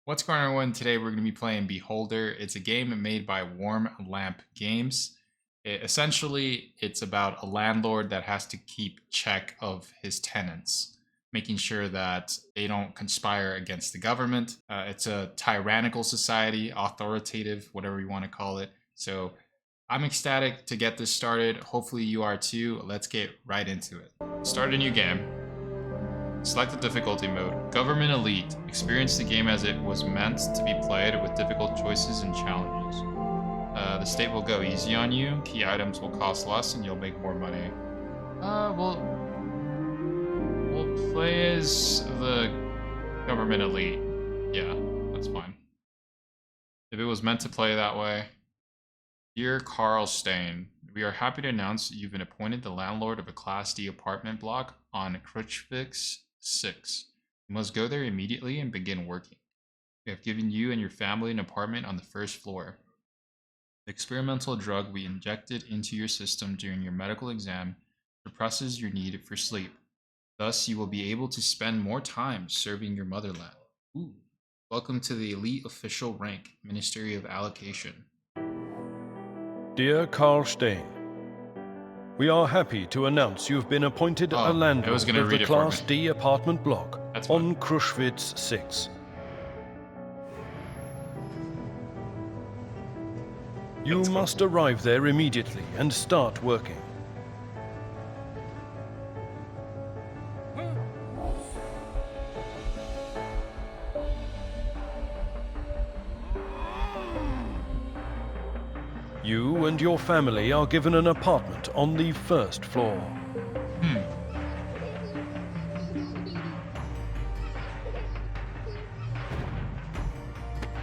What's going on, everyone? Today we're going to be playing Beholder. It's a game made by Warm Lamp Games. It's about a landlord that has to keep check of his tenants, making sure that they don't conspire against the government. It's a tyrannical society, authoritative, whatever you want to call it. So I'm ecstatic to get this started. Hopefully you are too. Let's get right into it. Start a new game. Select the difficulty mode. Government Elite. Experience the game as it was meant to be played with difficult choices and challenges. The state will go easy on you. Key items will cost less and you'll make more money. We'll play as the Government Elite. Yeah, that's fine. If it was meant to play that way. Dear Carl Stain, we are happy to announce you've been appointed the landlord of a Class D apartment block on Kruchvix 6. You must go there immediately and begin working. We have given you and your family an apartment on the first floor. The experimental drug we injected into your system during your medical exam suppresses your need for sleep. Thus, you will be able to spend more time serving your motherland. Ooh. Welcome to the elite official rank, Ministry of Allocation. Dear Carl Stain, we are happy to announce you've been appointed a landlord of the Class D apartment block on Krushwitz 6. You must arrive there immediately and start working. You and your family are given an apartment on the first floor.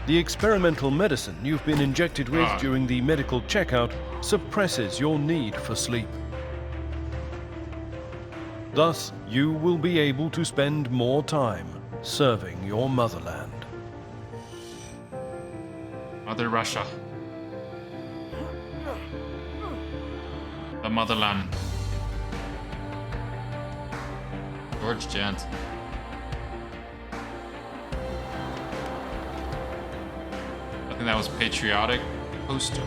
The experimental medicine you've been injected with during the medical checkout suppresses your need for sleep. Thus, you will be able to spend more time serving your motherland. Mother Russia. The motherland. George Gent. I think that was patriotic poster.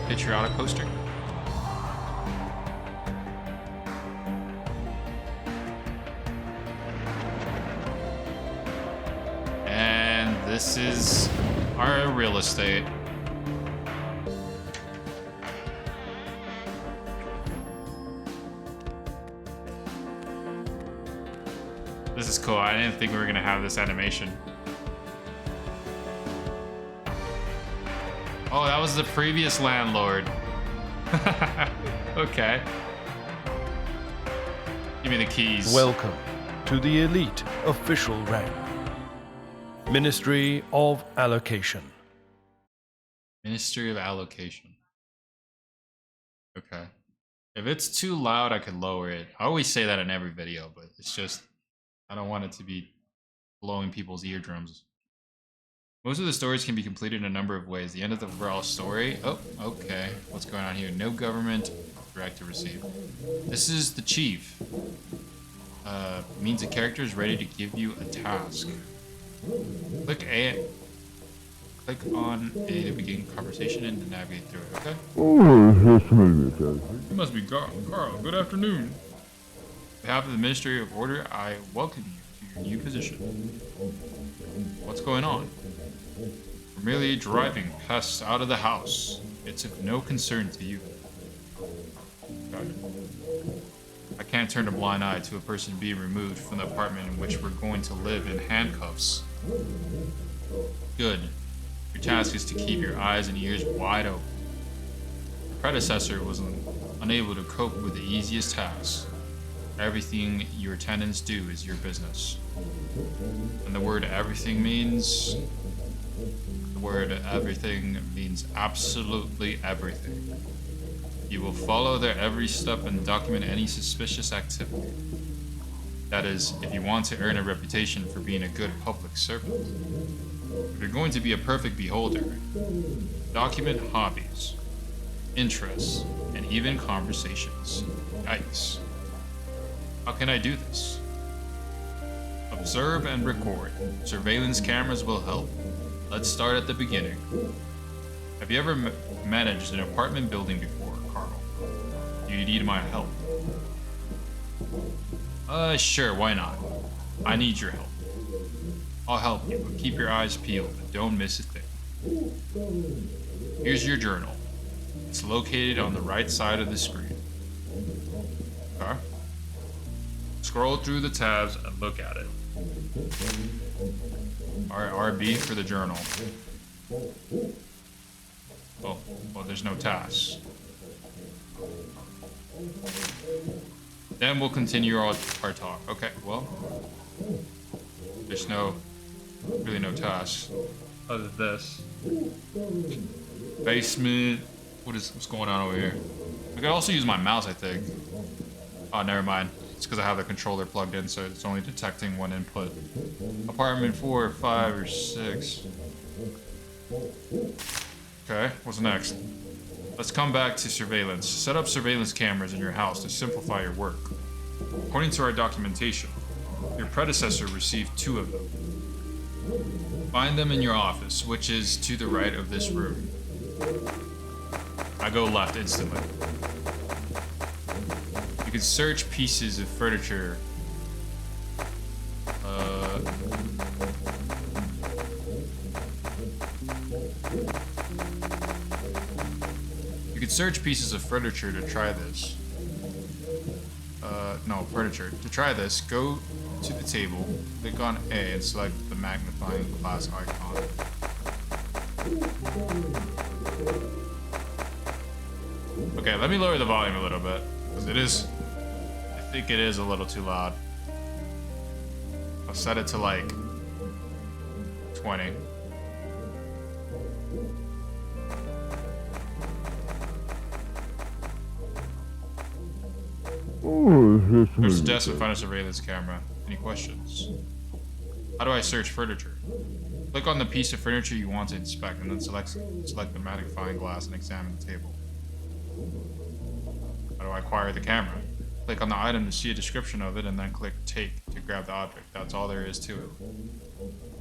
And this is our real estate. This is cool. I didn't think we were gonna have this animation. Oh, that was the previous landlord. Okay. Give me the keys. Welcome to the elite official rank. Ministry of Allocation. Ministry of Allocation. Okay. If it's too loud, I could lower it. I always say that in every video, but it's just I don't want it to be blowing people's eardrums. Most of the stories can be completed in a number of ways. The end of the overall story. Oh, okay. What's going on here? No government. Direct to receive. This is the chief. Means the character is ready to give you a task. Click on A to begin conversation and to navigate through it. Okay. You must be Carl. Good afternoon. On behalf of the Ministry of Order, I welcome you to your new position. What's going on? We're merely driving pests out of the house. It's of no concern to you. Got it. I can't turn a blind eye to a person being removed from the apartment in which we're going to live in handcuffs. Good. Your task is to keep your eyes and ears wide open. Your predecessor was unable to cope with the easiest tasks. Everything your tenants do is your business. And the word everything means... The word everything means absolutely everything. You will follow their every step and document any suspicious activity. That is, if you want to earn a reputation for being a good public servant. If you're going to be a perfect beholder, document hobbies, interests, and even conversations. Yikes. How can I do this? Observe and record. Surveillance cameras will help. Let's start at the beginning. Have you ever managed an apartment building before, Carl? Do you need my help? Sure, why not? I need your help. I'll help you, but keep your eyes peeled and don't miss a thing. Here's your journal. It's located on the right side of the screen. Okay. Scroll through the tabs and look at it. Alright, RB for the journal. Oh, well, there's no tasks. Then we'll continue our talk. Okay, well, there's really no tasks other than this. Basement. What's going on over here? I could also use my mouse, I think. Oh, never mind. It's because I have the controller plugged in, so it's only detecting one input. Apartment 4, 5, or 6. Okay, what's next? Let's come back to surveillance. Set up surveillance cameras in your house to simplify your work. According to our documentation, your predecessor received 2 of them. Find them in your office, which is to the right of this room. I go left instantly. You can search pieces of furniture. You can search pieces of furniture to try this. No, furniture. To try this, go to the table, click on A, and select the magnifying glass icon. Okay, let me lower the volume a little bit, because I think it is a little too loud. I'll set it to like 20. There's a desk in front of surveillance camera. Any questions? How do I search furniture? Click on the piece of furniture you want to inspect, and then select the magnifying glass and examine the table. How do I acquire the camera? Click on the item to see a description of it, and then click Take to grab the object. That's all there is to it.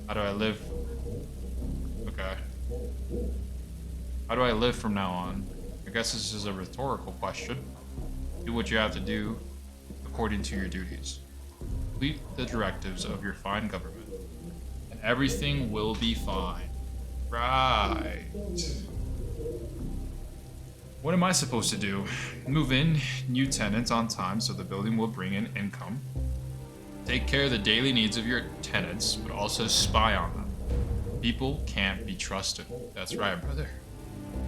How do I live? Okay. How do I live from now on? I guess this is a rhetorical question. Do what you have to do according to your duties. Complete the directives of your fine government, and everything will be fine. Right. What am I supposed to do? Move in new tenants on time so the building will bring in income. Take care of the daily needs of your tenants, but also spy on them. People can't be trusted. That's right, brother.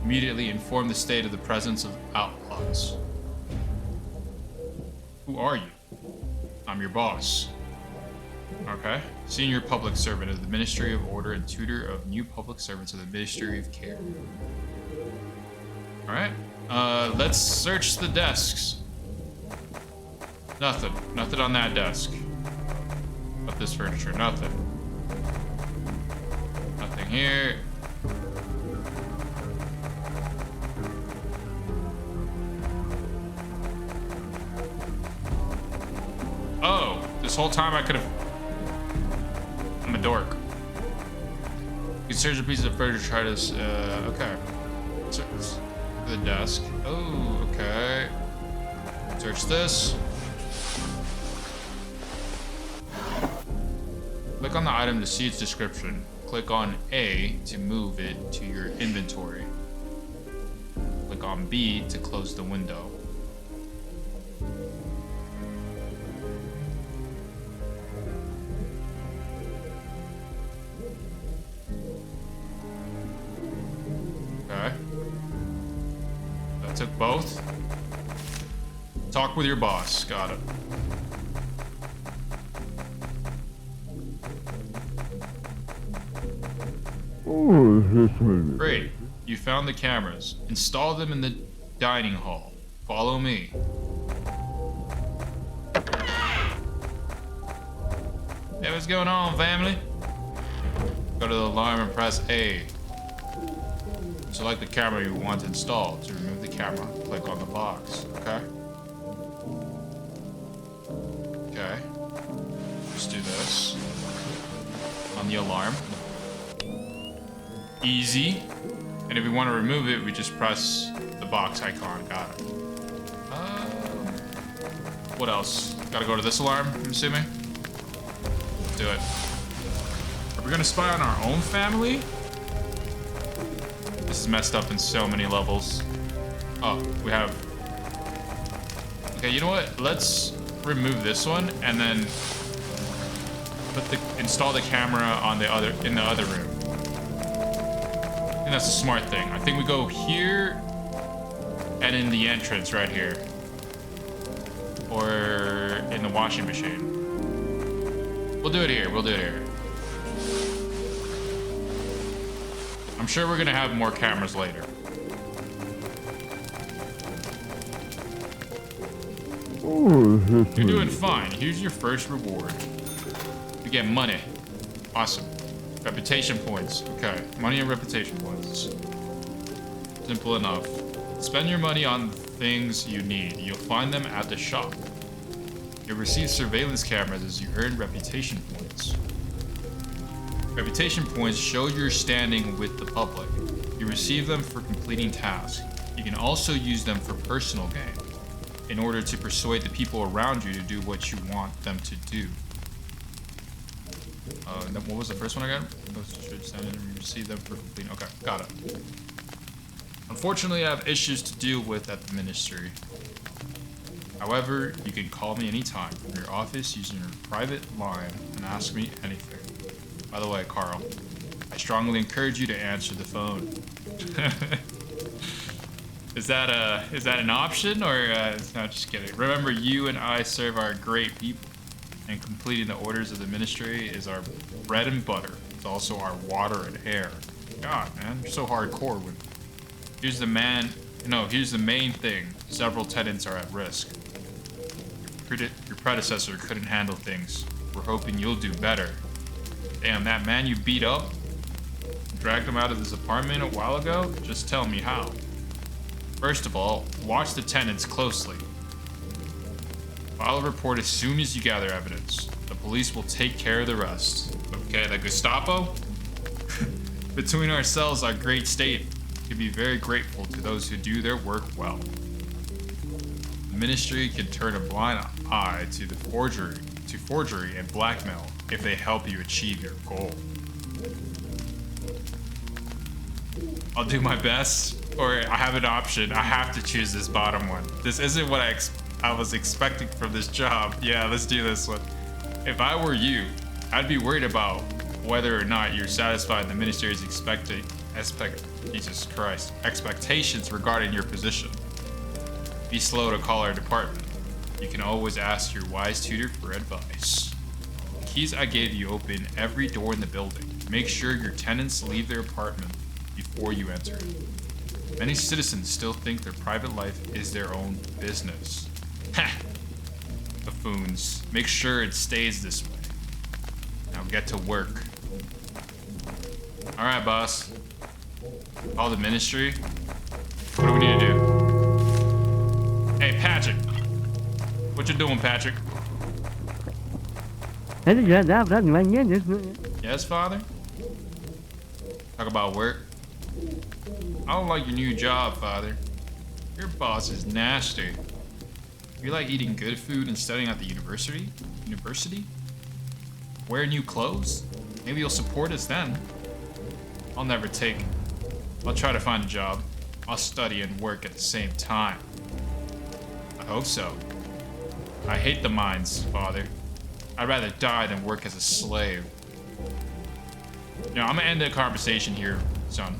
Immediately inform the state of the presence of outlaws. Who are you? I'm your boss. Okay. Senior public servant of the Ministry of Order and tutor of new public servants of the Ministry of Care. Alright. Let's search the desks. Nothing. Nothing on that desk. But this furniture. Nothing. Nothing here. Oh, this whole time I could have... I'm a dork. You can search a piece of furniture, try this, okay. Search the desk. Oh, okay. Search this. Click on the item to see its description. Click on A to move it to your inventory. Click on B to close the window. Okay. That took both. Talk with your boss. Got it. Great. You found the cameras. Install them in the dining hall. Follow me. Hey, what's going on, family? Go to the alarm and press A. Select the camera you want to install. To remove the camera, click on the box. Okay? Okay. Let's do this. On the alarm. Easy. And if we want to remove it, we just press the box icon. Got it. What else? Gotta go to this alarm, I'm assuming? Let's do it. Are we gonna spy on our own family? This is messed up in so many levels. Oh, we have... Okay, you know what? Let's remove this one and then install the camera on in the other room. I think that's a smart thing. I think we go here and in the entrance right here. Or in the washing machine. We'll do it here. We'll do it here. I'm sure we're gonna have more cameras later. You're doing fine. Here's your first reward. You get money. Awesome. Reputation points. Okay. Money and reputation points. Simple enough. Spend your money on things you need. You'll find them at the shop. You'll receive surveillance cameras as you earn reputation points. Reputation points show your standing with the public. You receive them for completing tasks. You can also use them for personal gain, in order to persuade the people around you to do what you want them to do. What was the first one I got? Receive them for completing. Okay, got it. Unfortunately, I have issues to deal with at the ministry. However, you can call me anytime from your office using your private line and ask me anything. By the way, Carl, I strongly encourage you to answer the phone. Is that an option, or no? Just kidding. Remember, you and I serve our great people, and completing the orders of the ministry is our bread and butter. It's also our water and air. God, man, you're so hardcore. Here's the main thing. Several tenants are at risk. Your predecessor couldn't handle things. We're hoping you'll do better. Damn, that man you beat up, dragged him out of his apartment a while ago? Just tell me how. First of all, watch the tenants closely. File a report as soon as you gather evidence. The police will take care of the rest. Okay, the Gestapo? Between ourselves, our great state can be very grateful to those who do their work well. The ministry can turn a blind eye to forgery and blackmail if they help you achieve your goal. I'll do my best, or I have an option. I have to choose this bottom one. This isn't what I was expecting from this job. Yeah, let's do this one. If I were you, I'd be worried about whether or not you're satisfied the ministry's expectations regarding your position. Be slow to call our department. You can always ask your wise tutor for advice. The keys I gave you open every door in the building. Make sure your tenants leave their apartment before you enter. Many citizens still think their private life is their own business. Ha! Buffoons. Make sure it stays this way. Now get to work. Alright, boss. Call the ministry. What do we need to do? Hey, Patrick. What you doing, Patrick? Yes, father? Talk about work. I don't like your new job, father. Your boss is nasty. You like eating good food and studying at the university? Wear new clothes? Maybe you'll support us then. I'll never take it. I'll try to find a job. I'll study and work at the same time. I hope so. I hate the mines, father. I'd rather die than work as a slave. I'm gonna end the conversation here, son.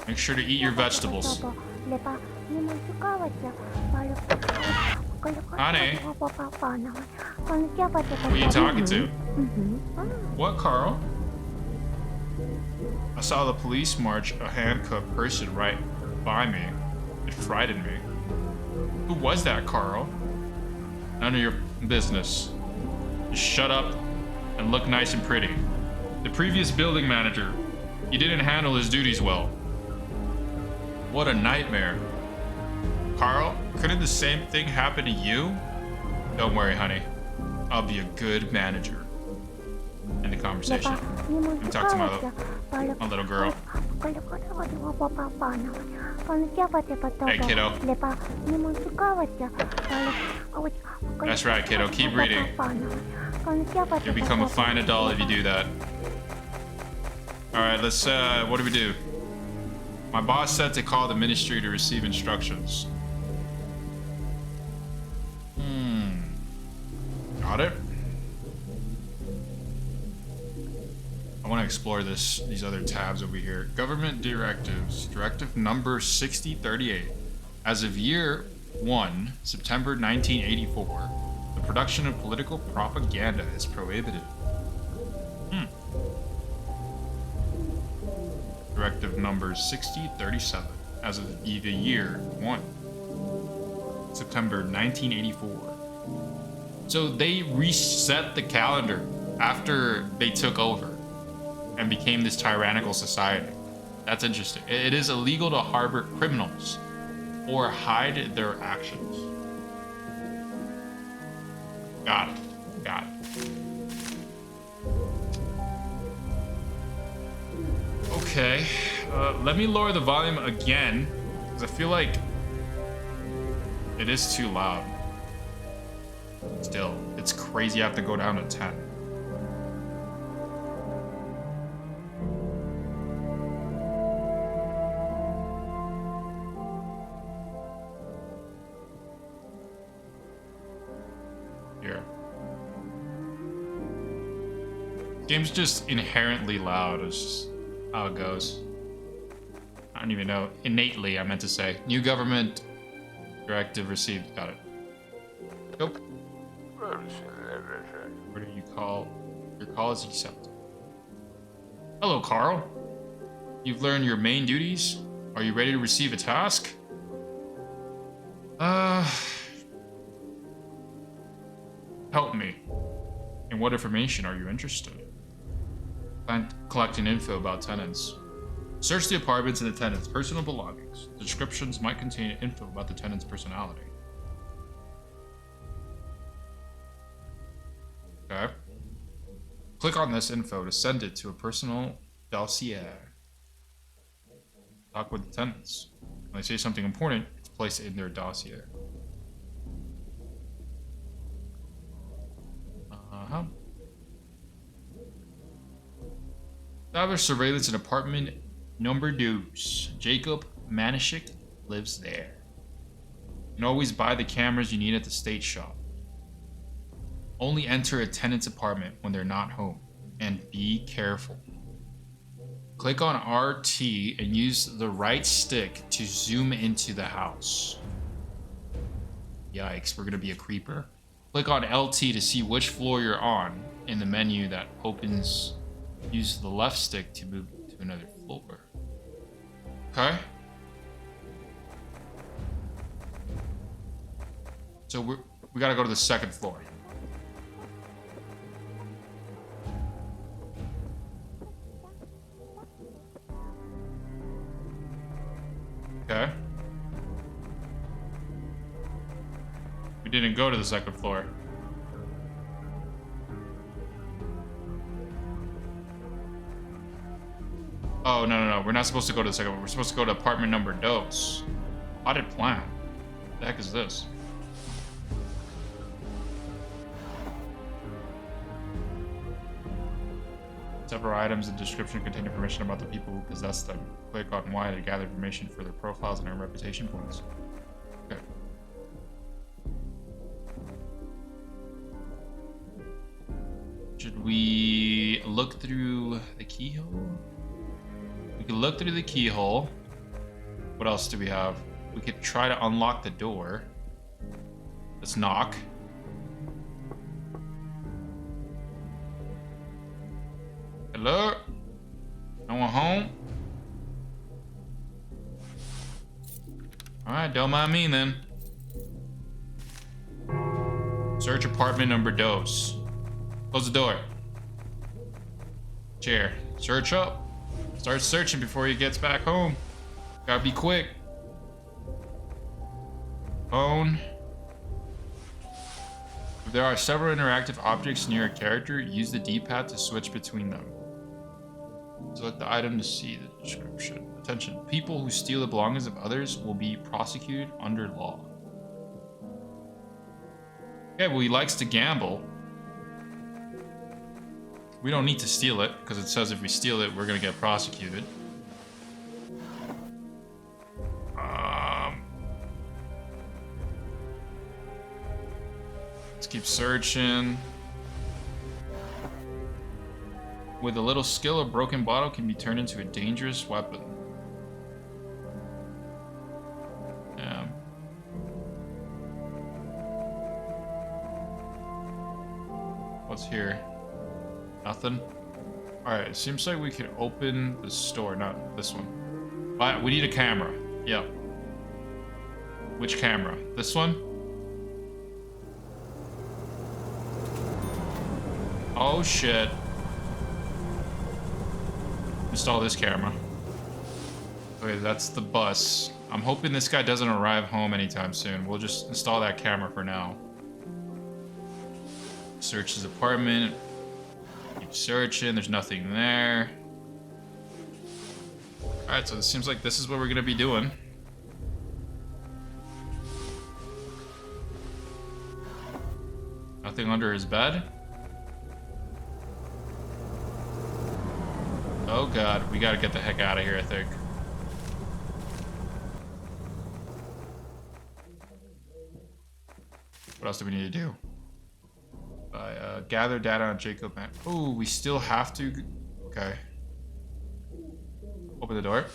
Make sure to eat your vegetables. Honey, who are you talking to? What, Carl? I saw the police march a handcuffed person right by me. It frightened me. Who was that, Carl? None of your business. Just shut up and look nice and pretty. The previous building manager, he didn't handle his duties well. What a nightmare. Carl, couldn't the same thing happen to you? Don't worry, honey. I'll be a good manager. end the conversation. Let me talk to my little girl. Hey, kiddo. That's right, kiddo. Keep reading. You'll become a fine adult if you do that. Alright, let's, what do we do? My boss said to call the ministry to receive instructions. Got it. I want to explore these other tabs over here. Government directives. Directive number 6038. As of year 1, September 1984, the production of political propaganda is prohibited. Directive number 6037. As of the year 1, September 1984. So they reset the calendar after they took over and became this tyrannical society. That's interesting. It is illegal to harbor criminals or hide their actions. Got it. Got it. Okay. Let me lower the volume again, because I feel like it is too loud. Still, it's crazy I have to go down to 10. Here. Game's just inherently loud. It's just how it goes. I don't even know. Innately, I meant to say. New government directive received. Got it. Nope. What do you call? Your call is accepted. Hello, Carl. You've learned your main duties. Are you ready to receive a task? Help me. In what information are you interested? I'm collecting info about tenants. Search the apartments and the tenants' personal belongings. The descriptions might contain info about the tenant's personality. Okay. Click on this info to send it to a personal dossier. Talk with the tenants. When they say something important, it's placed in their dossier. Establish surveillance in apartment number deuce. Jacob Manischik lives there. You can always buy the cameras you need at the state shop. Only enter a tenant's apartment when they're not home. And be careful. Click on RT and use the right stick to zoom into the house. Yikes, we're gonna be a creeper. Click on LT to see which floor you're on in the menu that opens. Use the left stick to move to another floor. Okay. So we gotta go to the second floor. Okay. We didn't go to the second floor. Oh, no. We're not supposed to go to the second one. We're supposed to go to apartment number dos. Audit plan. What the heck is this? Several items in the description contain information about the people who possess them. Click on Y to gather information for their profiles and earn reputation points. Okay. Should we look through the keyhole? We could look through the keyhole. What else do we have? We could try to unlock the door. Let's knock. Hello? No one home? Alright, don't mind me then. Search apartment number dos. Close the door. Chair. Search up. Start searching before he gets back home. Gotta be quick. Phone. If there are several interactive objects near a character, use the D-pad to switch between them. Select the item to see the description. Attention, people who steal the belongings of others will be prosecuted under law. Okay, well, he likes to gamble. We don't need to steal it, because it says if we steal it, we're going to get prosecuted. Let's keep searching. With a little skill, a broken bottle can be turned into a dangerous weapon. Yeah. What's here? Nothing? Alright, it seems like we could open the store, not this one. But we need a camera. Yep. Which camera? This one? Oh shit. Install this camera. Okay, that's the bus. I'm hoping this guy doesn't arrive home anytime soon. We'll just install that camera for now. Search his apartment. Keep searching. There's nothing there. Alright, so it seems like this is what we're gonna be doing. Nothing under his bed. Oh god, we gotta get the heck out of here, I think. What else do we need to do? Gather data on Jacob. Oh, we still have to. Okay. Open the door.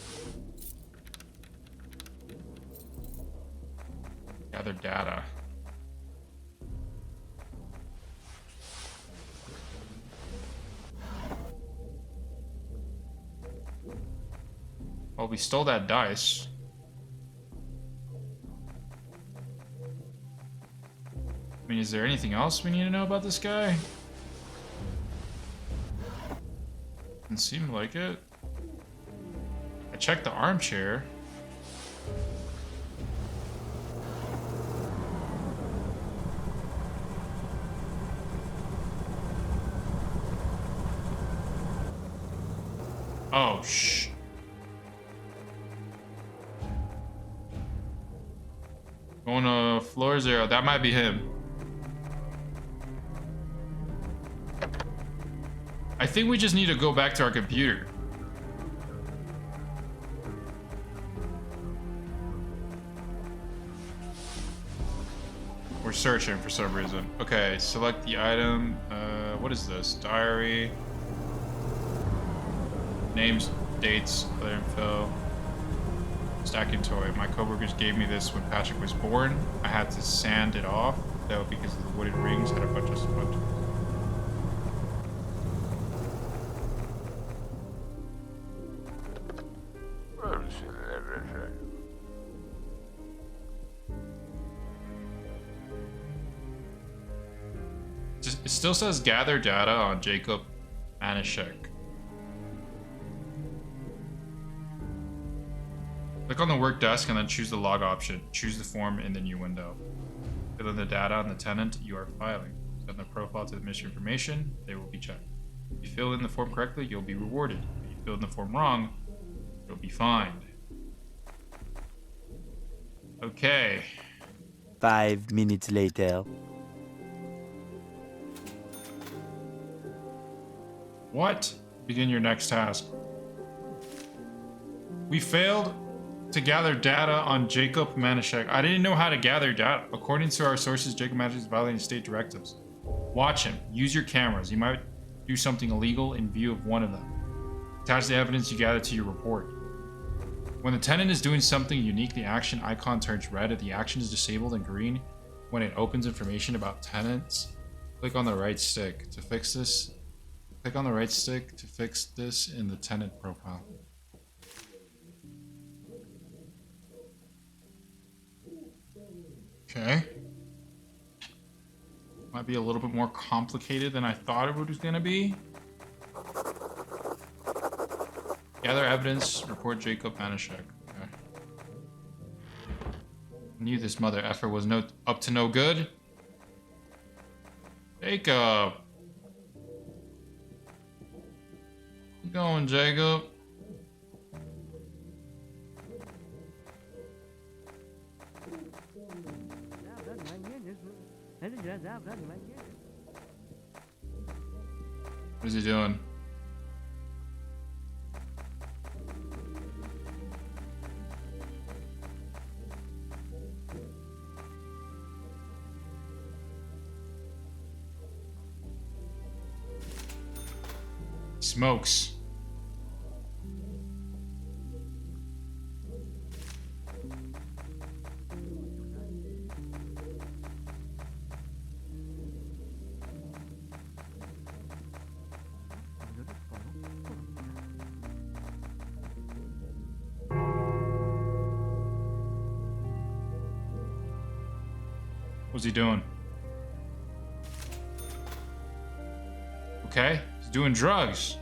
Gather data. Well, we stole that dice. I mean, is there anything else we need to know about this guy? Doesn't seem like it. I checked the armchair. Oh, shh. Going to floor 0. That might be him. I think we just need to go back to our computer. We're searching for some reason. Okay, select the item. What is this? Diary. Names, dates, other info. Stacking toy. My coworkers gave me this when Patrick was born. I had to sand it off, though, because the wooden rings had a bunch of splinters. It still says gather data on Jacob Anishek. Click on the work desk and then choose the log option. Choose the form in the new window. Fill in the data on the tenant you are filing. Send the profile to the mystery information. They will be checked. If you fill in the form correctly, you'll be rewarded. If you fill in the form wrong, you'll be fined. Okay. 5 minutes later. What? Begin your next task. We failed to gather data on Jacob Manishek. I didn't know how to gather data. According to our sources, Jacob Manishek is violating state directives. Watch him. Use your cameras. You might do something illegal in view of one of them. Attach the evidence you gather to your report. When the tenant is doing something unique, the action icon turns red. If the action is disabled and green, when it opens information about tenants, click on the right stick to fix this. Click on the right stick to fix this in the tenant profile. Okay. Might be a little bit more complicated than I thought it was gonna be. Gather evidence, report Jacob Anishek. Okay. I knew this mother effer was up to no good. Jacob. Keep going, Jacob. What is he doing? Smokes. What's he doing? Okay, he's doing drugs.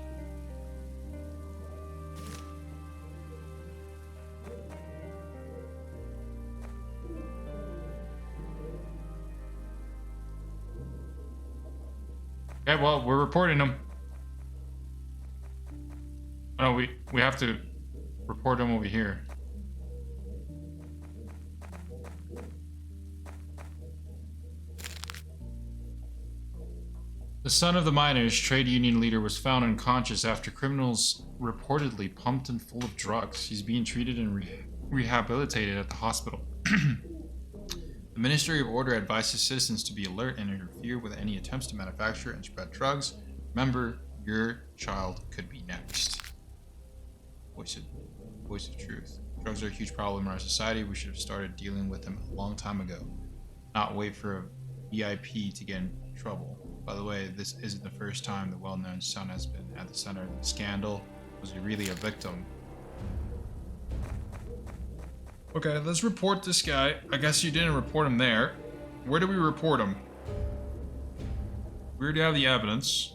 Okay, well, we're reporting him. Oh, we have to report him over here. The son of the miners' trade union leader was found unconscious after criminals reportedly pumped him full of drugs. He's being treated and rehabilitated at the hospital. The Ministry of Order advises citizens to be alert and interfere with any attempts to manufacture and spread drugs. Remember, your child could be next. Voice of truth. Drugs are a huge problem in our society. We should have started dealing with them a long time ago. Not wait for a VIP to get in trouble. By the way, this isn't the first time the well-known son has been at the center of the scandal. Was he really a victim? Okay, let's report this guy. I guess you didn't report him there. Where do we report him? We already have the evidence.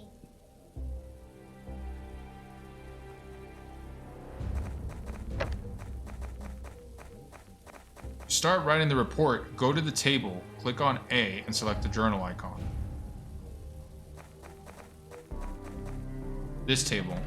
Start writing the report. Go to the table, click on A, and select the journal icon. This table.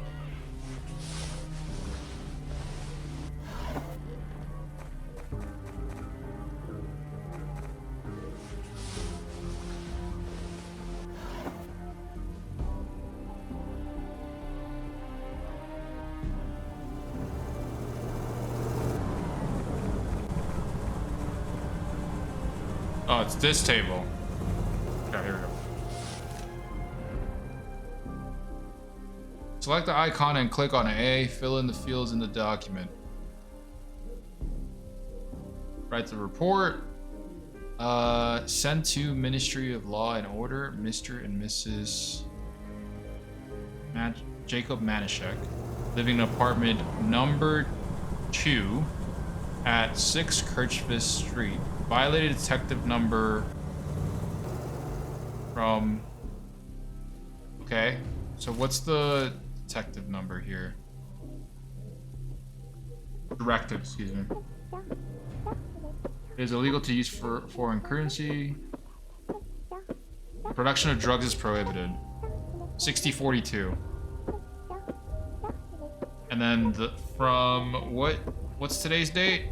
Oh, it's this table. Okay, here we go. Select the icon and click on A. Fill in the fields in the document. Write the report. Send to Ministry of Law and Order, Mr. and Mrs. Jacob Manischek, living in apartment number 2 at 6 Kirchvis Street. Violated detective number from... Okay, so what's the detective number here? Directive, excuse me. It is illegal to use for foreign currency. The production of drugs is prohibited. 6042. And then from what's today's date?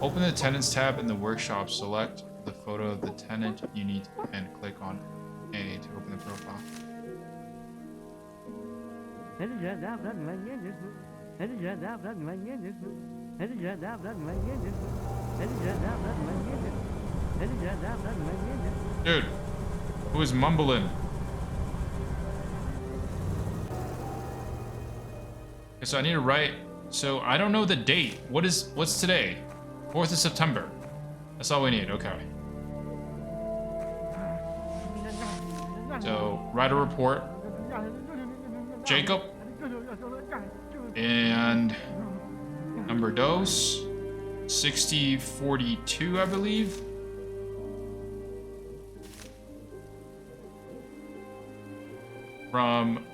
Open the tenants tab in the workshop. Select the photo of the tenant you need and click on A to open the profile. Dude, who is mumbling? Okay, so I need to write. So I don't know the date. What's today? 4th of September. That's all we need. Okay. So write a report. Jacob. And number dose. 6042, I believe. From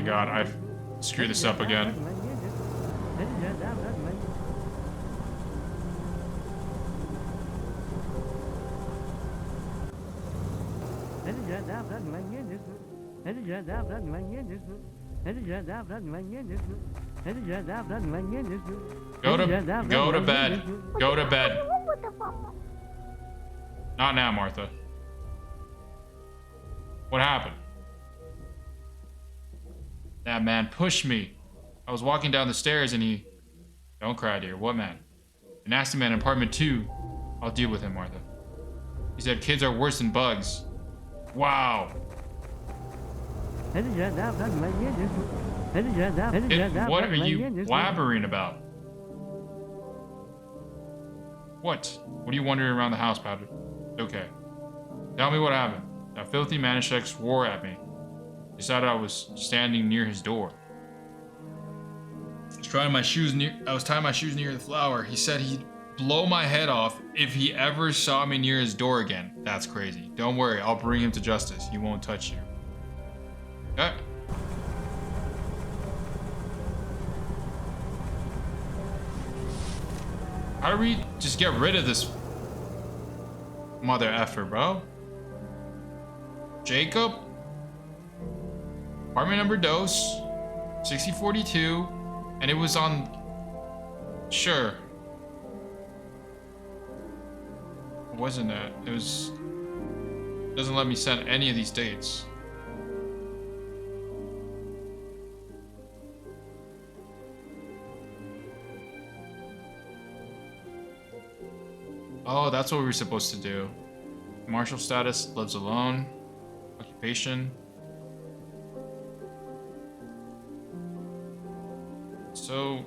my god, I've screwed this up again. Go to bed. Go to bed. Not now, Martha. What happened? That man pushed me. I was walking down the stairs and he... Don't cry, dear. What man? The nasty man in apartment 2. I'll deal with him, Martha. He said kids are worse than bugs. Wow. What are you blabbering about? What? What are you wandering around the house, Patrick? Okay. Tell me what happened. That filthy Manischek swore at me. He decided I was standing near his door. I was tying my shoes near the flower. He said he'd blow my head off if he ever saw me near his door again. That's crazy. Don't worry, I'll bring him to justice. He won't touch you. Okay. How do we just get rid of this mother effer, bro? Jacob? Apartment number dos, 6042, and it was on... Sure. It wasn't that. It was... Doesn't let me send any of these dates. Oh, that's what we were supposed to do. Martial status, lives alone. Occupation. So...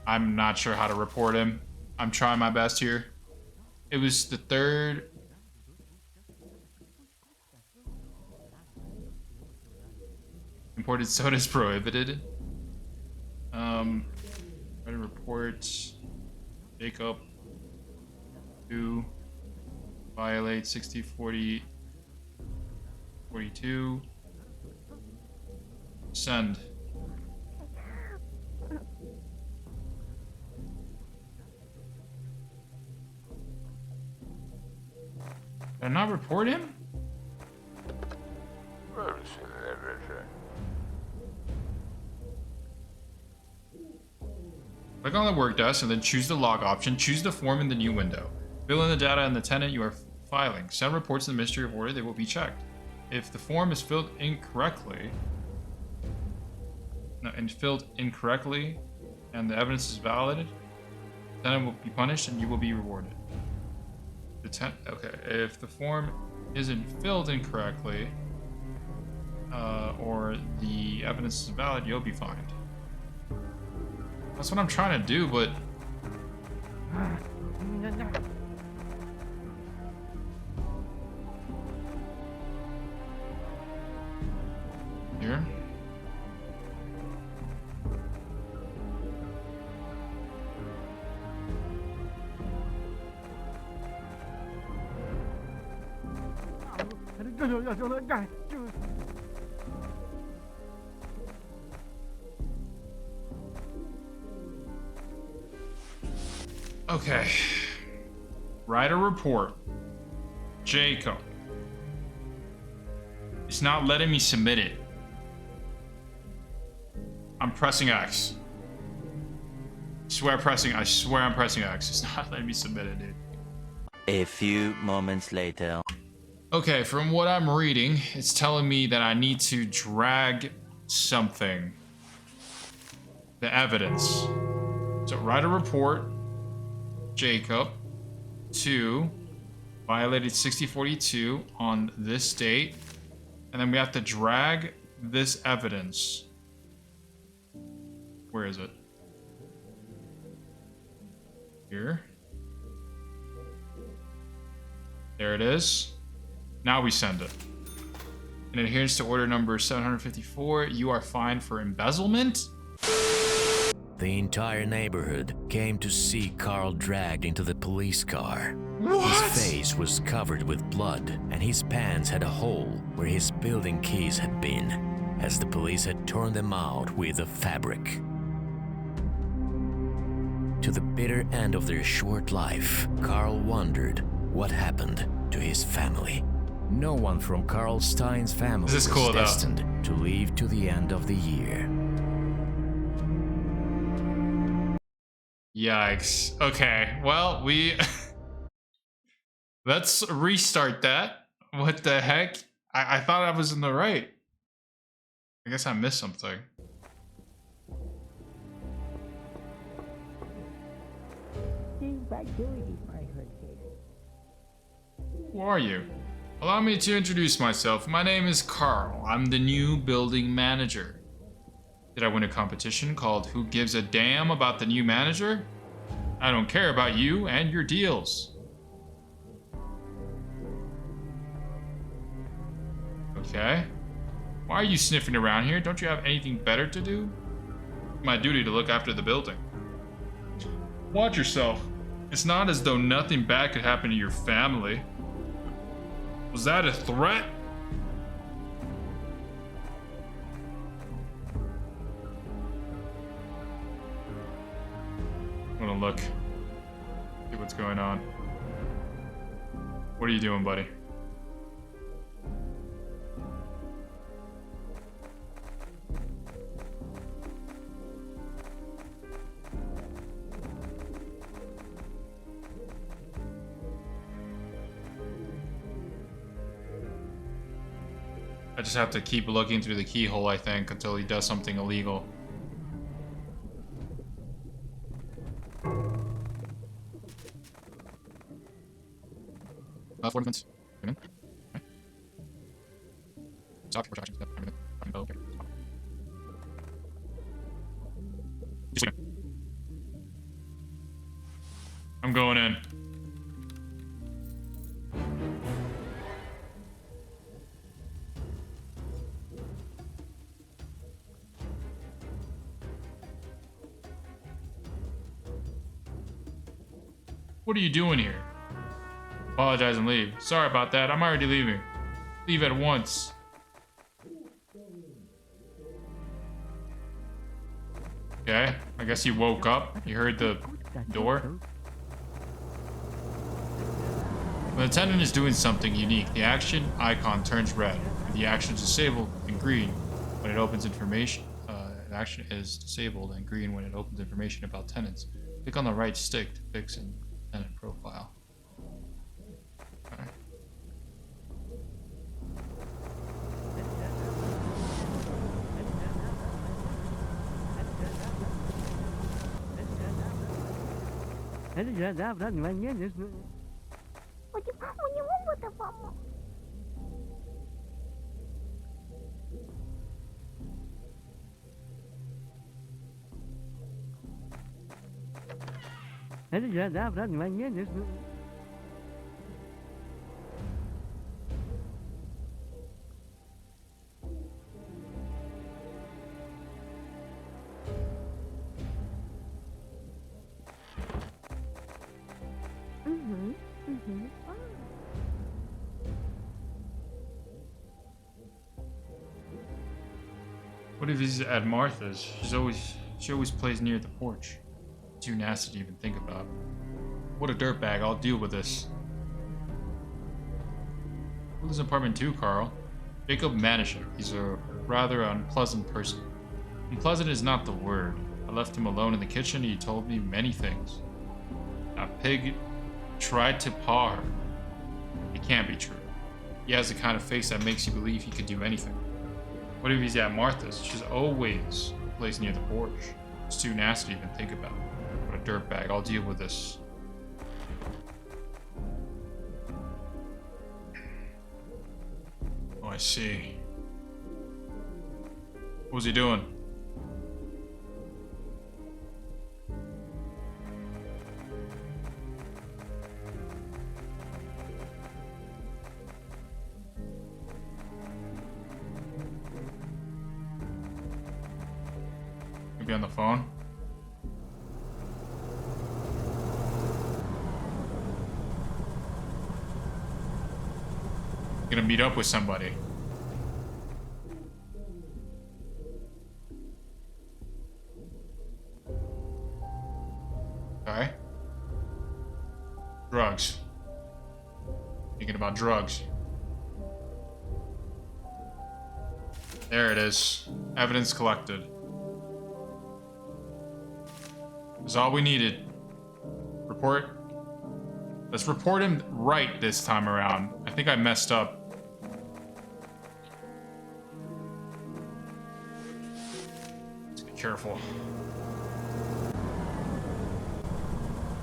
I'm not sure how to report him. I'm trying my best here. It was the 3rd. Imported sodas prohibited. Try to report Jacob to violate 6040 42. Send. Did I not report him? Click on the work desk and then choose the log option. Choose the form in the new window. Fill in the data and the tenant you are filing. Send reports in the Ministry of Order. They will be checked. If the form is filled incorrectly, and the evidence is validated, the tenant will be punished and you will be rewarded. Okay, if the form isn't filled incorrectly, or the evidence is valid, you'll be fined. That's what I'm trying to do, but... Here? Okay. Write a report. Jacob. It's not letting me submit it. I'm pressing X. I swear I'm pressing X. It's not letting me submit it, dude. A few moments later. Okay, from what I'm reading, it's telling me that I need to drag something. The evidence. So write a report. Jacob to violated 6042 on this date. And then we have to drag this evidence. Where is it? Here. There it is. Now we send it. In adherence to order number 754, you are fined for embezzlement? The entire neighborhood came to see Carl dragged into the police car. What? His face was covered with blood, and his pants had a hole where his building keys had been, as the police had torn them out with a fabric. To the bitter end of their short life, Carl wondered what happened to his family. No one from Carl Stein's family This is cool, was destined to live to the end of the year. Yikes. Okay, well, let's restart that. What the heck? I thought I was in the right. I guess I missed something. Who are you? Allow me to introduce myself. My name is Carl. I'm the new building manager. Did I win a competition called Who Gives a Damn About the New Manager? I don't care about you and your deals. Okay. Why are you sniffing around here? Don't you have anything better to do? It's my duty to look after the building. Watch yourself. It's not as though nothing bad could happen to your family. Was that a threat? I'm gonna look. See what's going on. What are you doing, buddy? I just have to keep looking through the keyhole, I think, until he does something illegal. Ordinance. Stop your projections. Okay. I'm going in. What are you doing here? Apologize and leave. Sorry about that. I'm already leaving. Leave at once. Okay. I guess you woke up. You heard the door. When the attendant is doing something unique, the action icon turns red. If the action is disabled and green when it opens information. The action is disabled and green when it opens information about tenants. Click on the right stick to fix an tenant profile. What if he's at Martha's? She always plays near the porch. Too nasty to even think about. What a dirtbag, I'll deal with this. Who lives in apartment 2, Carl? Jacob Manischek. He's a rather unpleasant person. Unpleasant is not the word. I left him alone in the kitchen and he told me many things. A pig tried to paw her. It can't be true. He has the kind of face that makes you believe he could do anything. What if he's at Martha's? She's always placed near the porch. It's too nasty to even think about. What a dirtbag. I'll deal with this. Oh, I see. What was he doing? Maybe on the phone. Gonna meet up with somebody. Okay. Drugs. Thinking about drugs. There it is. Evidence collected. That's all we needed. Report. Let's report him right this time around. I think I messed up. Let's be careful.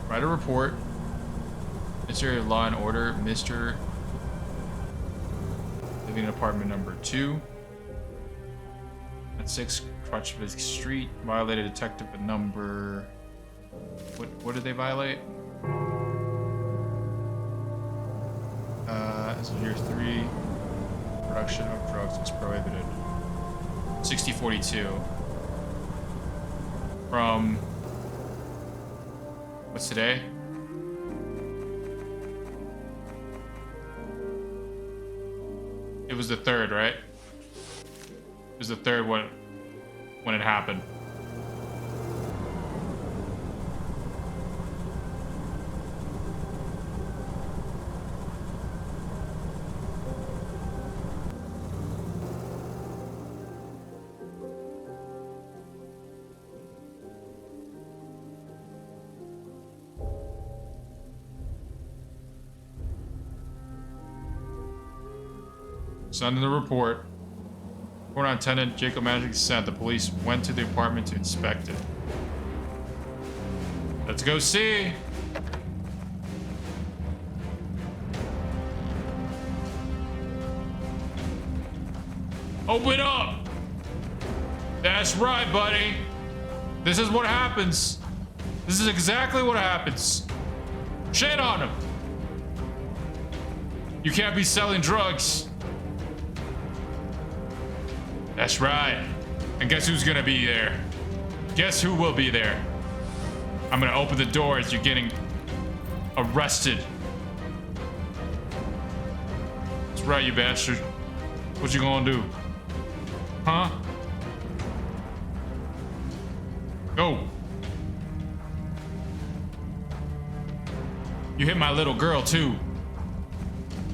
Write a report. Ministry of Law and Order, Mr. Living in apartment number 2 at 6 Crutchfield Street. Violated detective at number... What did they violate? So year 3. Production of drugs is prohibited. 6042. From... What's today? It was the 3rd, right? It was the 3rd when it happened. Send in the report. Report on tenant Jacob Magic consent. The police went to the apartment to inspect it. Let's go see. Open up. That's right, buddy. This is what happens. This is exactly what happens. Shit on him. You can't be selling drugs. That's right. And guess who's gonna be there? Guess who will be there? I'm gonna open the door as you're getting arrested. That's right, you bastard. What you gonna do? Huh? Go. You hit my little girl too.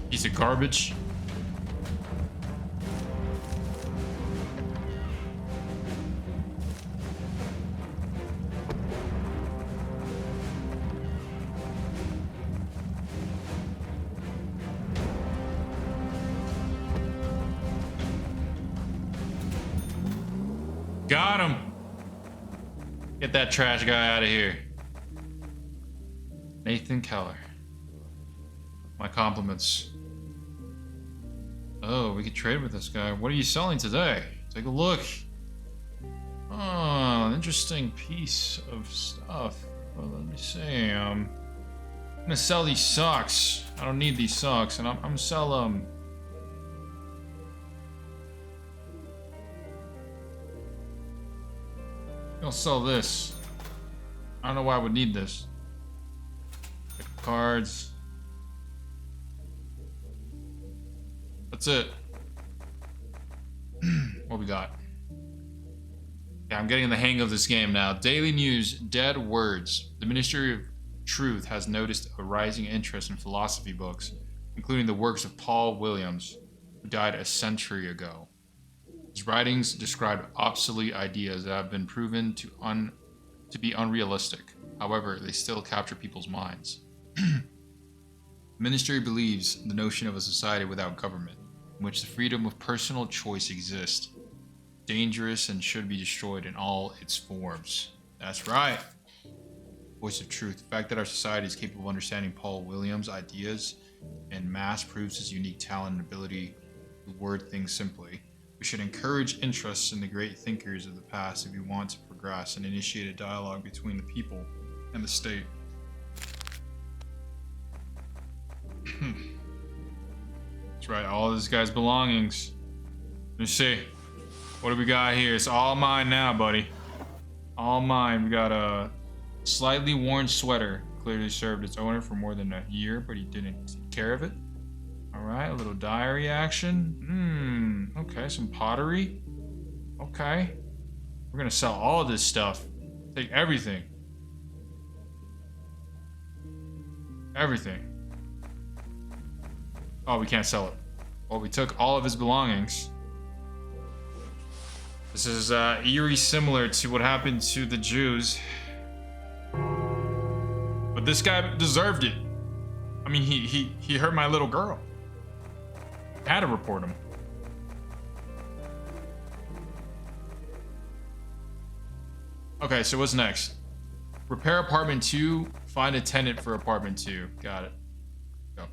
Piece of garbage. Got him. Get that trash guy out of here. Nathan Keller. My compliments. Oh, we could trade with this guy. What are you selling today? Take a look. Oh, an interesting piece of stuff. Well, let me see. I'm gonna sell these socks. I don't need these socks, and I'm gonna sell I'll sell this. I don't know why I would need this. Cards. That's it. What we got? Yeah, I'm getting the hang of this game now. Daily News, Dead Words. The Ministry of Truth has noticed a rising interest in philosophy books, including the works of Paul Williams, who died a century ago. His writings describe obsolete ideas that have been proven to be unrealistic. However, they still capture people's minds. The ministry believes the notion of a society without government, in which the freedom of personal choice exists, dangerous and should be destroyed in all its forms. That's right. Voice of truth. The fact that our society is capable of understanding Paul Williams' ideas en masse proves his unique talent and ability to word things simply. We should encourage interest in the great thinkers of the past if we want to progress and initiate a dialogue between the people and the state. That's right, all this guy's belongings. Let me see. What do we got here? It's all mine now, buddy. All mine. We got a slightly worn sweater. Clearly served its owner for more than a year, but he didn't take care of it. Alright, a little diary action. Okay, some pottery. Okay. We're gonna sell all of this stuff. Take everything. Everything. Oh, we can't sell it. Well, we took all of his belongings. This is eerie similar to what happened to the Jews. But this guy deserved it. I mean, he hurt my little girl. I had to report him. Okay, so what's next? Repair apartment 2, find a tenant for apartment 2. Got it. Go.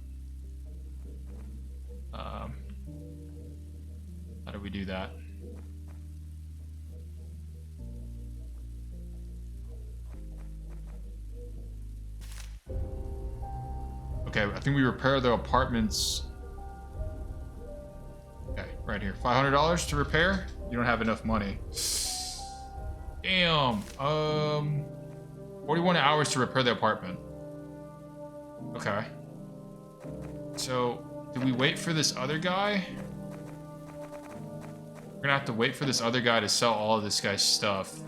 How do we do that? Okay, I think we repair the apartments. Okay, right here. $500 to repair? You don't have enough money. Damn. 41 hours to repair the apartment. Okay. So, do we wait for this other guy? We're gonna have to wait for this other guy to sell all of this guy's stuff.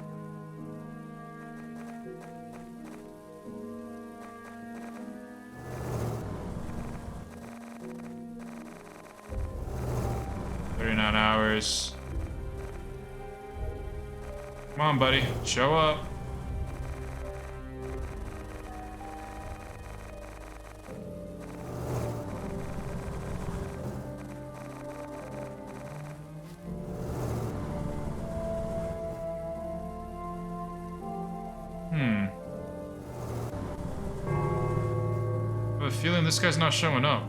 Hours. Come on, buddy. Show up. I have a feeling this guy's not showing up.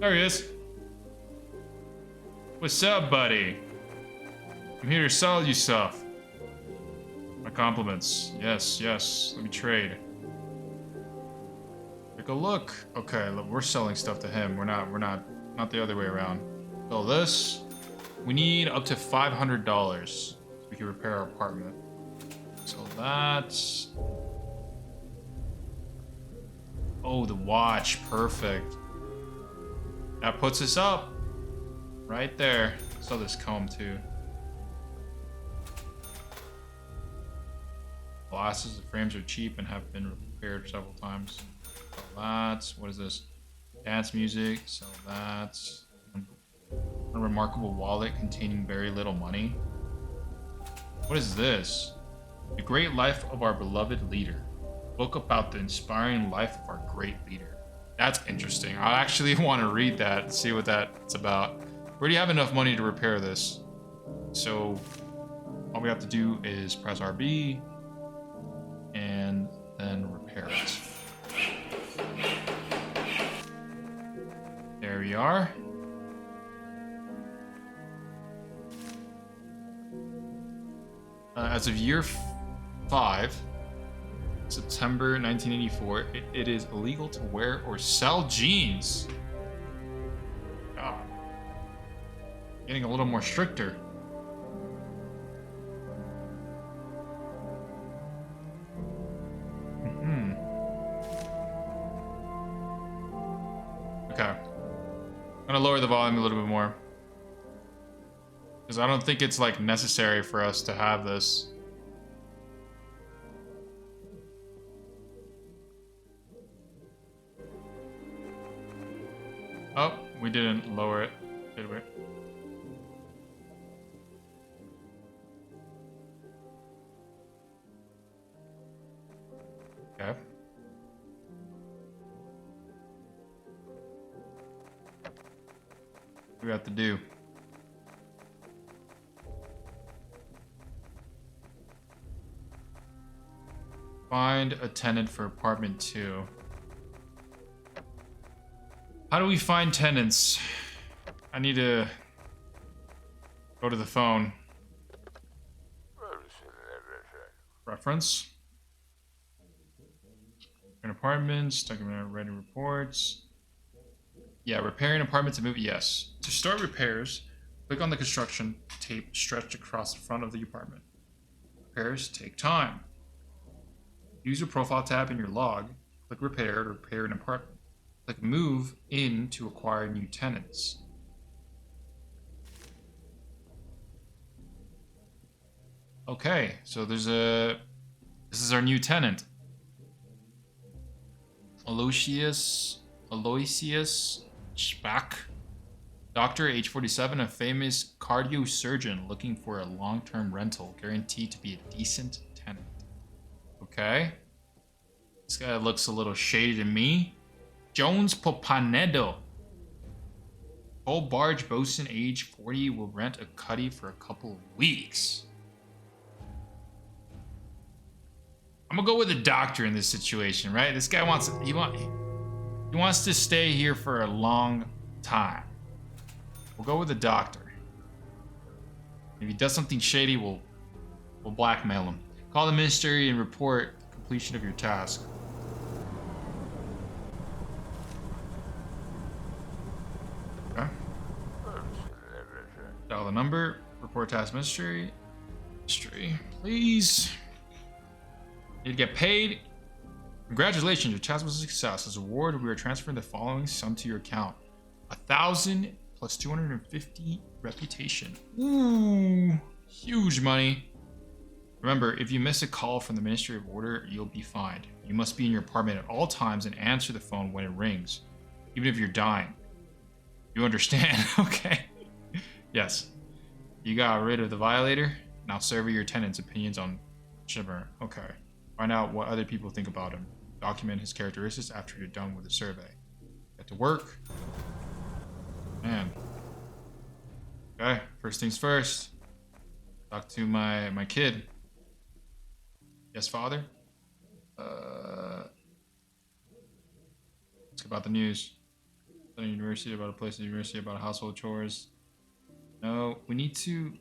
There he is. What's up, buddy? I'm here to sell you stuff. My compliments. Yes, yes. Let me trade. Take a look. Okay, look, we're selling stuff to him. We're not the other way around. So this, we need up to $500 so we can repair our apartment. So that's. Oh, the watch. Perfect. That puts us up. Right there. Sell this comb too. Glasses, the frames are cheap and have been repaired several times. So that's, what is this? Dance music, so that's a remarkable wallet containing very little money. What is this? The Great Life of Our Beloved Leader. Book about the inspiring life of our great leader. That's interesting. I actually want to read that and see what that's about. We already have enough money to repair this. So all we have to do is press RB and then repair it. There we are. As of year 5, September 1984, it is illegal to wear or sell jeans. God. Getting a little more stricter. Okay. I'm gonna lower the volume a little bit more. Because I don't think it's like necessary for us to have this. Oh, we didn't lower it, did we? Okay. What do we have to do? Find a tenant for apartment 2. How do we find tenants? I need to go to the phone. Reference. Repairing apartments, document ready reports. Yeah, repairing apartments and movie, yes. To start repairs, Click on the construction tape stretched across the front of the apartment. Repairs take time. Use your profile tab in your log. Click repair to repair an apartment. Click move in to acquire new tenants. Okay, so this is our new tenant. Aloysius Spack. Doctor, age 47, a famous cardiosurgeon looking for a long-term rental, guaranteed to be a decent tenant. Okay. This guy looks a little shady to me. Jones Popanedo. Full barge bosun, age 40, will rent a cuddy for a couple of weeks. I'm gonna go with the doctor in this situation, right? This guy wants he wants to stay here for a long time. We'll go with the doctor. If he does something shady, we'll blackmail him. Call the ministry and report completion of your task. Okay. Dial the number. Report task ministry. Please. Need to get paid. Congratulations, your task was a success. As a reward, we are transferring the following sum to your account: 1,000 plus 250 reputation. Ooh, huge money. Remember, if you miss a call from the Ministry of Order, you'll be fined. You must be in your apartment at all times and answer the phone when it rings, even if you're dying. You understand? Okay. Yes. You got rid of the violator. Now survey your tenants' opinions on Shimmer. Okay. Find out what other people think about him. Document his characteristics after you're done with the survey. Get to work. Man. Okay, first things first. Talk to my kid. Yes, father? Ask about the news. Studying university, about a place in the university, about household chores. No, we need to...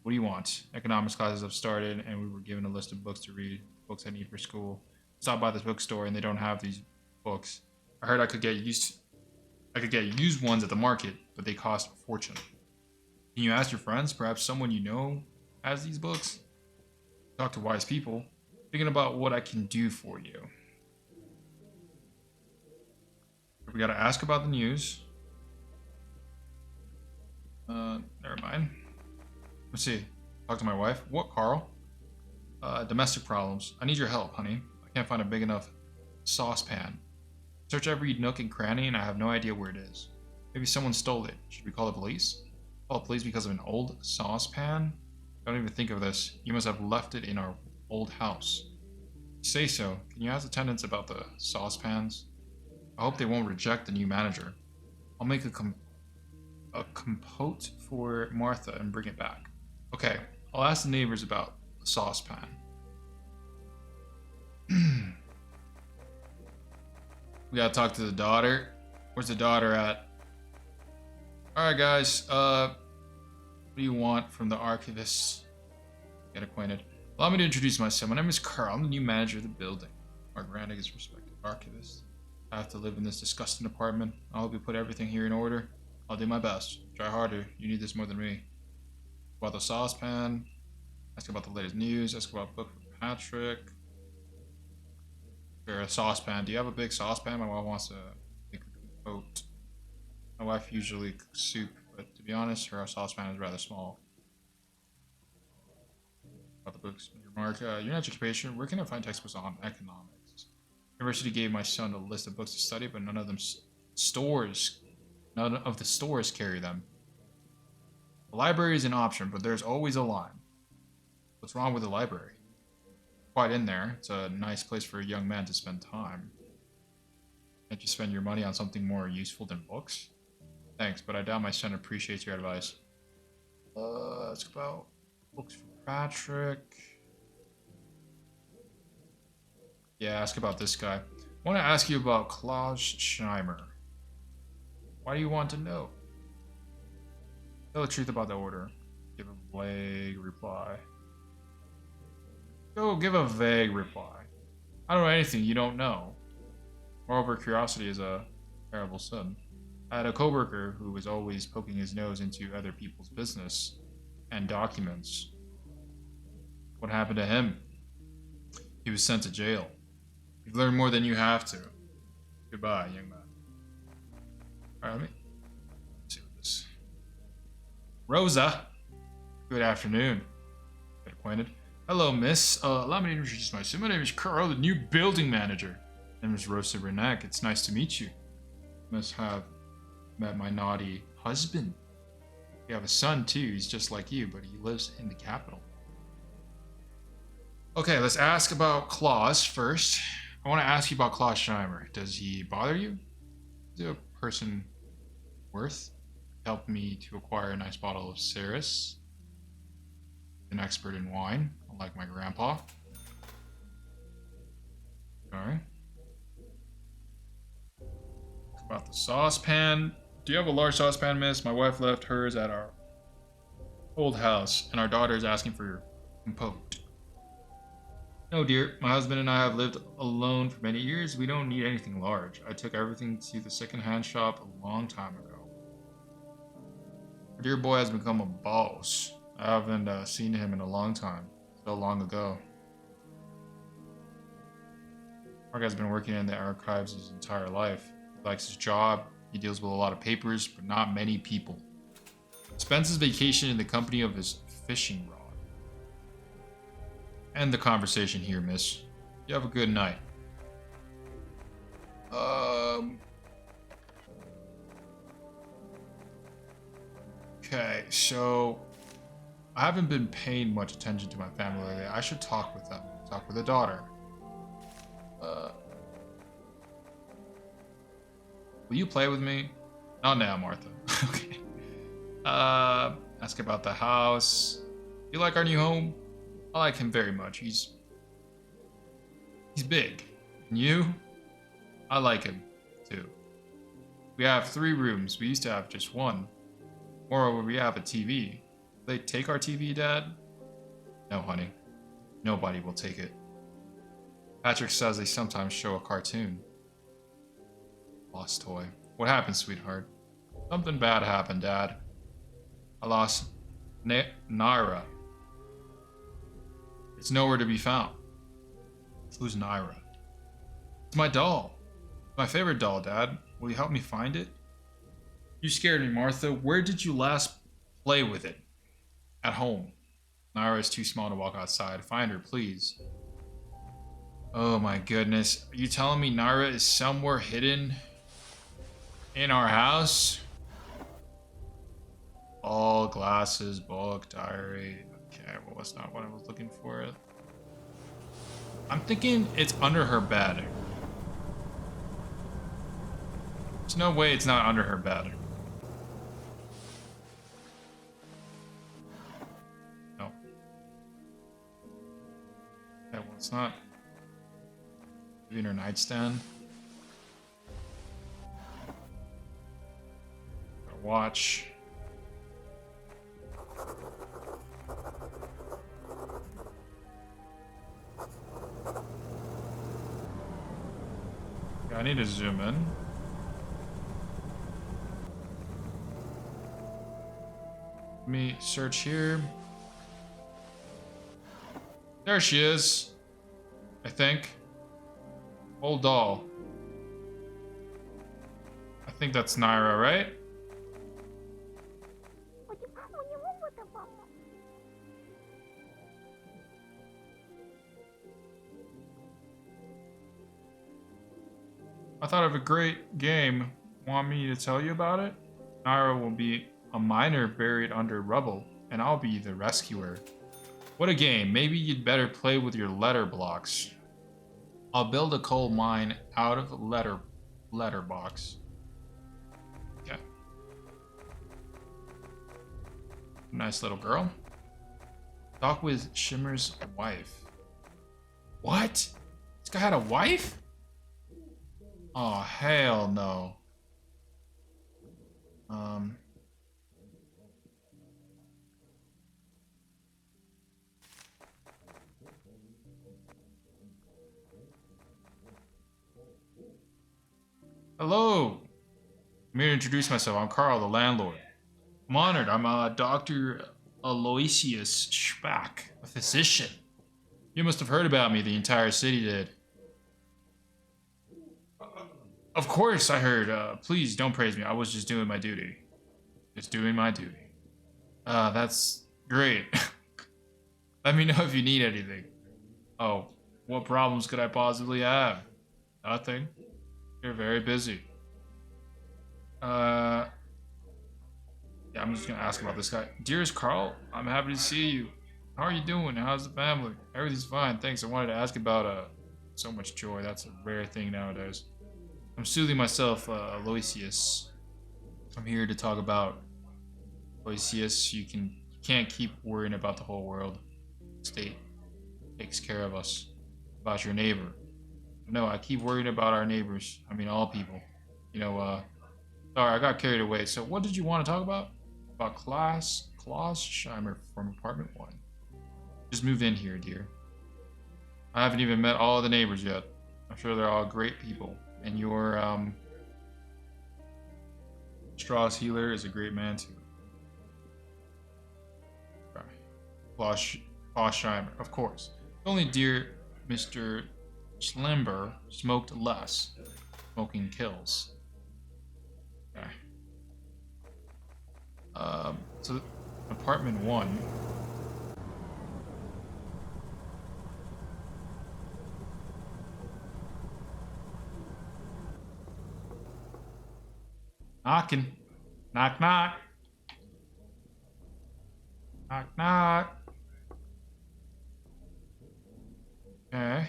What do you want? Economics classes have started, and we were given a list of books to read. Books I need for school. Stop by this bookstore, and they don't have these books. I heard I could get used ones at the market, but they cost a fortune. Can you ask your friends? Perhaps someone you know has these books? Talk to wise people. Thinking about what I can do for you. We gotta ask about the news. Never mind. Let's see. Talk to my wife. What, Carl? Domestic problems. I need your help, honey. I can't find a big enough saucepan. Search every nook and cranny, and I have no idea where it is. Maybe someone stole it. Should we call the police? Call the police because of an old saucepan? Don't even think of this. You must have left it in our old house. You say so. Can you ask the tenants about the saucepans? I hope they won't reject the new manager. I'll make a compote for Martha and bring it back. Okay, I'll ask the neighbors about the saucepan. We gotta talk to the daughter. Where's the daughter at? Alright guys, what do you want from the archivist? Get acquainted. Allow me to introduce myself. My name is Carl. I'm the new manager of the building. Mark Randig is respected archivist. I have to live in this disgusting apartment. I hope you put everything here in order. I'll do my best. Try harder. You need this more than me. About the saucepan. Ask about the latest news. Ask about a book for Patrick. Or a saucepan. Do you have a big saucepan? My wife wants to make a compote. My wife usually cooks soup, but to be honest, her saucepan is rather small. About the books. Mark, you're an education. Where can I find textbooks on economics? University gave my son a list of books to study, but none of the stores carry them. The library is an option, but there's always a line. What's wrong with the library? Quite in there. It's a nice place for a young man to spend time. Can't you spend your money on something more useful than books? Thanks, but I doubt my son appreciates your advice. Ask about books for Patrick. Yeah, ask about this guy. I want to ask you about Klaus Scheimer. Why do you want to know? Tell the truth about the order. Give a vague reply. Go give a vague reply. I don't know anything you don't know. Moreover, curiosity is a terrible sin. I had a coworker who was always poking his nose into other people's business and documents. What happened to him? He was sent to jail. You've learned more than you have to. Goodbye, young man. Alright, let me see what this. Rosa! Good afternoon. Get acquainted. Hello, miss. Allow me to introduce myself. My name is Carl, the new building manager. My name is Rosa Renek. It's nice to meet you. You must have met my naughty husband. You have a son, too. He's just like you, but he lives in the capital. Okay, let's ask about Klaus first. I want to ask you about Klaus Scheimer. Does he bother you? Is he a person worth? Helped me to acquire a nice bottle of Ceres. An expert in wine, unlike my grandpa. Sorry. About the saucepan. Do you have a large saucepan, miss? My wife left hers at our old house, and our daughter is asking for your compote. No, dear. My husband and I have lived alone for many years. We don't need anything large. I took everything to the second-hand shop a long time ago. Our dear boy has become a boss. I haven't seen him in a long time. So long ago. Mark has been working in the archives his entire life. He likes his job. He deals with a lot of papers, but not many people. He spends his vacation in the company of his fishing rod. End the conversation here, miss. You have a good night. Okay, so I haven't been paying much attention to my family lately. I should talk with them. Talk with the daughter. Will you play with me? Not now, Martha. Okay. Ask about the house. You like our new home? I like him very much. He's big. And you? I like him, too. We have 3 rooms. We used to have just 1. Moreover, we have a TV. Will they take our TV, Dad? No, honey. Nobody will take it. Patrick says they sometimes show a cartoon. Lost toy. What happened, sweetheart? Something bad happened, Dad. I lost Naira. It's nowhere to be found. Who's Naira? It's my doll. My favorite doll, Dad. Will you help me find it? You scared me, Martha. Where did you last play with it? At home. Naira is too small to walk outside. Find her, please. Oh my goodness. Are you telling me Naira is somewhere hidden in our house? All glasses, book, diary. Okay, well, that's not what I was looking for. I'm thinking it's under her bed. There's no way it's not under her bed. No. Okay, well, it's not. Maybe in her nightstand. Gotta watch. Yeah, I need to zoom in. Let me search here. There she is. I think. Old doll. I think that's Naira, right? I thought of a great game. Want me to tell you about it? Naira will be a miner buried under rubble, and I'll be the rescuer. What a game. Maybe you'd better play with your letter blocks. I'll build a coal mine out of a letterbox. Okay. Nice little girl. Talk with Shimmer's wife. What? This guy had a wife? Oh, hell no. Hello. I'm here to introduce myself. I'm Carl, the landlord. I'm honored. I'm Dr. Aloysius Schpack, a physician. You must have heard about me. The entire city did. Of course I heard. Please don't praise me. I was just doing my duty. Just doing my duty. That's great. Let me know if you need anything. Oh, what problems could I possibly have? Nothing. You're very busy. Yeah, I'm just gonna ask about this guy. Dearest Carl, I'm happy to see you. How are you doing? How's the family? Everything's fine, thanks. I wanted to ask about so much joy. That's a rare thing nowadays. I'm soothing myself, Aloysius. I'm here to talk about Aloysius. You can't keep worrying about the whole world. The state takes care of us. About your neighbor. No, I keep worrying about our neighbors. I mean, all people. You know, sorry, I got carried away. So what did you want to talk about? About Klaus Scheimer from apartment 1. Just moved in here, dear. I haven't even met all of the neighbors yet. I'm sure they're all great people. And your, Strauss Healer is a great man, too. Okay. Klaus Scheimer, of course. Only dear Mr. Schlember smoked less. Smoking kills. Okay. So apartment 1. Knocking. Knock, knock. Knock, knock. Okay.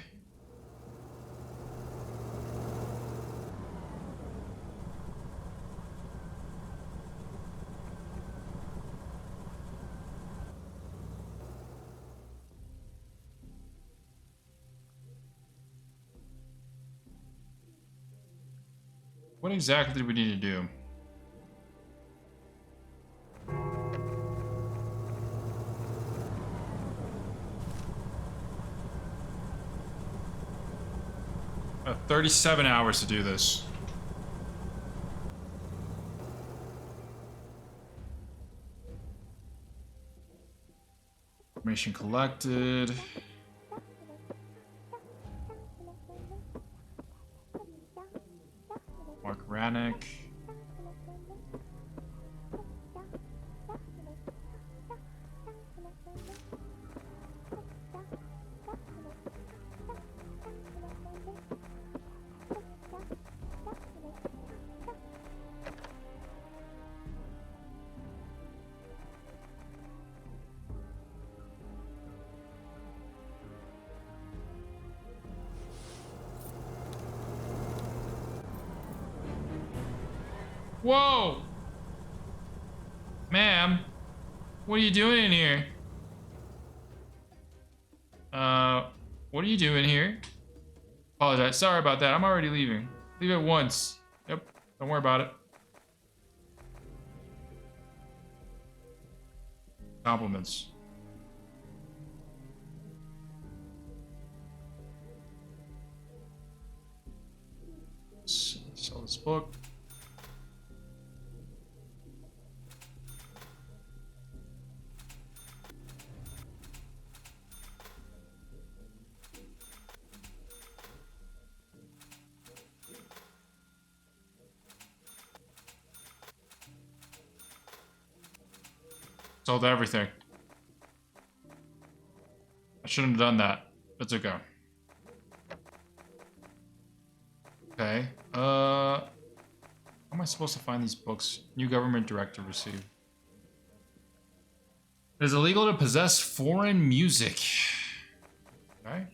What exactly do we need to do? I have 37 hours to do this. Information collected. Mark Rannick. Whoa! Ma'am, what are you doing in here? What are you doing here? Apologize. Sorry about that. I'm already leaving. Leave it once. Yep. Don't worry about it. Compliments. Sell this book. Sold everything. I shouldn't have done that. It's okay. Okay. How am I supposed to find these books? New government director received. It is illegal to possess foreign music. Okay.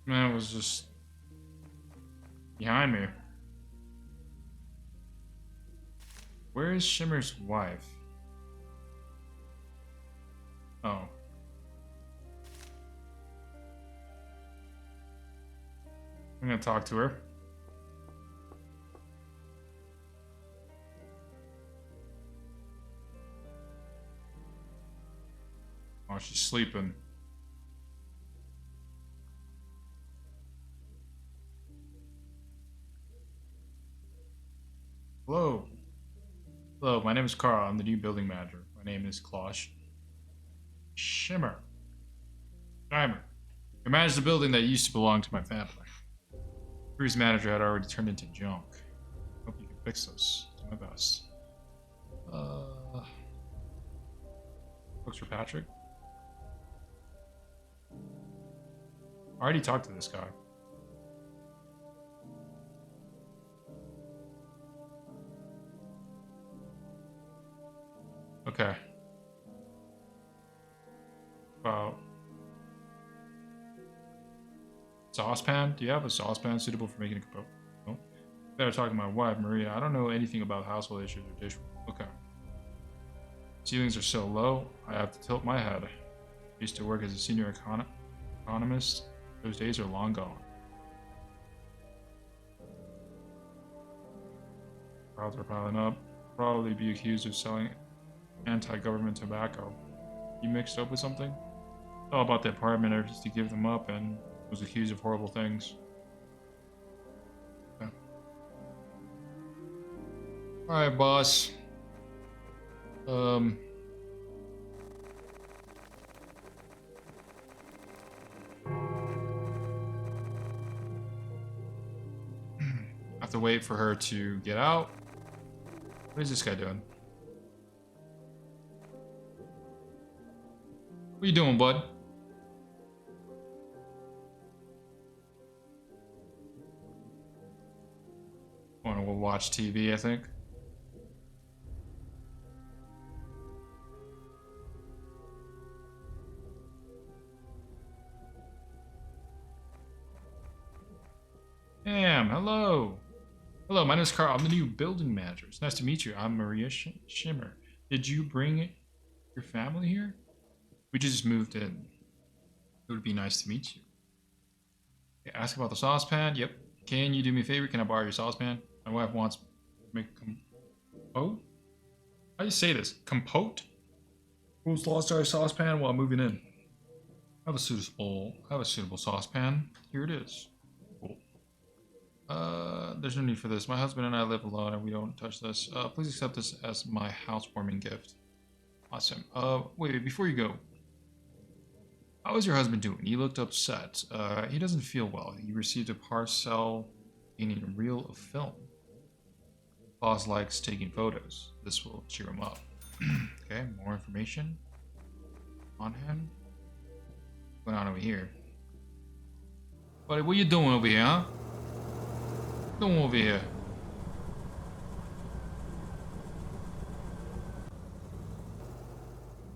Man was just behind me. Where is Shimmer's wife? Oh. I'm gonna talk to her. Oh, she's sleeping. Hello. Hello, my name is Carl. I'm the new building manager. My name is Klosh. Shimmer. I manage the building that used to belong to my family. The previous manager had already turned into junk. Hope you can fix this. Do my best. Books for Patrick? I already talked to this guy. Okay. About saucepan? Do you have a saucepan suitable for making a compote? No. Better talk to my wife, Maria. I don't know anything about household issues or dishware. Okay. Ceilings are so low, I have to tilt my head. I used to work as a senior economist. Those days are long gone. Crowds are piling up. Probably be accused of selling anti-government tobacco. You mixed up with something? All about the apartment. I refused to give them up and was accused of horrible things. Okay. Alright, boss. I have to wait for her to get out. What is this guy doing? What you doing, bud? Wanna go watch TV, I think. Damn, hello. Hello, my name is Carl. I'm the new building manager. It's nice to meet you. I'm Maria Shimmer. Did you bring your family here? We just moved in. It would be nice to meet you. Okay, ask about the saucepan. Yep. Can you do me a favor? Can I borrow your saucepan? My wife wants to make compote? How do you say this? Compote? Who's lost our saucepan while moving in? I have a suitable saucepan. Here it is. Cool. There's no need for this. My husband and I live alone and we don't touch this. Please accept this as my housewarming gift. Awesome. Wait, before you go. How is your husband doing? He looked upset. He doesn't feel well. He received a parcel containing a reel of film. Boss likes taking photos. This will cheer him up. Okay, more information on him. What's going on over here? Buddy, what you doing over here, huh? What's going on over here?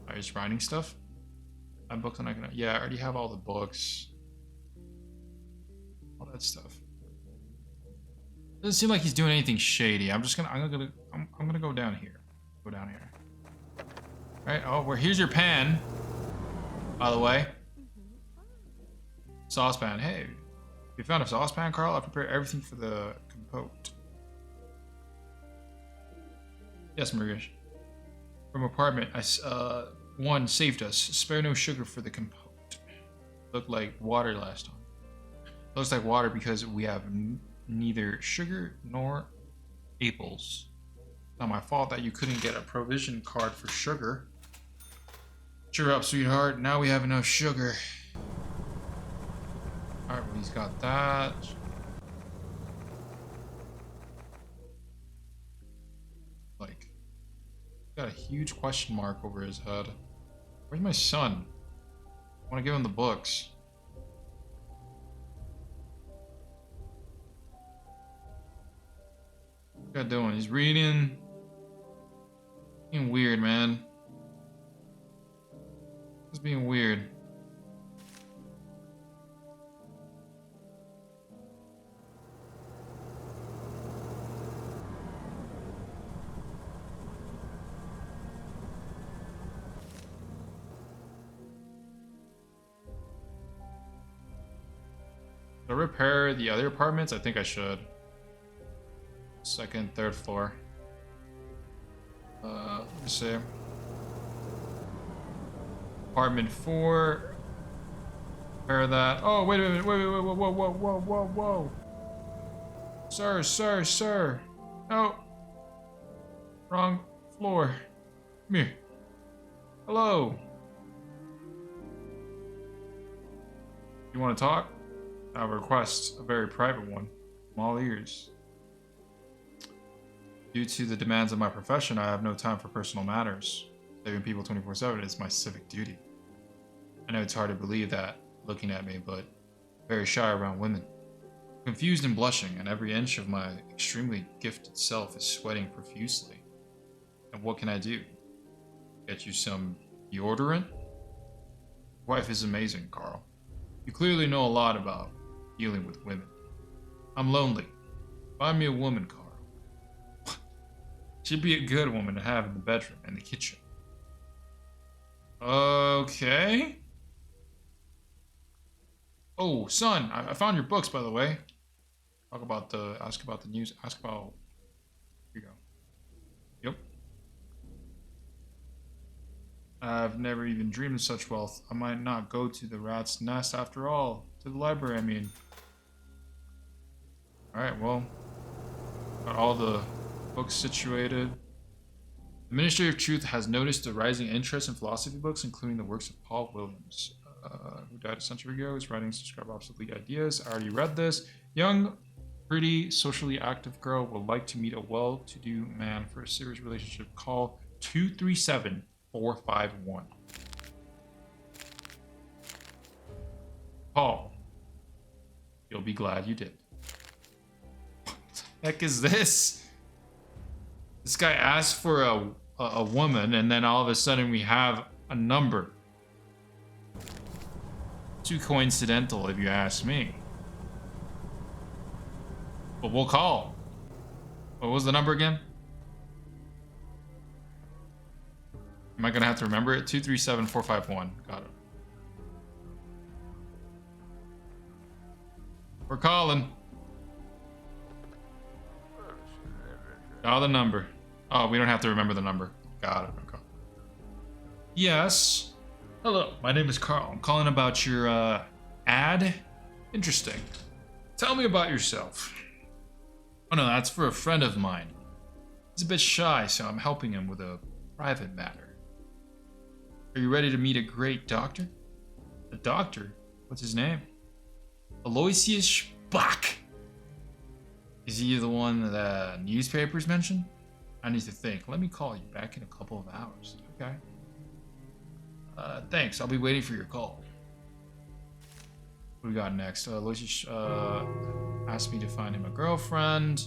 Are you just writing stuff? My books are not gonna. Yeah, I already have all the books. All that stuff. Doesn't seem like he's doing anything shady. I'm gonna go down here. Go down here. All right. Oh, here's your pan. By the way. Saucepan. Hey, you found a saucepan, Carl? I prepared everything for the compote. Yes, Maria. From apartment, one saved us. Spare no sugar for the compote. Looked like water last time. Looks like water because we have neither sugar nor apples. Not my fault that you couldn't get a provision card for sugar. Cheer up, sweetheart. Now we have enough sugar. Alright, well, he's got that. Like, got a huge question mark over his head. Where's my son? I want to give him the books. What's that doing? He's reading. Being weird, man. It's being weird. I repair the other apartments? I think I should. Second, third floor. Let me see. Apartment 4. Repair that. Oh, wait a minute. Wait, whoa. Sir. No. Wrong floor. Come here. Hello. You want to talk? I have a request, a very private one. I'm all ears. Due to the demands of my profession, I have no time for personal matters. Saving people 24/7 is my civic duty. I know it's hard to believe that, looking at me, but very shy around women. Confused and blushing, and every inch of my extremely gifted self is sweating profusely. And what can I do? Get you some deodorant? Wife is amazing, Carl. You clearly know a lot about dealing with women. I'm lonely. Find me a woman, Carl. She'd be a good woman to have in the bedroom and the kitchen. Okay. Oh, son, I found your books, by the way. Ask about the news. Here you go. Yep. I've never even dreamed of such wealth. I might not go to the rat's nest after all. To the library, I mean. Alright, well. Got all the books situated. The Ministry of Truth has noticed a rising interest in philosophy books, including the works of Paul Williams, who died a century ago. His writings describe obsolete ideas. I already read this. Young, pretty, socially active girl would like to meet a well-to-do man for a serious relationship. Call 237-451. Paul, you'll be glad you did. What the heck is this? This guy asked for a woman, and then all of a sudden we have a number. Too coincidental, if you ask me. But we'll call. What was the number again? Am I gonna have to remember it? 237-451. Got it. We're calling. Dial the number. Oh, we don't have to remember the number. Got it. Okay. Yes. Hello, my name is Carl. I'm calling about your ad. Interesting. Tell me about yourself. Oh no, that's for a friend of mine. He's a bit shy, so I'm helping him with a private matter. Are you ready to meet a great doctor? A doctor? What's his name? Aloysius Bach. Is he the one that the newspapers mentioned? I need to think. Let me call you back in a couple of hours. Okay. Thanks. I'll be waiting for your call. What do we got next? Aloysius asked me to find him a girlfriend.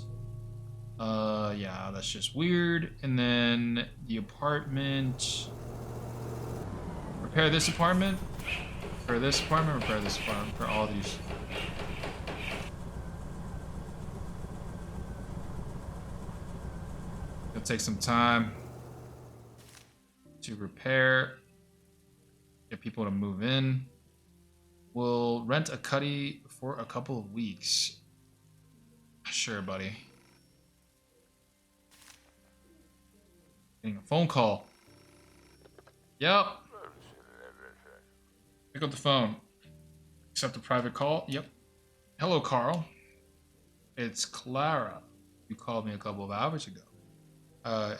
Yeah, that's just weird. And then the apartment. Repair this apartment. Repair this apartment. Repair this apartment. Repair all these. It'll take some time to repair. Get people to move in. We'll rent a cuddy for a couple of weeks. Sure, buddy. Getting a phone call. Yep. Pick up the phone. Accept a private call. Yep. Hello, Carl. It's Clara. You called me a couple of hours ago.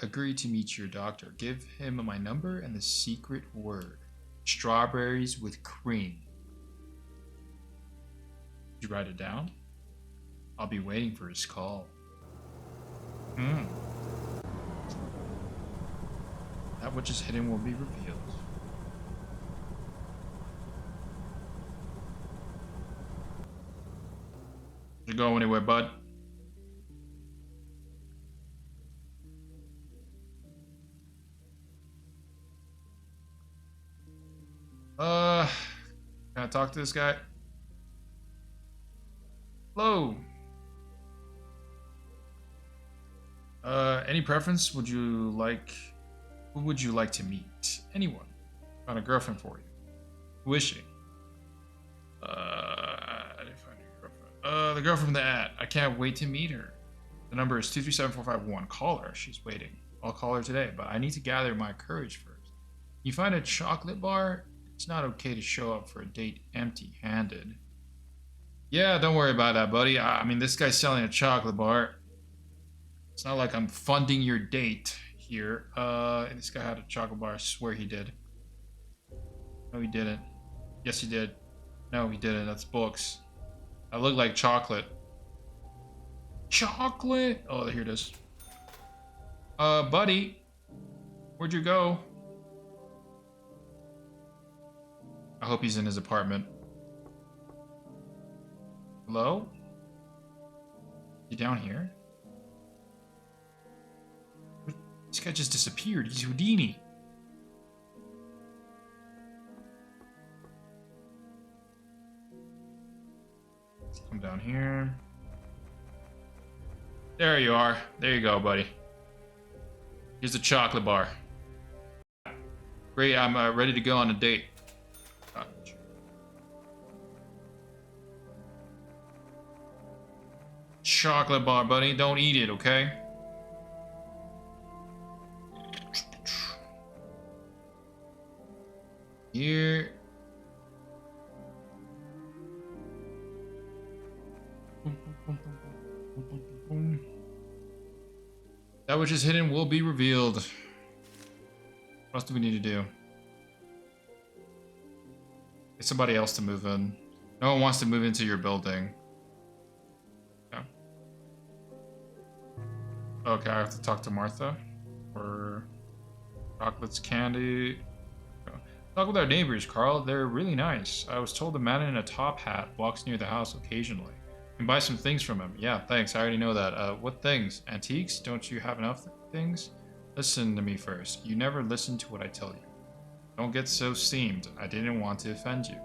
Agree to meet your doctor. Give him my number and the secret word. Strawberries with cream. Did you write it down? I'll be waiting for his call. That which is hidden will be revealed. You go anywhere, bud? Can I talk to this guy? Hello. Any preference? Who would you like to meet? Anyone. Found a girlfriend for you. Who is she? I didn't find your girlfriend. The girl from the ad. I can't wait to meet her. The number is 237451. Call her. She's waiting. I'll call her today, but I need to gather my courage first. You find a chocolate bar? It's not okay to show up for a date empty-handed. Yeah, don't worry about that, buddy. I mean, this guy's selling a chocolate bar. It's not like I'm funding your date here. This guy had a chocolate bar. I swear he did. No, he didn't. Yes, he did. No, he didn't. That's books. I look like chocolate. Chocolate? Oh, here it is. Buddy. Where'd you go? I hope he's in his apartment. Hello? You down here? This guy just disappeared. He's Houdini. Let's come down here. There you are. There you go, buddy. Here's the chocolate bar. Great, I'm ready to go on a date. Chocolate bar, buddy. Don't eat it, okay? Here. That which is hidden will be revealed. What else do we need to do? Get somebody else to move in. No one wants to move into your building. Yeah. Okay, I have to talk to Martha. Or chocolates, candy. Talk with our neighbors, Carl. They're really nice. I was told the man in a top hat walks near the house occasionally. You can buy some things from him. Yeah, thanks. I already know that. What things? Antiques? Don't you have enough things? Listen to me first. You never listen to what I tell you. Don't get so steamed. I didn't want to offend you.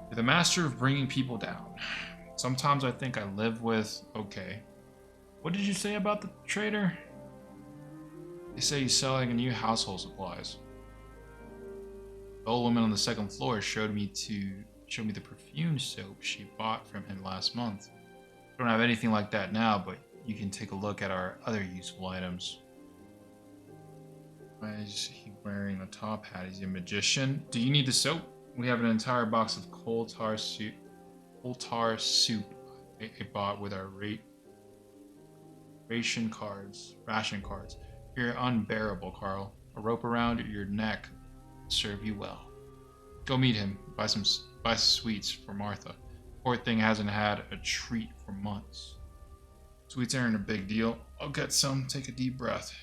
You're the master of bringing people down. Sometimes I think I live with... Okay. What did you say about the trader? They say he's selling new household supplies. The old woman on the second floor showed me the perfume soap she bought from him last month. I don't have anything like that now, but you can take a look at our other useful items. Why is he wearing a top hat? Is he a magician? Do you need the soap? We have an entire box of coal tar soup I bought with our ration cards. You're unbearable, Carl. A rope around your neck will serve you well. Go meet him. Buy some sweets for Martha. Poor thing hasn't had a treat for months. Sweets aren't a big deal. I'll get some. Take a deep breath.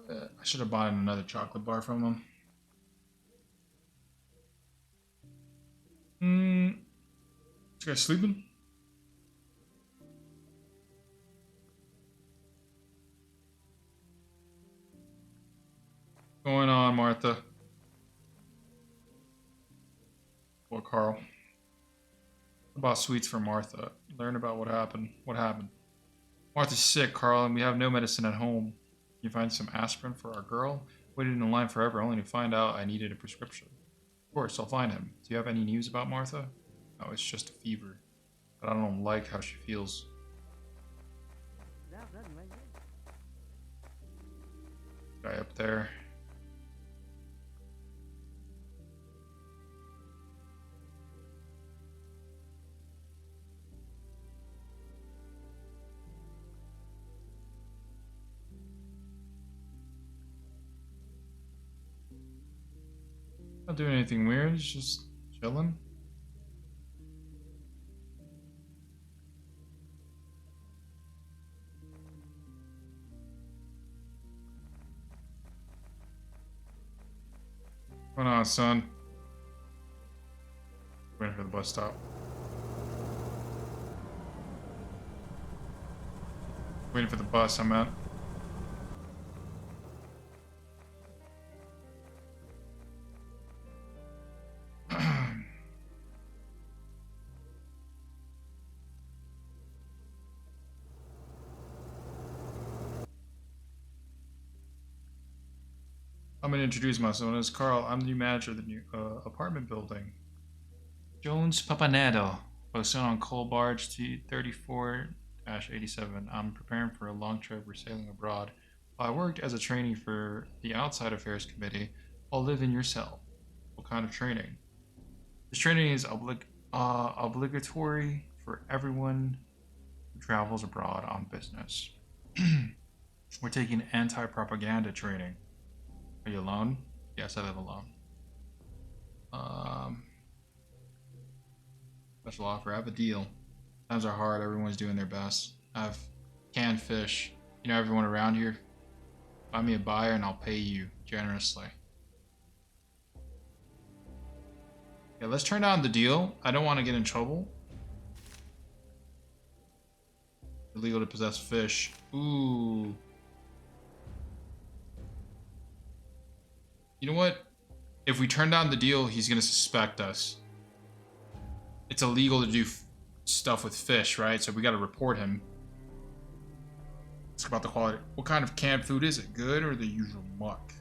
I should have bought another chocolate bar from him. This guy sleeping? What's going on, Martha? Well, Carl. I bought sweets for Martha. Learn about what happened. What happened? Martha's sick, Carl, and we have no medicine at home. Can you find some aspirin for our girl? Waited in the line forever, only to find out I needed a prescription. Of course, I'll find him. Do you have any news about Martha? No, it's just a fever. But I don't like how she feels. Guy up there. Not doing anything weird, he's just chilling. What's going on, son? Waiting for the bus stop. Waiting for the bus, I'm at. I'm gonna introduce myself. My name is Carl. I'm the new manager of the new apartment building. Jones Papanedo, posted on coal barge T34-87. I'm preparing for a long trip. We're sailing abroad. I worked as a trainee for the Outside Affairs Committee. I'll live in your cell. What kind of training? This training is obligatory for everyone who travels abroad on business. We're taking anti-propaganda training. Are you alone? Yes, I live alone. Special offer. I have a deal. Times are hard. Everyone's doing their best. I have canned fish. You know everyone around here? Find me a buyer and I'll pay you generously. Yeah, let's turn down the deal. I don't want to get in trouble. Illegal to possess fish. Ooh. You know what? If we turn down the deal, he's going to suspect us. It's illegal to do stuff with fish, right? So we got to report him. Ask about the quality. What kind of canned food is it? Good or the usual muck?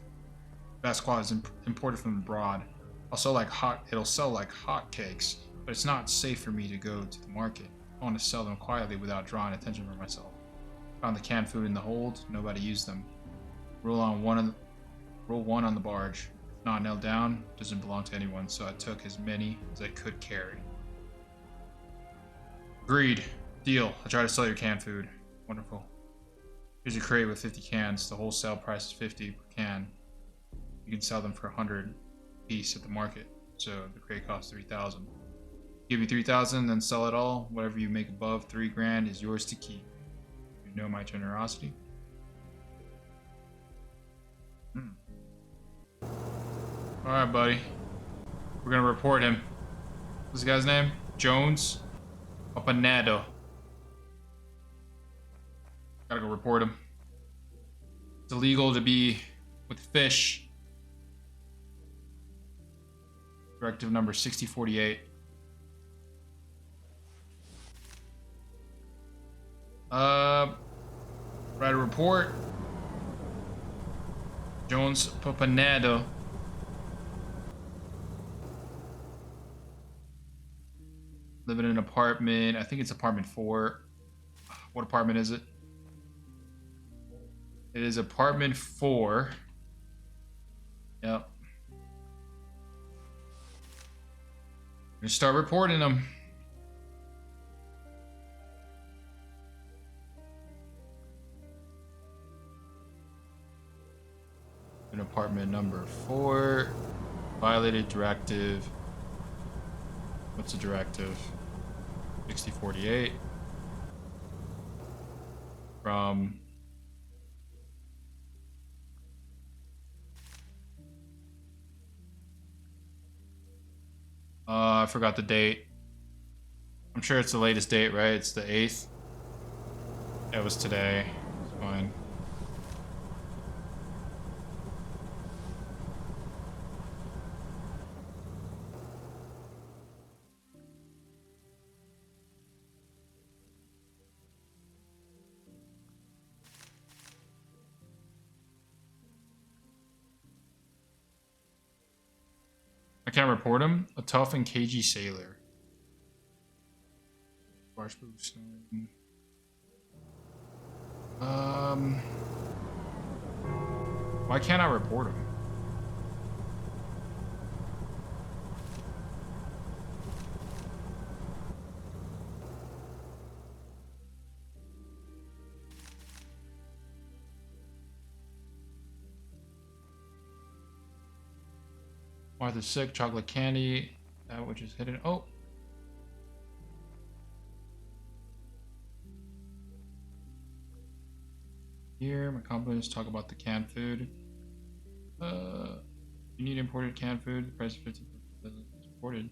Best quality is imported from abroad. It'll sell like hotcakes, but it's not safe for me to go to the market. I want to sell them quietly without drawing attention for myself. Found the canned food in the hold. Nobody used them. Rule 1 on the barge. If not nailed down, doesn't belong to anyone, so I took as many as I could carry. Agreed. Deal. I'll try to sell your canned food. Wonderful. Here's a crate with 50 cans. The wholesale price is 50 per can. You can sell them for 100 piece at the market, so the crate costs 3,000. Give me 3,000, then sell it all. Whatever you make above 3 grand is yours to keep. You know my generosity. All right, buddy. We're gonna report him. What's the guy's name? Jones Papanedo. Gotta go report him. It's illegal to be with fish. Directive number 6048. Write a report. Jones Papanedo. Living in an apartment. I think it's apartment 4. What apartment is it? It is apartment 4. Yep. I'm gonna start reporting them. In apartment number 4. Violated directive. What's the directive? 6048. From I forgot the date. I'm sure it's the latest date, right? It's the 8th. It was today. It's fine. I can't report him. A tough and cagey sailor. Why can't I report him? Martha's sick, chocolate candy, that which is hidden. Oh. Here, my compliments talk about the canned food. You need imported canned food. The price of 50 is imported.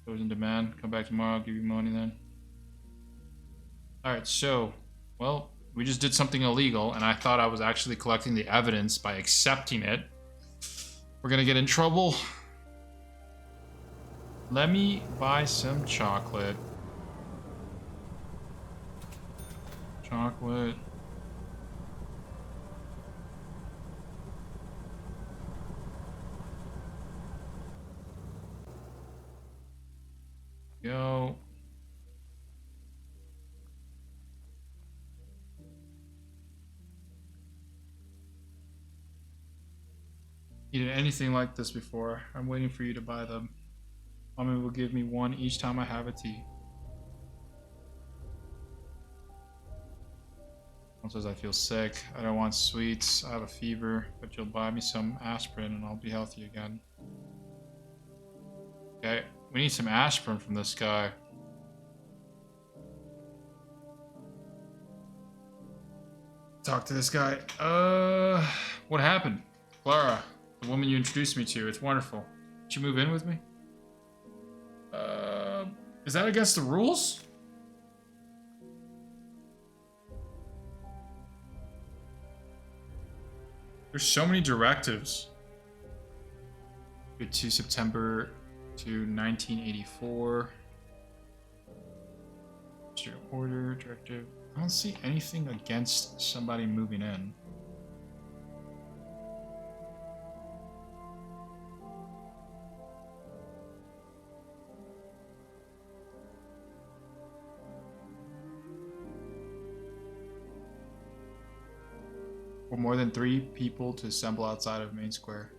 So it's in demand. Come back tomorrow. I'll give you money then. Alright, so, well, we just did something illegal, and I thought I was actually collecting the evidence by accepting it. We're gonna get in trouble. Let me buy some chocolate. Chocolate. Go. Eaten anything like this before. I'm waiting for you to buy them. Mommy will give me one each time I have a tea. Mom says I feel sick. I don't want sweets. I have a fever, but you'll buy me some aspirin and I'll be healthy again. Okay, we need some aspirin from this guy. Talk to this guy. What happened? Clara, the woman you introduced me to. It's wonderful. Did you move in with me? Is that against the rules? There's so many directives. Good to September to 1984. Order, directive. I don't see anything against somebody moving in. For more than 3 people to assemble outside of Main Square.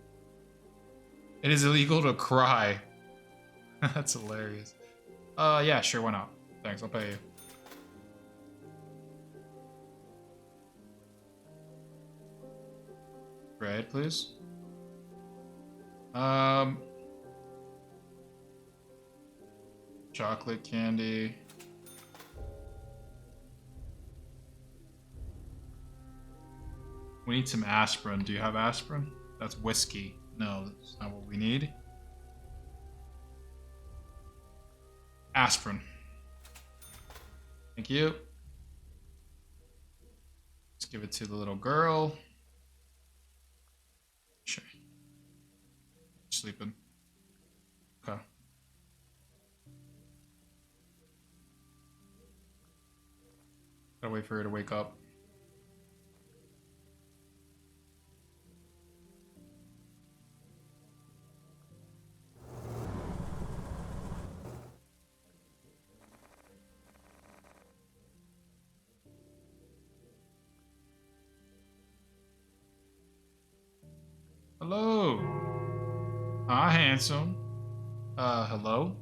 It is illegal to cry. That's hilarious. Yeah, sure, why not? Thanks, I'll pay you. Bread, please. Chocolate candy. We need some aspirin. Do you have aspirin? That's whiskey. No, that's not what we need. Aspirin. Thank you. Let's give it to the little girl. Sure. Sleeping. Okay. Gotta wait for her to wake up. Hello. Hi, handsome. Hello?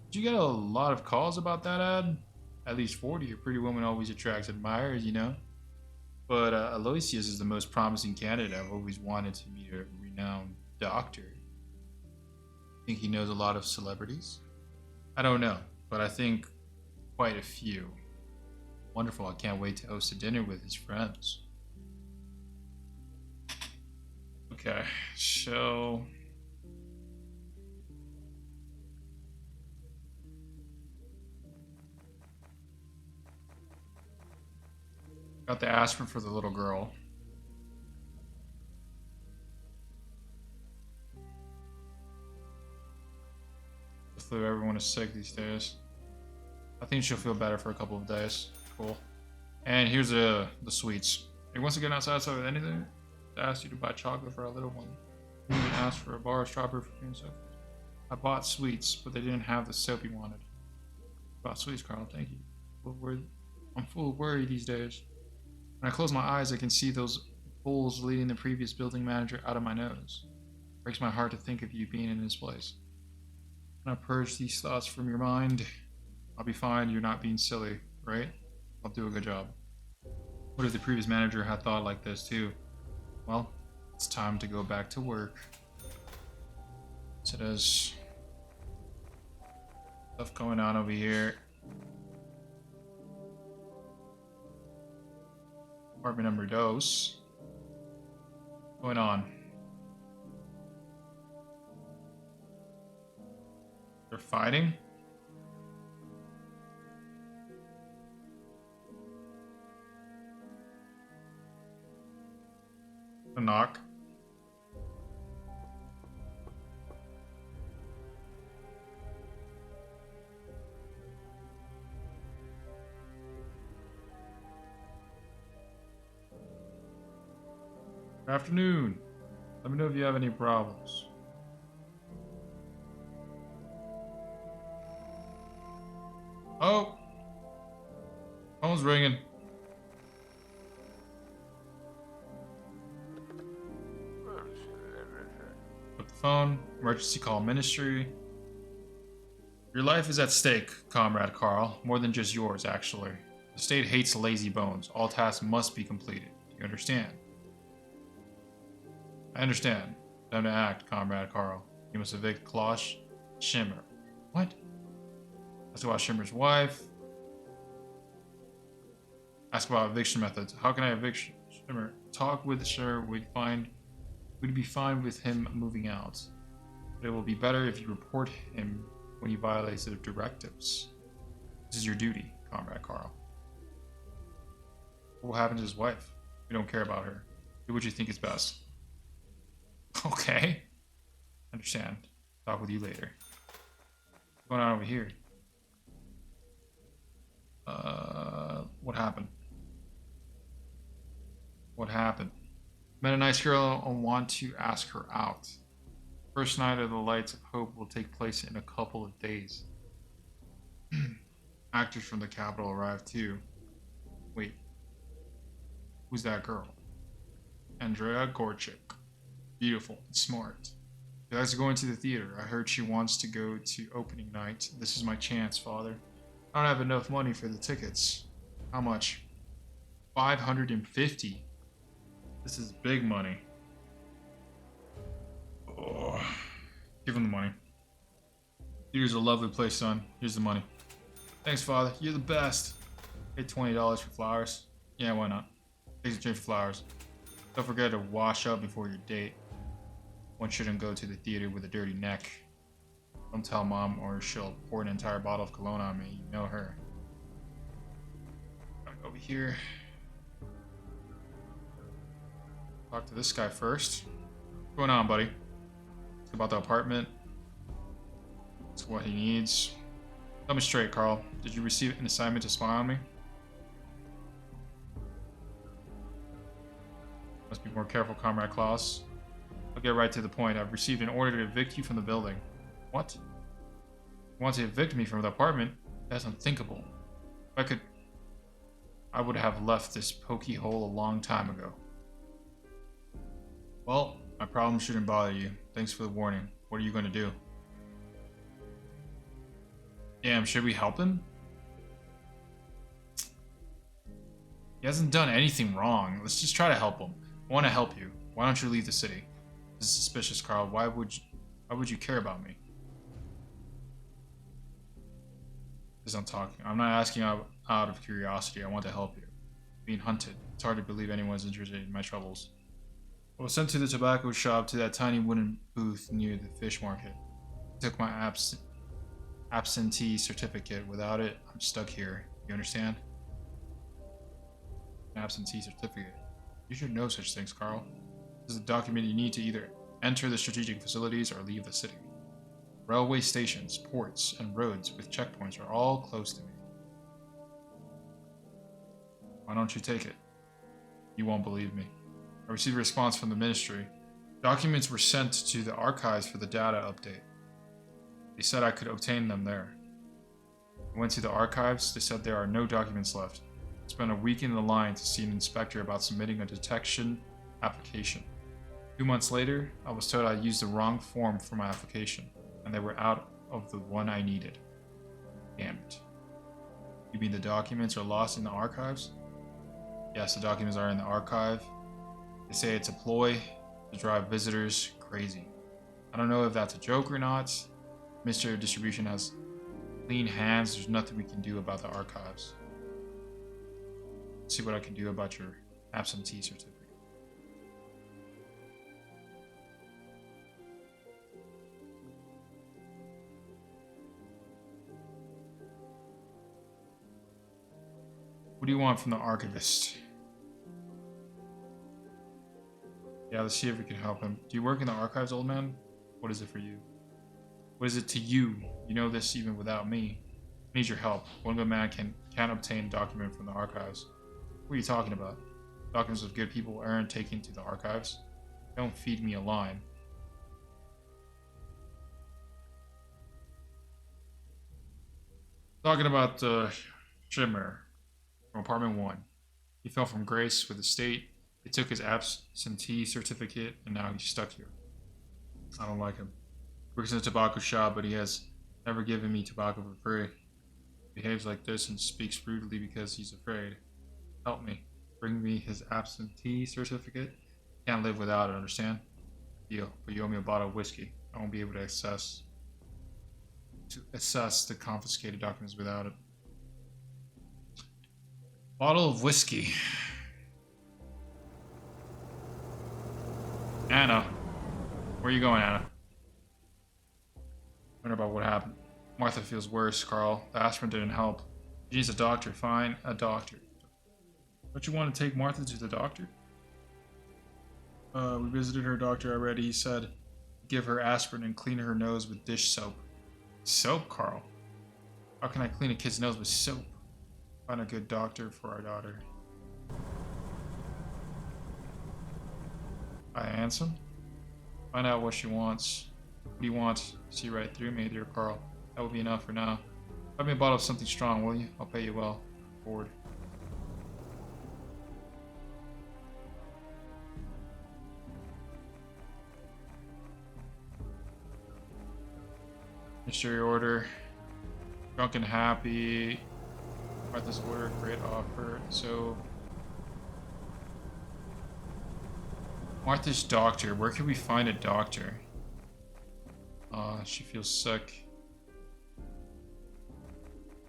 Did you get a lot of calls about that ad? At least 40. A pretty woman always attracts admirers, you know? But Aloysius is the most promising candidate. I've always wanted to meet a renowned doctor. Think he knows a lot of celebrities? I don't know, but I think quite a few. Wonderful. I can't wait to host a dinner with his friends. Okay, so got the aspirin for the little girl. The flu, everyone is sick these days. I think she'll feel better for a couple of days. Cool. And here's the sweets. He wants to get outside with anything. Asked you to buy chocolate for our little one. You even asked for a bar of strawberry and soap. I bought sweets, but they didn't have the soap you wanted. Bought sweets, Carl. Thank you. I'm full of worry these days. When I close my eyes, I can see those bulls leading the previous building manager out of my nose. Breaks my heart to think of you being in his place. When I purge these thoughts from your mind, I'll be fine. You're not being silly, right? I'll do a good job. What if the previous manager had thought like this too? Well, it's time to go back to work. So there's stuff going on over here. Apartment number dos. What's going on? They're fighting? A knock. Good afternoon. Let me know if you have any problems. Oh! Phone's ringing. Put the phone. Emergency call ministry. Your life is at stake, Comrade Carl. More than just yours, actually. The state hates lazy bones. All tasks must be completed. Do you understand? I understand. Time to act, Comrade Carl. You must evict Klaus Schimmer. What? Ask about Schimmer's wife. Ask about eviction methods. How can I evict Schimmer? Talk with Schimmer. We'd be fine with him moving out. But it will be better if you report him when he violates the directives. This is your duty, Comrade Carl. What will happen to his wife? We don't care about her. Do what you think is best. Okay. Understand. Talk with you later. What's going on over here? What happened? What happened? Met a nice girl and want to ask her out. First night of the Lights of Hope will take place in a couple of days. Actors from the capital arrived too. Wait. Who's that girl? Andrea Gorchik. Beautiful and smart. She likes to go into the theater. I heard she wants to go to opening night. This is my chance, Father. I don't have enough money for the tickets. How much? 550. This is big money. Oh. Give him the money. Theater's a lovely place, son. Here's the money. Thanks, Father. You're the best. Pay $20 for flowers. Yeah, why not? Take a drink for flowers. Don't forget to wash up before your date. One shouldn't go to the theater with a dirty neck. Don't tell Mom or she'll pour an entire bottle of cologne on me. You know her. Over here. Talk to this guy first. What's going on, buddy? It's about the apartment. It's what he needs. Tell me straight, Carl. Did you receive an assignment to spy on me? Must be more careful, Comrade Klaus. I'll get right to the point. I've received an order to evict you from the building. What? You want to evict me from the apartment? That's unthinkable. If I would have left this pokey hole a long time ago. Well, my problem shouldn't bother you. Thanks for the warning. What are you going to do? Damn, should we help him? He hasn't done anything wrong. Let's just try to help him. I want to help you. Why don't you leave the city? This is suspicious, Carl. Why would you care about me? Because I'm talking. I'm not asking out of curiosity. I want to help you. Being hunted. It's hard to believe anyone's interested in my troubles. I was sent to the tobacco shop, to that tiny wooden booth near the fish market. I took my absentee certificate. Without it, I'm stuck here. You understand? An absentee certificate. You should know such things, Carl. This is a document you need to either enter the strategic facilities or leave the city. Railway stations, ports, and roads with checkpoints are all close to me. Why don't you take it? You won't believe me. I received a response from the ministry. Documents were sent to the archives for the data update. They said I could obtain them there. I went to the archives. They said there are no documents left. I spent a week in the line to see an inspector about submitting a detection application. 2 months later, I was told I used the wrong form for my application, and they were out of the one I needed. Damn it. You mean the documents are lost in the archives? Yes, the documents are in the archive. They say it's a ploy to drive visitors crazy. I don't know if that's a joke or not. Mr. Distribution has clean hands. There's nothing we can do about the archives. Let's see what I can do about your absentee certificate. What do you want from the archivist? Yeah, let's see if we can help him. Do you work in the archives, old man? What is it for you? What is it to you? You know this even without me. I need your help. One good man can't obtain a document from the archives. What are you talking about? Documents of good people aren't taken to the archives. Don't feed me a line. Talking about Shimmer from apartment 1. He fell from grace with the state. They took his absentee certificate, and now he's stuck here. I don't like him. Works in a tobacco shop, but he has never given me tobacco for free. Behaves like this and speaks rudely because he's afraid. Help me. Bring me his absentee certificate. Can't live without it, understand? Deal. But you owe me a bottle of whiskey. I won't be able to assess the confiscated documents without it. Bottle of whiskey. Anna. Where are you going, Anna? Wonder about what happened. Martha feels worse, Carl. The aspirin didn't help. She needs a doctor. Fine, a doctor. Don't you want to take Martha to the doctor? We visited her doctor already. He said give her aspirin and clean her nose with dish soap. Soap, Carl? How can I clean a kid's nose with soap? Find a good doctor for our daughter. I answer. Find out what she wants. What do you want? See right through me, dear Carl. That will be enough for now. Buy me a bottle of something strong, will you? I'll pay you well. Forward. Mystery order. Drunk and happy. Martha's order. Great offer. So... Martha's doctor. Where can we find a doctor? She feels sick.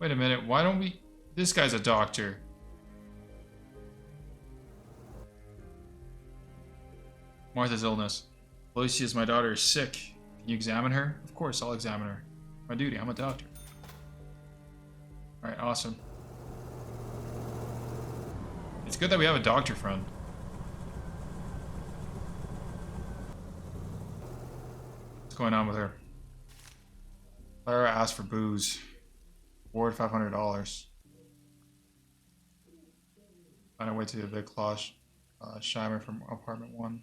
Wait a minute. Why don't we... This guy's a doctor. Martha's illness. Aloysius, my daughter, is sick. Can you examine her? Of course, I'll examine her. My duty. I'm a doctor. Alright, awesome. It's good that we have a doctor friend. What's going on with her? Clara asked for booze. Reward $500. Find a way to evict Klaus Scheimer from apartment 1.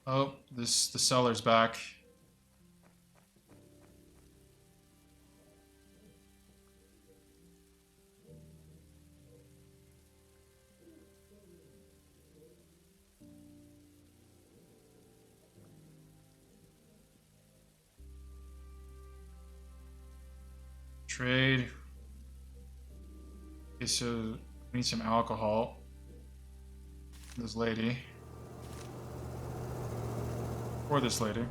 Oh, the seller's back. Trade. Okay, so we need some alcohol. This lady. For this lady.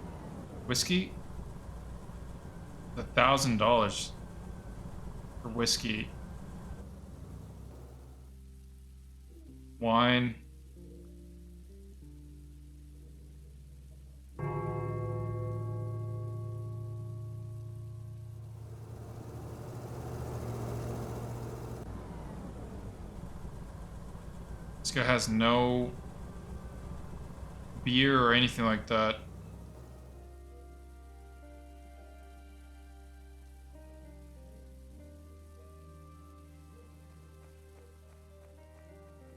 Whiskey? $1,000 for whiskey. Wine. This guy has no beer or anything like that.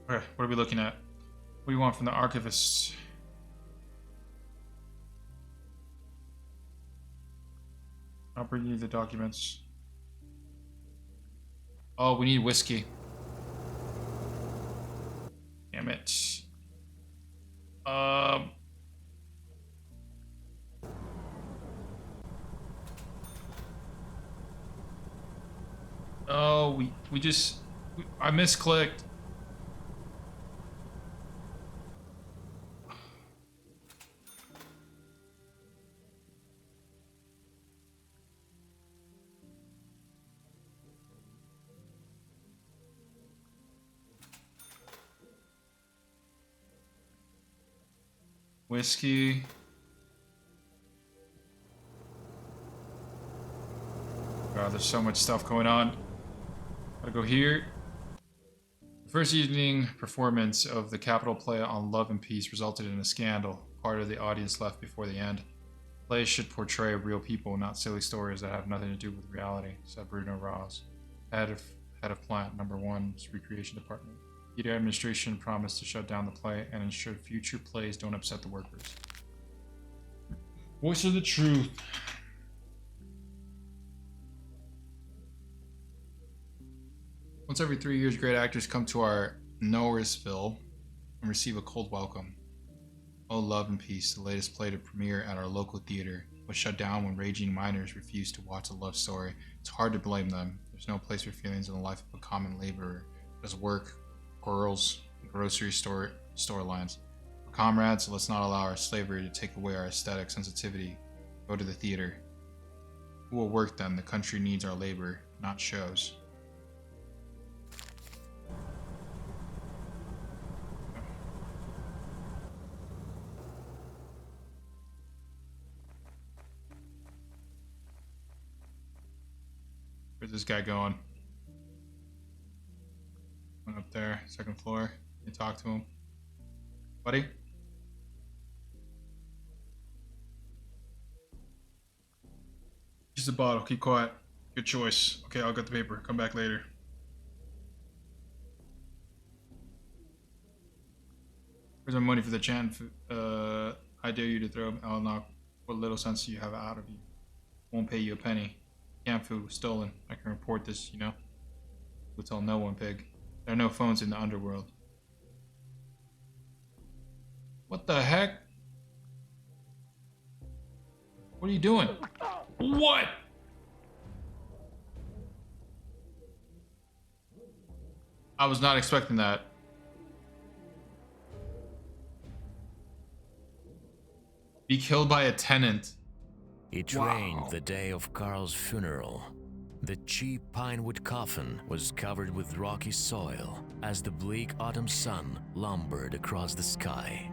Okay, what are we looking at? What do you want from the archivist? I'll bring you the documents. Oh, we need whiskey. Damn it. Oh, I misclicked. Whiskey. God, there's so much stuff going on. Gotta go here. The first evening performance of the Capitol play on Love and Peace resulted in a scandal. Part of the audience left before the end. Plays should portray real people, not silly stories that have nothing to do with reality, said Bruno Ross, head of head of plant number 1's recreation department. The administration promised to shut down the play and ensure future plays don't upset the workers. Voice of the truth. Once every 3 years, great actors come to our Norrisville and receive a cold welcome. Oh, Love and Peace, the latest play to premiere at our local theater, was shut down when raging miners refused to watch a love story. It's hard to blame them. There's no place for feelings in the life of a common laborer. There's work, girls, grocery store lines. For comrades, let's not allow our slavery to take away our aesthetic sensitivity. Go to the theater. Who will work then? The country needs our labor, not shows. Where's this guy going? Went up there, second floor. You talk to him. Buddy? Just a bottle. Keep quiet. Good choice. Okay, I'll get the paper. Come back later. Where's my money for the chant? I dare you to throw. I'll knock what little sense you have out of you. Won't pay you a penny. Camfu stolen. I can report this, you know. We'll tell no one, pig. There are no phones in the underworld. What the heck? What are you doing? What? I was not expecting that. Be killed by a tenant. It rained the day of Carl's funeral. The cheap pinewood coffin was covered with rocky soil as the bleak autumn sun lumbered across the sky.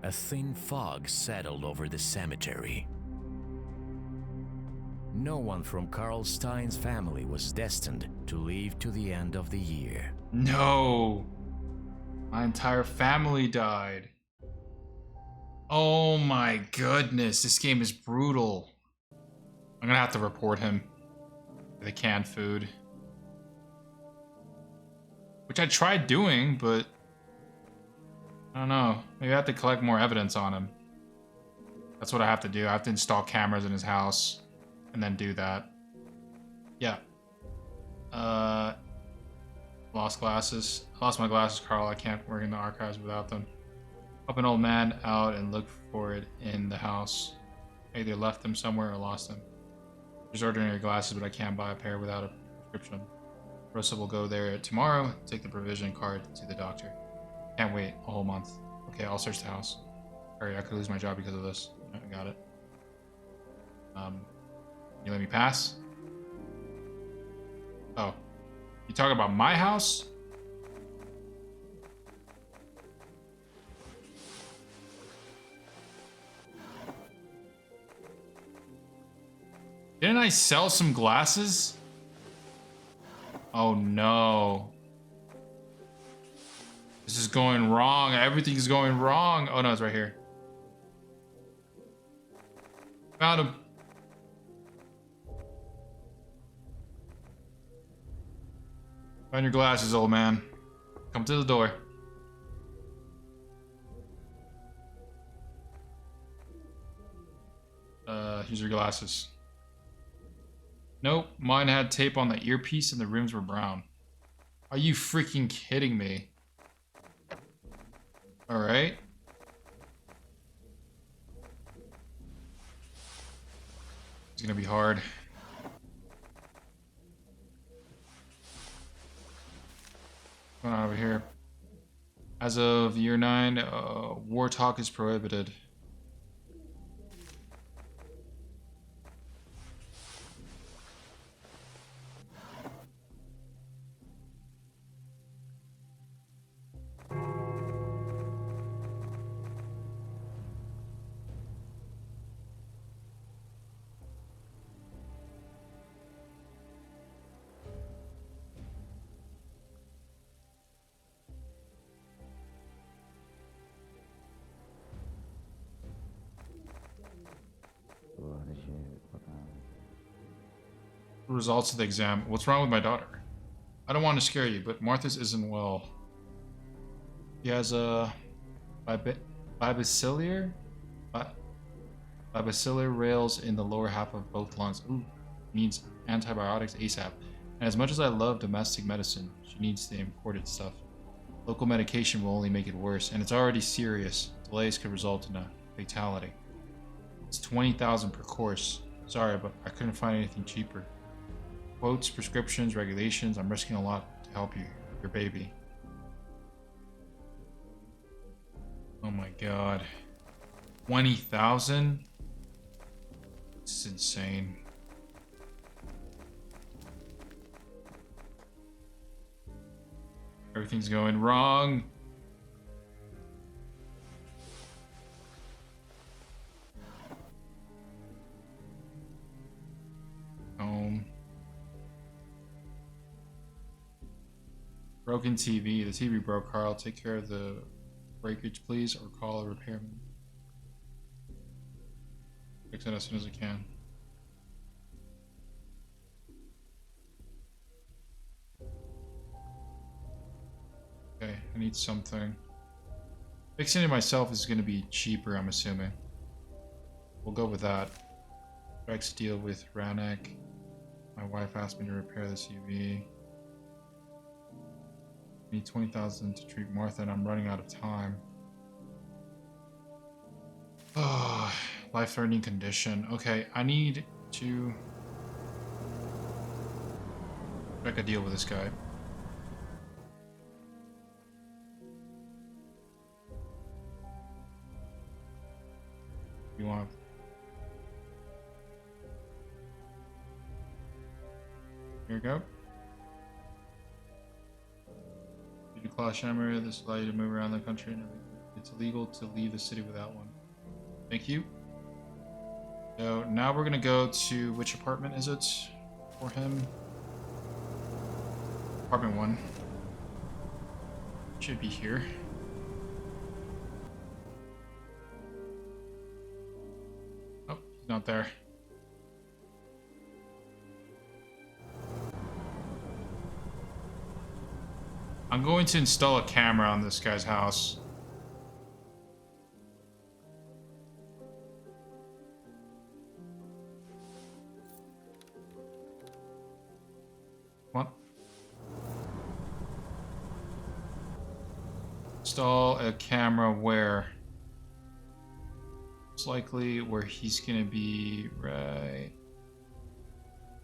A thin fog settled over the cemetery. No one from Carl Stein's family was destined to live to the end of the year. No! My entire family died. Oh my goodness, this game is brutal. I'm gonna have to report him for the canned food. Which I tried doing, but I don't know. Maybe I have to collect more evidence on him. That's what I have to do. I have to install cameras in his house and then do that. Yeah. Lost glasses. I lost my glasses, Carl. I can't work in the archives without them. Help an old man out and look for it in the house. I either left them somewhere or lost them. There's ordinary glasses, but I can't buy a pair without a prescription. Rosa will go there tomorrow, take the provision card to the doctor. Can't wait a whole month. Okay, I'll search the house. Hurry, I could lose my job because of this. I got it. You let me pass? Oh. You talking about my house? Didn't I sell some glasses? Oh no. This is going wrong. Everything's going wrong. Oh no, it's right here. Found him. Find your glasses, old man. Come to the door. Here's your glasses. Nope, mine had tape on the earpiece and the rims were brown. Are you freaking kidding me? Alright. It's gonna be hard. What's going on over here? As of year 9, war talk is prohibited. The results of the exam. What's wrong with my daughter? I don't want to scare you, but Martha's isn't well. She has a bibacillar rails in the lower half of both lungs. Ooh, needs antibiotics ASAP. And as much as I love domestic medicine, she needs the imported stuff. Local medication will only make it worse, and it's already serious. Delays could result in a fatality. It's $20,000 per course. Sorry, but I couldn't find anything cheaper. Quotes, prescriptions, regulations. I'm risking a lot to help you, your baby. Oh my god. 20,000? This is insane. Everything's going wrong. Home. Broken TV. The TV broke, Carl. Take care of the breakage, please, or call a repairman. Fix it as soon as I can. Okay, I need something. Fixing it myself is going to be cheaper, I'm assuming. We'll go with that. Strikes deal with Ranek. My wife asked me to repair the CV. I need 20,000 to treat Martha, and I'm running out of time. Oh, life-threatening condition. Okay, I need to strike a deal with this guy. You want? Here we go. Due to class area, this allows you to move around the country, and it's illegal to leave the city without one. Thank you. So now we're gonna go to which apartment is it for him? Apartment 1. Should be here. Oh, he's not there. I'm going to install a camera on this guy's house. What? Install a camera where? It's likely where he's gonna be, right?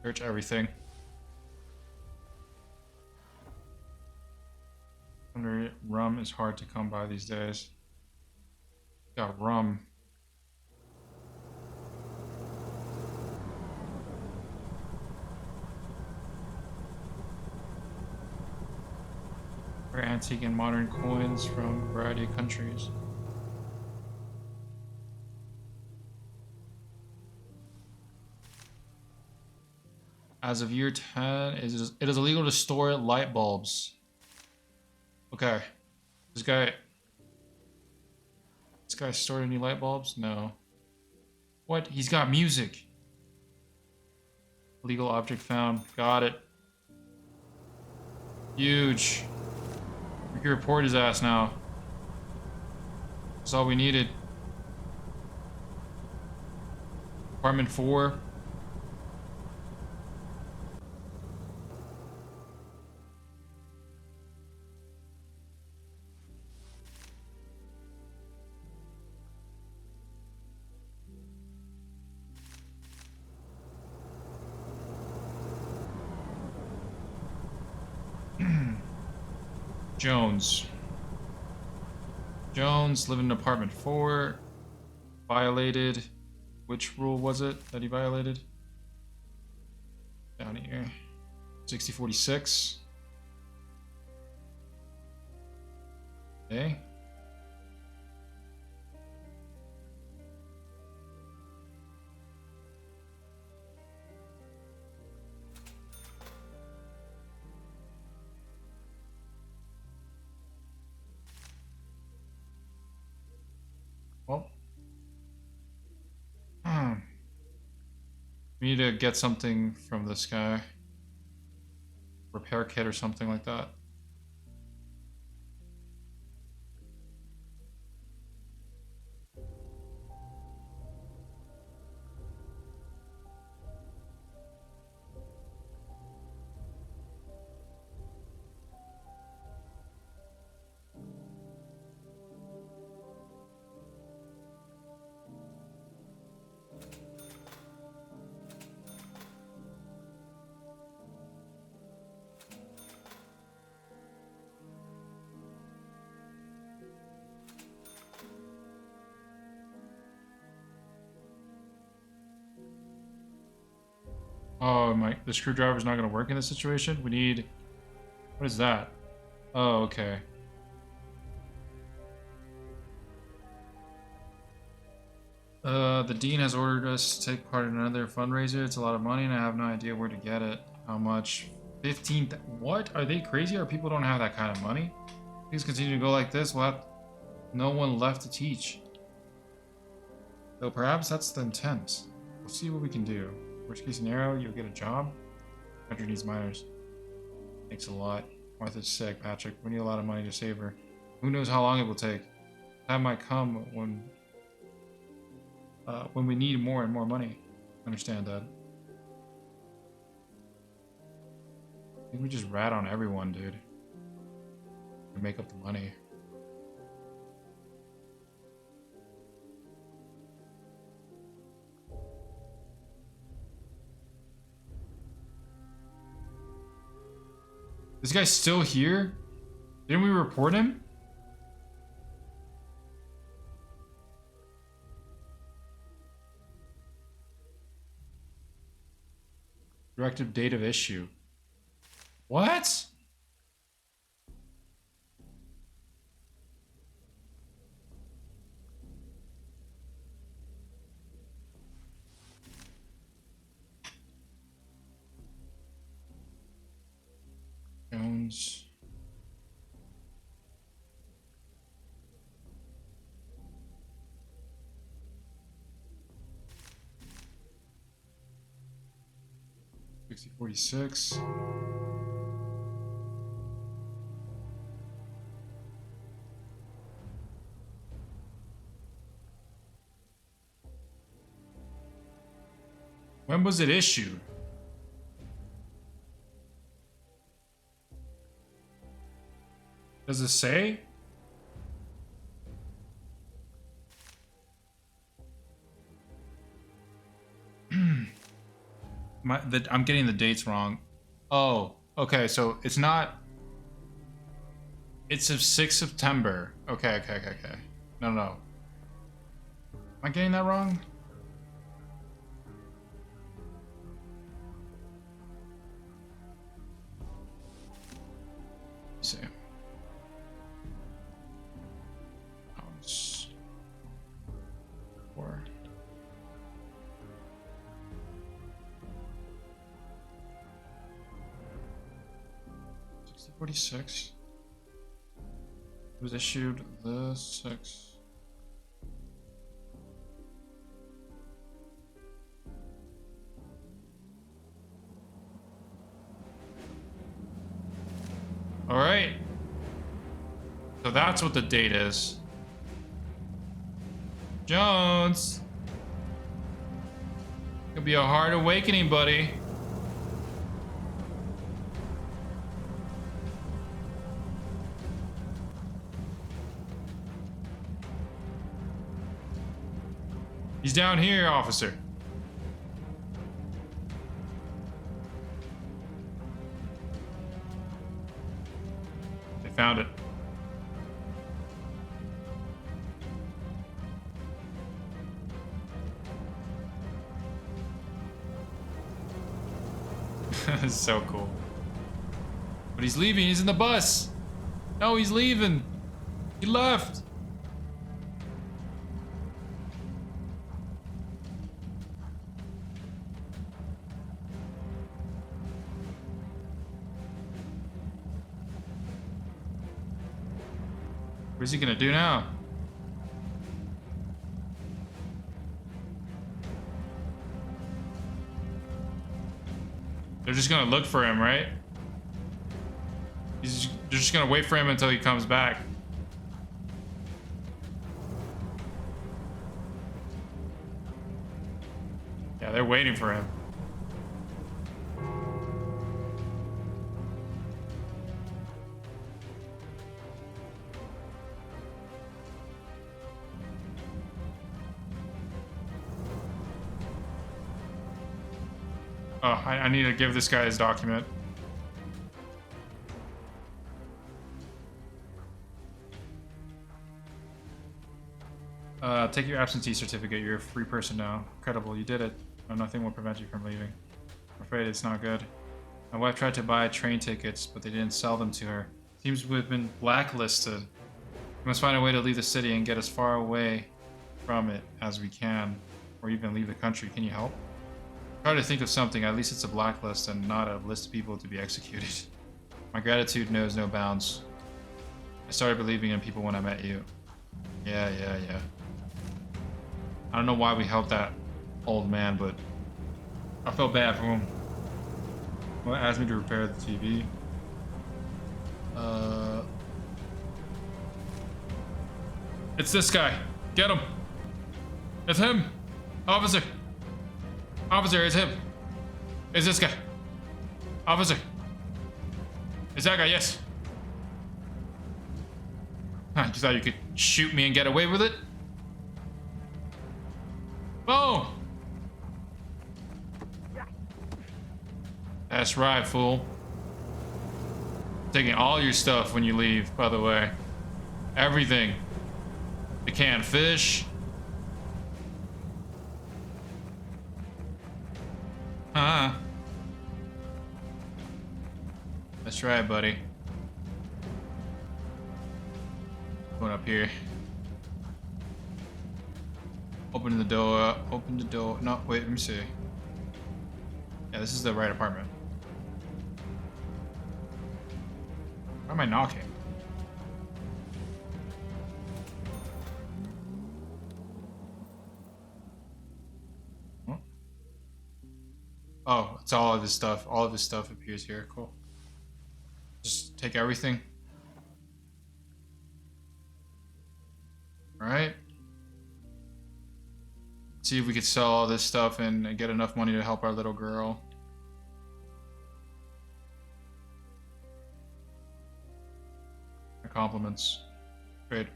Search everything. Rum is hard to come by these days. Got rum. Or antique and modern coins from a variety of countries. As of year 10, it is illegal to store light bulbs. Okay. This guy stored any light bulbs? No. What? He's got music. Illegal object found. Got it. Huge. We can report his ass now. That's all we needed. Apartment 4. Jones. Jones, living in apartment 4. Violated. Which rule was it that he violated? Down here. 6046. Okay. Well. We need to get something from this guy. Repair kit or something like that. Oh, the screwdriver's not gonna work in this situation? We need... What is that? Oh, okay. The dean has ordered us to take part in another fundraiser. It's a lot of money and I have no idea where to get it. How much? 15... What? Are they crazy or people don't have that kind of money? Things continue to go like this, we'll have no one left to teach. Though perhaps that's the intent. We'll see what we can do. Worst case scenario, you'll get a job. Country needs miners. Thanks a lot. Martha's sick, Patrick. We need a lot of money to save her. Who knows how long it will take. That might come when we need more and more money. Understand that. I think we just rat on everyone, dude. To make up the money. This guy's still here? Didn't we report him? Directive date of issue. What? Jones. $60.46. When was it issued? Does it say? I'm getting the dates wrong. Oh, okay. So it's not. It's of 6th September. Okay. No. Am I getting that wrong? Let's see. Or 46. It was issued the 6th. All right. So that's what the date is. Jones. It'll be a hard awakening, buddy. He's down here, officer. They found it. This is so cool. But he's leaving. He's in the bus. No, he's leaving. He left. What's he gonna do now? They're just gonna look for him, right? They're just gonna wait for him until he comes back. Yeah, they're waiting for him. Oh, I need to give this guy his document. Take your absentee certificate. You're a free person now. Incredible, you did it. Oh, nothing will prevent you from leaving. I'm afraid it's not good. My wife tried to buy train tickets, but they didn't sell them to her. Seems we've been blacklisted. We must find a way to leave the city and get as far away from it as we can, or even leave the country. Can you help? Try to think of something. At least it's a blacklist and not a list of people to be executed. My gratitude knows no bounds. I started believing in people when I met you. Yeah. I don't know why we helped that old man, but I felt bad for him. Well, asked me to repair the TV. It's this guy. Get him. It's him. Officer. Officer, it's him. It's this guy. Officer. It's that guy, yes. You thought you could shoot me and get away with it? Oh! That's right, fool. Taking all your stuff when you leave, by the way. Everything. The canned fish. That's right, buddy. Going up here. Open the door. Open the door. No, wait, let me see. Yeah, this is the right apartment. Why am I knocking? Huh? Oh, it's all of this stuff. All of this stuff appears here. Cool. Just take everything. Alright. See if we could sell all this stuff and get enough money to help our little girl. Compliments. Great.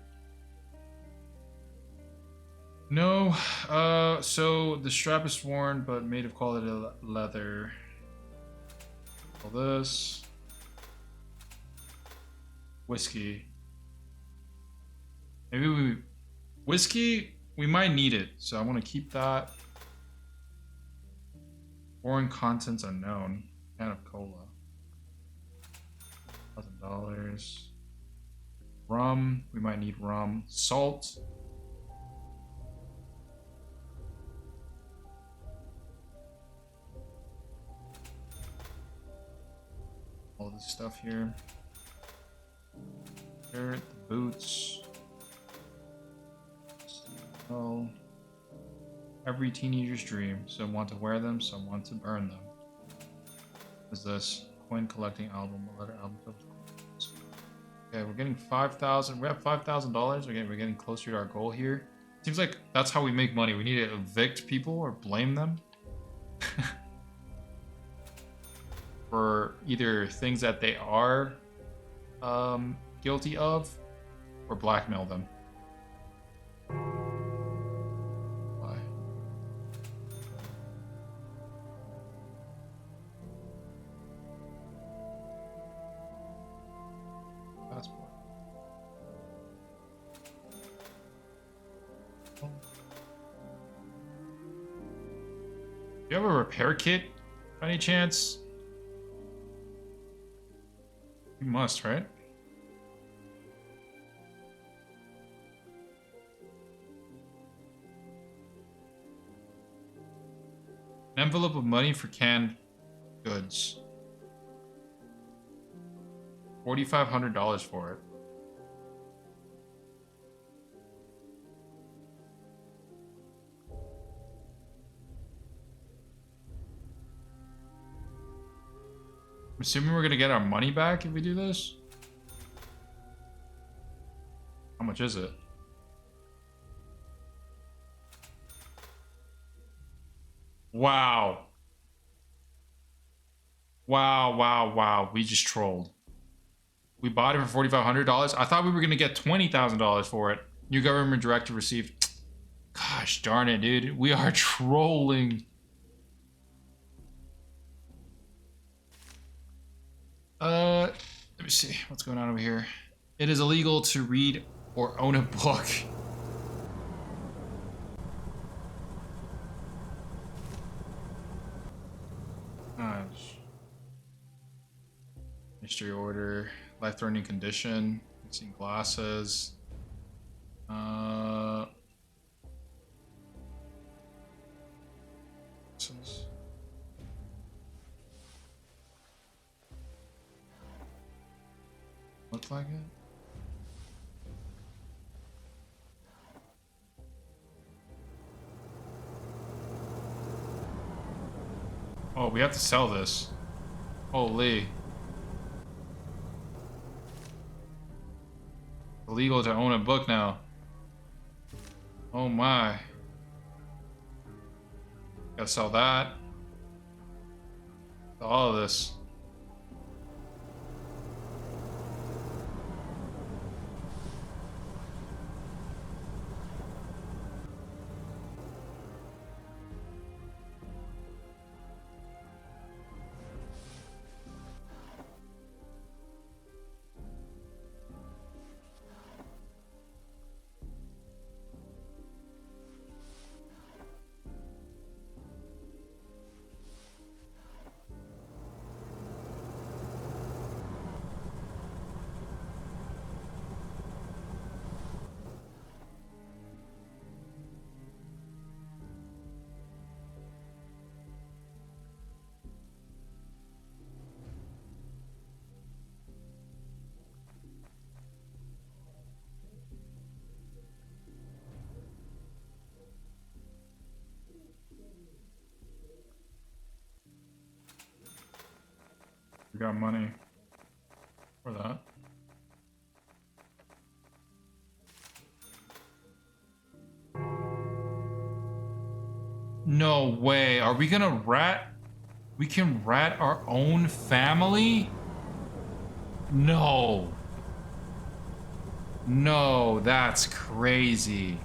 No, so the strap is worn but made of quality leather. All this. Whiskey. Maybe whiskey, we might need it, so I want to keep that. Foreign contents unknown. Can of cola. $1,000. Rum, we might need rum. Salt. All this stuff here. Shirt, boots. Oh. Every teenager's dream. Some want to wear them, some want to burn them. What is this? Coin collecting album, a letter album. Okay, we're getting 5,000. We're at $5,000. Again, we're getting closer to our goal here. Seems like that's how we make money. We need to evict people or blame them for either things that they are guilty of, or blackmail them. Why? Passport. Do you have a repair kit by any chance? You must, right? An envelope of money for canned goods. $4,500 for it. I'm assuming we're gonna get our money back if we do this. How much is it? Wow. Wow, wow, wow. We just trolled. We bought it for $4,500. I thought we were gonna get $20,000 for it. New government directive received. Gosh darn it, dude. We are trolling. Let me see. What's going on over here? It is illegal to read or own a book. Gosh. Mystery order. Life-threatening condition. Missing glasses. Looks like it. Oh, we have to sell this. Holy. Illegal to own a book now. Oh my. Gotta sell that. All of this. We got money for that. No way. Are we gonna rat? We can rat our own family? No. No, that's crazy.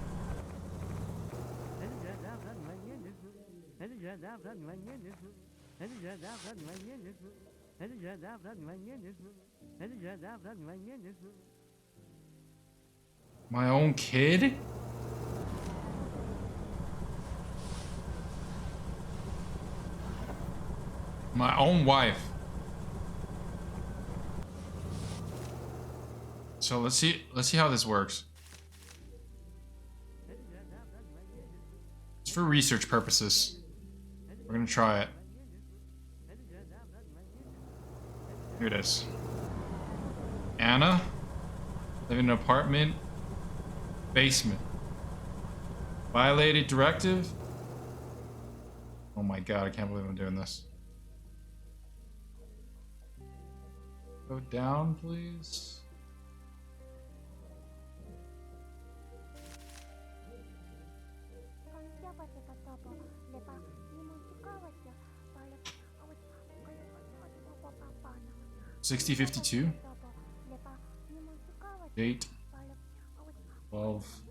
My own kid? My own wife. So let's see how this works. It's for research purposes. We're gonna try it. Here it is. Anna, live in an apartment, basement. Violated directive? Oh my god, I can't believe I'm doing this. Go down, please. $60.52. Date 12.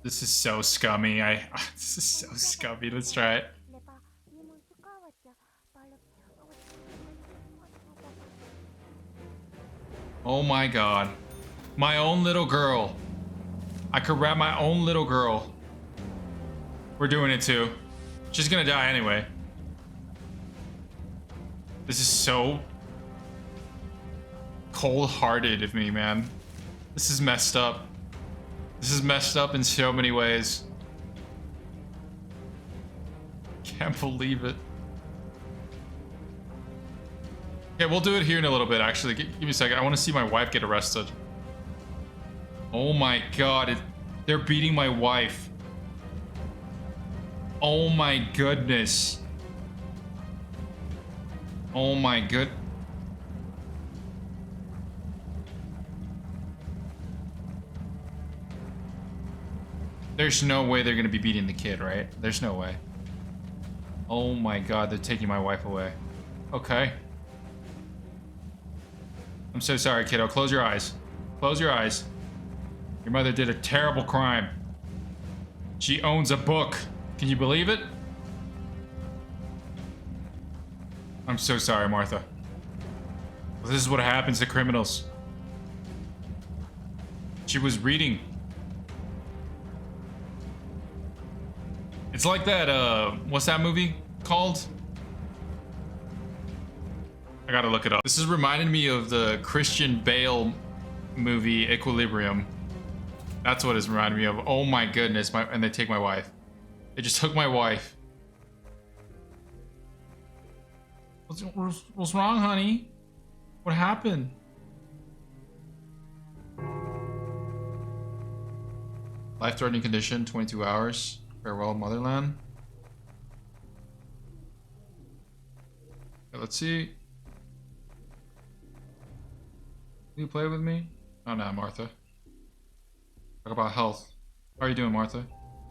This is so scummy. This is so scummy. Let's try it. Oh my god. My own little girl. I could rap my own little girl. We're doing it too. She's gonna die anyway. This is so cold-hearted of me, man. This is messed up. This is messed up in so many ways. Can't believe it. Okay, we'll do it here in a little bit, actually. Give me a second. I want to see my wife get arrested. Oh my god. They're beating my wife. Oh my goodness. Oh my good. There's no way they're gonna be beating the kid, right? There's no way. Oh my god, they're taking my wife away. Okay. I'm so sorry, kiddo. Close your eyes. Close your eyes. Your mother did a terrible crime. She owns a book. Can you believe it? I'm so sorry, Martha. This is what happens to criminals. She was reading. It's like that, what's that movie called? I gotta look it up. This is reminding me of the Christian Bale movie, Equilibrium. That's what it's reminding me of. Oh my goodness, and they take my wife. They just took my wife. What's wrong, honey? What happened? Life-threatening condition, 22 hours. Farewell, motherland. Okay, let's see. Will you play with me? Oh, no, Martha. Talk about health. How are you doing, Martha?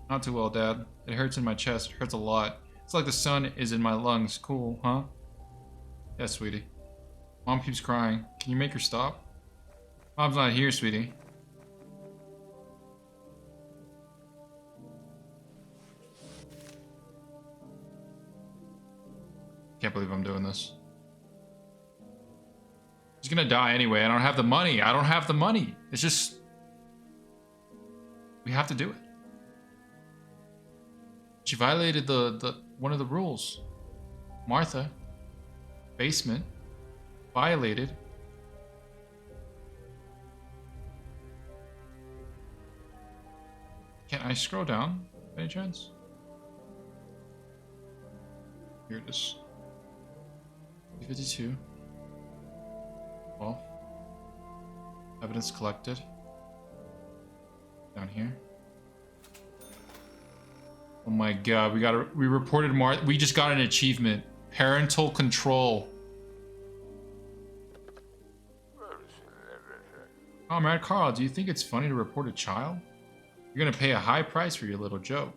Not too well, Dad. It hurts in my chest. It hurts a lot. It's like the sun is in my lungs. Cool, huh? Yes, sweetie. Mom keeps crying. Can you make her stop? Mom's not here, sweetie. Can't believe I'm doing this. She's gonna die anyway. I don't have the money. I don't have the money. It's just... we have to do it. She violated the one of the rules. Martha. Basement. Violated. Can I scroll down by any chance? Here it is. 52. 12. Evidence collected. Down here. Oh my god, we reported we just got an achievement. Parental control. Comrade Carl, do you think it's funny to report a child? You're gonna pay a high price for your little joke.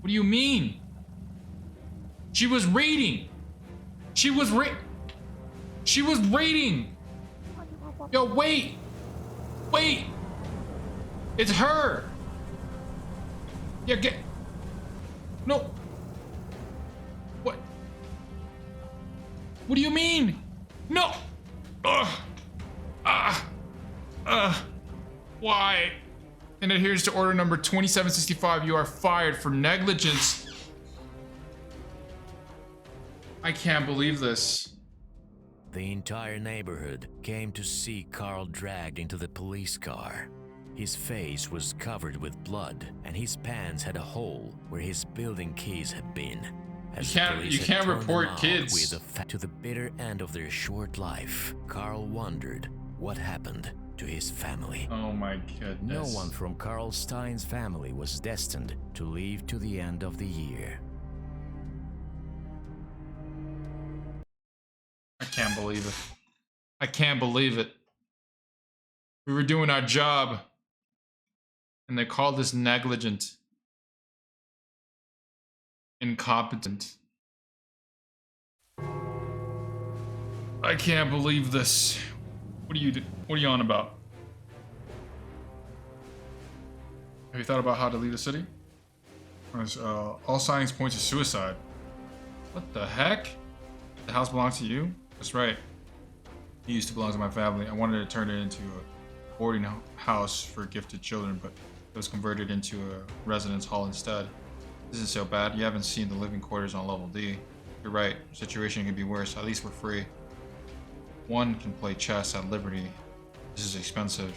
What do you mean? She was reading. She was reading. Yo, wait. Wait. It's her. Yeah, get. No. What? What do you mean? No. Why? And adheres to order number 2765. You are fired for negligence. I can't believe this. The entire neighborhood came to see Carl dragged into the police car. His face was covered with blood, and his pants had a hole where his building keys had been. You can't report kids. To the bitter end of their short life, Carl wondered what happened to his family. Oh my goodness. No one from Carl Stein's family was destined to live to the end of the year. I can't believe it. I can't believe it. We were doing our job, and they called us negligent. Incompetent. I can't believe this. What are you on about? Have you thought about how to leave the city? All signs point to suicide. What the heck? The house belongs to you? That's right. It used to belong to my family. I wanted to turn it into a boarding house for gifted children, but it was converted into a residence hall instead. This isn't so bad. You haven't seen the living quarters on level D. You're right. The situation could be worse. At least we're free. One can play chess at liberty. This is expensive.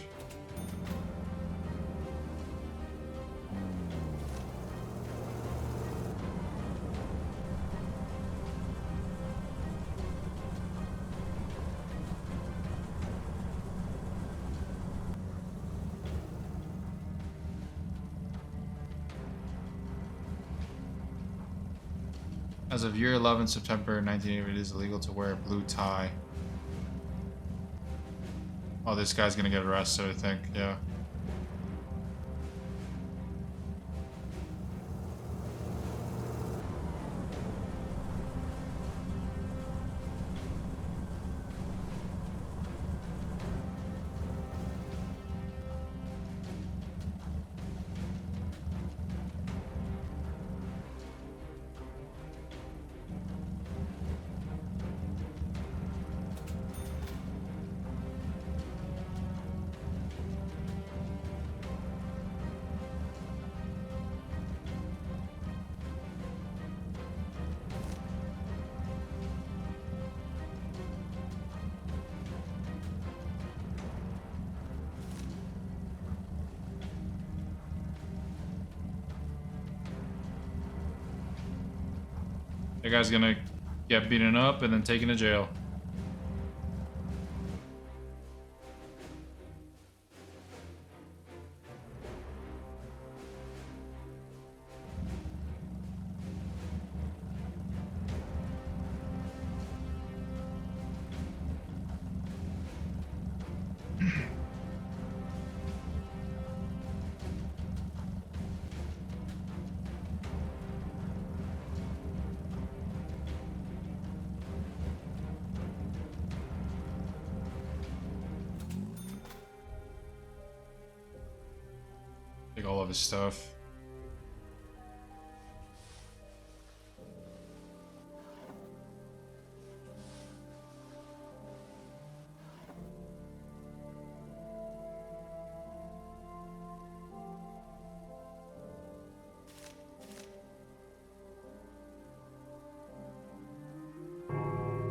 As of year 11, September 1980, it is illegal to wear a blue tie. Oh, this guy's gonna get arrested, I think. Yeah. The guy's gonna get beaten up and then taken to jail. Take all of his stuff.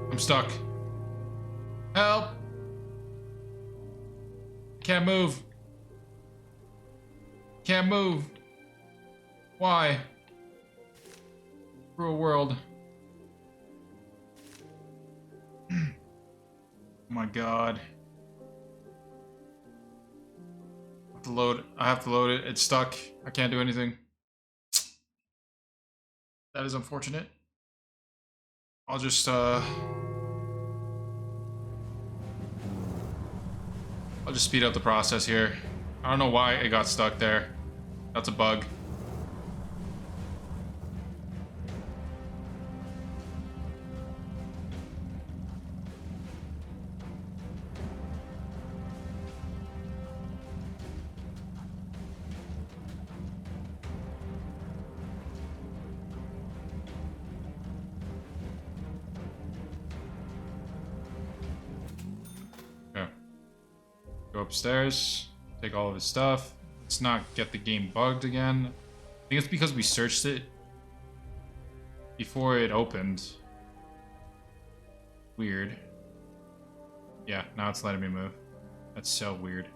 I'm stuck. Help! Can't move. Can't move. Why? Cruel world. Oh my god. I have to load it. It's stuck. I can't do anything. That is unfortunate. I'll just speed up the process here. I don't know why it got stuck there. That's a bug. Okay. Go upstairs. Take all of his stuff. Let's not get the game bugged again. I think it's because we searched it before it opened. Weird. Yeah, now it's letting me move. That's so weird.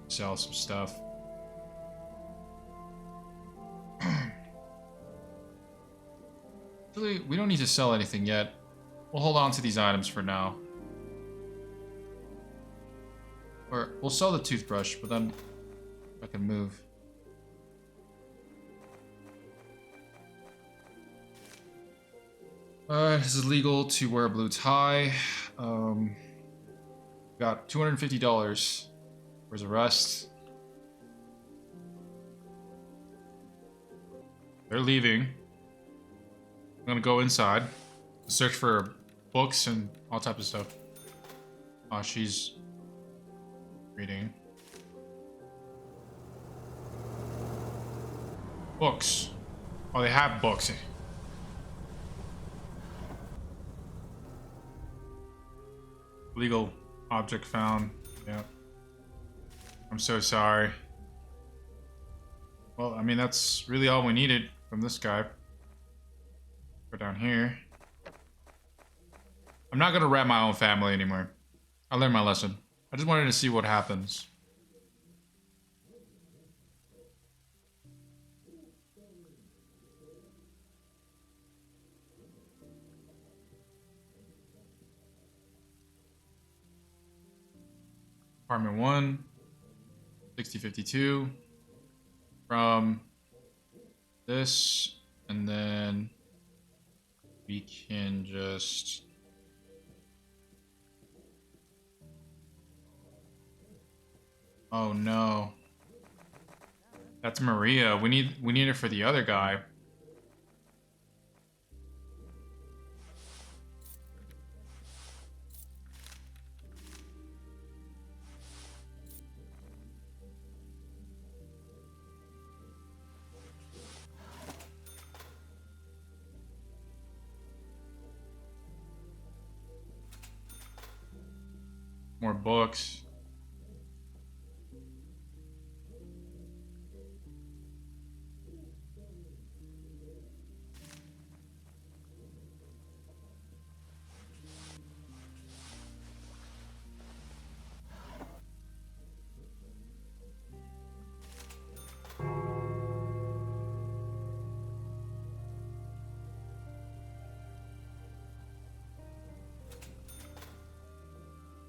Sell some stuff. Really, we don't need to sell anything yet. We'll hold on to these items for now. Or we'll sell the toothbrush, but then I can move. This is legal to wear a blue tie. Got $250. Where's the rest? They're leaving. I'm gonna go inside, search for books and all types of stuff. Oh, she's reading. Books. Oh, they have books. Legal object found. Yeah. I'm so sorry. Well, I mean, that's really all we needed from this guy. Go down here. I'm not gonna rat my own family anymore. I learned my lesson. I just wanted to see what happens. Apartment 1, 6052. From this And then we can just... Oh no. That's Maria. We need it for the other guy. More books.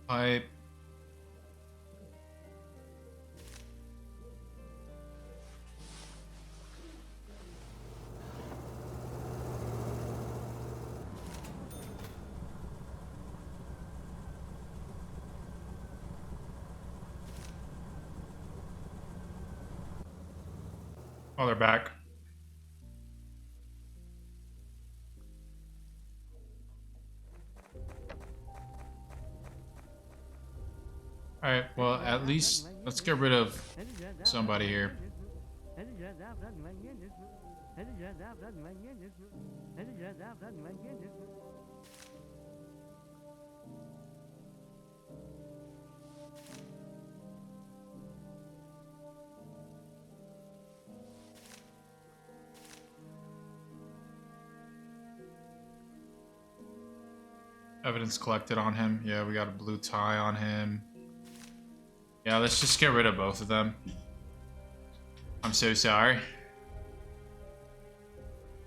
Pipe. Oh, they're back. Alright, well, at least let's get rid of somebody here. Evidence collected on him. Yeah, we got a blue tie on him. Yeah, let's just get rid of both of them. I'm so sorry.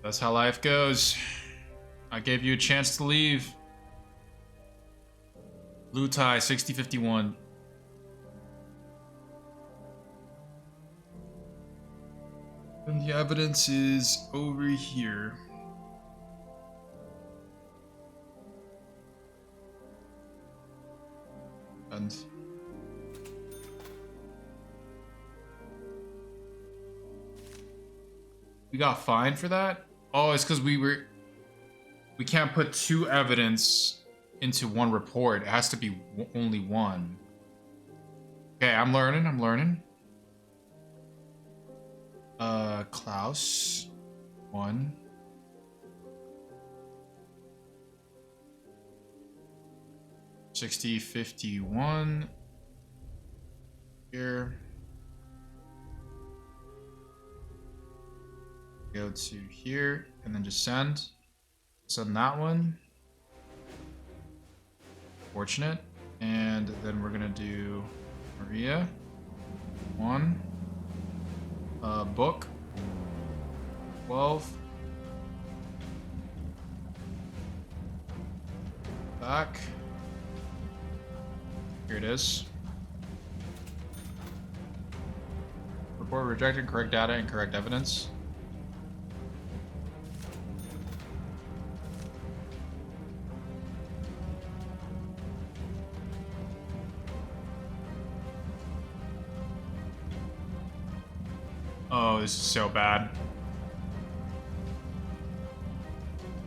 That's how life goes. I gave you a chance to leave. Blue tie, 6051. And the evidence is over here. And we got fined for that? Oh, it's because we can't put two evidence into one report. It has to be only one. Okay, I'm learning. Klaus. 1. $60.51 here. Go to here and then just send that one. Fortunate. And then we're gonna do Maria 1. Book 12. Back. Here it is. Report rejected, correct data, and correct evidence. Oh, this is so bad.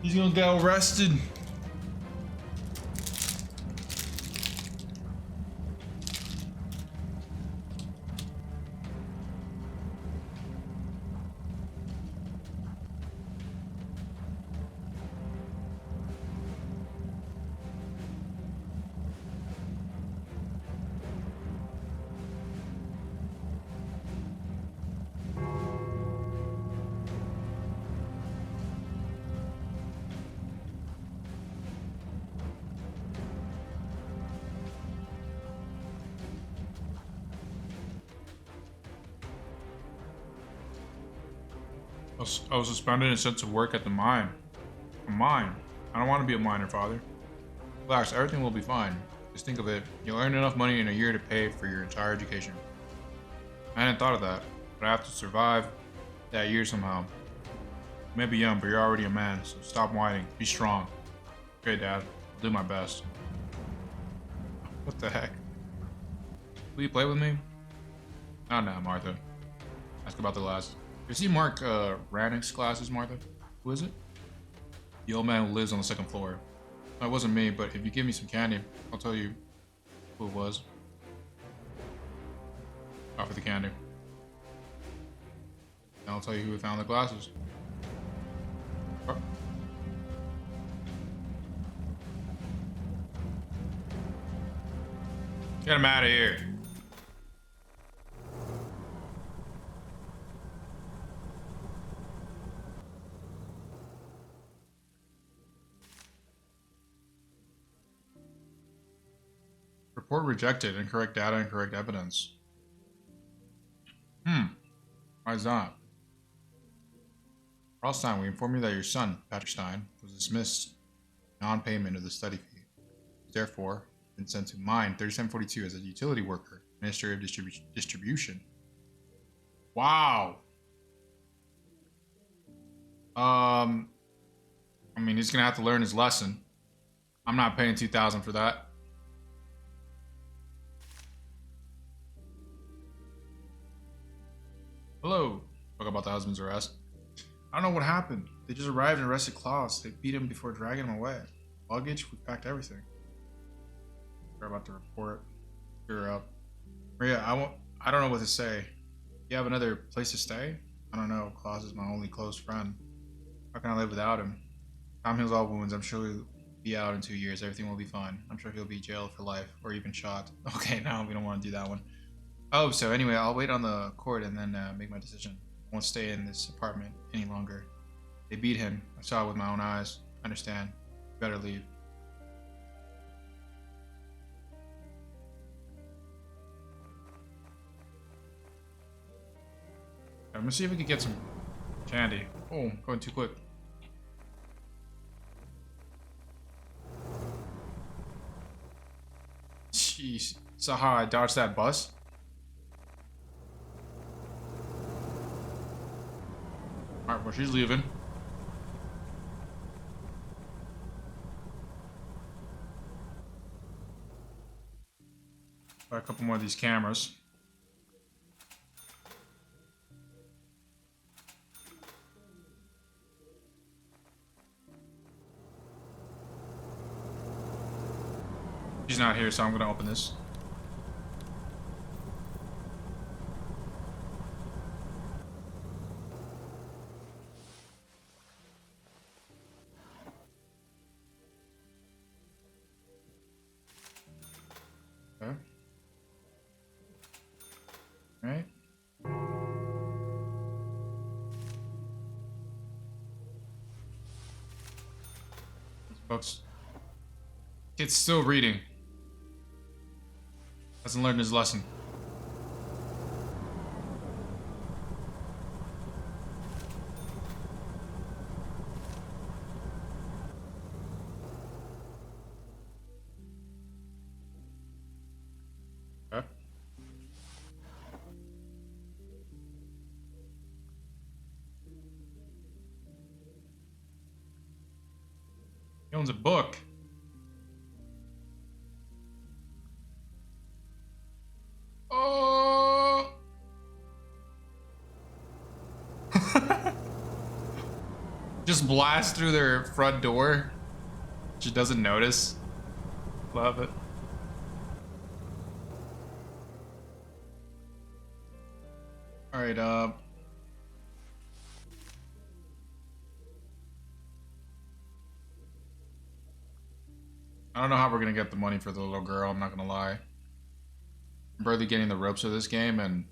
He's gonna get arrested. I was suspended and sent to work at the mine. A mine? I don't want to be a miner, Father. Relax, everything will be fine. Just think of it. You'll earn enough money in a year to pay for your entire education. I hadn't thought of that, but I have to survive that year somehow. You may be young, but you're already a man, so stop whining. Be strong. Okay, Dad. I'll do my best. What the heck? Will you play with me? Oh, no, Martha. Ask about the glasses. You see Mark Rannick's glasses, Martha? Who is it? The old man who lives on the second floor. No, it wasn't me, but if you give me some candy, I'll tell you who it was. Offer the candy. And I'll tell you who found the glasses. Oh. Get him out of here. Report rejected. Incorrect data, incorrect evidence. Why is that? Carl Stein, we inform you that your son, Patrick Stein, was dismissed non-payment of the study fee. Therefore, been sent to mine 3742 as a utility worker, Ministry of Distribution. Wow. I mean, he's gonna have to learn his lesson. I'm not paying $2,000 for that. Hello. Talk about the husband's arrest. I don't know what happened. They just arrived and arrested Klaus. They beat him before dragging him away. Luggage, we packed everything. Sorry about the report. You're up. Maria, I don't know what to say. You have another place to stay? I don't know. Klaus is my only close friend. How can I live without him? Time heals all wounds. I'm sure he'll be out in 2 years. Everything will be fine. I'm sure he'll be jailed for life or even shot. Okay, no, we don't want to do that one. Oh, so anyway, I'll wait on the court and then make my decision. I won't stay in this apartment any longer. They beat him. I saw it with my own eyes. I understand. You better leave. I'm gonna see if we can get some candy. Oh, going too quick. Jeez. Saw how I dodged that bus? Alright, well, she's leaving. Buy a couple more of these cameras. She's not here, so I'm gonna open this. Okay. Alright. These books. Kid's still reading. Hasn't learned his lesson. Okay. He owns a book. Oh! Just blast through their front door. She doesn't notice. Love it. Alright, I don't know how we're gonna get the money for the little girl, I'm not gonna lie. I'm barely getting the ropes of this game, and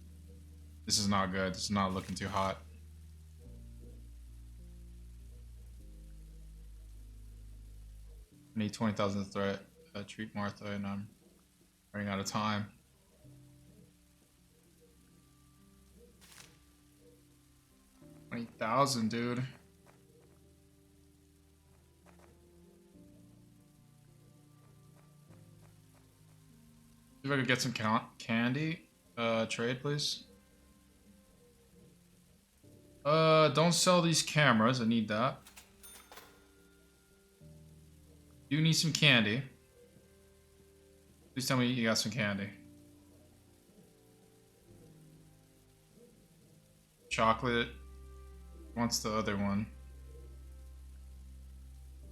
this is not good. This is not looking too hot. I need 20,000 to threat. Treat Martha, and I'm running out of time. 20,000, dude. See if I could get some candy. Trade, please. Don't sell these cameras. I need that. Do need some candy. Please tell me you got some candy. Chocolate. Wants the other one.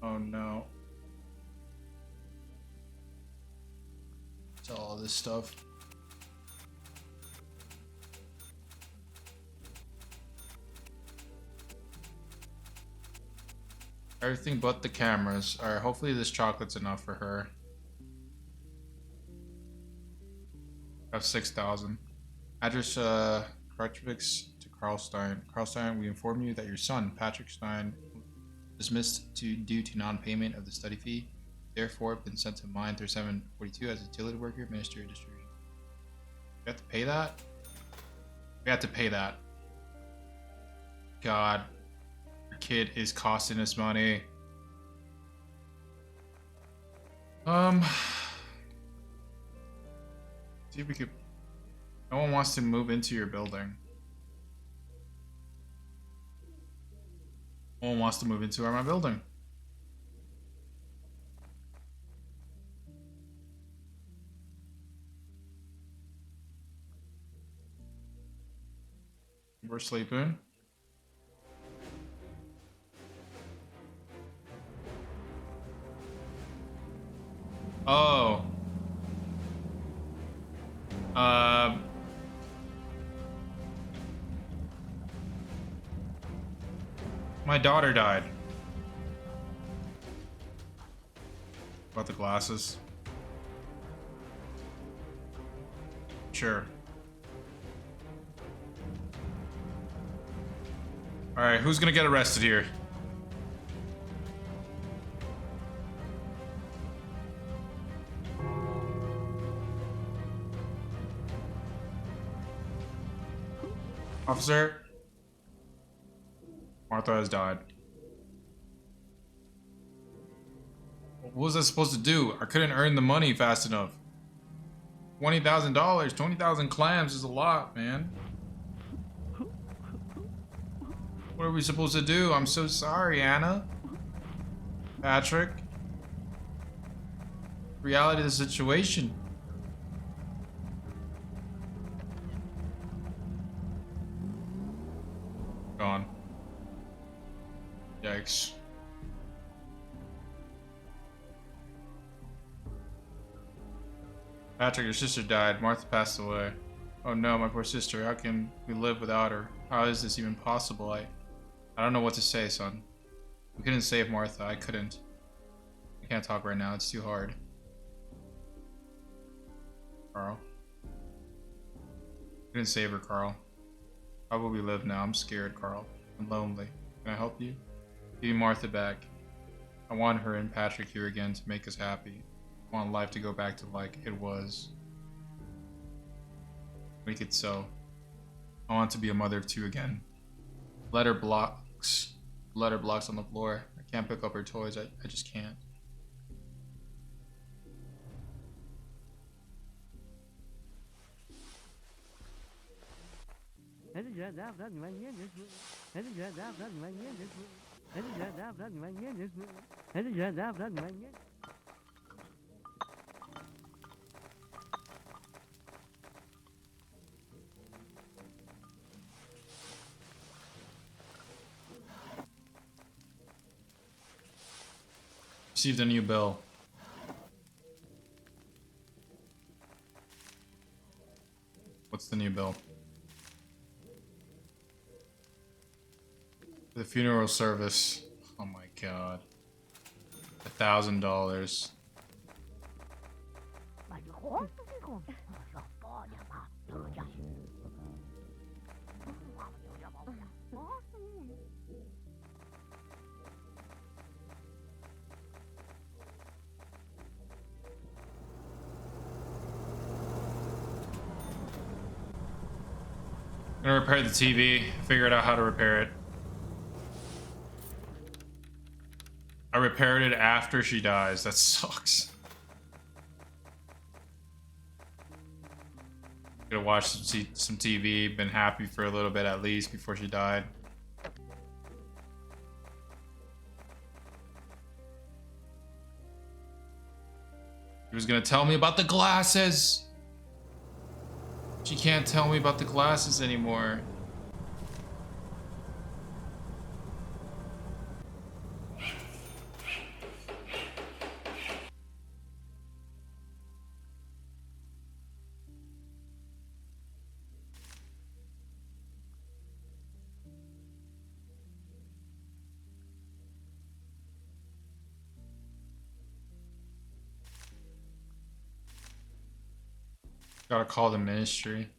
Oh no. Sell all this stuff. Everything but the cameras. Alright, hopefully this chocolate's enough for her. I have 6,000. Address, Krutchvix to Carl Stein. Carl Stein, we inform you that your son, Patrick Stein, dismissed due to non-payment of the study fee. Therefore, been sent to mine 3742 as a utility worker, Ministry of Distribution. We have to pay that? We have to pay that. God. Your kid is costing us money. See if we could... No one wants to move into your building. No one wants to move into my building. We're sleeping. Oh. My daughter died. About the glasses. Sure. Alright, who's gonna get arrested here? Officer? Martha has died. What was I supposed to do? I couldn't earn the money fast enough. $20,000, 20,000 clams is a lot, man. What are we supposed to do? I'm so sorry, Anna. Patrick. Reality of the situation. Gone. Yikes. Patrick, your sister died. Martha passed away. Oh no, my poor sister. How can we live without her? How is this even possible? I don't know what to say, son. We couldn't save Martha. I couldn't. I can't talk right now. It's too hard. Carl. We couldn't save her, Carl. How will we live now? I'm scared, Carl. I'm lonely. Can I help you? Give me Martha back. I want her and Patrick here again to make us happy. I want life to go back to like it was. Make it so. I want to be a mother of two again. Letter blocks on the floor. I can't pick up her toys. I just can't. Received a new bill. What's the new bill? The funeral service. Oh my god. $1,000. I'm gonna repair the TV, figured out how to repair it. I repaired it after she dies. That sucks. Gonna watch some TV, been happy for a little bit at least before she died. She was gonna tell me about the glasses. She can't tell me about the glasses anymore. Gotta call the ministry.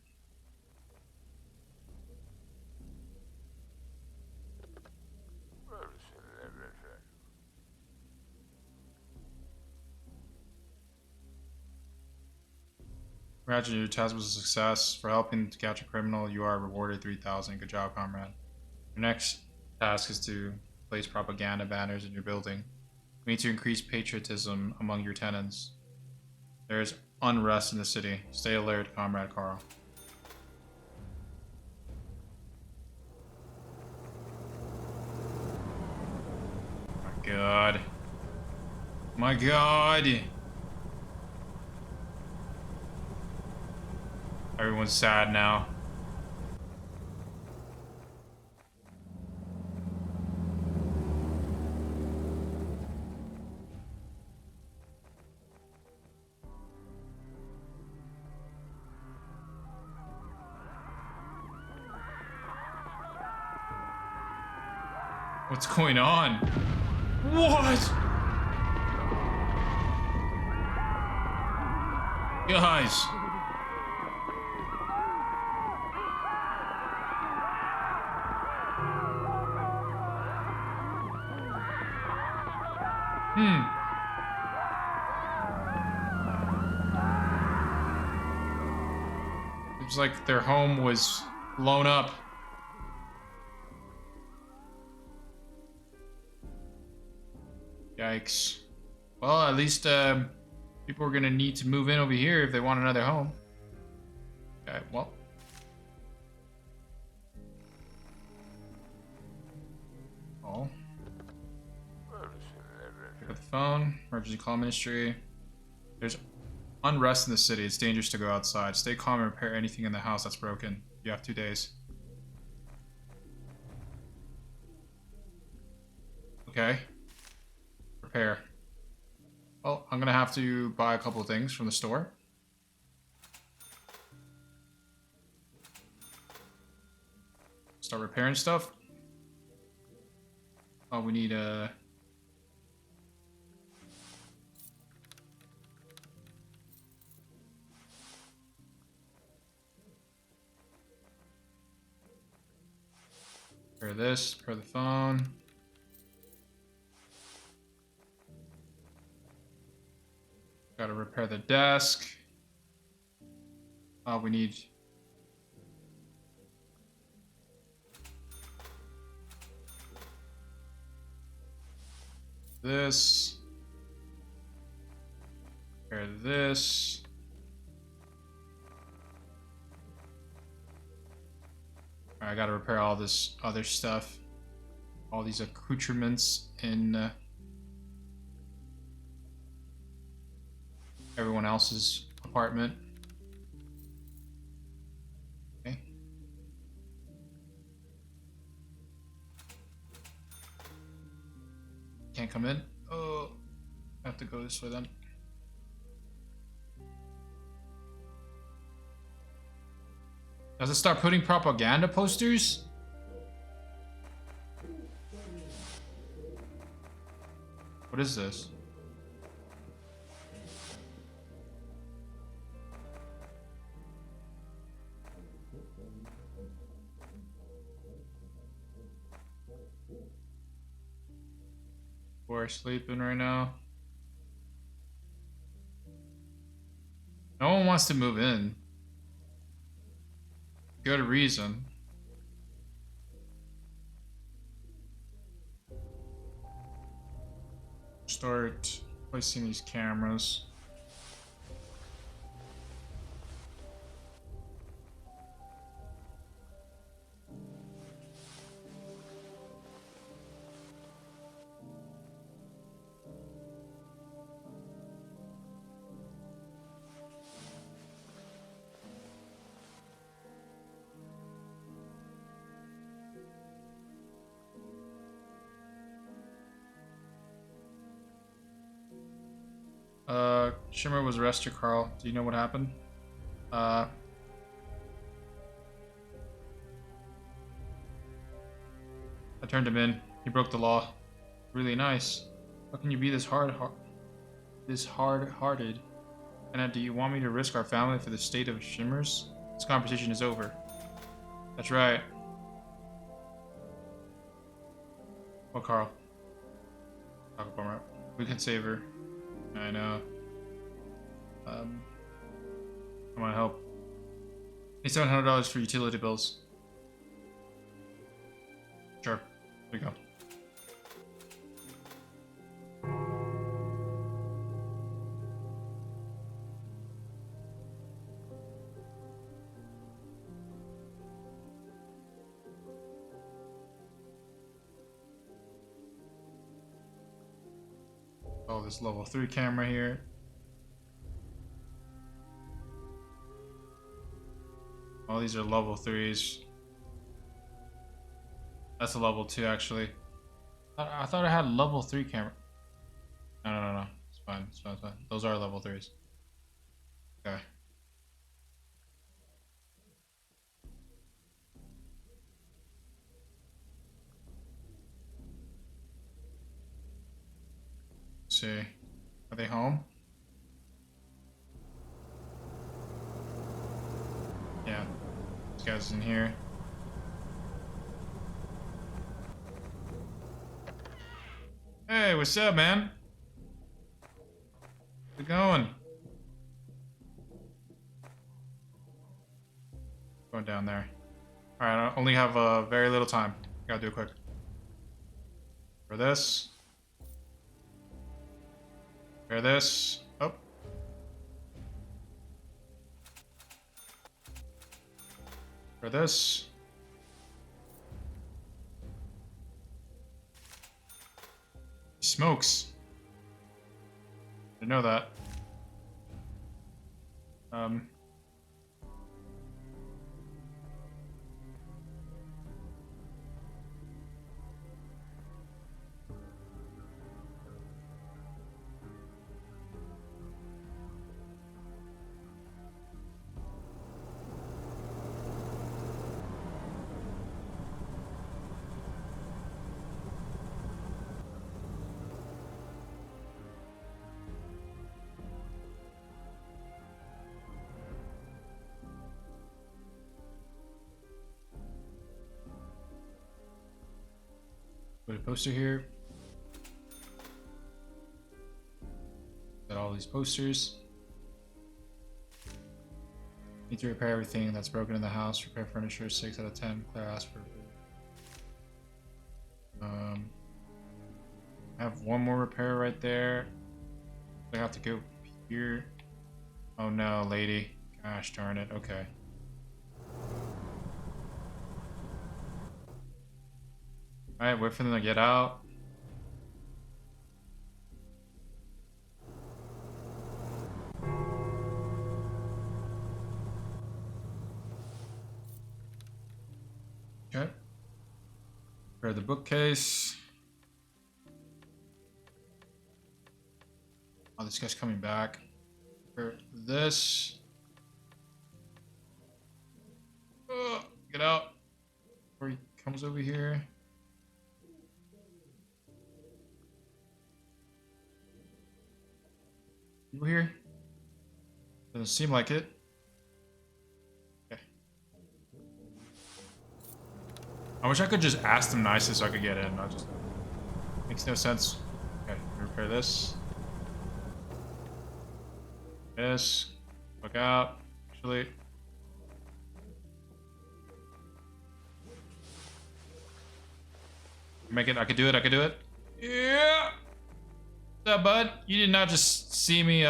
Imagine your task was a success. For helping to catch a criminal, you are rewarded 3,000. Good job, comrade. Your next task is to place propaganda banners in your building. We need to increase patriotism among your tenants. There is unrest in the city. Stay alert, Comrade Carl. My God. My God. Everyone's sad now. What's going on? What? Guys. It's like their home was blown up. Yikes. Well, at least people are gonna need to move in over here if they want another home. Okay, well. Oh. Pick up the phone. Emergency call ministry. There's unrest in the city. It's dangerous to go outside. Stay calm and repair anything in the house that's broken. You have 2 days. Okay. Repair. Well, I'm gonna have to buy a couple of things from the store. Start repairing stuff. Oh, we need a... repair this, repair the phone. Gotta repair the desk. Oh, we need... this. Repair this. I gotta repair all this other stuff. All these accoutrements in everyone else's apartment. Okay. Can't come in. Oh, I have to go this way then. Does it start putting propaganda posters? What is this? We're sleeping right now. No one wants to move in. Good reason. Start placing these cameras. Shimmer was arrested, Carl. Do you know what happened? I turned him in. He broke the law. Really nice. How can you be this hard-hearted? And do you want me to risk our family for the state of Shimmers? This conversation is over. That's right. Well, Carl. Talk about her. We can save her. I know. I want to help. Need $700 for utility bills. Sure. There you go. Oh, this level 3 camera here. All these are level 3s. That's a level 2 actually. I thought I had level 3 camera. No. It's fine. It's fine. Those are level 3s. Okay. Let's see. Are they home? Yeah. This guy's in here. Hey, what's up, man? How's it going? Going down there. Alright, I only have very little time. Gotta do it quick. For this. For this. Oh. For this. He smokes. I didn't know that. Put a poster here. Got all these posters. Need to repair everything that's broken in the house. Repair furniture, 6 out of 10. Claire asked for. I have one more repair right there. I have to go here. Oh no, lady. Gosh darn it. Okay. Alright, wait for them to get out. Okay. Prepare the bookcase. Oh, this guy's coming back. Prepare this. Get out. Before he comes over here. People here? Doesn't seem like it. Okay. I wish I could just ask them nicely so I could get in. I just makes no sense. Okay, repair this. This. Look out. Actually. Make it. I could do it. I could do it. Yeah. What's up, bud? You did not just see me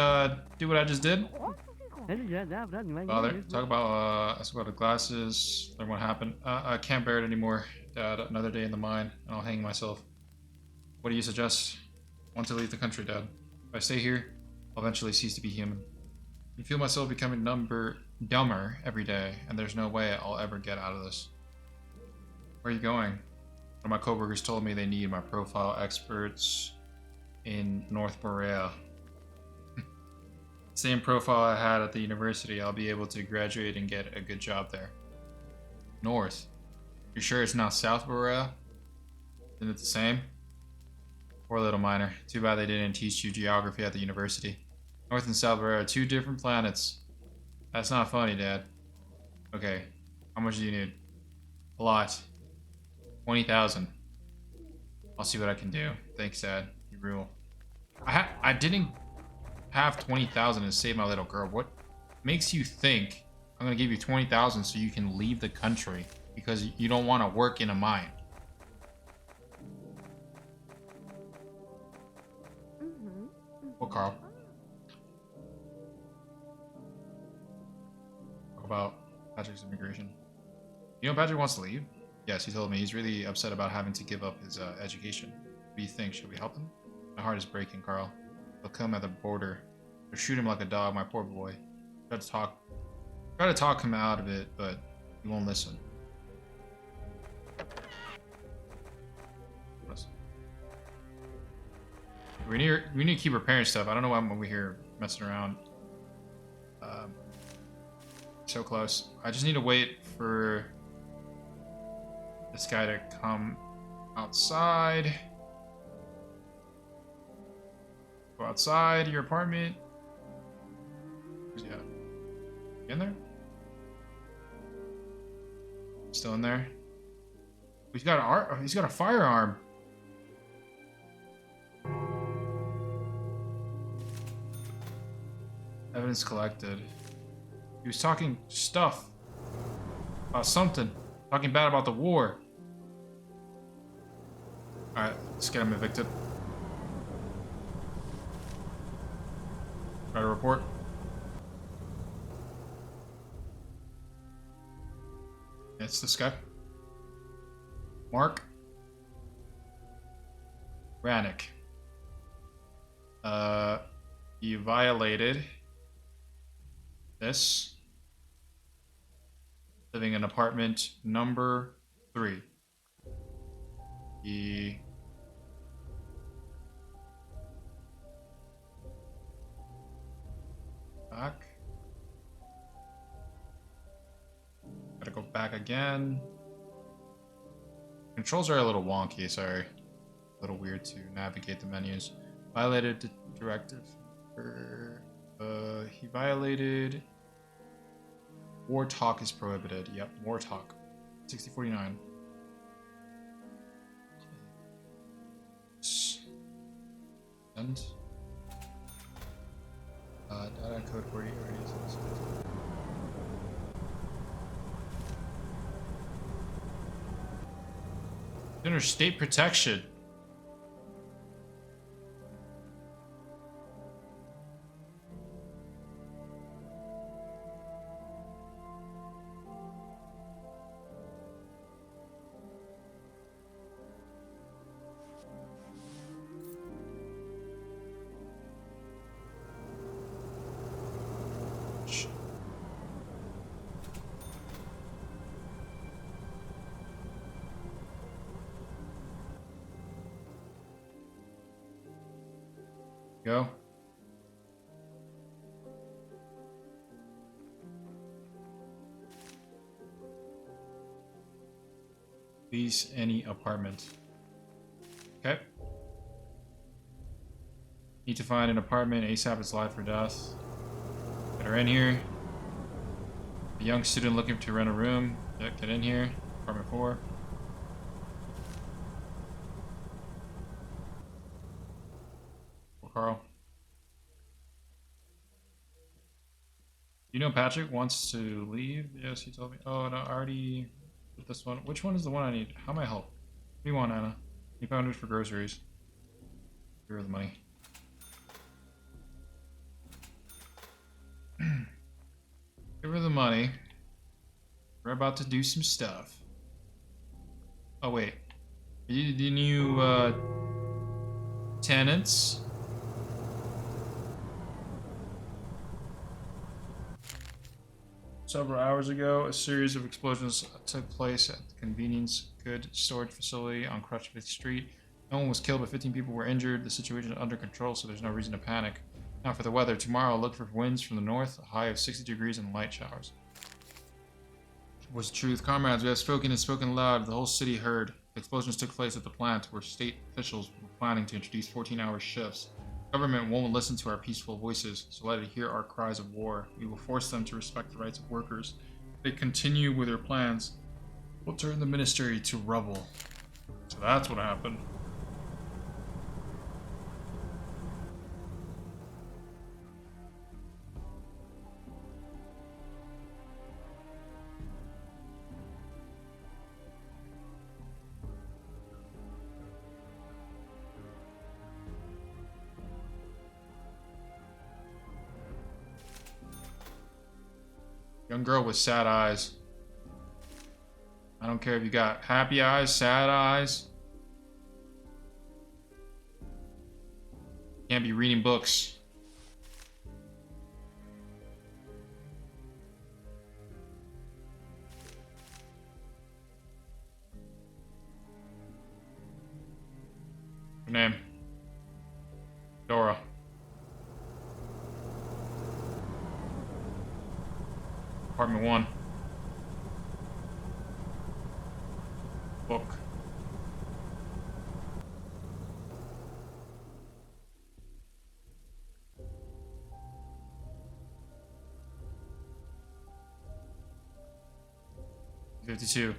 do what I just did. Father, talk about the glasses. Learn what happened. I can't bear it anymore. Dad, another day in the mine, and I'll hang myself. What do you suggest? I want to leave the country, Dad. If I stay here, I'll eventually cease to be human. I feel myself becoming dumber every day, and there's no way I'll ever get out of this. Where are you going? One of my coworkers told me they need my profile experts in North Korea. Same profile I had at the university. I'll be able to graduate and get a good job there. North. You sure it's not South Borea? Isn't it the same? Poor little miner. Too bad they didn't teach you geography at the university. North and South Borea are two different planets. That's not funny, Dad. Okay. How much do you need? A lot. 20,000. I'll see what I can do. Thanks, Dad. You rule. I didn't have 20,000 to save my little girl. What makes you think I'm gonna give you 20,000 so you can leave the country because you don't want to work in a mine? What, Carl? Talk about Patrick's immigration. You know Patrick wants to leave? Yes, he told me. He's really upset about having to give up his education. What do you think? Should we help him? My heart is breaking, Carl. They'll come at the border. They'll shoot him like a dog, my poor boy. Try to talk him out of it, but he won't listen. We need to keep repairing stuff. I don't know why I'm over here messing around. So close. I just need to wait for this guy to come outside. Go outside your apartment. Where's he at? In there? Still in there? He's got a firearm. Evidence collected. He was talking stuff about something. Talking bad about the war. Alright, let's get him evicted. Try to report. It's this guy. Mark Rannick. He violated this. Living in apartment number 3. He back. Gotta go back again. Controls are a little wonky, sorry. A little weird to navigate the menus. Violated the directive. He violated. War talk is prohibited. Yep, war talk. 6049. And data code 40 already is. Interstate protection. Go. Lease any apartment. Okay. Need to find an apartment ASAP. It's life or death. Get her in here. A young student looking to rent a room. Yeah, get in here. Apartment 4. Carl. You know Patrick wants to leave? Yes, he told me. Oh, no, I already put this one. Which one is the one I need? How may I help? What do you want, Anna? You found it for groceries. Here are the money. Give her the money. We're about to do some stuff. Oh, wait. Are you the new, tenants? Several hours ago, a series of explosions took place at the convenience goods storage facility on Crutchford Street. No one was killed, but 15 people were injured. The situation is under control, so there's no reason to panic. Now for the weather. Tomorrow, look for winds from the north, a high of 60 degrees and light showers. Was the truth. Comrades, we have spoken and spoken loud. The whole city heard. The explosions took place at the plant where state officials were planning to introduce 14-hour shifts. The government won't listen to our peaceful voices, so let it hear our cries of war. We will force them to respect the rights of workers. If they continue with their plans, we'll turn the ministry to rubble. So that's what happened. Young girl with sad eyes. I don't care if you got happy eyes, sad eyes. You can't be reading books. Your name? Dora. Apartment 1. Book. $52.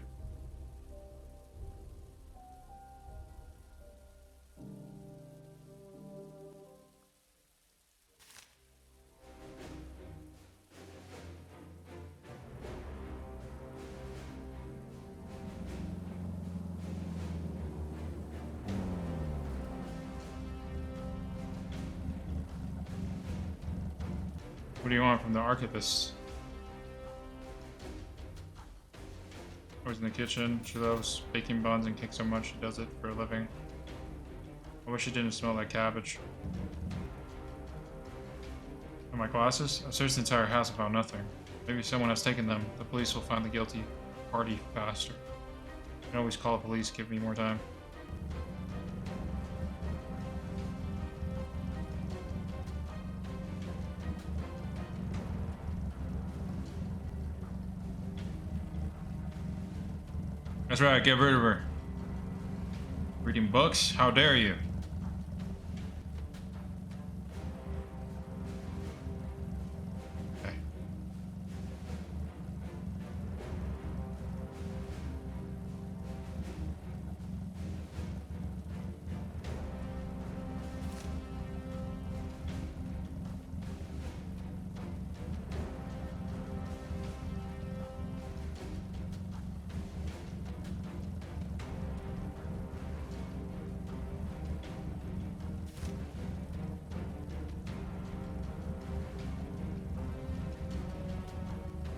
What do you want from the archivist? Always in the kitchen. She loves baking buns and cakes so much she does it for a living. I wish it didn't smell like cabbage. And my glasses? I've searched the entire house and found nothing. Maybe someone has taken them. The police will find the guilty party faster. You can always call the police, give me more time. That's right, get rid of her. Reading books? How dare you? Okay.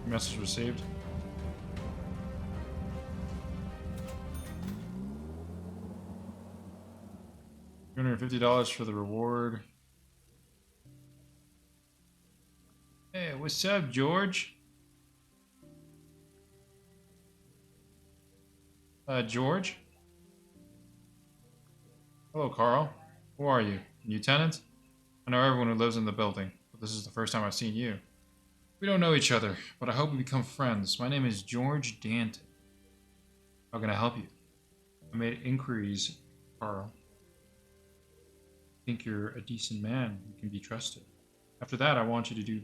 Message received. $250 for the reward. Hey, what's up, George? George? Hello, Carl. Who are you? New tenant? I know everyone who lives in the building, but this is the first time I've seen you. We don't know each other, but I hope we become friends. My name is George Danton. How can I help you? I made inquiries, Carl. I think you're a decent man who can be trusted. After that, I want you to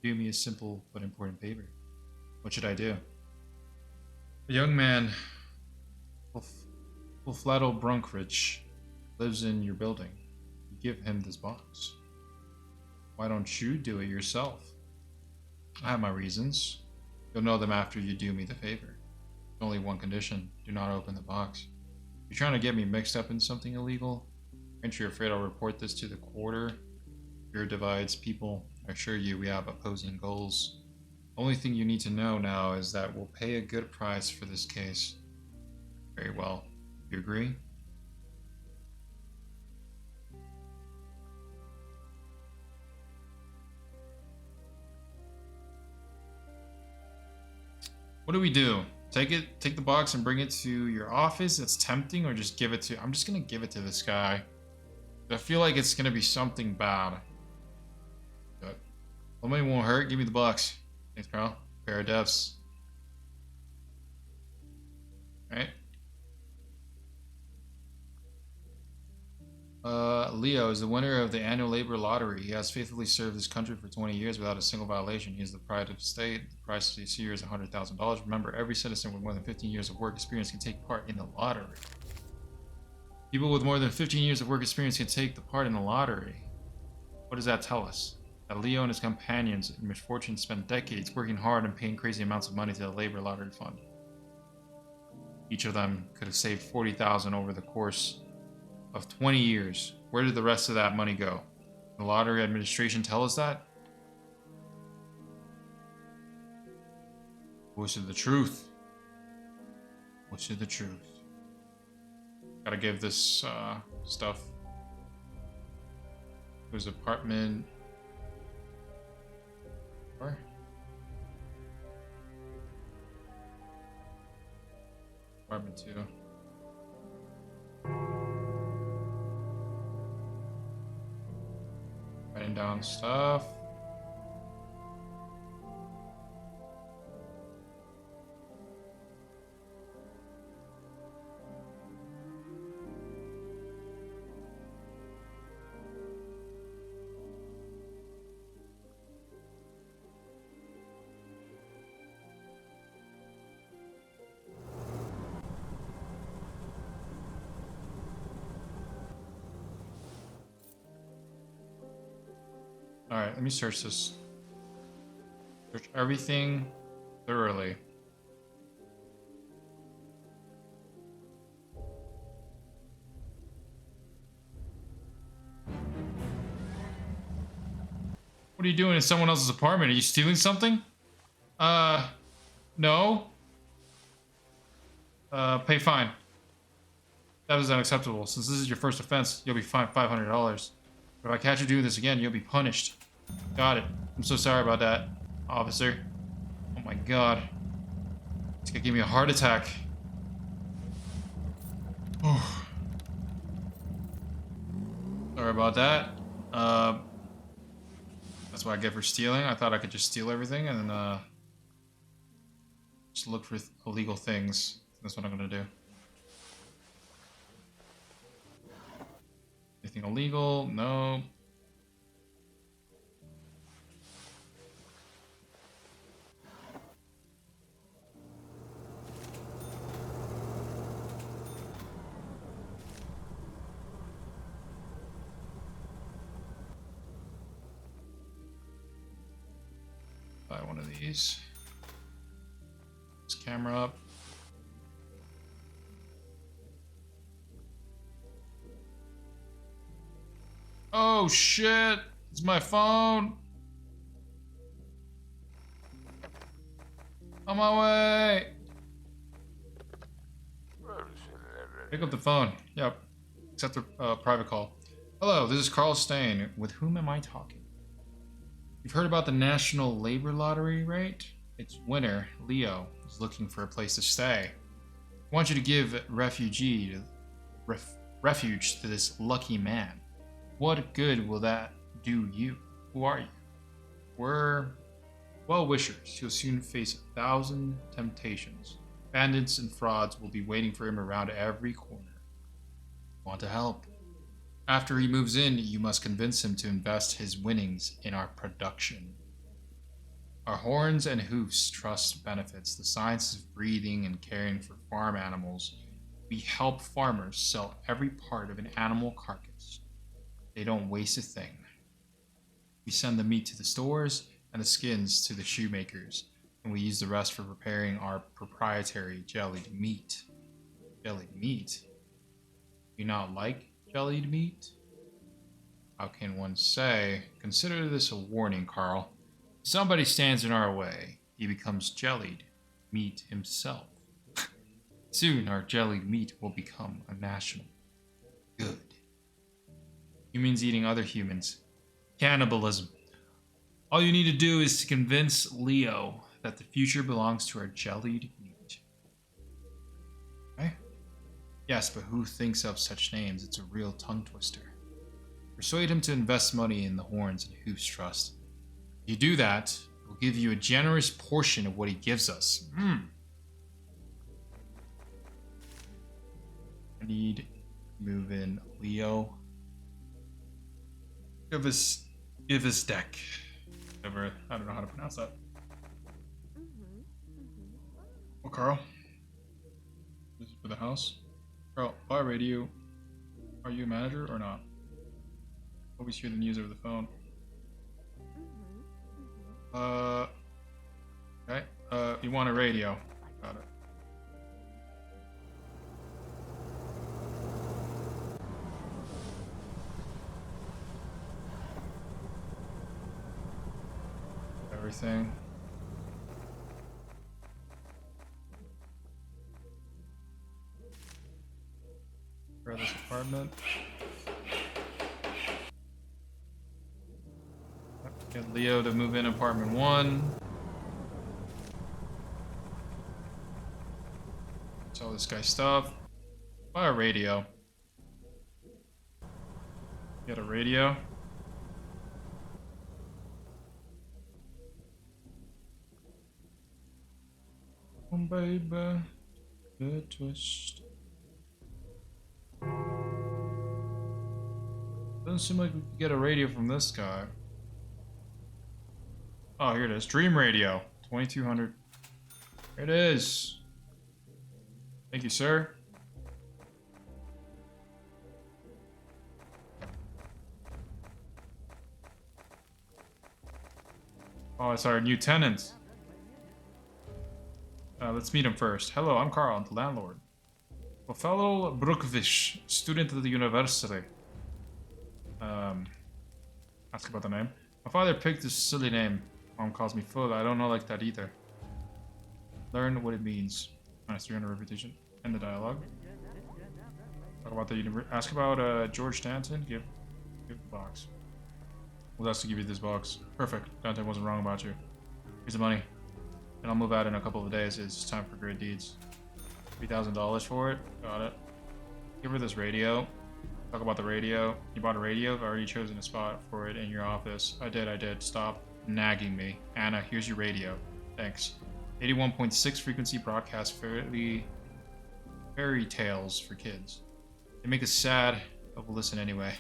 do me a simple but important favor. What should I do? A young man, Flato Brunkridge, lives in your building. You give him this box. Why don't you do it yourself? I have my reasons. You'll know them after you do me the favor. There's only one condition. Do not open the box. You're trying to get me mixed up in something illegal? Aren't you afraid I'll report this to the quarter? Fear divides people. I assure you we have opposing goals. The only thing you need to know now is that we'll pay a good price for this case. Very well. You agree? What do we do? Take the box and bring it to your office? That's tempting, or just give it to... I'm just gonna give it to this guy. I feel like it's gonna be something bad. money won't hurt. Give me the box. Thanks, Carl. Pair of devs. Right. Leo is the winner of the annual labor lottery. He has faithfully served his country for 20 years without a single violation. He is the pride of the state. The price this year is $100,000. Remember, every citizen with more than 15 years of work experience can take part in the lottery. People with more than 15 years of work experience can take the part in the lottery. What does that tell us? That Leo and his companions in misfortune spent decades working hard and paying crazy amounts of money to the labor lottery fund. Each of them could have saved $40,000 over the course of 20 years. Where did the rest of that money go? The lottery administration tell us that? Voice of the truth. Voice of the truth. Gotta give this stuff. There's apartment. Where? Apartment 2. Writing down stuff. Alright, let me search this. Search everything thoroughly. What are you doing in someone else's apartment? Are you stealing something? No. Pay fine. That is unacceptable. Since this is your first offense, you'll be fined $500. But if I catch you doing this again, you'll be punished. Got it. I'm so sorry about that, officer. Oh my god. It's gonna give me a heart attack. Oh. Sorry about that. That's what I get for stealing. I thought I could just steal everything and then just look for illegal things. That's what I'm gonna do. Anything illegal? No. Buy one of these. This camera up. Oh shit! It's my phone! On my way! Pick up the phone. Yep. Accept the private call. Hello, this is Carl Stain. With whom am I talking? You've heard about the National Labor Lottery, right? Its winner, Leo, is looking for a place to stay. I want you to give refuge to this lucky man. What good will that do you? Who are you? We're well-wishers. He'll soon face 1,000 temptations. Bandits and frauds will be waiting for him around every corner. Want to help? After he moves in, you must convince him to invest his winnings in our production. Our Horns and Hoofs Trust benefits the science of breeding and caring for farm animals. We help farmers sell every part of an animal carcass. They don't waste a thing. We send the meat to the stores and the skins to the shoemakers, and we use the rest for preparing our proprietary jellied meat. Jellied meat? Do you not like jellied meat? How can one say? Consider this a warning, Carl. If somebody stands in our way, he becomes jellied meat himself. Soon our jellied meat will become a national good. Humans eating other humans. Cannibalism. All you need to do is to convince Leo that the future belongs to our jellied meat. Okay? Yes, but who thinks of such names? It's a real tongue twister. Persuade him to invest money in the Horns and Hoofs Trust. You do that, we'll give you a generous portion of what he gives us. I need to move in Leo. Give us deck. Whatever. I don't know how to pronounce that. Well, Carl. This is for the house. Carl, buy radio. Are you a manager or not? Always hear the news over the phone. Okay. You want a radio? Got it. Everything. Grab this apartment. Get Leo to move in apartment 1. Sell this guy stuff. Buy a radio. Get a radio. Oh, baby. Good twist. Doesn't seem like we could get a radio from this guy. Oh, here it is. Dream Radio. 2200. Here it is. Thank you, sir. Oh, it's our new tenant. Let's meet him first. Hello, I'm Carl, the landlord. A fellow Brookvish, student at the university. Ask about the name. My father picked this silly name. Mom calls me full. I don't know like that either. Learn what it means. -300 reputation. End the dialogue. Talk about the ask about George Stanton. Give the box. Well, that's to give you this box. Perfect. Dante wasn't wrong about you. Here's the money. And I'll move out in a couple of days. It's time for great deeds. $3,000 for it. Got it. Give her this radio. Talk about the radio. You bought a radio? I've already chosen a spot for it in your office. I did. Stop nagging me. Anna, here's your radio. Thanks. 81.6 frequency broadcast fairy tales for kids. They make us sad, but we'll listen anyway.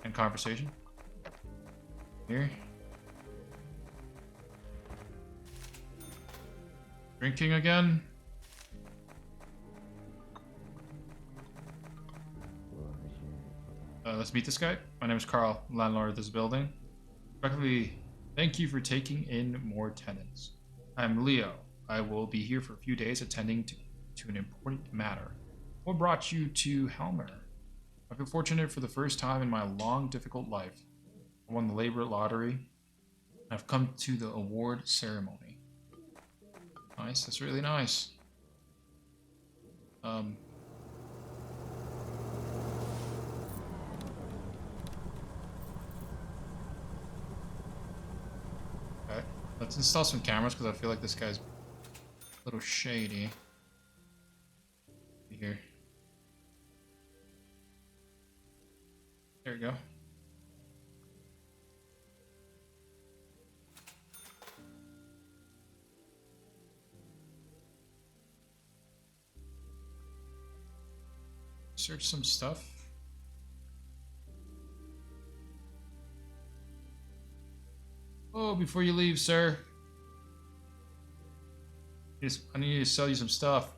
And conversation. Here. Drinking again. Let's meet this guy. My name is Carl, landlord of this building. Respectfully, thank you for taking in more tenants. I'm Leo. I will be here for a few days attending to an important matter. What brought you to Helmer? I feel fortunate for the first time in my long, difficult life. I won the labor lottery. I've come to the award ceremony. Nice, that's really nice. Okay, let's install some cameras because I feel like this guy's a little shady. Here. There we go. Search some stuff. Oh, before you leave, sir. I need to sell you some stuff.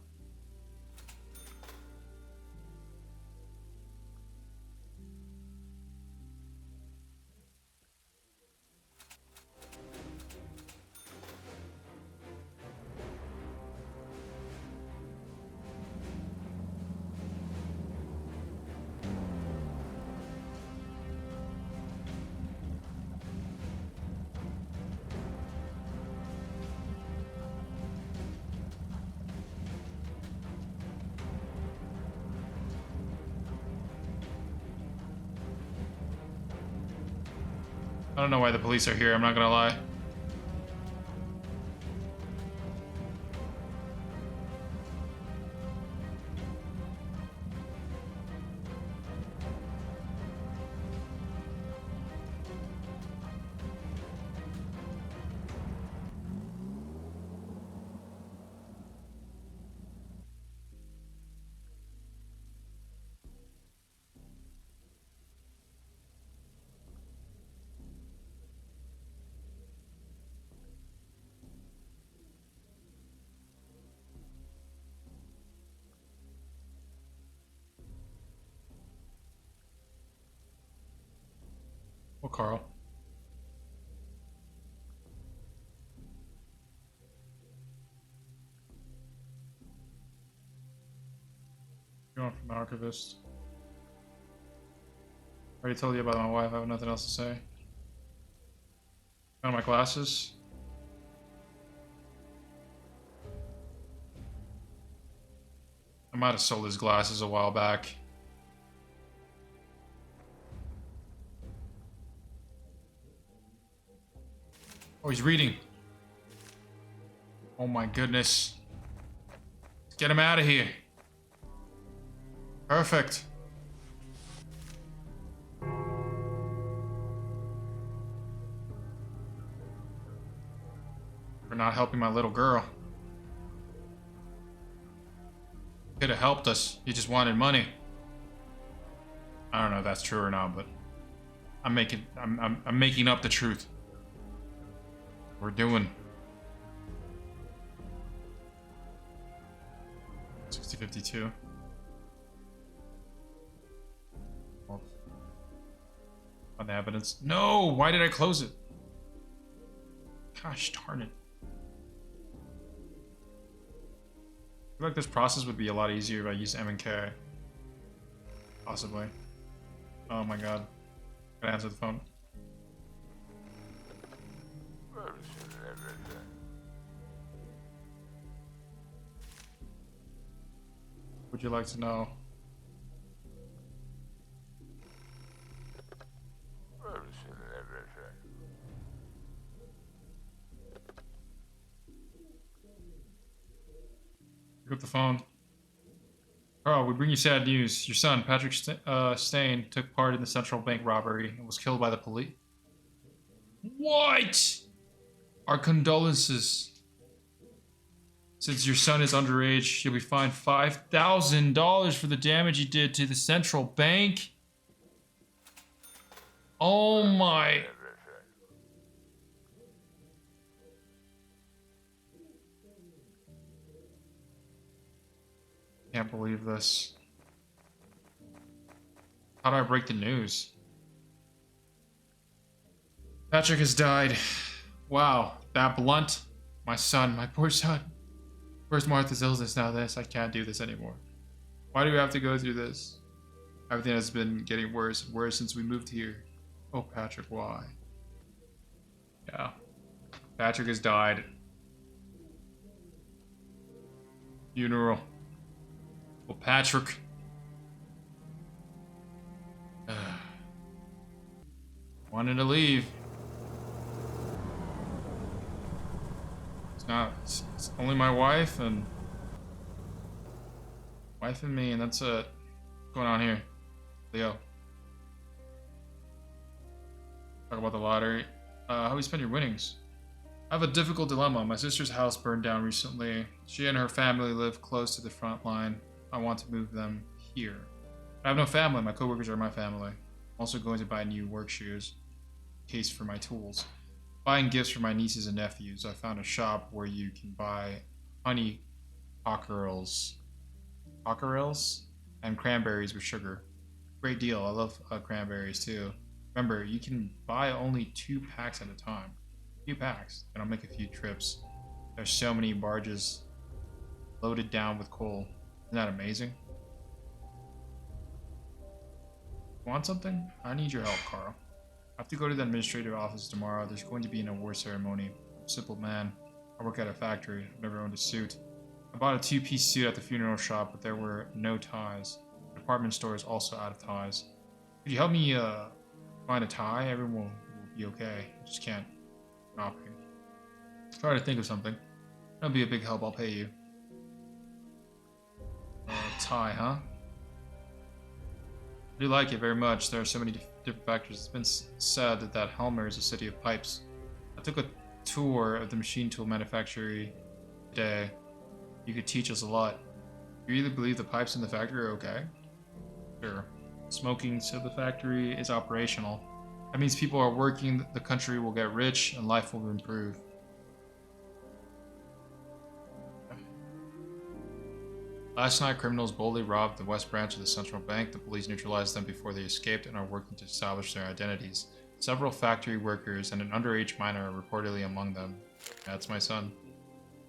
I don't know why the police are here, I'm not gonna lie. Carl. Going from the archivist. I already told you about my wife. I have nothing else to say. Found my glasses. I might have sold his glasses a while back. Oh, he's reading. Oh my goodness. Let's get him out of here. Perfect. For not helping my little girl. Could have helped us. He just wanted money. I don't know if that's true or not, but I'm making up the truth. We're doing 60-52. On the evidence. No! Why did I close it? Gosh darn it. I feel like this process would be a lot easier if I used M and K. Possibly. Oh my god. Gotta answer the phone. Would you like to know? Pick up the phone. Carl, we bring you sad news. Your son, Patrick Stain, took part in the central bank robbery and was killed by the police. What? Our condolences. Since your son is underage, he'll be fined $5,000 for the damage he did to the central bank. Oh my. Can't believe this. How do I break the news? Patrick has died. Wow, that blunt. My son, my poor son. First Martha's illness, now this. I can't do this anymore. Why do we have to go through this? Everything has been getting worse and worse since we moved here. Oh, Patrick, why? Yeah. Patrick has died. Funeral. Well, Patrick. Wanted to leave. It's only my wife and me, and that's it. What's going on here? Leo. Talk about the lottery. How do you spend your winnings? I have a difficult dilemma. My sister's house burned down recently. She and her family live close to the front line. I want to move them here. I have no family. My coworkers are my family. I'm also going to buy new work shoes. Case for my tools. Buying gifts for my nieces and nephews. I found a shop where you can buy honey cockerels and cranberries with sugar. Great deal. I love cranberries too. Remember, you can buy only 2 packs at a time. 2 packs, and I'll make a few trips. There's so many barges loaded down with coal. Isn't that amazing? Want something? I need your help, Carl. I have to go to the administrative office tomorrow. There's going to be an award ceremony. I'm a simple man. I work at a factory. I've never owned a suit. I bought a 2-piece suit at the funeral shop, but there were no ties. The department store is also out of ties. Could you help me find a tie? Everyone will be okay. I just can't. Shopping. Try to think of something. That'll be a big help. I'll pay you. Tie, huh? I do like it very much. There are so many different factors. It's been said that Helmer is a city of pipes. I took a tour of the machine tool manufacturer today. You could teach us a lot. You either believe the pipes in the factory are okay? Sure. Smoking so the factory is operational. That means people are working, the country will get rich, and life will improve. Last night, criminals boldly robbed the West Branch of the Central Bank. The police neutralized them before they escaped and are working to establish their identities. Several factory workers and an underage minor are reportedly among them. That's my son.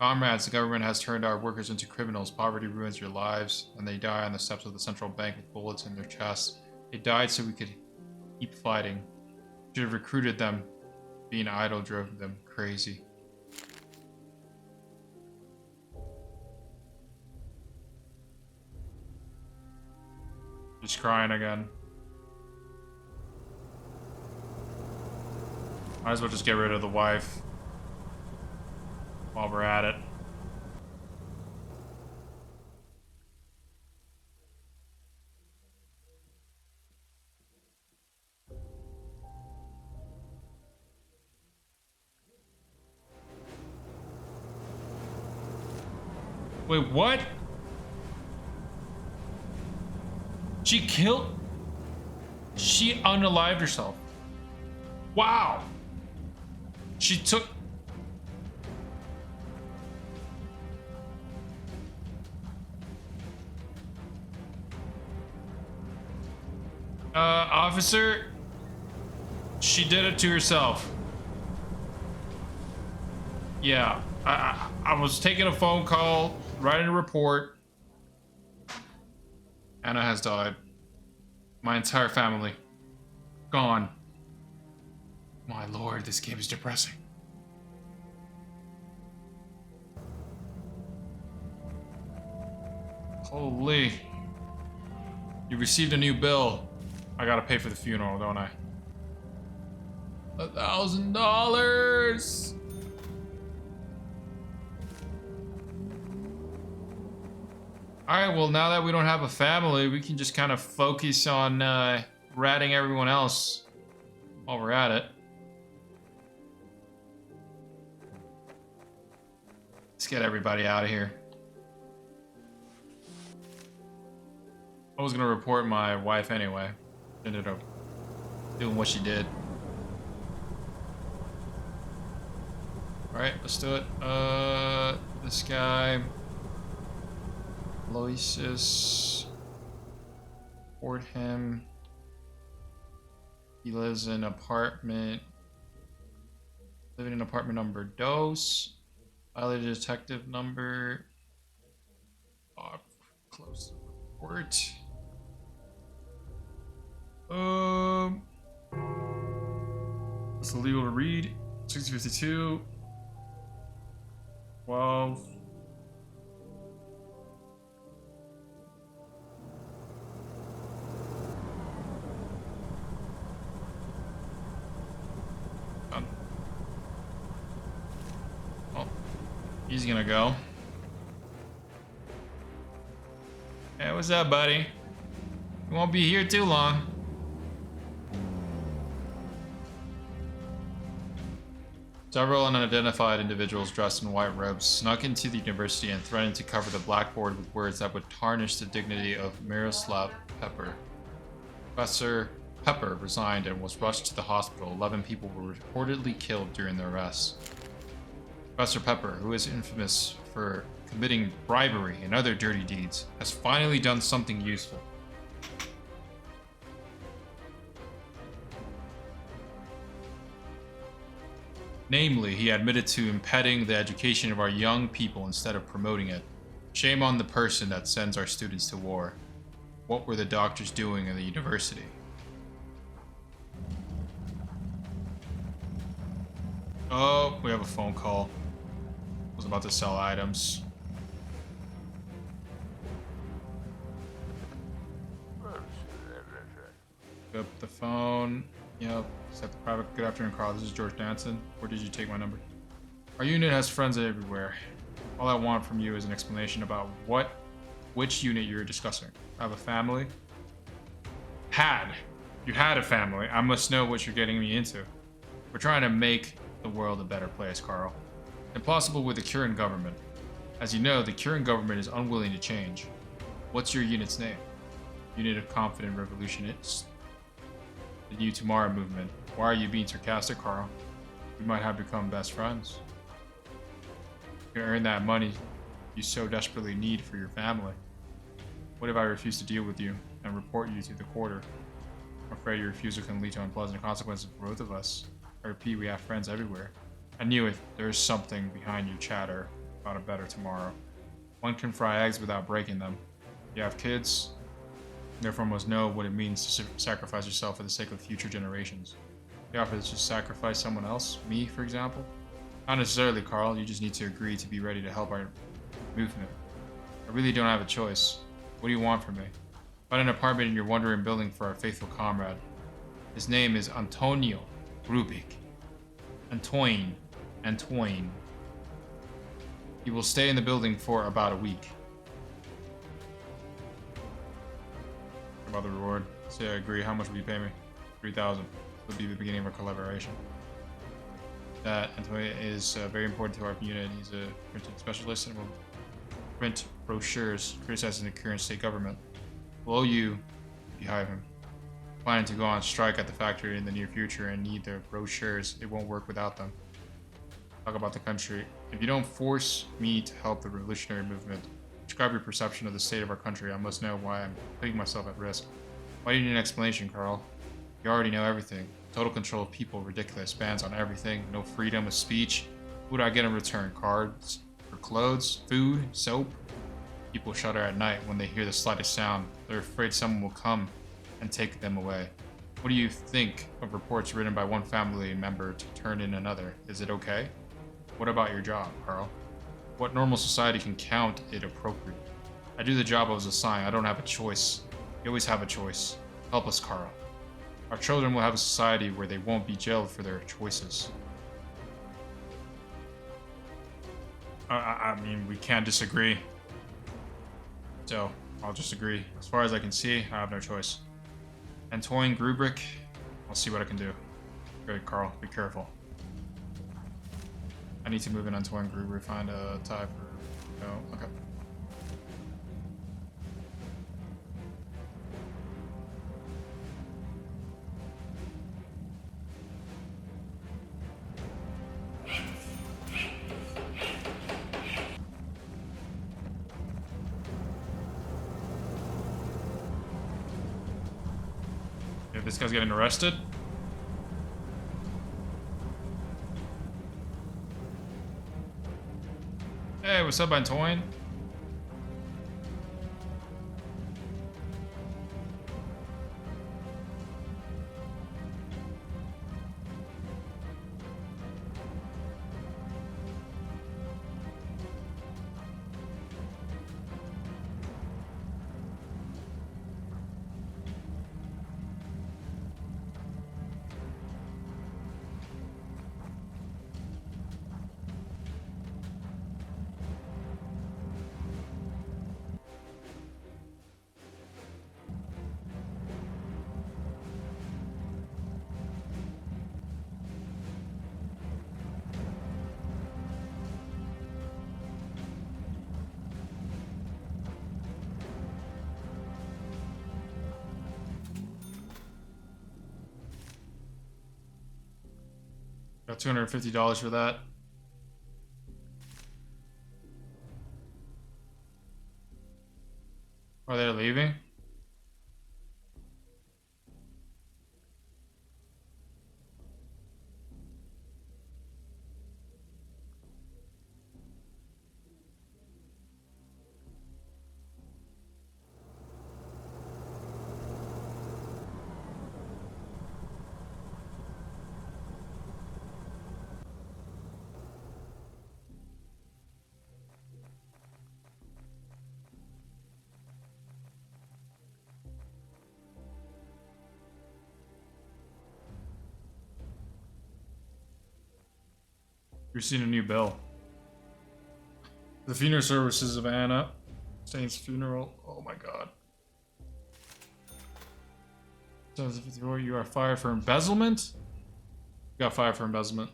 Comrades, the government has turned our workers into criminals. Poverty ruins your lives, and they die on the steps of the central bank with bullets in their chests. They died so we could keep fighting. Should have recruited them. Being idle drove them crazy. Just crying again. Might as well just get rid of the wife while we're at it. Wait, what? She killed... She unalived herself. Wow. She took... Officer, she did it to herself. Yeah, I was taking a phone call, writing a report. Anna has died. My entire family. Gone. My lord, this game is depressing. Holy. You received a new bill. I gotta pay for the funeral, don't I? $1,000! Alright, well now that we don't have a family, we can just kind of focus on ratting everyone else while we're at it. Let's get everybody out of here. I was gonna report my wife anyway. Ended up doing what she did. Alright, let's do it. This guy. Loisis. Report him. He lives in apartment. Living in apartment number dos. Violated detective number. Close the report. What's illegal to read? 652. 12. Done. Well, he's gonna go. Hey, what's up, buddy? You won't be here too long. Several unidentified individuals dressed in white robes snuck into the university and threatened to cover the blackboard with words that would tarnish the dignity of Miroslav Pepper. Professor Pepper resigned and was rushed to the hospital. 11 people were reportedly killed during the arrest. Professor Pepper, who is infamous for committing bribery and other dirty deeds, has finally done something useful. Namely, he admitted to impeding the education of our young people instead of promoting it. Shame on the person that sends our students to war. What were the doctors doing in the university? Oh, we have a phone call. I was about to sell items. Pick up the phone. Yep. Set the private. Good afternoon, Carl. This is George Danson. Where did you take my number? Our unit has friends everywhere. All I want from you is an explanation about which unit you're discussing. I have a family. You had a family. I must know what you're getting me into. We're trying to make the world a better place, Carl. Impossible with the current government. As you know, the current government is unwilling to change. What's your unit's name? Unit of Confident Revolutionists. The New Tomorrow movement. Why are you being sarcastic, Carl? We might have become best friends. You can earn that money you so desperately need for your family. What if I refuse to deal with you and report you to the quarter? afraid your refusal can lead to unpleasant consequences for both of us. I repeat, we have friends everywhere. I knew it. There's something behind your chatter about a better tomorrow. One can fry eggs without breaking them. You have kids, therefore must know what it means to sacrifice yourself for the sake of future generations. You offer to sacrifice someone else, me, for example? Not necessarily, Carl. You just need to agree to be ready to help our movement. I really don't have a choice. What do you want from me? Find an apartment in your wandering building for our faithful comrade. His name is Antonio Rubik. Antoine. He will stay in the building for about a week. About the reward. Say I agree. How much will you pay me? 3,000. Would be the beginning of our collaboration. That Antonio is very important to our unit. He's a printing specialist and will print brochures criticizing the current state government. Will owe you if you hire him. Planning to go on strike at the factory in the near future and need their brochures. It won't work without them. Talk about the country. If you don't force me to help the revolutionary movement, describe your perception of the state of our country. I must know why I'm putting myself at risk. Why do you need an explanation, Carl? You already know everything. Total control of people, ridiculous bans on everything, no freedom of speech. What do I get in return? Cards for clothes, food, soap? People shudder at night when they hear the slightest sound. They're afraid someone will come and take them away. What do you think of reports written by one family member to turn in another? Is it okay? What about your job, Carl? What normal society can count it appropriate? I do the job I was assigned. I don't have a choice. You always have a choice. Help us, Carl. Our children will have a society where they won't be jailed for their choices. I mean, we can't disagree. So, I'll just agree. As far as I can see, I have no choice. Antoine Grubrick, I'll see what I can do. Good, Carl. Be careful. I need to move in Antoine Grubrick, find a tie for... No, okay. This guy's getting arrested. Hey, what's up, Antoine? Got $250 for that. Are they leaving? You're seeing a new bill. The funeral services of Anna Saint's funeral. Oh my god. So you are fired for embezzlement? You got fired for embezzlement.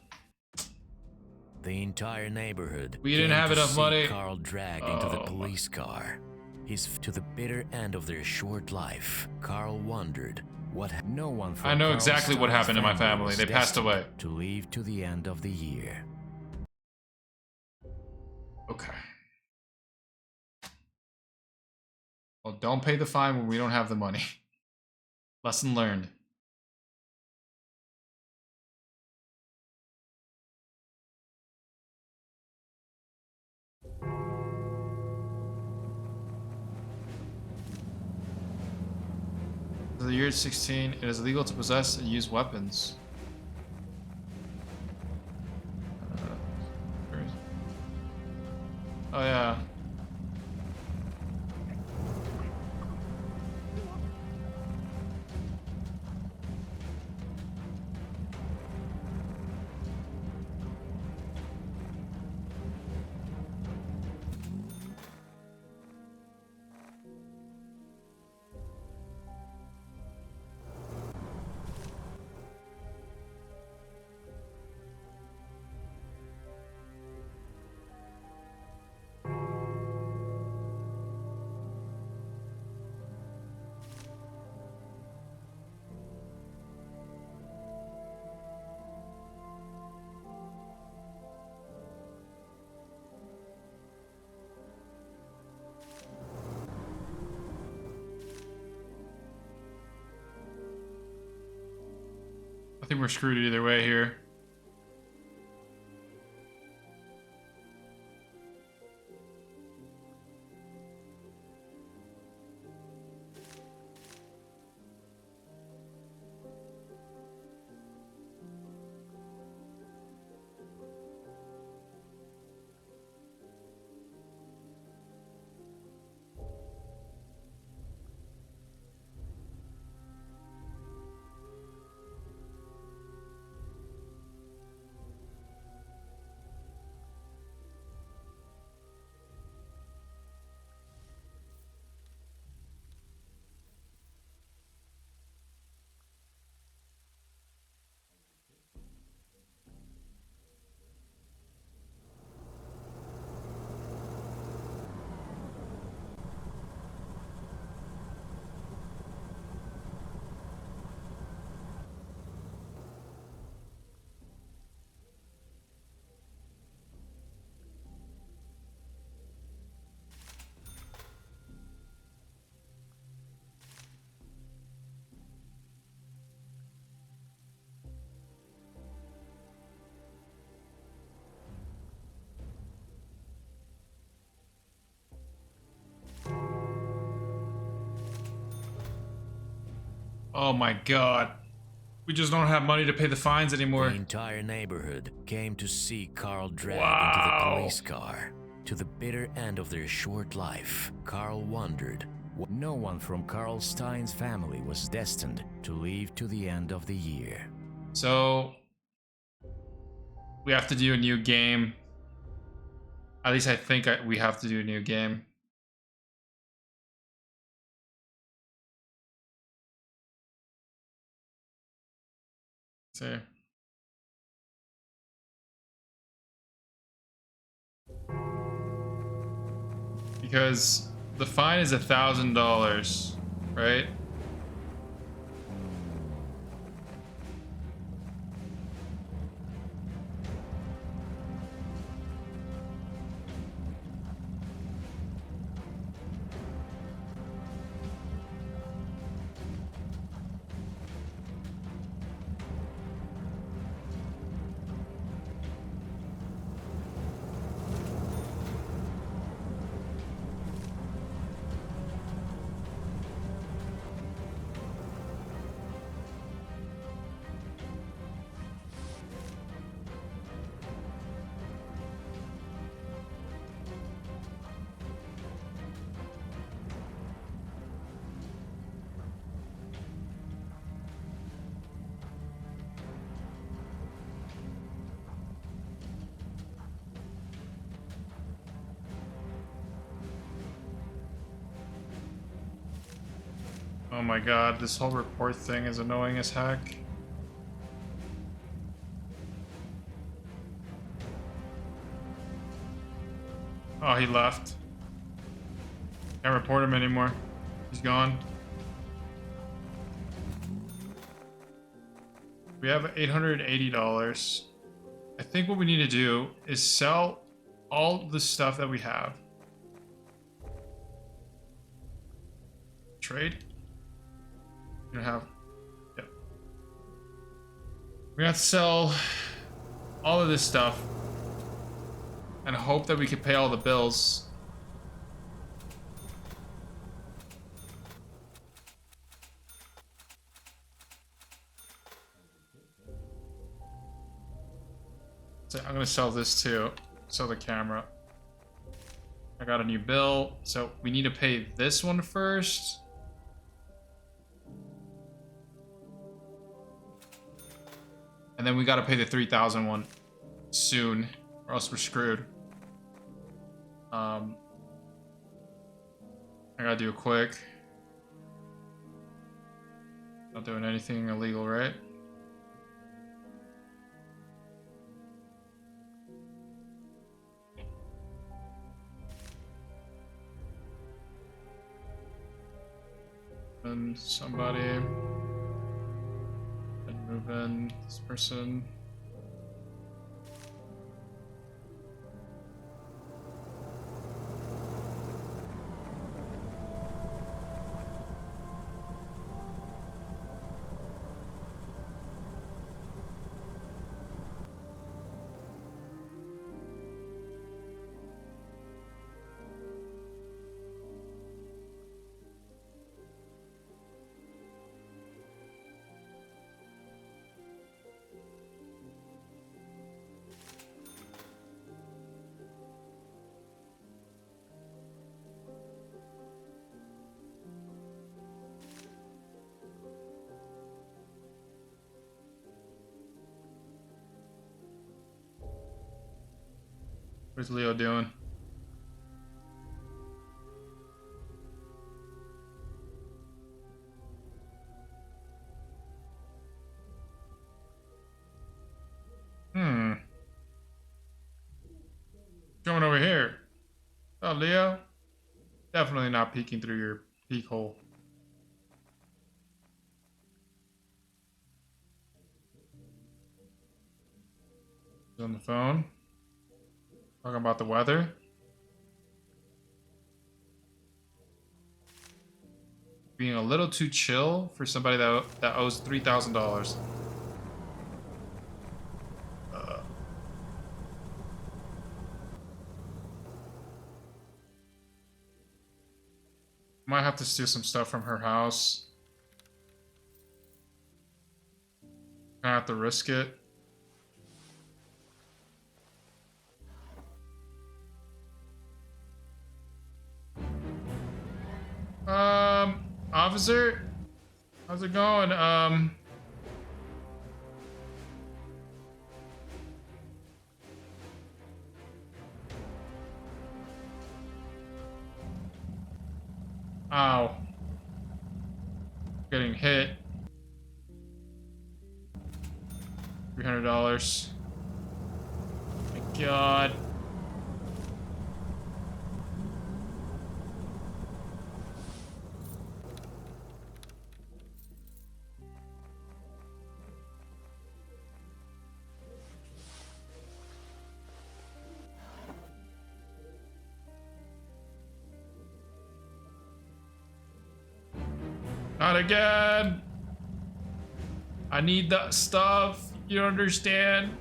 The entire neighborhood. We didn't have enough money. Carl dragged into the police car. He's to the bitter end of their short life. Carl wondered what no one from I know Carl's exactly what happened to my family. They passed away. To leave to the end of the year. Okay. Well, don't pay the fine when we don't have the money. Lesson learned. the year 16, it is illegal to possess and use weapons. Oh yeah. I think we're screwed either way here. Oh my god. We just don't have money to pay the fines anymore. The entire neighborhood came to see Carl dragged into the police car. To the bitter end of their short life, Carl wondered. No one from Carl Stein's family was destined to live to the end of the year. So, we have to do a new game. At least I think we have to do a new game. See. Because the fine is $1,000, right? Oh my god, this whole report thing is annoying as heck. Oh, he left. Can't report him anymore. He's gone. We have $880. I think what we need to do is sell all the stuff that we have. Trade? You don't have... Yep. We have to sell all of this stuff and hope that we can pay all the bills. gonna sell this too. Sell the camera. I got a new bill, so we need to pay this one first. And then we gotta pay the 3,000 one soon, or else we're screwed. I gotta do it quick. Not doing anything illegal, right? And somebody, and move in this person. What's Leo doing? Going over here. Oh, Leo? Definitely not peeking through your peek hole. He's on the phone. Talking about the weather. Being a little too chill for somebody that owes $3,000. Might have to steal some stuff from her house. I have to risk it. Officer? How's it going? Ow. Getting hit. $300. My God. Not again. I need that stuff. You don't understand.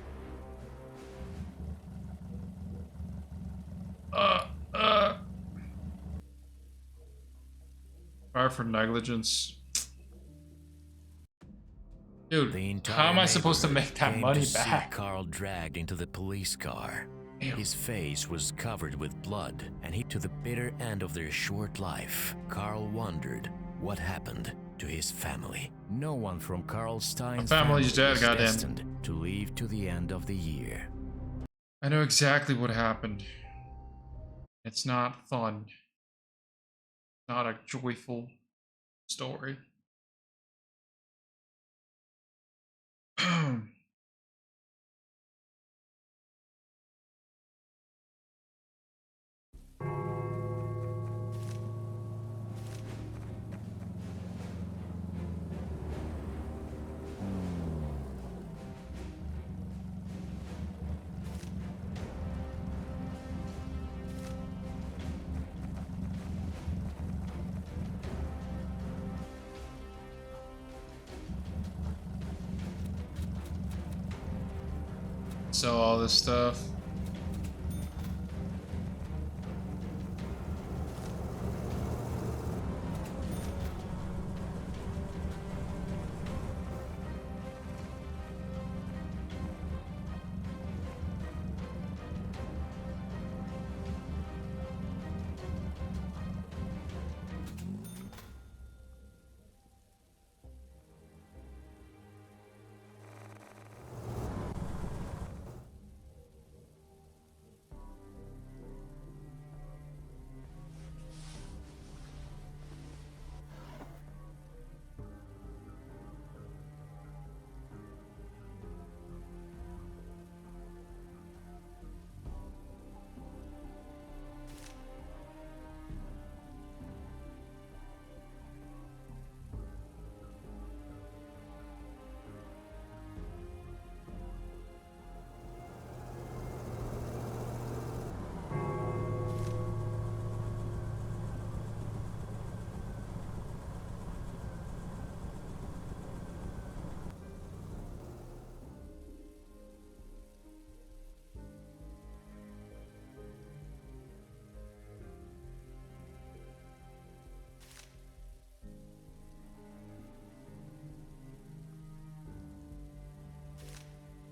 Fire for negligence. Dude, how am I supposed to make that money back? Carl dragged into the police car. Damn. His face was covered with blood, and to the bitter end of their short life, Carl wondered what happened to his family. No one from Carl Stein's family's family dead, was goddamn. destined to live to the end of the year. I know exactly what happened. It's not fun. Not a joyful story. Sell all this stuff.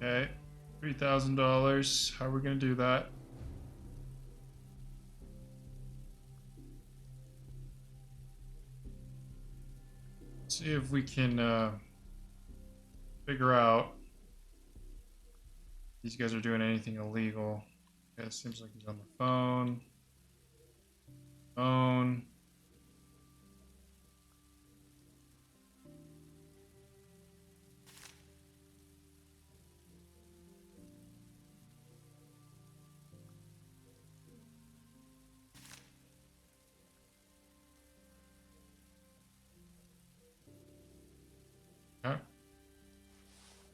Okay, $3,000. How are we gonna do that? See if we can figure out if these guys are doing anything illegal. Okay, it seems like he's on the phone. Phone. Okay.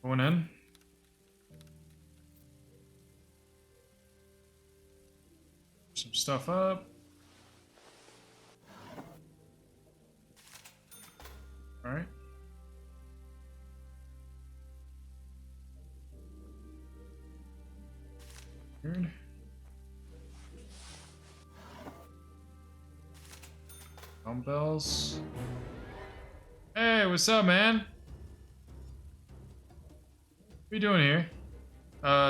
Going in. Some stuff up. All right. Weird. Dumbbells. Hey, what's up, man? What are you doing here?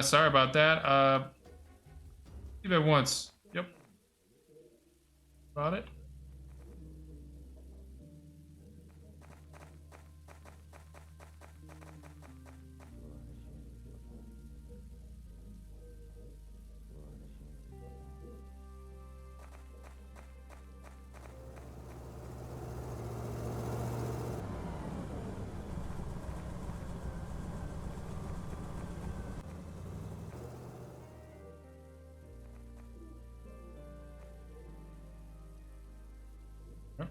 Sorry about that. Leave at once. Yep. Got it. Yep.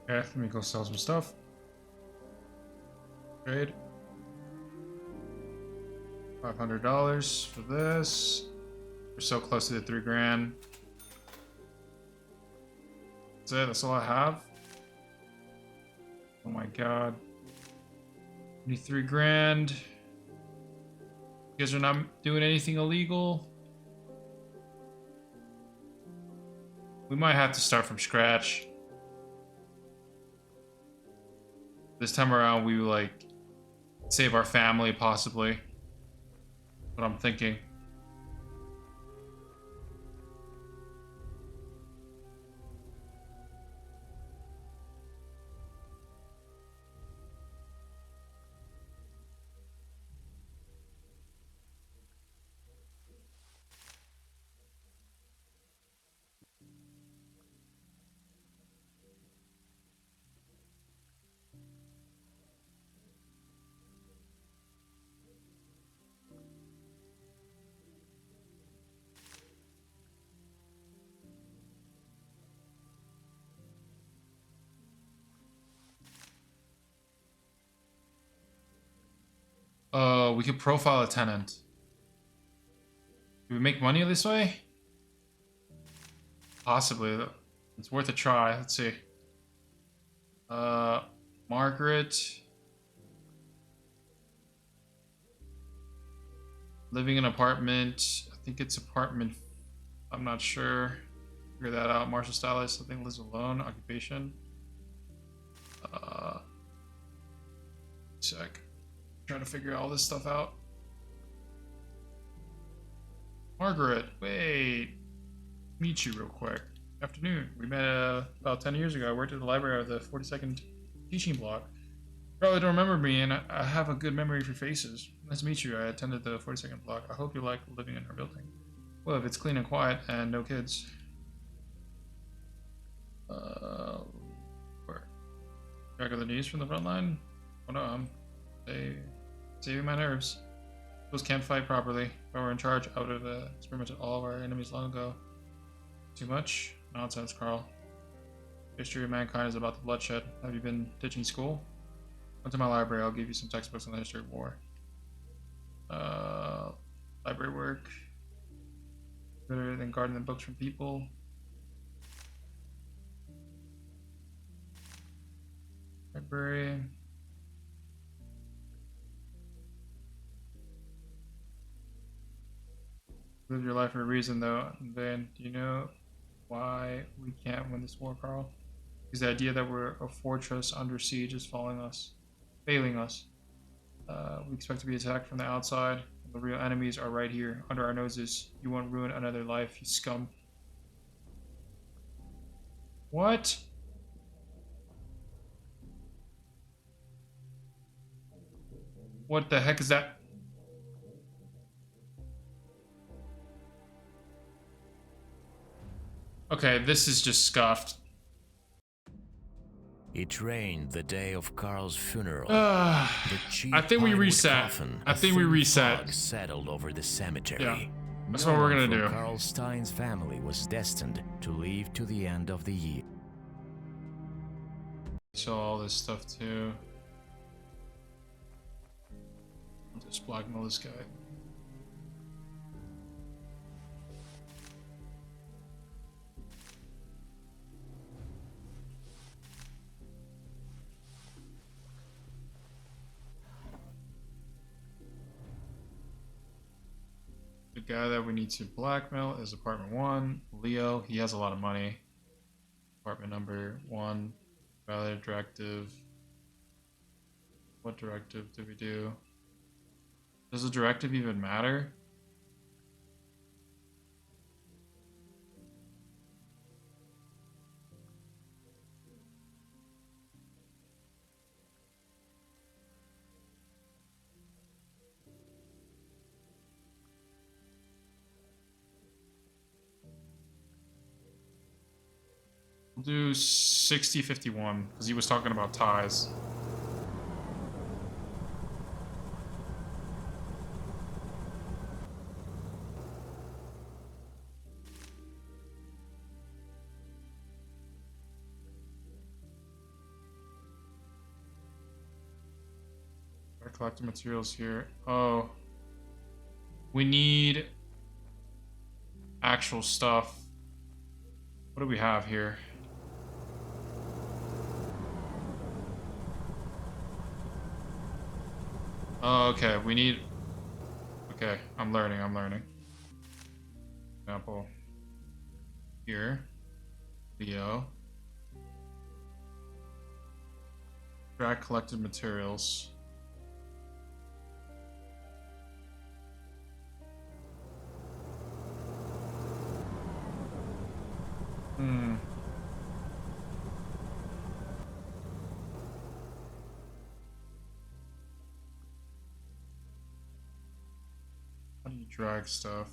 Okay, let me go sell some stuff. Trade. $500 for this. We're so close to the $3,000. That's it. That's all I have. Oh my god. $23,000. You guys are not doing anything illegal. We might have to start from scratch. This time around, we like save our family, possibly. What I'm thinking. We could profile a tenant. Do we make money this way? Possibly. It's worth a try. Let's see. Margaret. Living in an apartment. I think it's apartment. I'm not sure. Figure that out. Martial stylist. I think lives alone. Occupation. Sec. Trying to figure all this stuff out. Margaret, wait. Meet you real quick. Afternoon. We met about 10 years ago. I worked at the library of the 42nd teaching block. Probably don't remember me, and I have a good memory for faces. Nice to meet you. I attended the 42nd block. I hope you like living in our building. Well, if it's clean and quiet and no kids. Where? Track of the news from the front line? Oh no, I'm saving my nerves. Those can't fight properly. If I were in charge, I would have experimented all of our enemies long ago. Too much? Nonsense, Carl. History of mankind is about the bloodshed. Have you been ditching school? Come to my library. I'll give you some textbooks on the history of war. Library work. Better than guarding the books from people. Library. Live your life for a reason, though. Then, do you know why we can't win this war, Carl? Because the idea that we're a fortress under siege is failing us. We expect to be attacked from the outside. The real enemies are right here, under our noses. You won't ruin another life, you scum. What? What the heck is that? Okay, this is just scuffed. It rained the day of Carl's funeral. I think we reset. Settled over the cemetery. Yeah, that's what we're gonna do. Carl Stein's family was destined to live to the end of the year. Saw all this stuff too. I'll just blackmail this guy. The guy that we need to blackmail is apartment 1, Leo. He has a lot of money. Apartment number 1, valid directive. What directive did we do? Does the directive even matter? We'll do 60-51 because he was talking about ties. Our collecting materials here. Oh, we need actual stuff. What do we have here? Oh, okay, we need... Okay, I'm learning. Example. Here. Leo. Track collected materials. How do you drag stuff?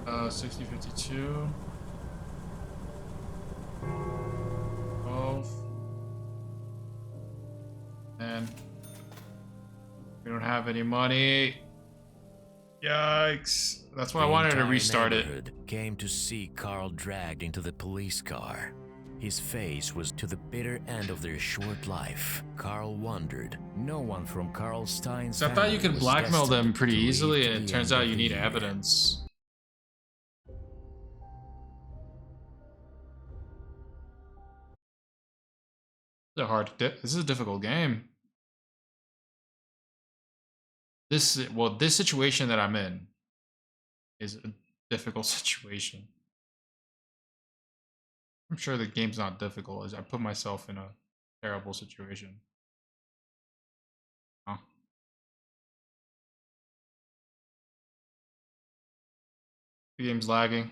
Uh, 60-52. 12. And we don't have any money. Yikes. That's why I wanted to restart it. Came to see Carl dragged into the police car. His face was to the bitter end of their short life. Carl wondered. No one from Carl Stein's So I thought you could blackmail them pretty easily, and it turns out you need evidence. This is a difficult game. This situation that I'm in is a difficult situation. I'm sure the game's not difficult, as I put myself in a terrible situation. Huh. The game's lagging.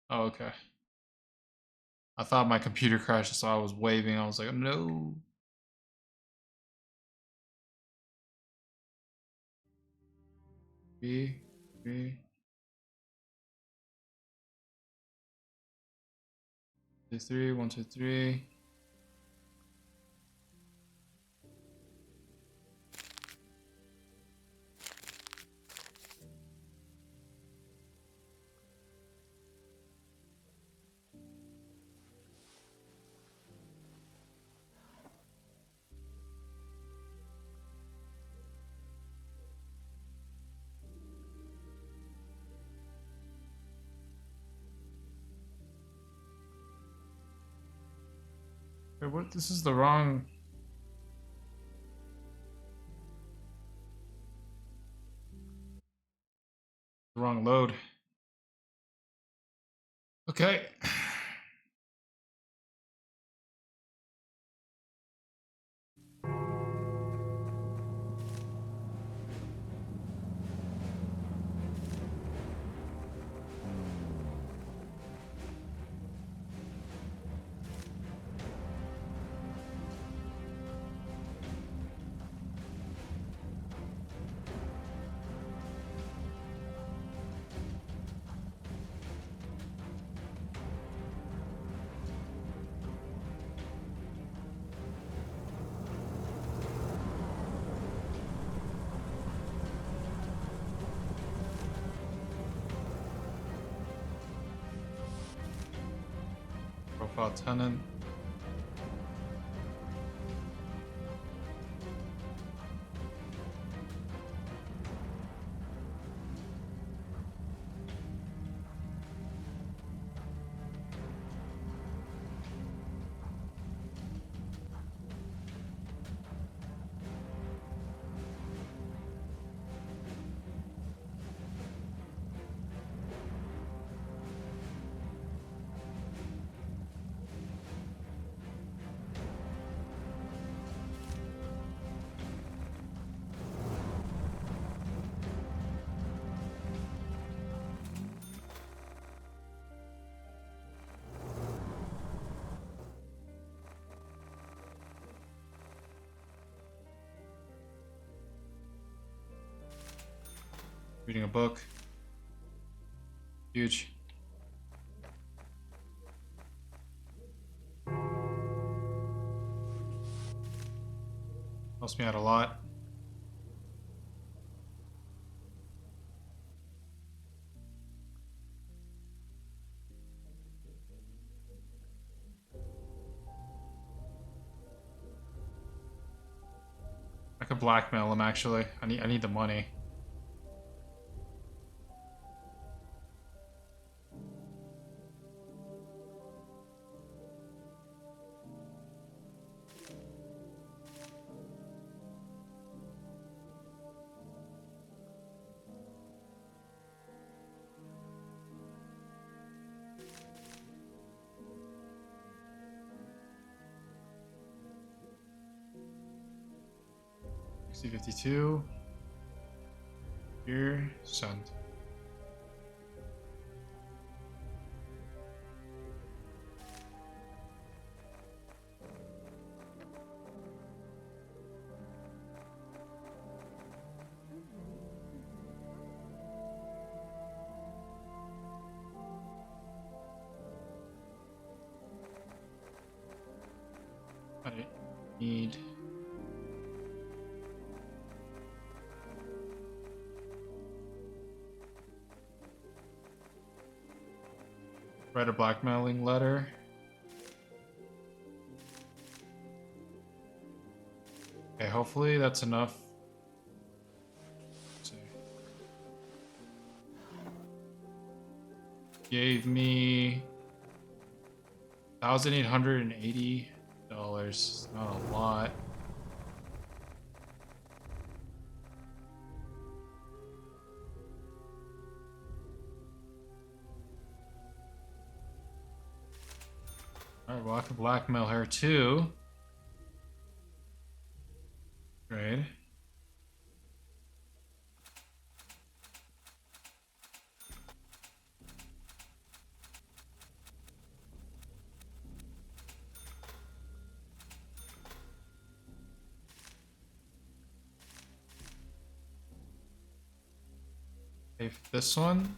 Oh, okay. I thought my computer crashed, so I was waving. I was like, no. B, B. 2, 3, 1, 2, 3. Wait, what? This is the wrong load. Okay. Profile tenant. Reading a book. Huge. Helps me out a lot. I could blackmail him actually. I need the money. C52. Here, send. I need. Write a blackmailing letter. Okay, hopefully that's enough. Let's see. gave me $1,880. Not a lot. Alright, well I can blackmail her too. Great. Okay, for this one,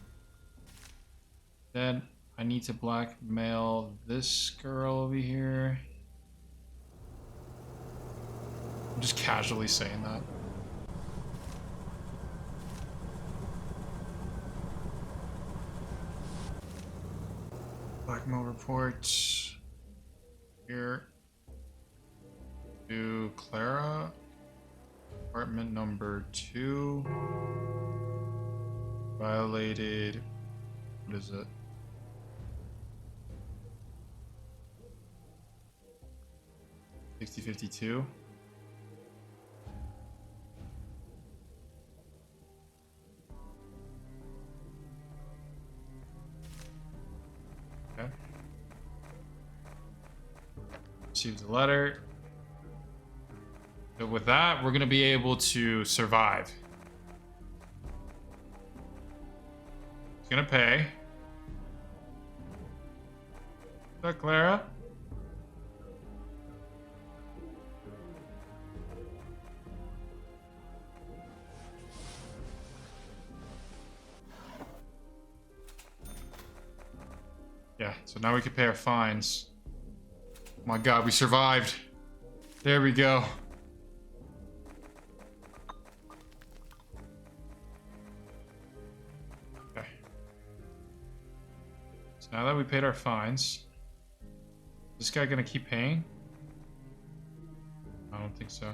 then I need to blackmail this girl over here. I'm just casually saying that. Blackmail report here to Clara, apartment number 2. Violated, what is it? $60.52. Okay. Received the letter. So with that, we're gonna be able to survive. Gonna pay. Is that Clara? Yeah, so now we can pay our fines. Oh my god, we survived. There we go. Now that we paid our fines, is this guy gonna keep paying? I don't think so.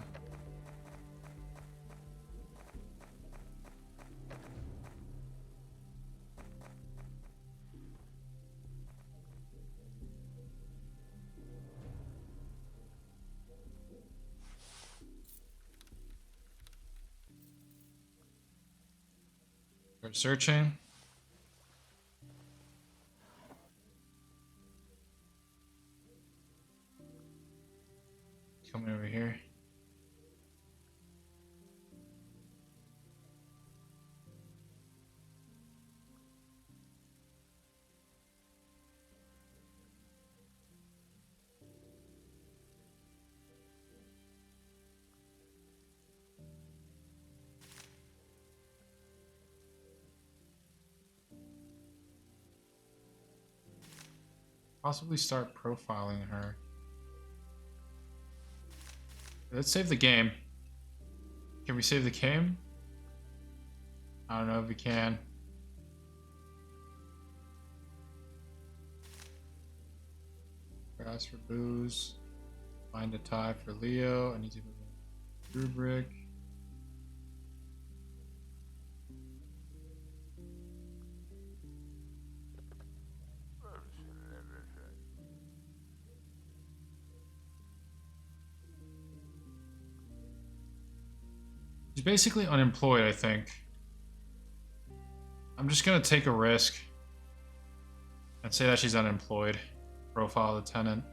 Start searching. Coming over here. Possibly start profiling her. Let's save the game. Can we save the game? I don't know if we can. Ask for booze. Find a tie for Leo. I need to move in rubric. She's basically unemployed, I think. I'm just gonna take a risk and say that she's unemployed. Profile the tenant.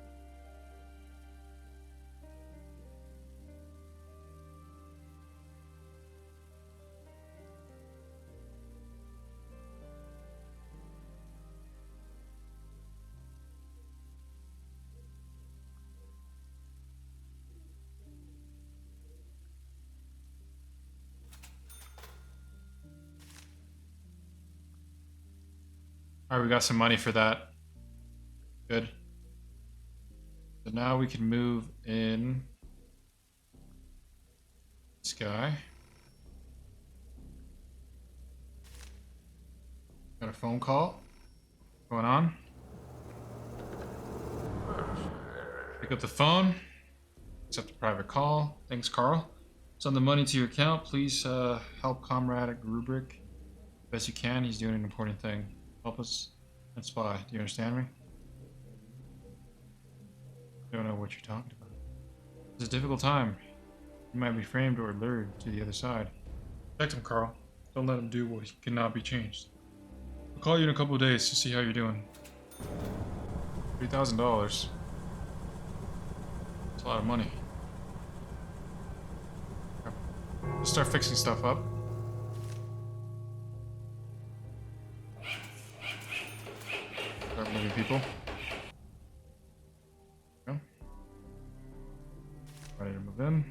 Alright, we got some money for that. Good. So now we can move in this guy. Got a phone call. What's going on? Pick up the phone. Accept a private call. Thanks, Carl. Send the money to your account. Please help Comrade at Rubric best you can. He's doing an important thing. Help us. That's why. Do you understand me? I don't know what you're talking about. It's a difficult time. You might be framed or lured to the other side. Protect him, Carl. Don't let him do what cannot be changed. I'll call you in a couple of days to see how you're doing. $3,000. That's a lot of money. Let's start fixing stuff up. Start moving people. Okay. Ready to move in.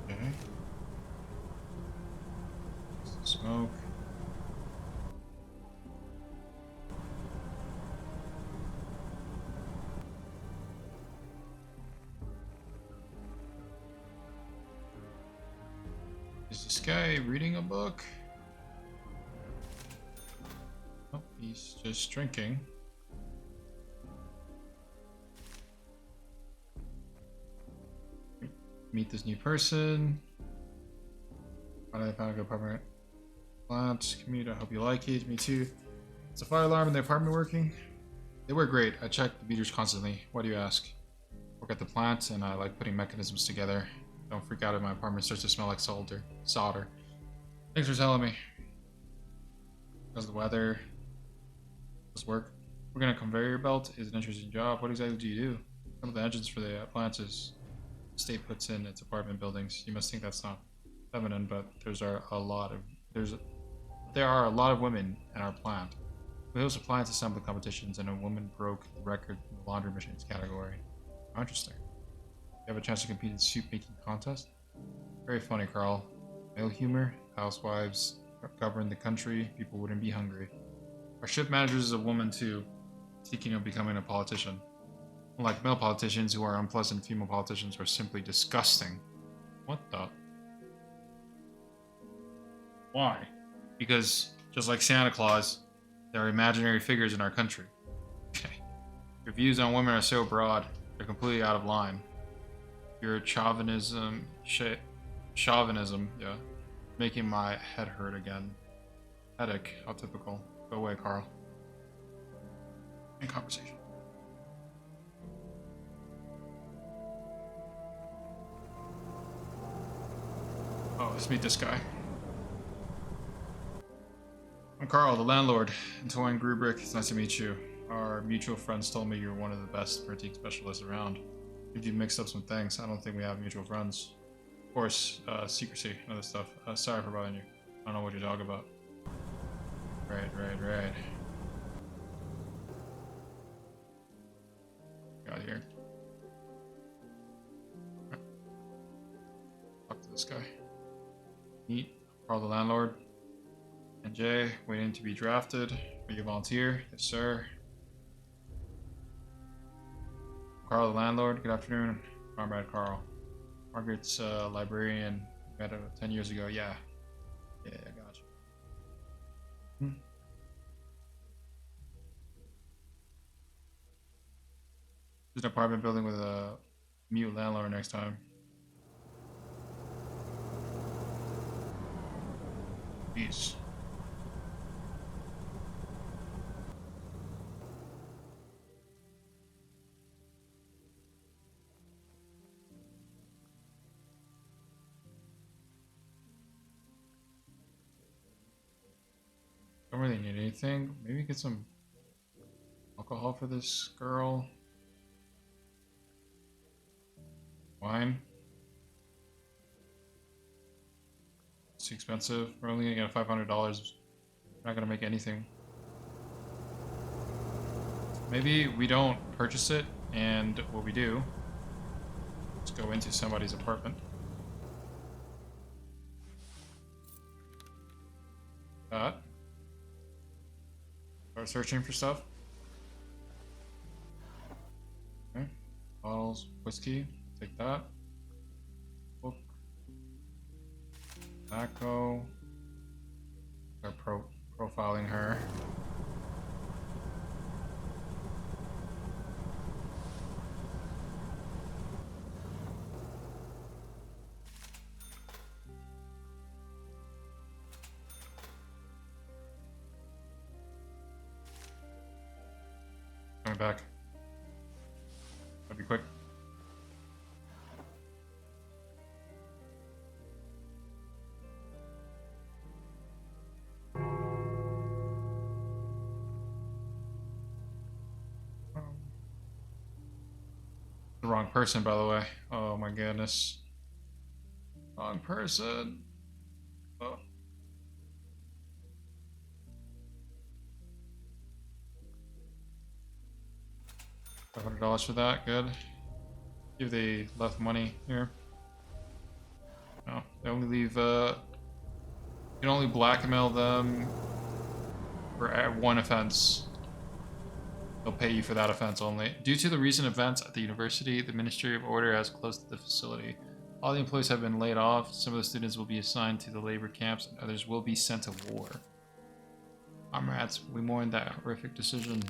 Okay. Smoke. Is this guy reading a book? Oh, he's just drinking. Meet this new person. Finally found a good apartment. Plant, commute, I hope you like it. Me too. Is the fire alarm in the apartment working? They work great. I check the meters constantly. Why do you ask? Work at the plant and I like putting mechanisms together. Don't freak out if my apartment starts to smell like solder. Thanks for telling me. How's the weather? Does work? Working on a conveyor belt is an interesting job. What exactly do you do? Some of the engines for the appliances the state puts in its apartment buildings. You must think that's not feminine, but there are a lot of women in our plant. We host appliance assembly competitions, and a woman broke the record in the laundry machines category. How interesting. You have a chance to compete in soup making contest? Very funny, Carl. Male humor, housewives govern the country, people wouldn't be hungry. Our shift manager is a woman too, thinking of becoming a politician. Unlike male politicians who are unpleasant, female politicians are simply disgusting. What the? Why? Because, just like Santa Claus, there are imaginary figures in our country. Your views on women are so broad, they're completely out of line. Your chauvinism, yeah. Making my head hurt again. Headache, how typical. Go away, Carl. In conversation. Oh, let's meet this guy. I'm Carl, the landlord. Antoine Grubrick, it's nice to meet you. Our mutual friends told me you're one of the best printing specialists around. If you mixed up some things, I don't think we have mutual friends. Of course, secrecy and other stuff. Sorry for bothering you. I don't know what you're talking about. Right. Got here. Talk to this guy. Meet Carl, the landlord. And Jay, waiting to be drafted. Will you volunteer? Yes, sir. Carl, the landlord. Good afternoon. Comrade Carl. Margaret's librarian. Met 10 years ago. Yeah, I got you. There's an apartment building with a mute landlord next time. Jeez. Don't really need anything. Maybe get some alcohol for this girl. Wine. It's too expensive. We're only gonna get $500. We're not gonna make anything. Maybe we don't purchase it, and what we do is go into somebody's apartment. Start searching for stuff. Okay. Bottles, whiskey, take that. Book. Tobacco. Start profiling her. back. That'd be quick. The wrong person, by the way. Oh my goodness. Wrong person. Oh. $500 for that, good. Give they left money here. No, they only leave, you can only blackmail them for one offense. They'll pay you for that offense only. Due to the recent events at the university, the Ministry of Order has closed the facility. All the employees have been laid off. Some of the students will be assigned to the labor camps, and others will be sent to war. Comrades, we mourn that horrific decision.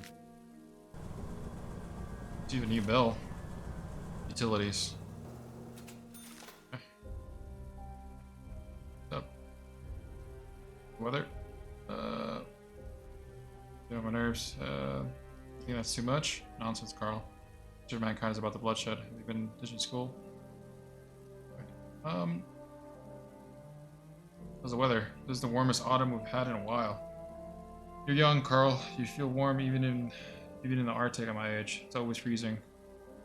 Do you have a new bill? Utilities. What's up? Weather? Get on my nerves. I think that's too much. Nonsense, Carl. Teach mankind is about the bloodshed. Have you been teaching school? How's the weather? This is the warmest autumn we've had in a while. You're young, Carl. You feel warm even in the Arctic at my age. It's always freezing.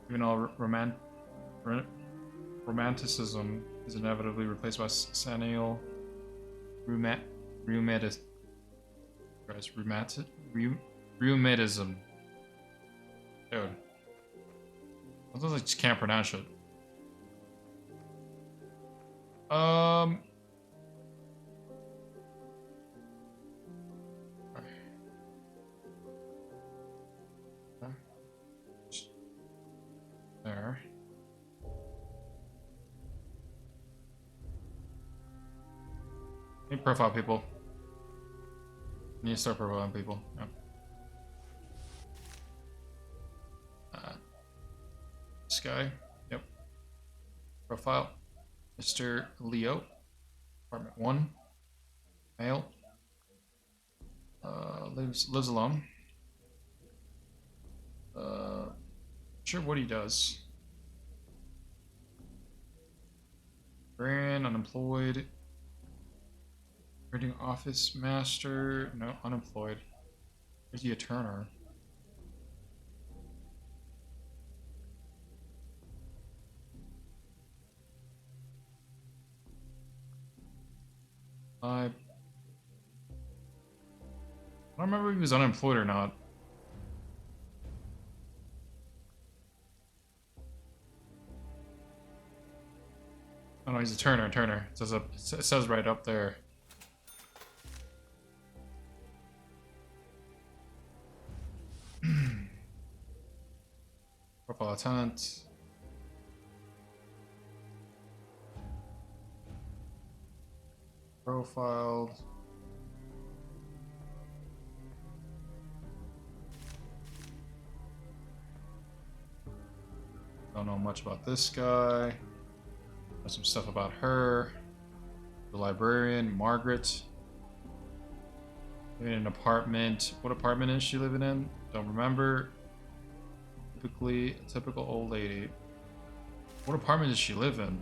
Even all romanticism is inevitably replaced by senile rheumatism. Dude. Sometimes I just can't pronounce it. There. Need profile people. Need to start profiling people. Yep. This guy. Yep. Profile. Mr. Leo. Apartment 1. Male. Lives alone. Sure what he does. Brand, unemployed. Printing office master. No, unemployed. Is he a turner? I don't remember if he was unemployed or not. Oh no, he's a turner. It says right up there. Profile tenant. Profiled. Don't know much about this guy. Know some stuff about her. The librarian, Margaret. Living in an apartment. What apartment is she living in? Don't remember. Typical old lady. What apartment does she live in?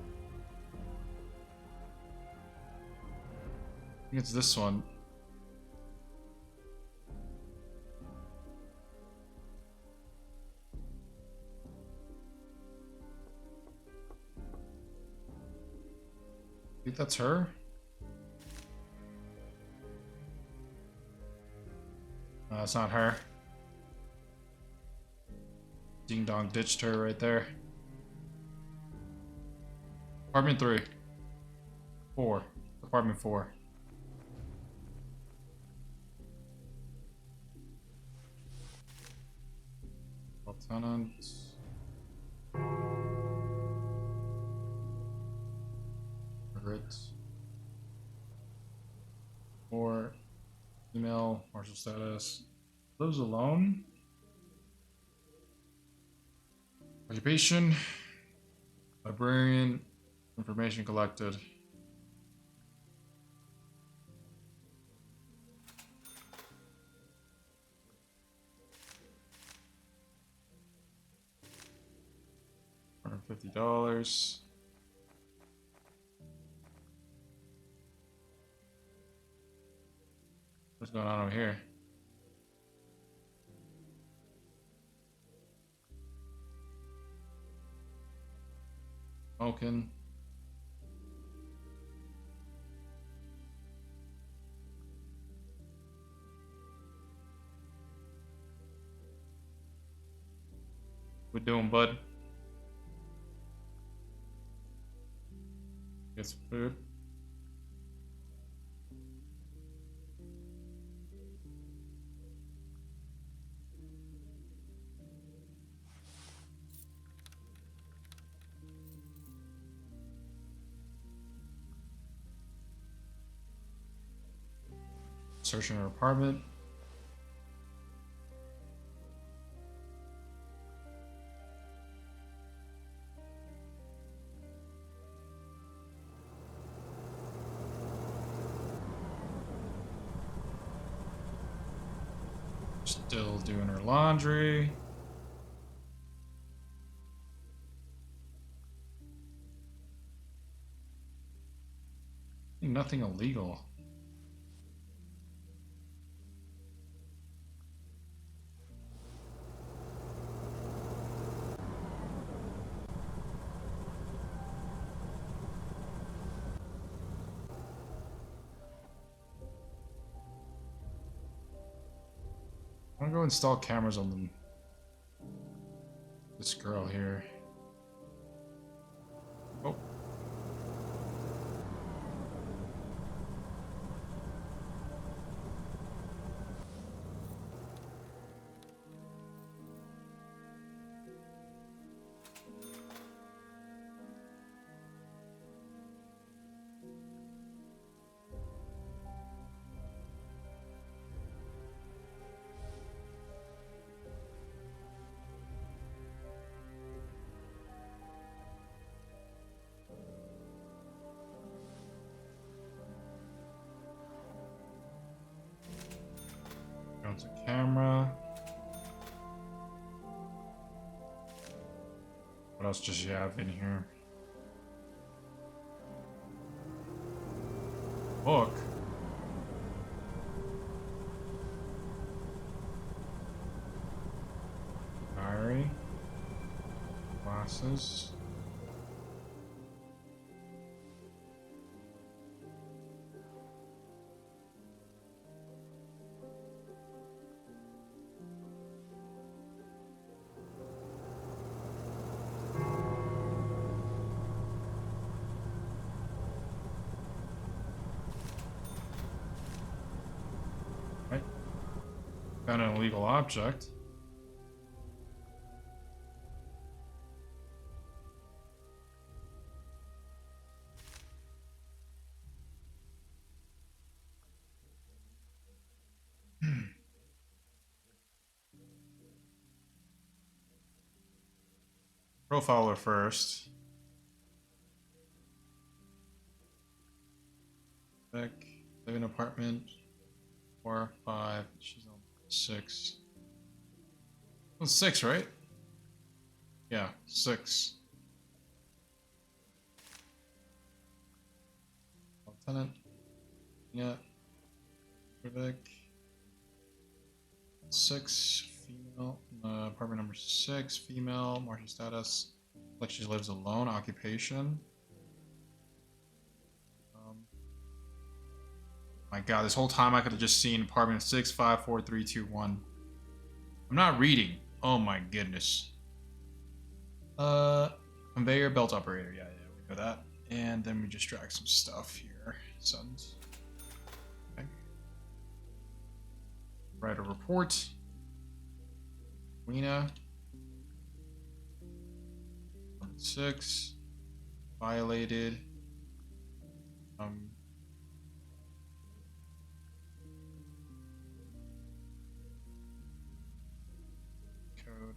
I think it's this one. I think that's her. No, that's not her. Ding Dong ditched her right there. Apartment 3. 4. Apartment 4. Lieutenant. Margaret. 4. Email. Martial status. Lives alone. Occupation. Librarian. Information collected. $150. What's going on over here? Smoking. What we doing, bud? Get some food. Searching her apartment. Still doing her laundry. Nothing illegal. I'm gonna go install cameras on them. This girl here. Oh. There's a camera. What else does she have in here? Book. Diary. Glasses. Found an illegal object. Profile her first. Back, live in apartment. 4, 5. She's on 6. Well, 6, right? Yeah, 6. Lieutenant. Yeah. Vivek. 6. Female. Apartment number 6. Female. Martial status. Like she lives alone. Occupation. My god, this whole time I could have just seen apartment 6, 5, 4, 3, 2, 1. I'm not reading. Oh my goodness. Conveyor belt operator. Yeah, we know that. And then we just drag some stuff here. Sons. Okay. Write a report. Weena. 6. Violated. Code.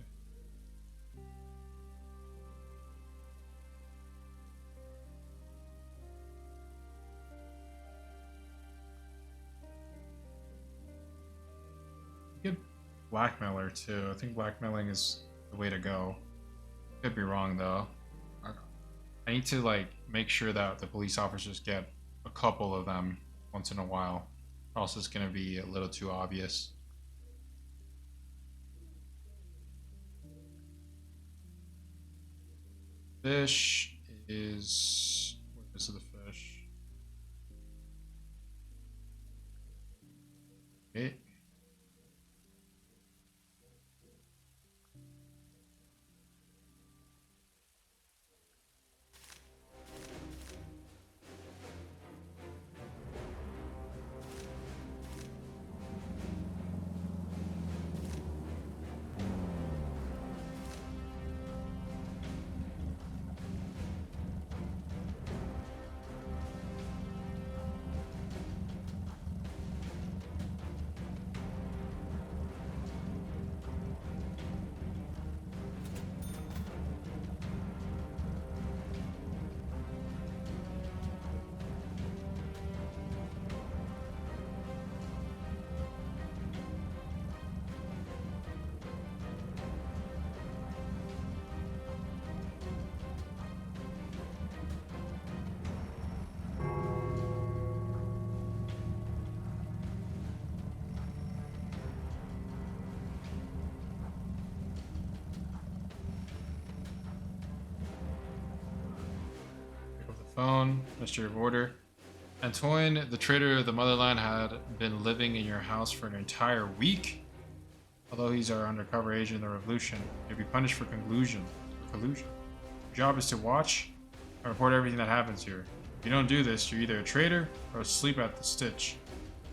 Good blackmailer too. I think blackmailing is the way to go. Could be wrong though. I need to like make sure that the police officers get a couple of them once in a while. Or else it's gonna be a little too obvious. Fish is... where is the fish? Okay. Phone, Mystery of Order. Antoine, the traitor of the motherland, had been living in your house for an entire week. Although he's our undercover agent in the revolution, he'll be punished for collusion. Your job is to watch and report everything that happens here. If you don't do this, you're either a traitor or asleep at the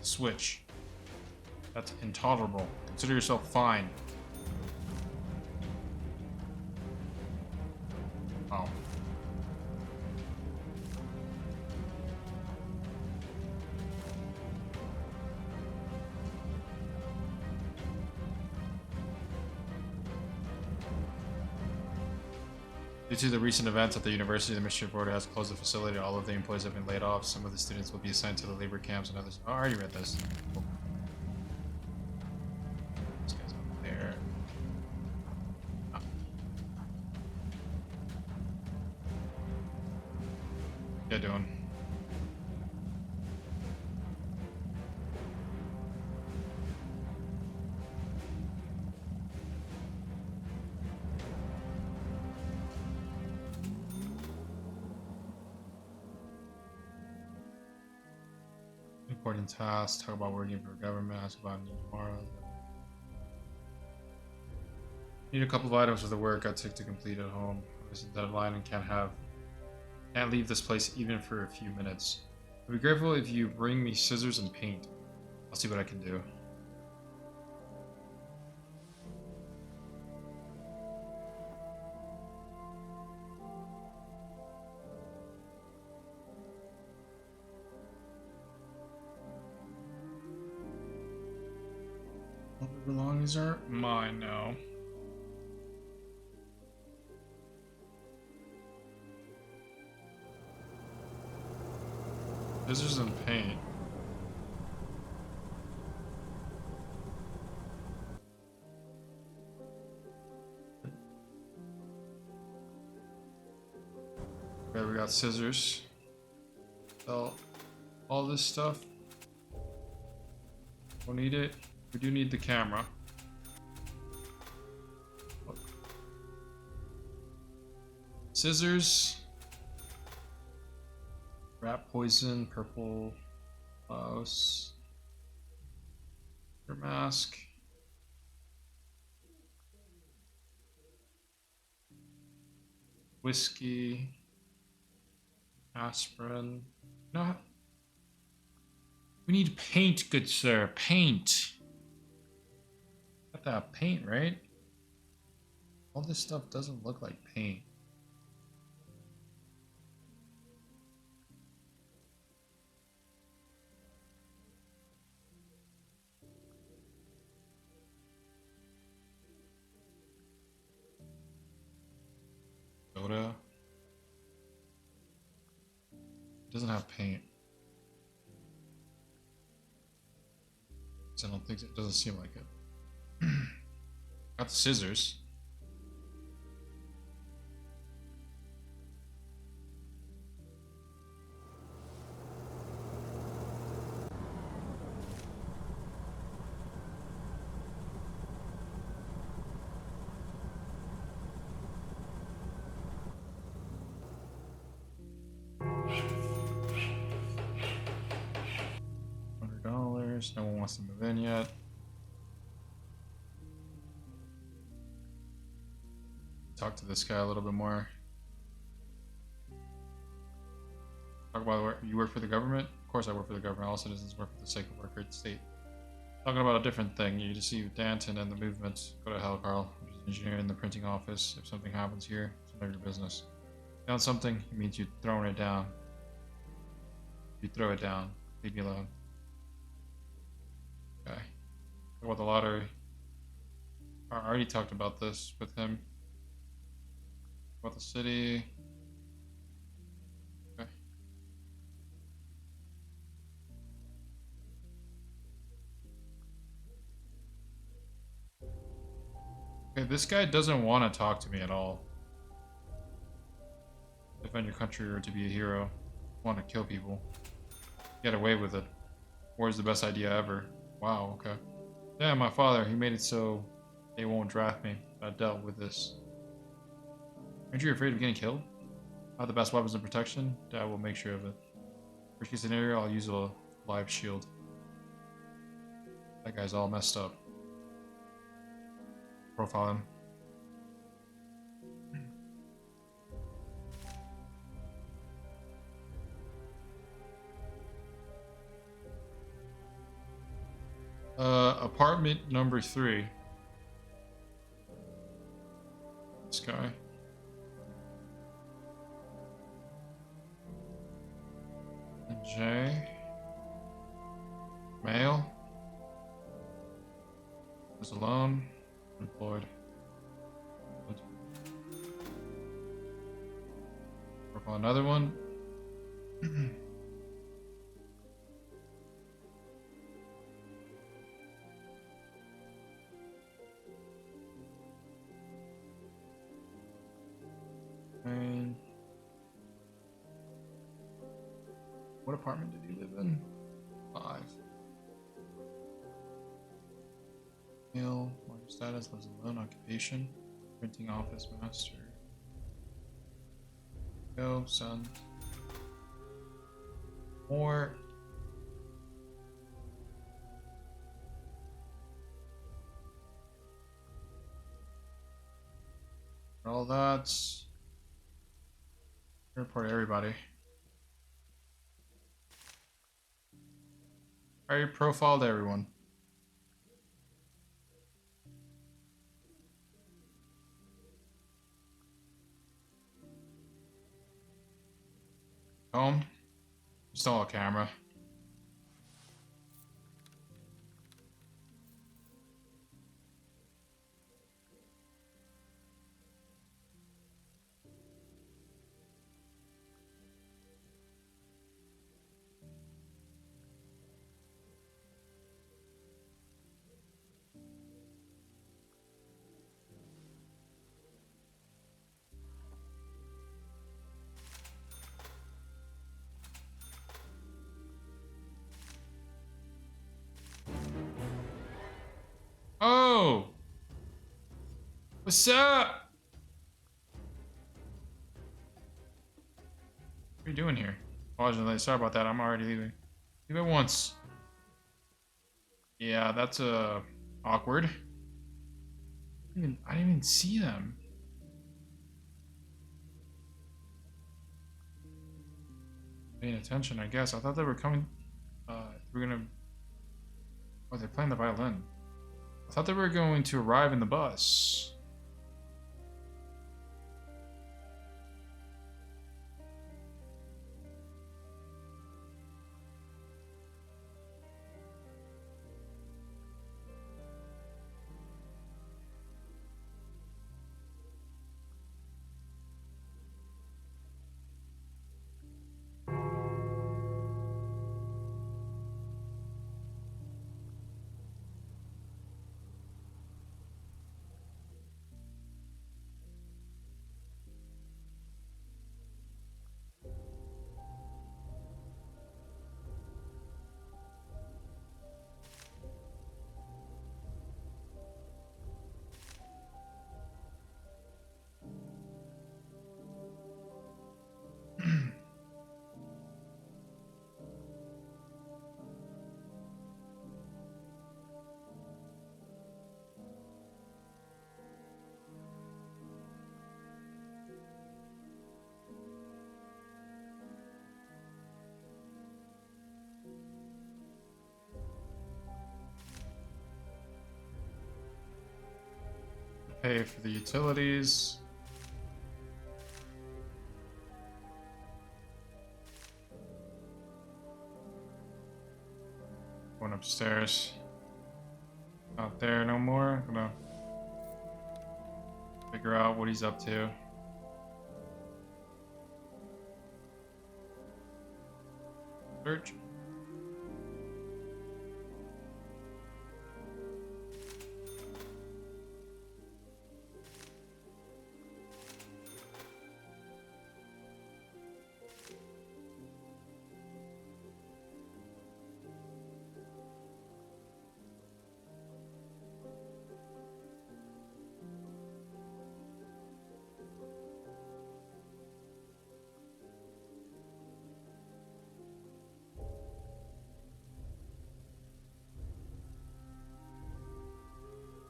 switch. That's intolerable. Consider yourself fined. Oh. Due to the recent events at the university, the Mystery of Order has closed the facility. All of the employees have been laid off. Some of the students will be assigned to the labor camps and others. Oh, I already read this. Cool. This guy's up there. Oh. What you doing? Important tasks, talk about working for government, ask about me tomorrow. Need a couple of items for the work I took to complete at home. There's a deadline and can't leave this place even for a few minutes. I'd be grateful if you bring me scissors and paint. I'll see what I can do. All the belongings are mine now. Scissors and paint. Okay, we got scissors. So, all this stuff. Don't need it. We do need the camera. Look. Scissors. Rat poison, purple blouse. Your mask. Whiskey. Aspirin. No. We need paint, good sir. Paint. Got that paint, right? All this stuff doesn't look like paint. Soda. It doesn't have paint. I don't think it doesn't seem like it. Got the scissors. wants to move in yet. Talk to this guy a little bit more. Talk about where you work for the government. Of course, I work for the government. All citizens work for the sake of our great state. Talking about a different thing. You just see Danton and the movement. Go to hell, Carl. I'm just an engineer in the printing office. If something happens here, it's none of your business. Found something, it means you're throwing it down. You throw it down. Leave me alone. Okay. Talk about the lottery. I already talked about this with him. About the city. Okay. Okay, this guy doesn't want to talk to me at all. Defend your country or to be a hero. Want to kill people. Get away with it. War is the best idea ever. Wow, okay. Yeah, my father, he made it so they won't draft me. I dealt with this. Aren't you afraid of getting killed? I have the best weapons and protection. Dad will make sure of it. Worst case scenario, I'll use a live shield. That guy's all messed up. Profile him. Apartment number 3. This guy. J. Male. Was alone. Employed. Work on another one. And what apartment did he live in? 5. Male, minor status, lives alone, occupation, printing office master. Go, son. More. All that's. Report everybody. I already profiled everyone. Home. Install a camera. Oh! What's up? What are you doing here? Apologize, sorry about that. I'm already leaving. Leave it once. Yeah, that's awkward. I didn't even see them. Paying attention, I guess. I thought they were coming. We're gonna. Oh, they're playing the violin. I thought they were going to arrive in the bus. pay for the utilities. Going upstairs. Not there no more. Gonna figure out what he's up to. Search.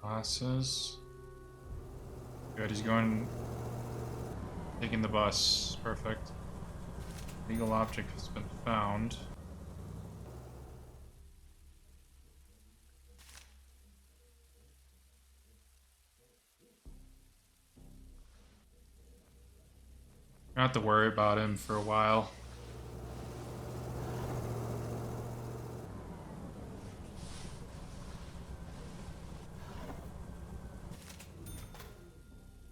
Glasses. Good, he's going... taking the bus. Perfect. Legal object has been found. I don't have to worry about him for a while.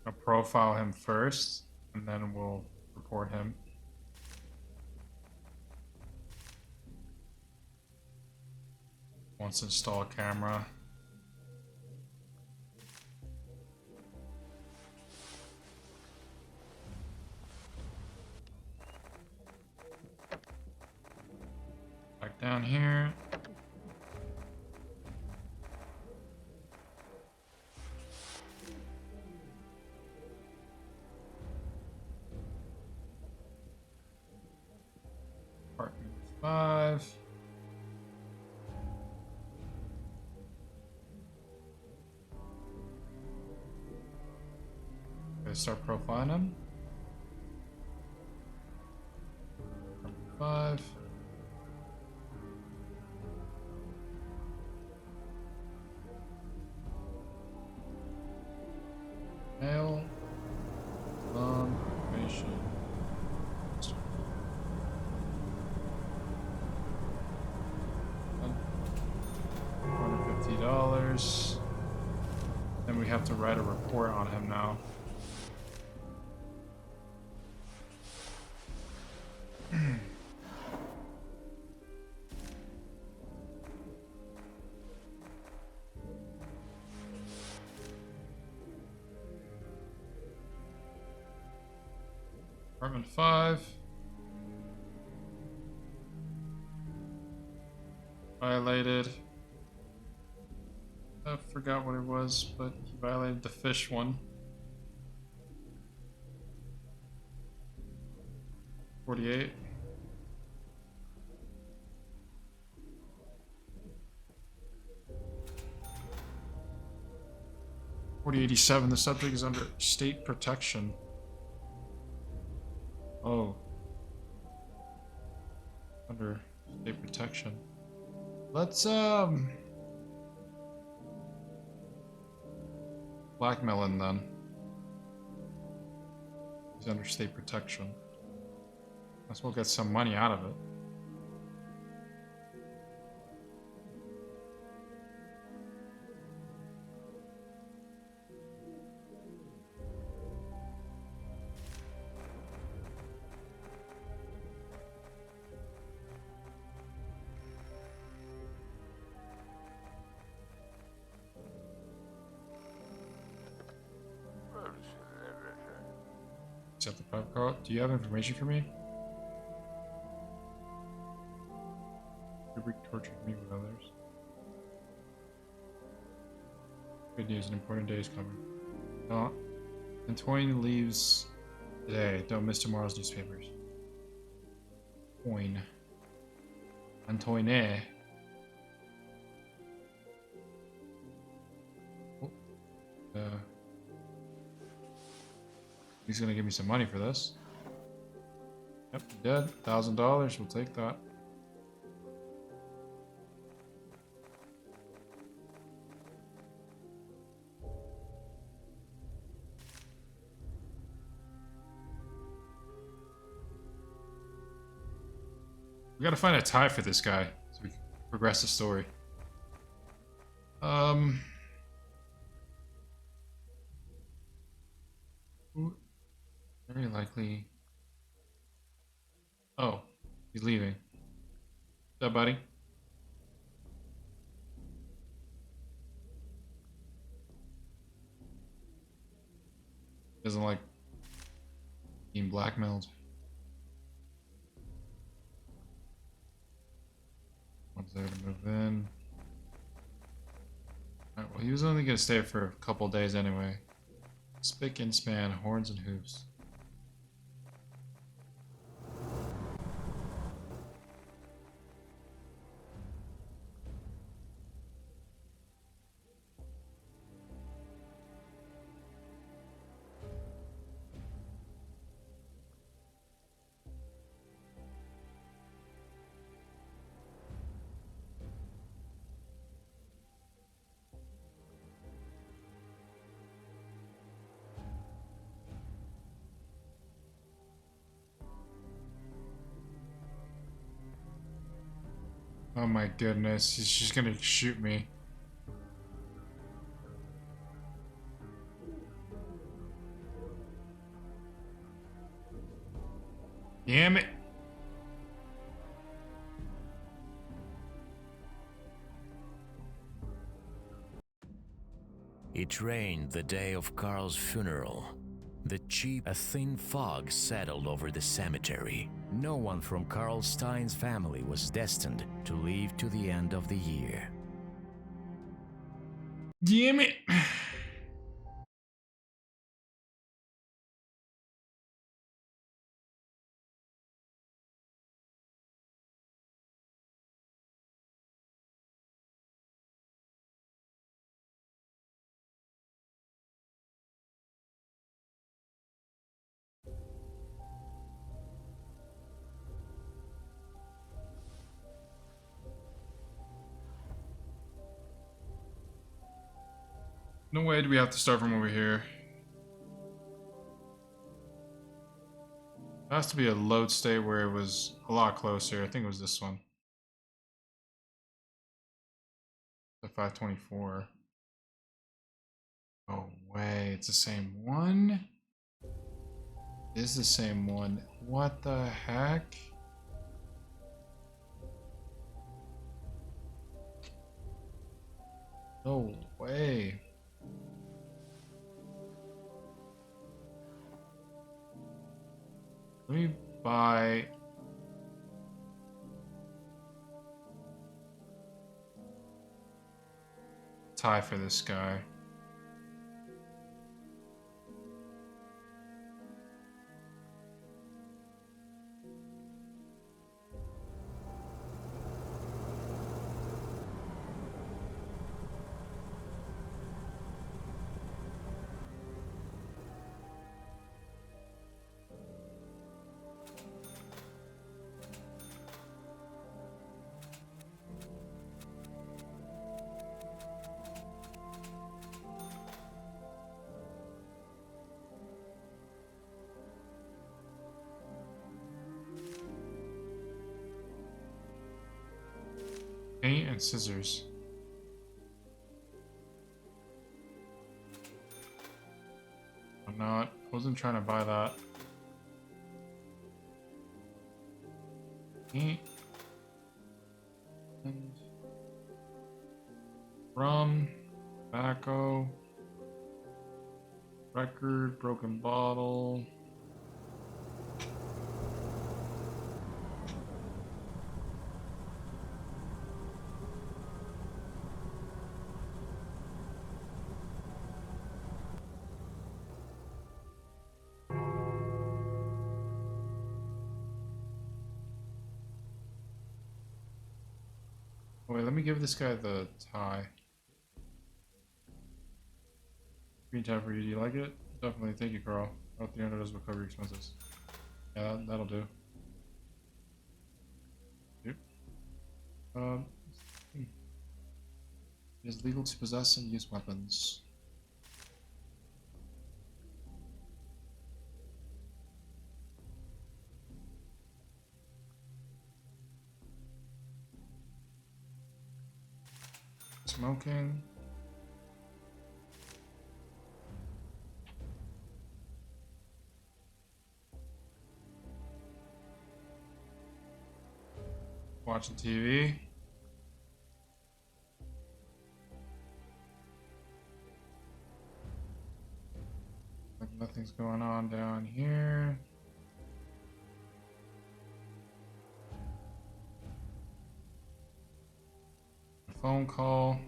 I'll profile him first, and then we'll report him. Once install camera. Back down here. Apartment 5. Okay, start profiling him. Apartment 5. Mail. Information. $150. Then we have to write a report on him now. Apartment 5. Violated. I forgot what it was, but he violated the fish one. 48. $40.87. The subject is under state protection. Oh. Under state protection. Let's, blackmail him then. He's under state protection. Might as well get some money out of it. Accept the private call. Do you have information for me? Kubrick tortured me with others. Good news, an important day is coming. No, Antoine leaves today. Don't miss tomorrow's newspapers. Coin. Antoine. Oh. He's gonna give me some money for this. Yep, dead. $1,000. We'll take that. We gotta find a tie for this guy so we can progress the story. Very likely. Oh, he's leaving. What's up, buddy? Doesn't like being blackmailed. One's there to move in. Alright, well, he was only gonna stay for a couple days anyway. Spick and span, horns and hooves. Oh my goodness, he's just gonna shoot me. Damn it. It rained the day of Carl's funeral. A thin fog settled over the cemetery. No one from Carl Stein's family was destined to live to the end of the year. Damn it. No way do we have to start from over here. It has to be a load state where it was a lot closer. I think it was this one. The 524. Oh, way. It's the same one? It is the same one. What the heck? No way. Let me buy tie for this guy. Paint and scissors. I'm not. Wasn't trying to buy that. Paint. And rum. Tobacco. Record. Broken bottle. Wait, let me give this guy the tie. Green tie for you. Do you like it? Definitely. Thank you, Carl. About $300 will cover your expenses. Yeah, that'll do. Yep. It is legal to possess and use weapons. smoking. Watching TV. Like nothing's going on down here. A phone call.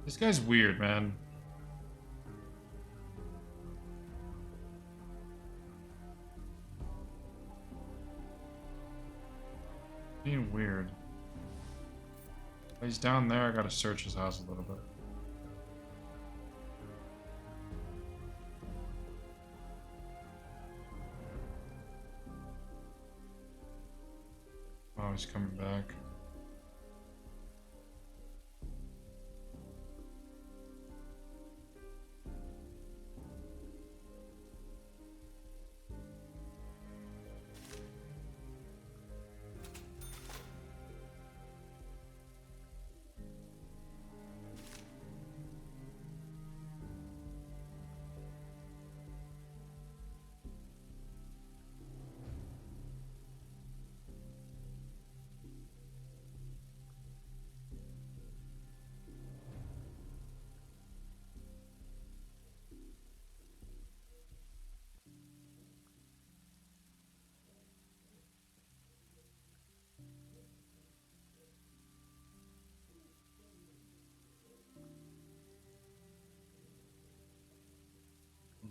This guy's weird, man. Being weird. He's down there. I gotta search his house a little bit. Oh, he's coming back.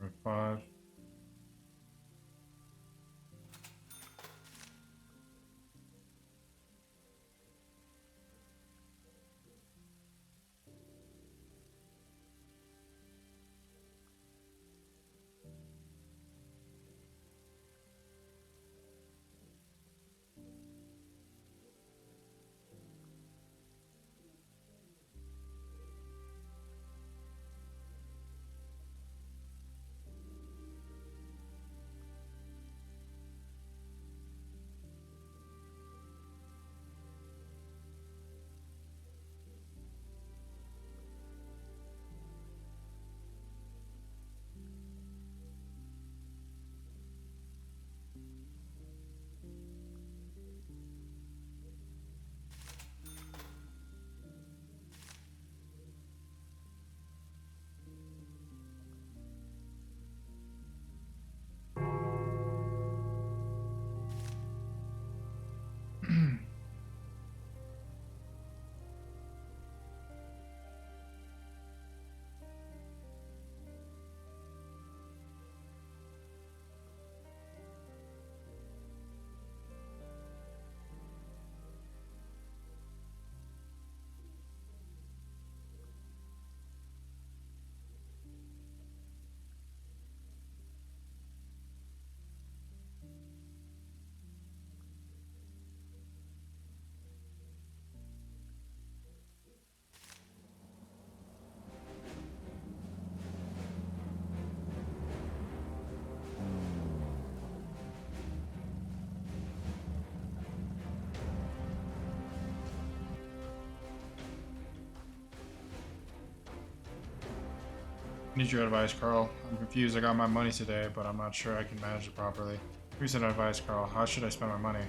Number 5. Need your advice, Carl. I'm confused. I got my money today, but I'm not sure I can manage it properly. Recent advice, Carl. How should I spend my money?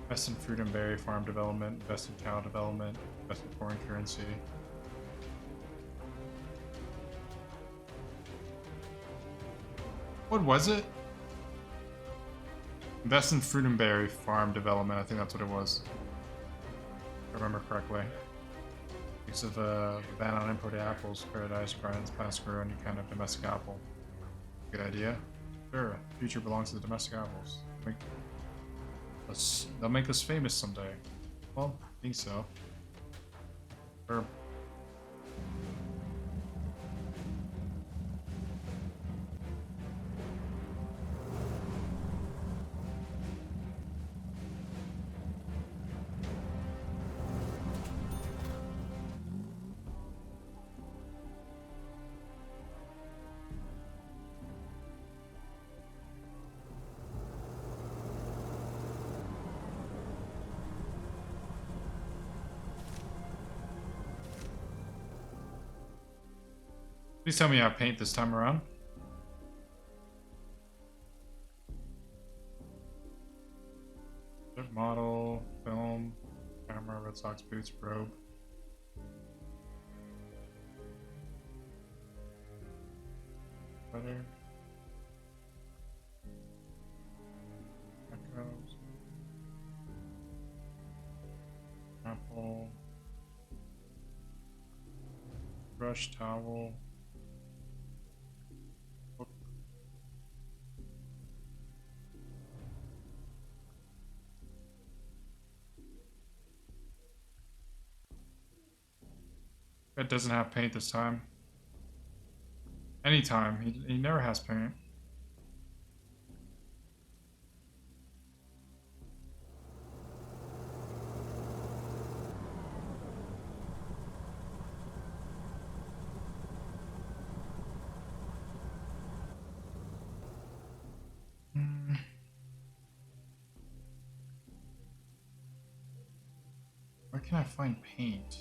Invest in fruit and berry farm development, invest in cow development, invest in foreign currency. What was it? Invest in fruit and berry farm development. I think that's what it was. If I remember correctly. Because of the ban on imported apples, paradise grants pass grow any kind of domestic apple. Good idea. Sure, the future belongs to the domestic apples. They'll make us famous someday. Well, I think so. Sure. Please tell me I have paint this time around. Model, film, camera, Red Sox boots, robe. Butter. Echoes. Apple. Brush, towel. Book. It doesn't have paint this time. Anytime. He never has paint. Where can I find paint?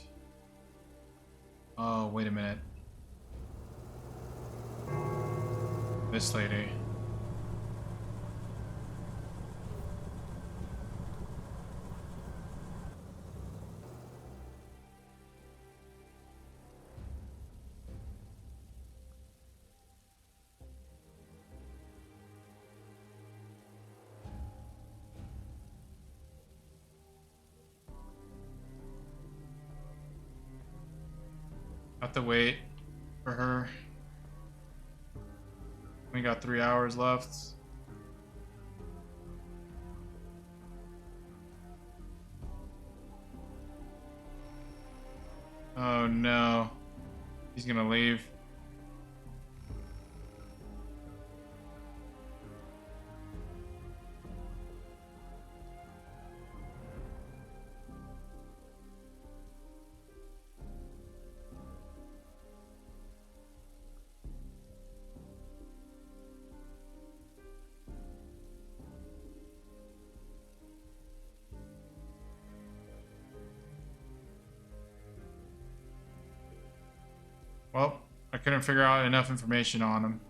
Oh, wait a minute. This lady. Have to wait for her. We got 3 hours left. Oh no. He's gonna leave. Well, I couldn't figure out enough information on him.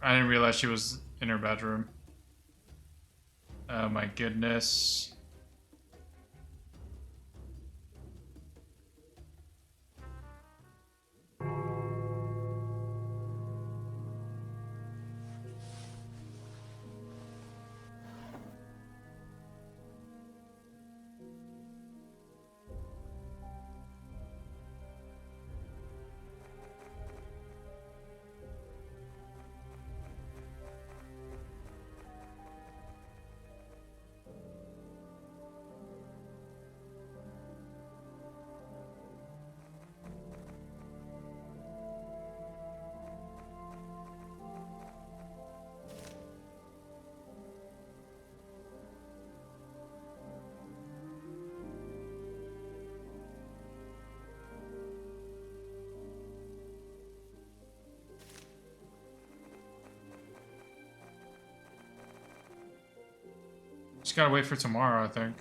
I didn't realize she was in her bedroom. Oh my goodness. Just gotta wait for tomorrow, I think.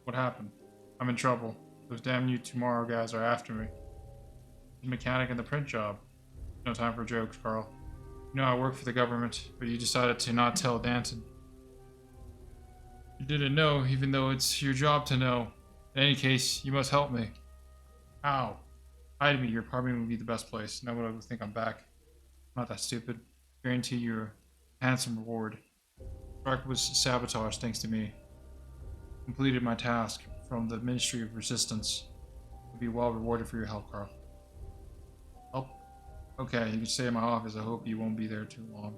What happened? I'm in trouble. Those damn you tomorrow guys are after me. The mechanic in the print job. No time for jokes, Carl. You know I work for the government, but you decided to not tell Danton. You didn't know, even though it's your job to know. In any case, you must help me. How? Hide me, your apartment would be the best place. Nobody will think I'm back. I'm not that stupid. Guarantee you a handsome reward. Strike was sabotaged thanks to me. Completed my task from the Ministry of Resistance. You'll be well rewarded for your help, Carl. Help? Okay, you can stay in my office. I hope you won't be there too long.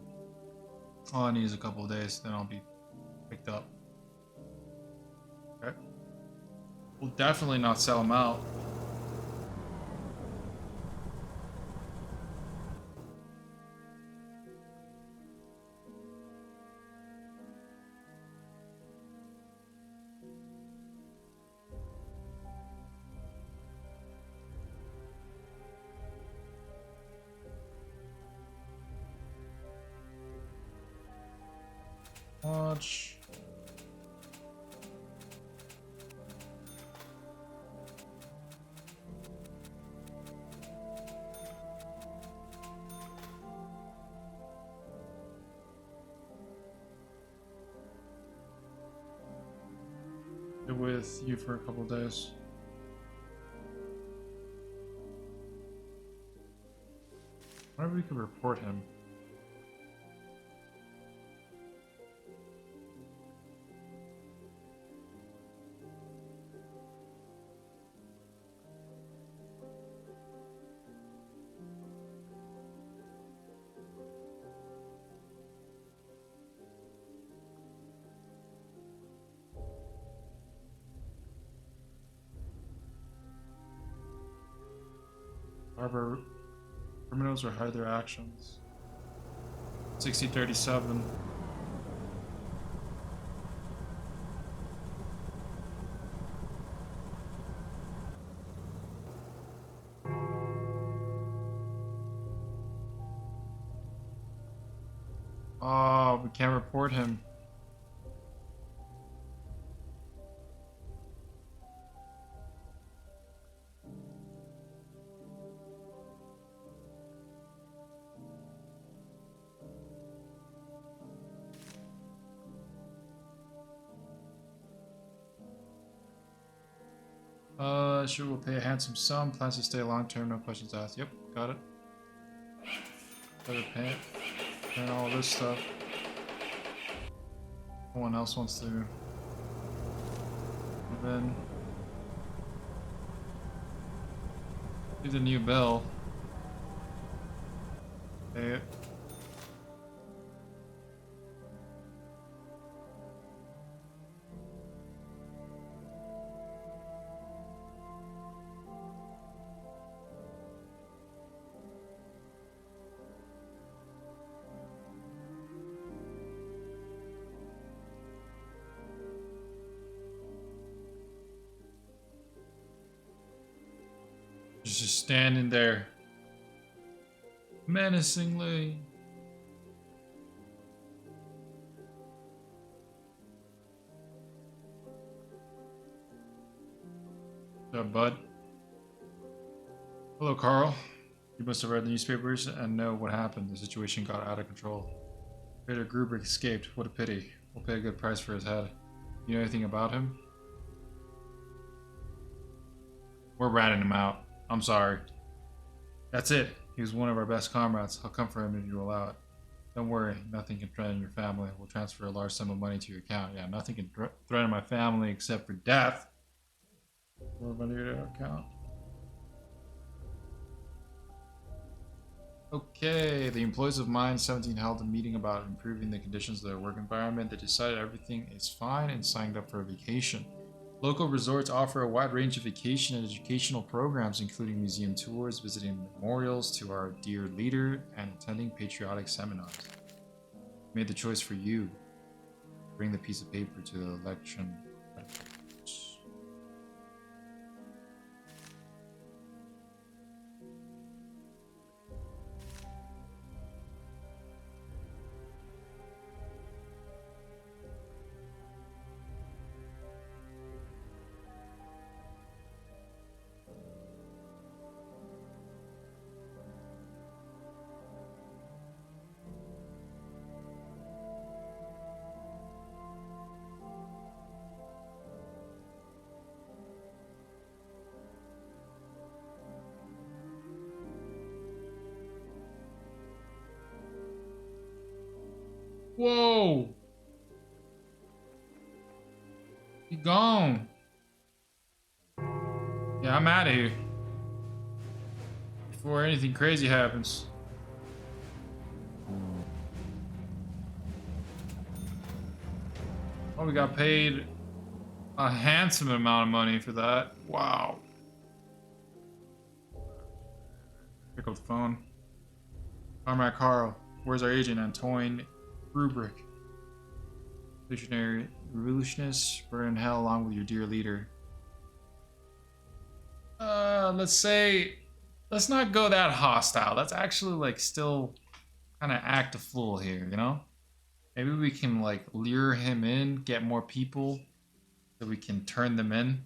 All I need is a couple of days, then I'll be picked up. Okay. We'll definitely not sell them out. Watch. With you for a couple of days. Whenever we could report him. Harbor criminals or hide their actions. 6037. Oh, we can't report him. Sure, we'll pay a handsome sum. Plans to stay long term, no questions asked. Yep, got it. Better pay and all this stuff. No one else wants to move in. Do the new bill. Pay it. Just standing there menacingly. What's up, bud? Hello, Carl. You must have read the newspapers and know what happened. The situation got out of control. Trader Gruber escaped. What a pity. We'll pay a good price for his head. You know anything about him? We're ratting him out. I'm sorry. That's it. He was one of our best comrades. I'll come for him if you allow it. Don't worry. Nothing can threaten your family. We'll transfer a large sum of money to your account. Yeah, nothing can threaten my family except for death. More money to your account. Okay, the employees of Mine 17 held a meeting about improving the conditions of their work environment. They decided everything is fine and signed up for a vacation. Local resorts offer a wide range of vacation and educational programs, including museum tours, visiting memorials to our dear leader, and attending patriotic seminars. We made the choice for you. Bring the piece of paper to the election. Whoa! He gone. Yeah, I'm out of here. Before anything crazy happens. Oh, we got paid a handsome amount of money for that. Wow. Pick up the phone. Comrade Carl, where's our agent, Antoine Rubrick? Visionary revolutionists, burn in hell along with your dear leader. Let's not go that hostile. Let's actually, like, still kind of act a fool here, you know? Maybe we can, like, lure him in, get more people, so we can turn them in.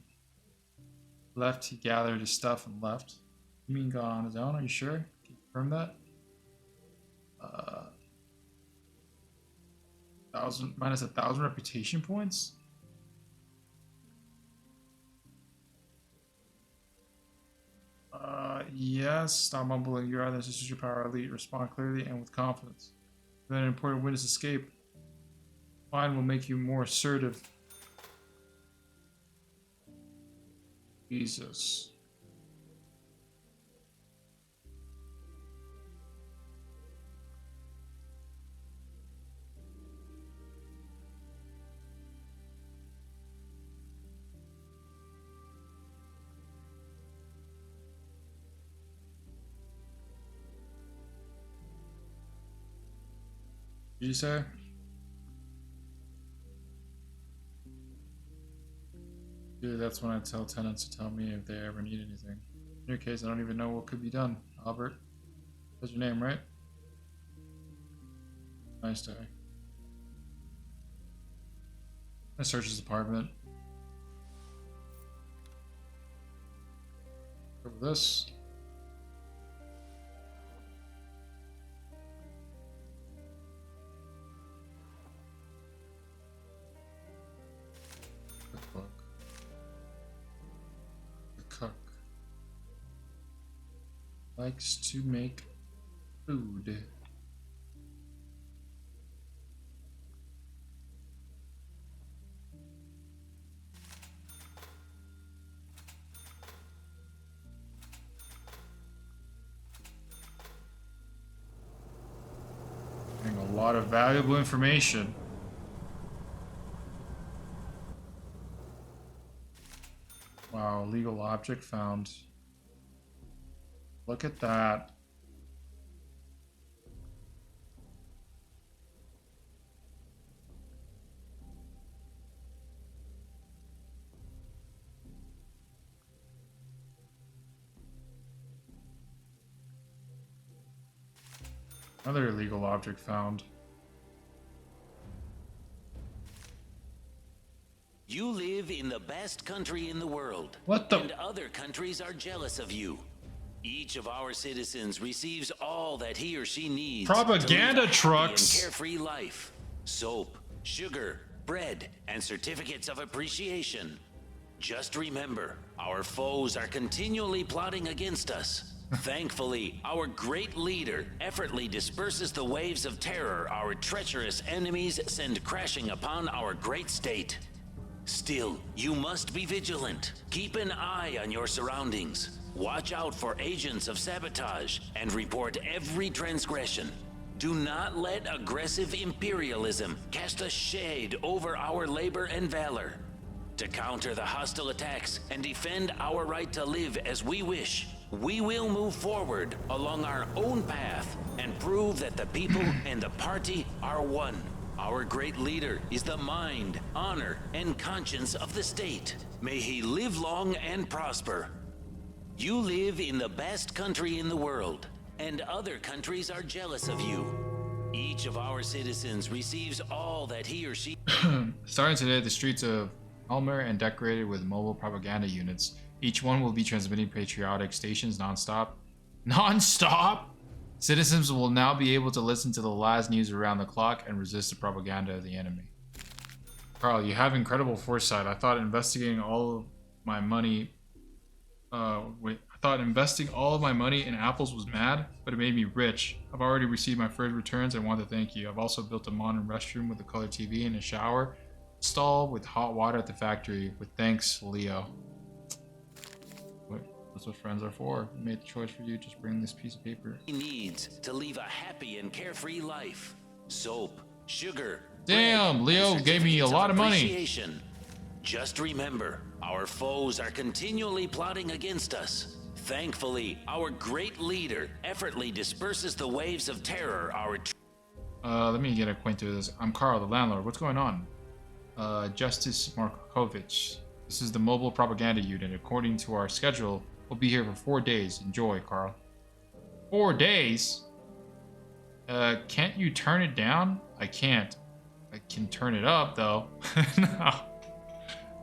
Left, he gathered his stuff and left. You mean gone on his own? Are you sure? Can you confirm that? Minus 1,000 reputation points? Yes. Stop mumbling. You're either this is your power elite. Respond clearly and with confidence. Then an important witness escape. Fine will make you more assertive. Jesus. Did you say? Dude, that's when I tell tenants to tell me if they ever need anything. In your case, I don't even know what could be done. Albert, that's your name, right? Nice day. I search his apartment. Over this. Cookbook. The cook likes to make food. Getting a lot of valuable information. Wow, legal object found. Look at that. Another illegal object found. You live in the best country in the world. What the? And other countries are jealous of you. Each of our citizens receives all that he or she needs. Propaganda to live a trucks. happy and carefree life. Soap, sugar, bread, and certificates of appreciation. Just remember, our foes are continually plotting against us. Thankfully, our great leader effortlessly disperses the waves of terror our treacherous enemies send crashing upon our great state. Still, you must be vigilant. Keep an eye on your surroundings. Watch out for agents of sabotage and report every transgression. Do not let aggressive imperialism cast a shade over our labor and valor. To counter the hostile attacks and defend our right to live as we wish, we will move forward along our own path and prove that the people and the party are one. Our great leader is the mind, honor, and conscience of the state. May he live long and prosper. You live in the best country in the world, and other countries are jealous of you. Each of our citizens receives all that he or she... Starting today, the streets of Elmer and decorated with mobile propaganda units. Each one will be transmitting patriotic stations non-stop. Non-stop? Citizens will now be able to listen to the last news around the clock and resist the propaganda of the enemy. Carl, you have incredible foresight. I thought investing all of my money in apples was mad, but it made me rich. I've already received my first returns and want to thank you. I've also built a modern restroom with a color TV and a shower stall with hot water at the factory. With thanks, Leo. That's what friends are for. We made the choice for you. Just bring this piece of paper. He needs to live a happy and carefree life. Soap, sugar, Damn, Leo gave me a lot of money. Just remember, our foes are continually plotting against us. Thankfully, our great leader effortlessly disperses the waves of terror. Let me get acquainted with this. I'm Carl, the landlord. What's going on? Justice Markovich. This is the mobile propaganda unit. According to our schedule, we'll be here for 4 days. Enjoy, Carl. 4 days? Can't you turn it down? I can't. I can turn it up, though. No.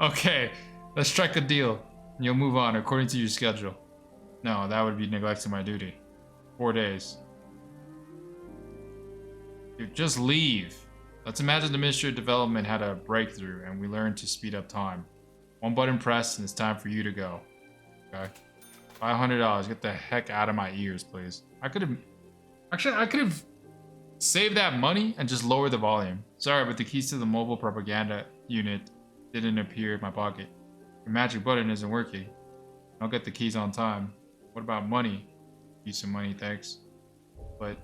Okay, let's strike a deal. You'll move on according to your schedule. No, that would be neglecting my duty. 4 days. Dude, just leave. Let's imagine the Ministry of Development had a breakthrough and we learned to speed up time. One button pressed and it's time for you to go. Okay? $500. Get the heck out of my ears, please. I could have saved that money and just lowered the volume. Sorry, but the keys to the mobile propaganda unit didn't appear in my pocket. Your magic button isn't working. I'll get the keys on time. What about money? Use some money, thanks. But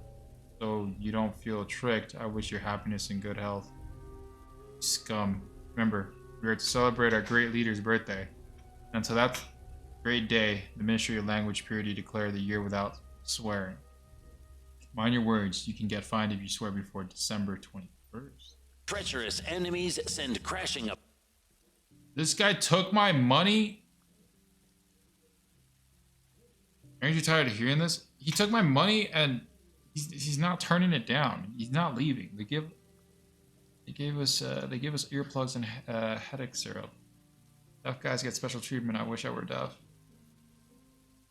so you don't feel tricked, I wish your happiness and good health. Scum. Remember, we are to celebrate our great leader's birthday. And so that great day, the Ministry of Language Purity declared the year without swearing. Mind your words, you can get fined if you swear before December 21st. Treacherous enemies send crashing up. This guy took my money? Aren't you tired of hearing this? He took my money and he's not turning it down. He's not leaving. They gave us earplugs and headache syrup. Deaf guys get special treatment. I wish I were deaf.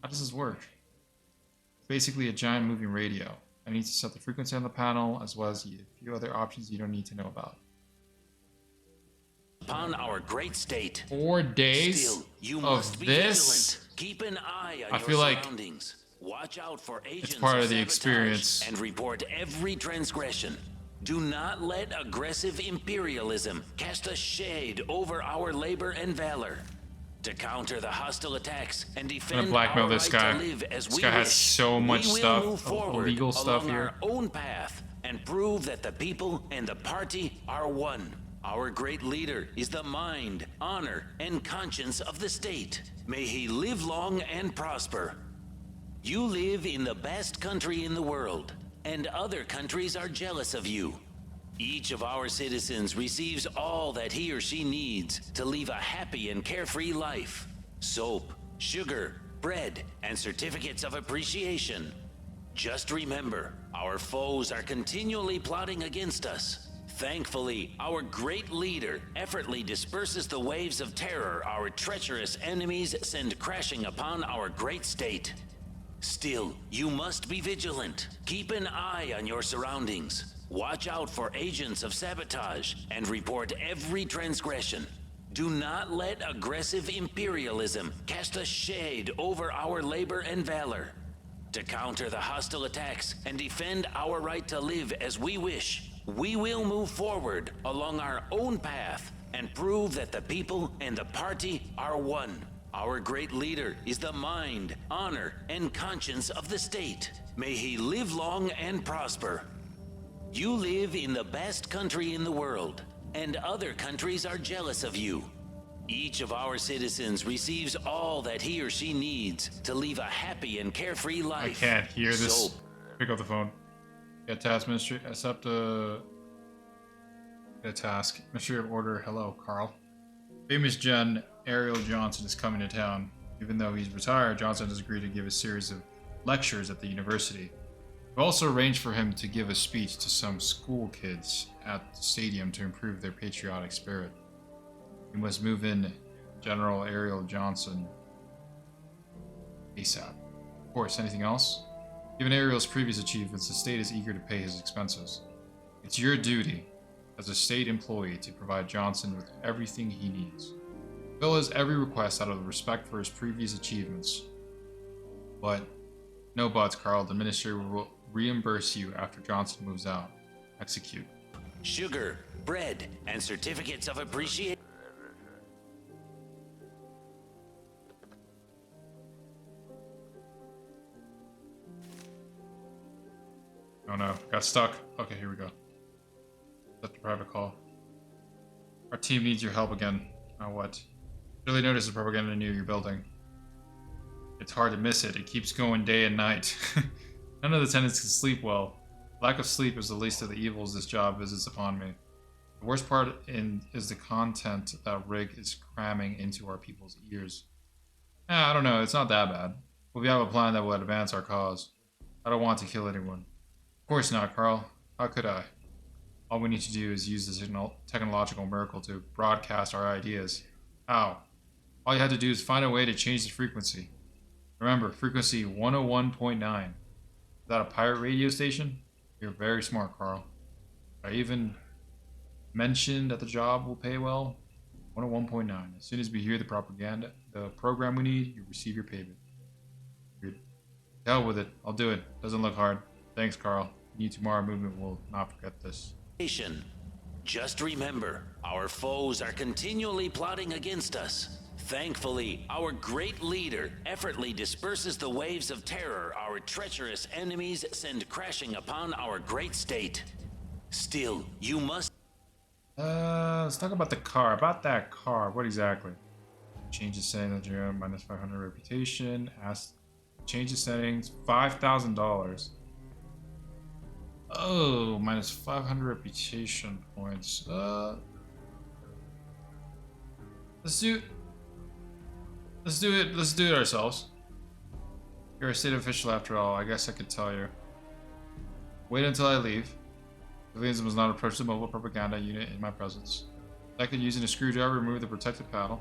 How does this work? It's basically a giant moving radio. I need to set the frequency on the panel as well as a few other options you don't need to know about. Upon our great state. 4 days Still, you of must be this? vigilant. Keep an eye on I your feel like surroundings. Watch out for agents it's part of the sabotage experience. And report every transgression. Do not let aggressive imperialism cast a shade over our labor and valor. To counter the hostile attacks and defend blackmail our this right guy. to live as This we guy has wish, so much we will stuff, move forward illegal stuff along here. our own path and prove that the people and the party are one. Our great leader is the mind, honor, and conscience of the state. May he live long and prosper. You live in the best country in the world, and other countries are jealous of you. Each of our citizens receives all that he or she needs to live a happy and carefree life. Soap, sugar, bread, and certificates of appreciation. Just remember, our foes are continually plotting against us. Thankfully, our great leader effortlessly disperses the waves of terror our treacherous enemies send crashing upon our great state. Still, you must be vigilant. Keep an eye on your surroundings. Watch out for agents of sabotage and report every transgression. Do not let aggressive imperialism cast a shade over our labor and valor. To counter the hostile attacks and defend our right to live as we wish, we will move forward along our own path and prove that the people and the party are one. Our great leader is the mind, honor, and conscience of the state. May he live long and prosper. You live in the best country in the world, and other countries are jealous of you. Each of our citizens receives all that he or she needs to live a happy and carefree life. I can't hear this. So, pick up the phone. Get task ministry. Accept a task. Ministry of Order. Hello, Carl. Famous Gen Ariel Johnson is coming to town. Even though he's retired, Johnson has agreed to give a series of lectures at the university. We've also arranged for him to give a speech to some school kids at the stadium to improve their patriotic spirit. We must move in General Ariel Johnson ASAP. Of course, anything else? Given Ariel's previous achievements, the state is eager to pay his expenses. It's your duty as a state employee to provide Johnson with everything he needs. Fill his every request out of respect for his previous achievements. But, no buts, Carl. The ministry will reimburse you after Johnson moves out. Execute. sugar, bread, and certificates of appreciation. Oh no, got stuck. Okay, here we go. That's a private call. Our team needs your help again. Now what? Really notice the propaganda near your building. It's hard to miss it. It keeps going day and night. None of the tenants can sleep well. Lack of sleep is the least of the evils this job visits upon me. The worst part is the content that Rig is cramming into our people's ears. I don't know. It's not that bad. But we have a plan that will advance our cause. I don't want to kill anyone. Of course not, Carl. How could I? All we need to do is use this technological miracle to broadcast our ideas. How? All you have to do is find a way to change the frequency. Remember, frequency 101.9. Is that a pirate radio station? You're very smart, Carl. I even mentioned that the job will pay well. 101.9. As soon as we hear the program we need, you receive your payment. Good. Hell with it. I'll do it. Doesn't look hard. Thanks, Carl. You tomorrow movement will not forget this. Just remember, our foes are continually plotting against us. Thankfully, our great leader effortlessly disperses the waves of terror our treacherous enemies send crashing upon our great state. Still, you must... Let's talk about the car. About that car. What exactly? Change the settings. Minus 500 reputation. Change the settings. $5,000. Oh, minus 500 reputation points. Let's do it ourselves. You're a state official after all. I guess I could tell you. Wait until I leave. Civilians must not approach the mobile propaganda unit in my presence. Second, using a screwdriver, remove the protective panel.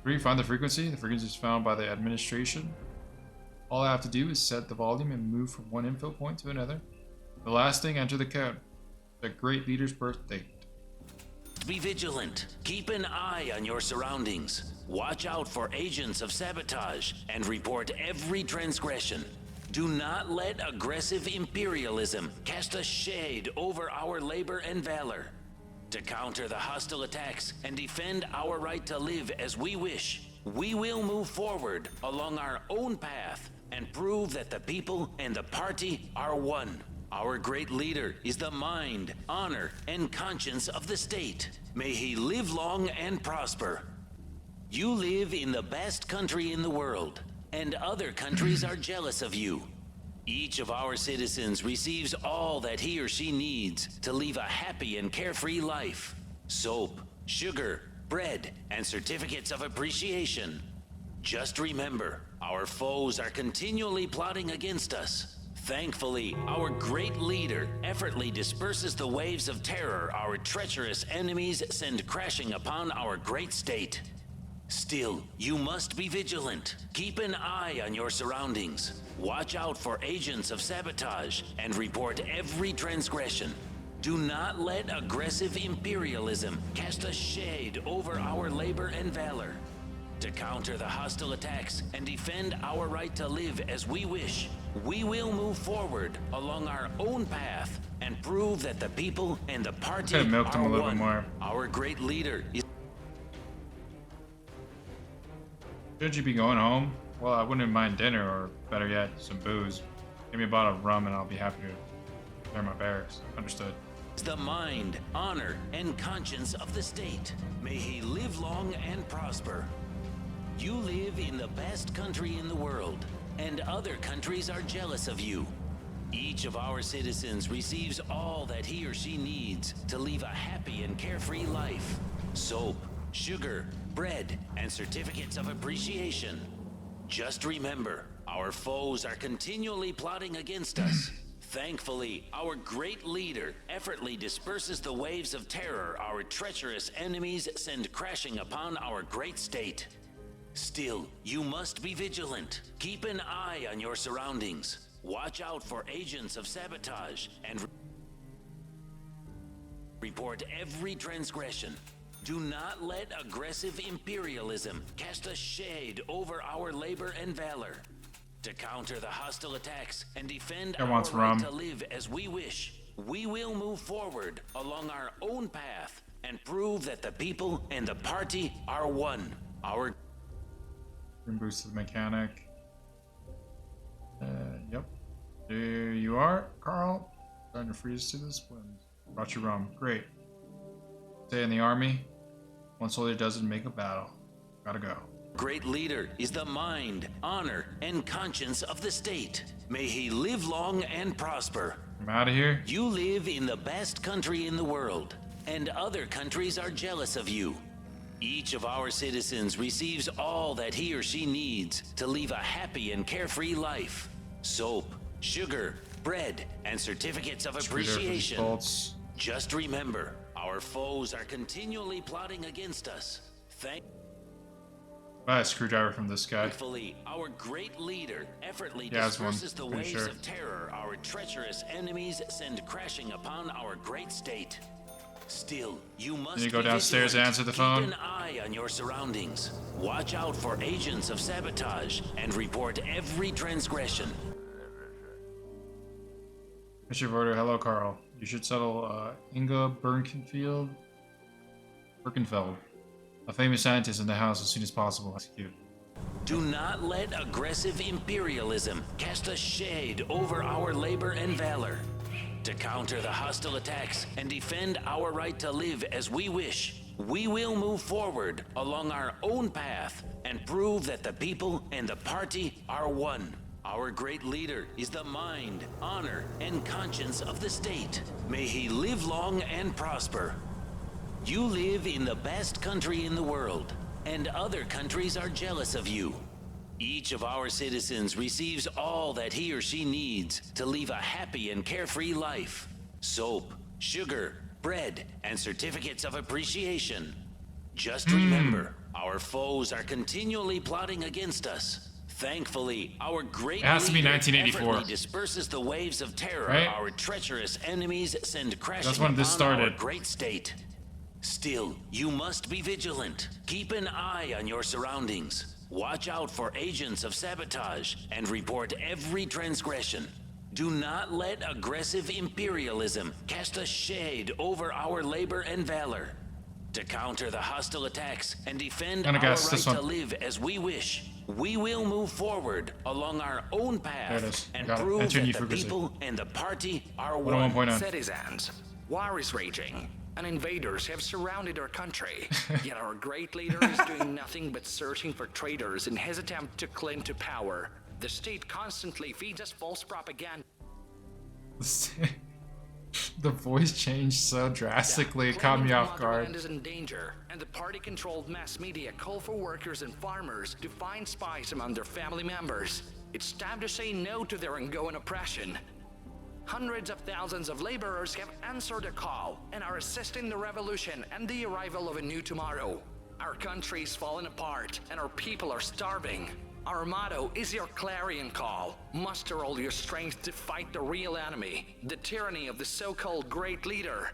3, find the frequency. The frequency is found by the administration. All I have to do is set the volume and move from one info point to another. The last thing, enter the code. The great leader's birth date. Be vigilant. Keep an eye on your surroundings. Watch out for agents of sabotage and report every transgression. Do not let aggressive imperialism cast a shade over our labor and valor. To counter the hostile attacks and defend our right to live as we wish, we will move forward along our own path and prove that the people and the party are one. Our great leader is the mind, honor, and conscience of the state. May he live long and prosper. You live in the best country in the world, and other countries are jealous of you. Each of our citizens receives all that he or she needs to live a happy and carefree life. Soap, sugar, bread, and certificates of appreciation. Just remember, our foes are continually plotting against us. Thankfully, our great leader effortlessly disperses the waves of terror our treacherous enemies send crashing upon our great state. Still, you must be vigilant. Keep an eye on your surroundings. Watch out for agents of sabotage and report every transgression. Do not let aggressive imperialism cast a shade over our labor and valor. To counter the hostile attacks and defend our right to live as we wish, we will move forward along our own path and prove that the people and the party are one. Our great leader is... Should you be going home? Well, I wouldn't mind dinner, or better yet, some booze. Give me a bottle of rum and I'll be happy to clear my barracks. Understood. The mind, honor, and conscience of the state. May he live long and prosper. You live in the best country in the world, and other countries are jealous of you. Each of our citizens receives all that he or she needs to live a happy and carefree life. Soap, sugar, bread, and certificates of appreciation. Just remember, our foes are continually plotting against us. Thankfully, our great leader effortlessly disperses the waves of terror our treacherous enemies send crashing upon our great state. Still, you must be vigilant. Keep an eye on your surroundings. Watch out for agents of sabotage and report every transgression. Do not let aggressive imperialism cast a shade over our labor and valor. To counter the hostile attacks and defend our right to live as we wish, we will move forward along our own path and prove that the people and the party are one. Our boost the mechanic. Yep. There you are, Carl. Starting to freeze to this wind. Brought you rum. Great. Stay in the army. One soldier doesn't make a battle. Gotta go. Great leader is the mind, honor, and conscience of the state. May he live long and prosper. I'm out of here. You live in the best country in the world, and other countries are jealous of you. Each of our citizens receives all that he or she needs to live a happy and carefree life. Soap, sugar, bread, and certificates of appreciation. Just remember, our foes are continually plotting against us. Buy a screwdriver from this guy. Thankfully, our great leader effortlessly disperses the waves of terror our treacherous enemies send crashing upon our great state. Still, you must go downstairs and answer the phone. Keep an eye on your surroundings. Watch out for agents of sabotage and report every transgression. Mission of order. Hello, Carl. You should settle Inga Birkenfeld, a famous scientist in the house, as soon as possible. Execute. Do not let aggressive imperialism cast a shade over our labor and valor. To counter the hostile attacks and defend our right to live as we wish, we will move forward along our own path and prove that the people and the party are one. Our great leader is the mind, honor, and conscience of the state. May he live long and prosper. You live in the best country in the world, and other countries are jealous of you. Each of our citizens receives all that he or she needs to live a happy and carefree life. Soap, sugar, bread, and certificates of appreciation. Just remember, our foes are continually plotting against us. Thankfully, our great it has to be leader 1984. disperses the waves of terror our treacherous enemies send crashing That's when this started. our great state. Still, you must be vigilant. Keep an eye on your surroundings. Watch out for agents of sabotage and report every transgression. Do not let aggressive imperialism cast a shade over our labor and valor. To counter the hostile attacks and defend our right to live as we wish, we will move forward along our own path and prove that the people and the party are one. Citizens, war is raging, and invaders have surrounded our country. Yet our great leader is doing nothing but searching for traitors in his attempt to cling to power. The state constantly feeds us false propaganda. The voice changed so drastically, it caught me off guard. Is in danger, and the party-controlled mass media call for workers and farmers to find spies among their family members. It's time to say no to their ongoing oppression. Hundreds of thousands of laborers have answered the call and are assisting the revolution and the arrival of a new tomorrow. Our country is falling apart and our people are starving. Our motto is your clarion call. Muster all your strength to fight the real enemy, the tyranny of the so-called great leader.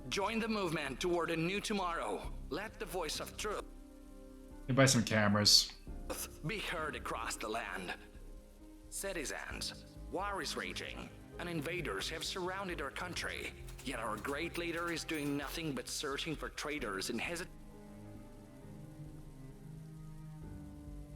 Join the movement toward a new tomorrow. Let the voice of truth buy some cameras. Be heard across the land. Citizens, war is raging, and invaders have surrounded our country. Yet our great leader is doing nothing but searching for traitors in his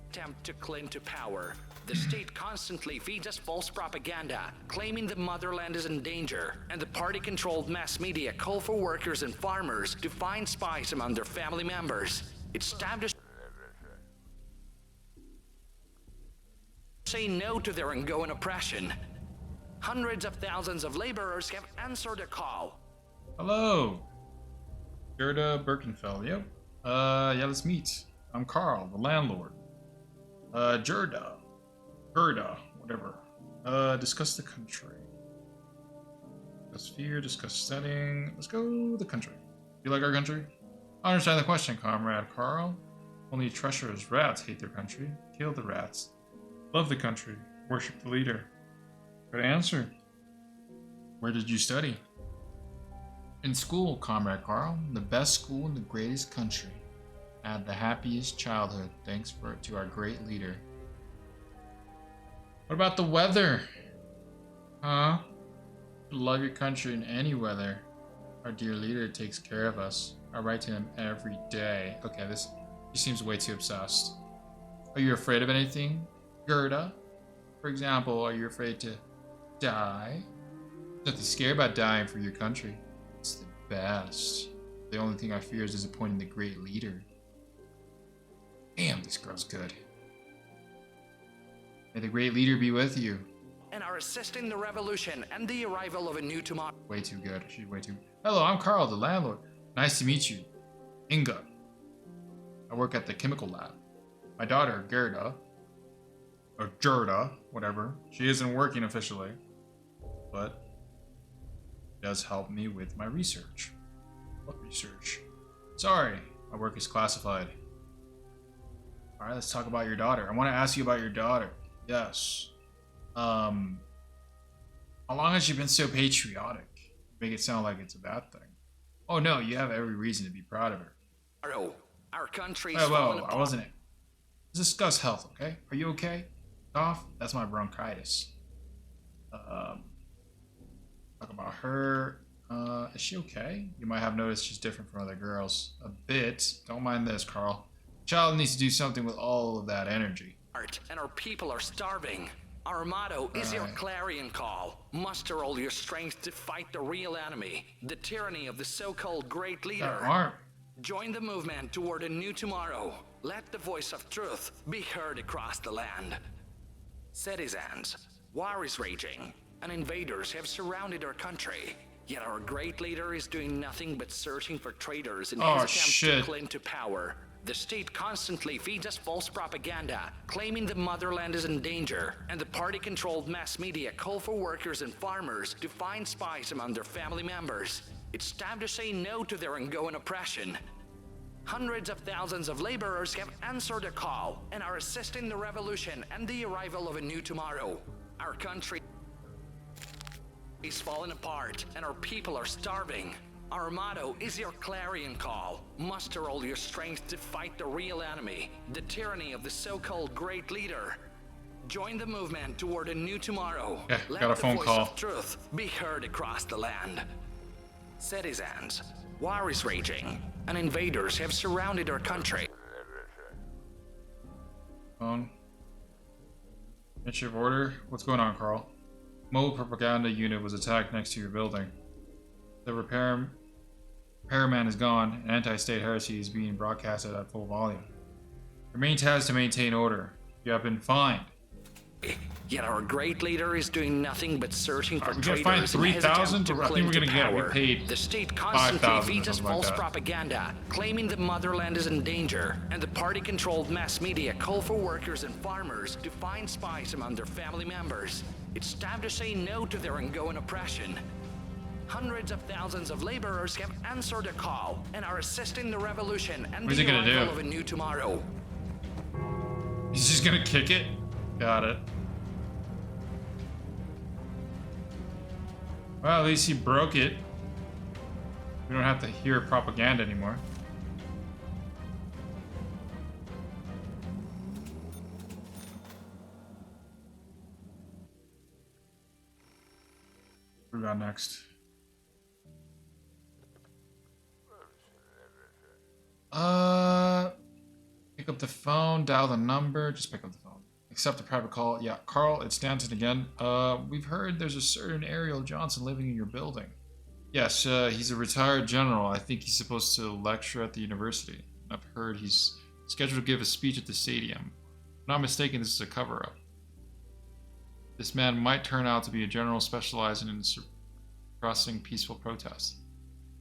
attempt to cling to power. The state constantly feeds us false propaganda, claiming the motherland is in danger, and the party-controlled mass media call for workers and farmers to find spies among their family members. It's time to say no to their ongoing oppression. Hundreds of thousands of laborers have answered the call. Hello. Gerda Birkenfeld, yep. Yeah, let's meet. I'm Carl, the landlord. Gerda, whatever. Discuss the country. Discuss fear, discuss setting. Let's go the country. You like our country? I understand the question, comrade Carl. Only treacherous rats hate their country. Kill the rats. Love the country. Worship the leader. Good answer. Where did you study? In school, comrade Carl. The best school in the greatest country. I had the happiest childhood, thanks to our great leader. What about the weather? Huh? Love your country in any weather. Our dear leader takes care of us. I write to him every day. Okay, he seems way too obsessed. Are you afraid of anything, Gerda? For example, are you afraid to die? Nothing scary about dying for your country. It's the best. The only thing I fear is disappointing the great leader. Damn, this girl's good. May the great leader be with you. And are assisting the revolution and the arrival of a new tomorrow. Way too good. She's way too... Hello, I'm Carl, the landlord. Nice to meet you. Inga. I work at the chemical lab. My daughter, Gerda, or Gerda, whatever. She isn't working officially, but does help me with my research. What research? Sorry, my work is classified. All right, let's talk about your daughter. I want to ask you about your daughter. Yes. How long has she been so patriotic? Make it sound like it's a bad thing. Oh no, you have every reason to be proud of her. Our country's falling apart. I wasn't it. Let's discuss health, okay? Are you okay? Cough? That's my bronchitis. Talk about her. Is she okay? You might have noticed she's different from other girls. A bit. Don't mind this, Carl. The child needs to do something with all of that energy. And our people are starving. Our motto is your clarion call. Muster all your strength to fight the real enemy, the tyranny of the so-called great leader. Join the movement toward a new tomorrow. Let the voice of truth be heard across the land. Citizens, war is raging, and invaders have surrounded our country. Yet our great leader is doing nothing but searching for traitors in his attempt to cling to power. The state constantly feeds us false propaganda, claiming the motherland is in danger, and the party-controlled mass media call for workers and farmers to find spies among their family members. It's time to say no to their ongoing oppression. Hundreds of thousands of laborers have answered the call and are assisting the revolution and the arrival of a new tomorrow. Our country is falling apart, and our people are starving. Our motto is your clarion call. Muster all your strength to fight the real enemy, the tyranny of the so-called great leader. Join the movement toward a new tomorrow. Yeah, Let got a phone the voice call. of truth be heard across the land. Citizens, war is raging, and invaders have surrounded our country. Phone. Initiative order. What's going on, Carl? Mobile propaganda unit was attacked next to your building. The repairman is gone, and anti-state heresy is being broadcasted at full volume. Your main task is to maintain order. You have been fined. Yet our great leader is doing nothing but searching for traitors. We're gonna find 3,000. I think we're gonna get paid. The state constantly feeds us false like propaganda, claiming the motherland is in danger, and the party-controlled mass media call for workers and farmers to find spies among their family members. It's time to say no to their ongoing oppression. Hundreds of thousands of laborers have answered the call and are assisting the revolution and the arrival of a new tomorrow. He's just gonna kick it? Got it. Well, at least he broke it. We don't have to hear propaganda anymore. What do we got next? Pick up the phone, dial the number, just pick up the phone. Accept the private call. Yeah, Carl, it's Stanton again. We've heard there's a certain Ariel Johnson living in your building. Yes, he's a retired general. I think he's supposed to lecture at the university. I've heard he's scheduled to give a speech at the stadium. If I'm not mistaken, this is a cover-up. This man might turn out to be a general specializing in suppressing peaceful protests.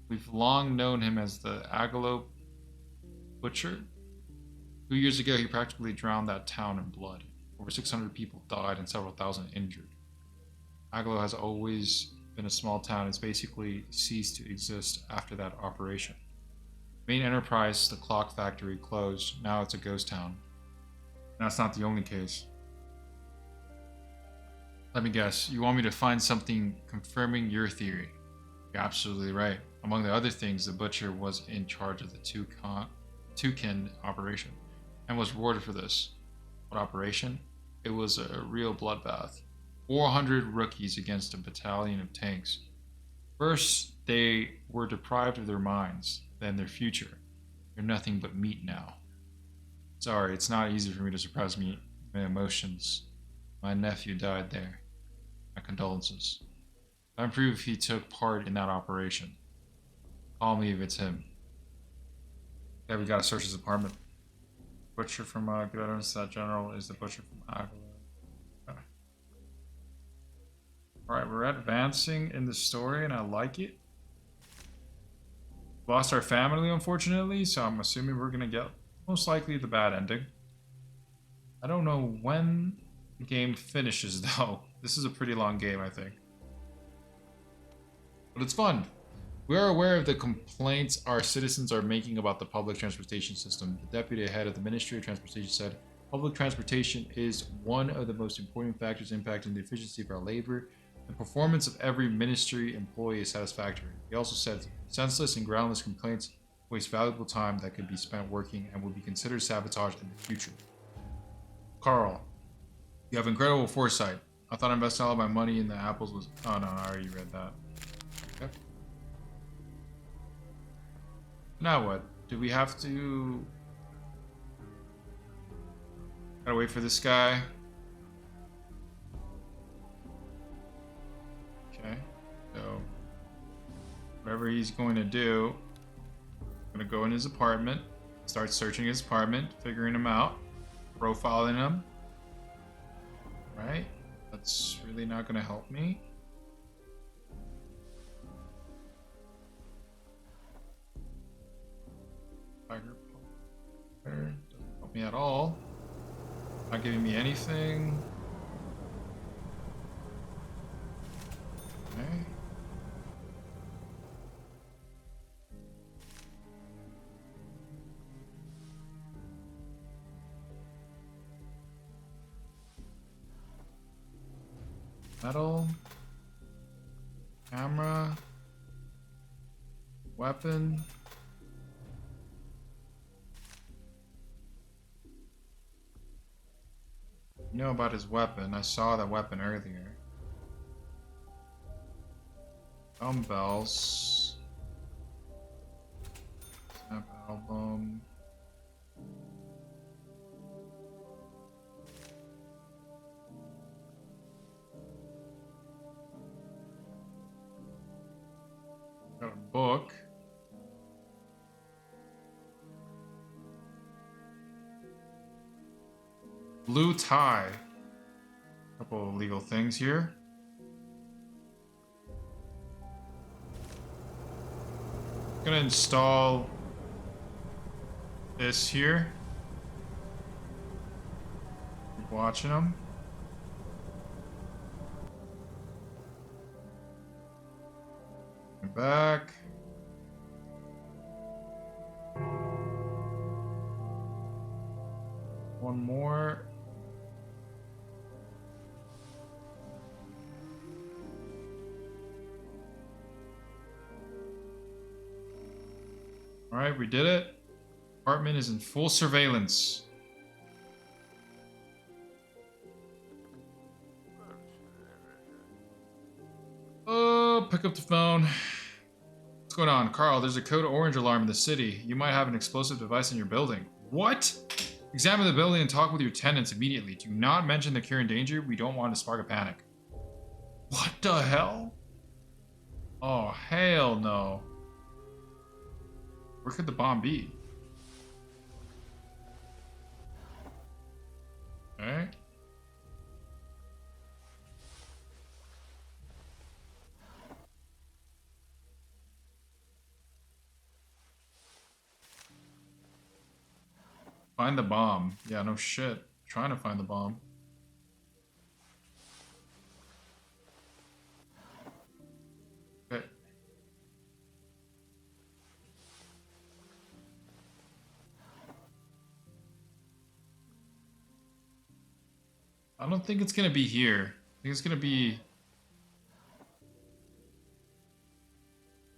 We've long known him as the Agalo Butcher. 2 years ago, he practically drowned that town in blood. Over 600 people died and several thousand injured. Agalo has always been a small town. It's basically ceased to exist after that operation. Main enterprise, the clock factory, closed. Now it's a ghost town. And that's not the only case. Let me guess, you want me to find something confirming your theory? You're absolutely right. Among the other things, the Butcher was in charge of the Toucan operation and was rewarded for this. What operation? It was a real bloodbath. 400 rookies against a battalion of tanks. First, they were deprived of their minds, then their future. They're nothing but meat now. Sorry, it's not easy for me to suppress my emotions. My nephew died there. My condolences. I'm proof he took part in that operation. Call me if it's him. Yeah, we gotta search his apartment. Butcher from Good Items, that general is the butcher from Alawar. Okay. Alright, we're advancing in the story and I like it. Lost our family, unfortunately, so I'm assuming we're gonna get most likely the bad ending. I don't know when the game finishes, though. This is a pretty long game, I think. But it's fun. We are aware of the complaints our citizens are making about the public transportation system. The deputy head of the Ministry of Transportation said, public transportation is one of the most important factors impacting the efficiency of our labor. The performance of every ministry employee is satisfactory. He also said, senseless and groundless complaints waste valuable time that could be spent working and will be considered sabotage in the future. Carl, you have incredible foresight. I thought investing all of my money in the apples was... Oh, no, I already read that. Okay. Now what? Do we have to... Gotta wait for this guy. Okay. So, whatever he's going to do, I'm gonna go in his apartment, start searching his apartment, figuring him out, profiling him. Right? That's really not gonna help me. Tiger doesn't help me at all. Not giving me anything. Okay. Metal. Camera. Weapon. You know about his weapon. I saw that weapon earlier. Dumbbells. Snap album. Got a book. Blue tie. Couple of legal things here. Gonna install this here. Keep watching them. Back. One more. All right, we did it. Apartment is in full surveillance. Oh, pick up the phone. What's going on? Carl, there's a code orange alarm in the city. You might have an explosive device in your building. What? Examine the building and talk with your tenants immediately. Do not mention that you're in danger. We don't want to spark a panic. What the hell? Oh, hell no. Where could the bomb be? Okay. Find the bomb. Yeah, no shit. Trying to find the bomb. Okay. I don't think it's gonna be here. I think it's gonna be...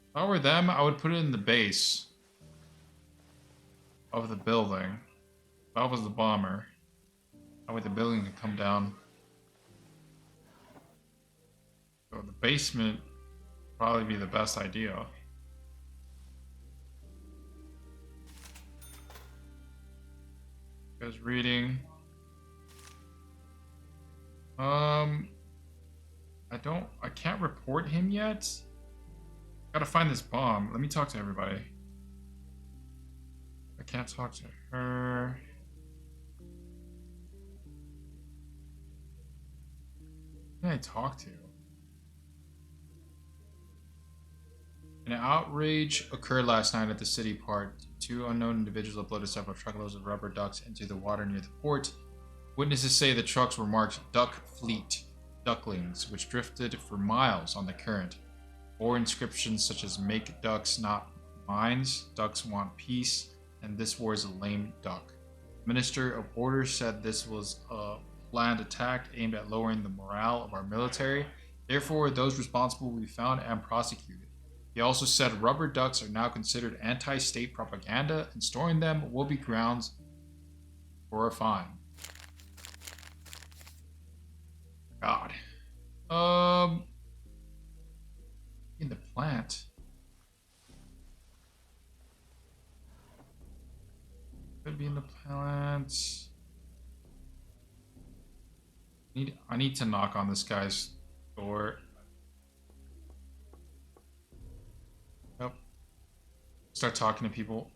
If I were them, I would put it in the base of the building. If I was the bomber, that way the building could come down. So the basement would probably be the best idea. You guys reading? I can't report him yet. Gotta find this bomb. Let me talk to everybody. I can't talk to her. Who can I talk to? An outrage occurred last night at the city park. Two unknown individuals uploaded several truckloads of rubber ducks into the water near the port. Witnesses say the trucks were marked Duck Fleet ducklings, which drifted for miles on the current. Or inscriptions such as "Make ducks, not mines," "Ducks want peace," and "This war is a lame duck." Minister of Order said this was a planned attack aimed at lowering the morale of our military. Therefore, those responsible will be found and prosecuted. He also said rubber ducks are now considered anti-state propaganda, and storing them will be grounds for a fine. God. In the plant. Could be in the plant. I need to knock on this guy's door. Yep. Start talking to people.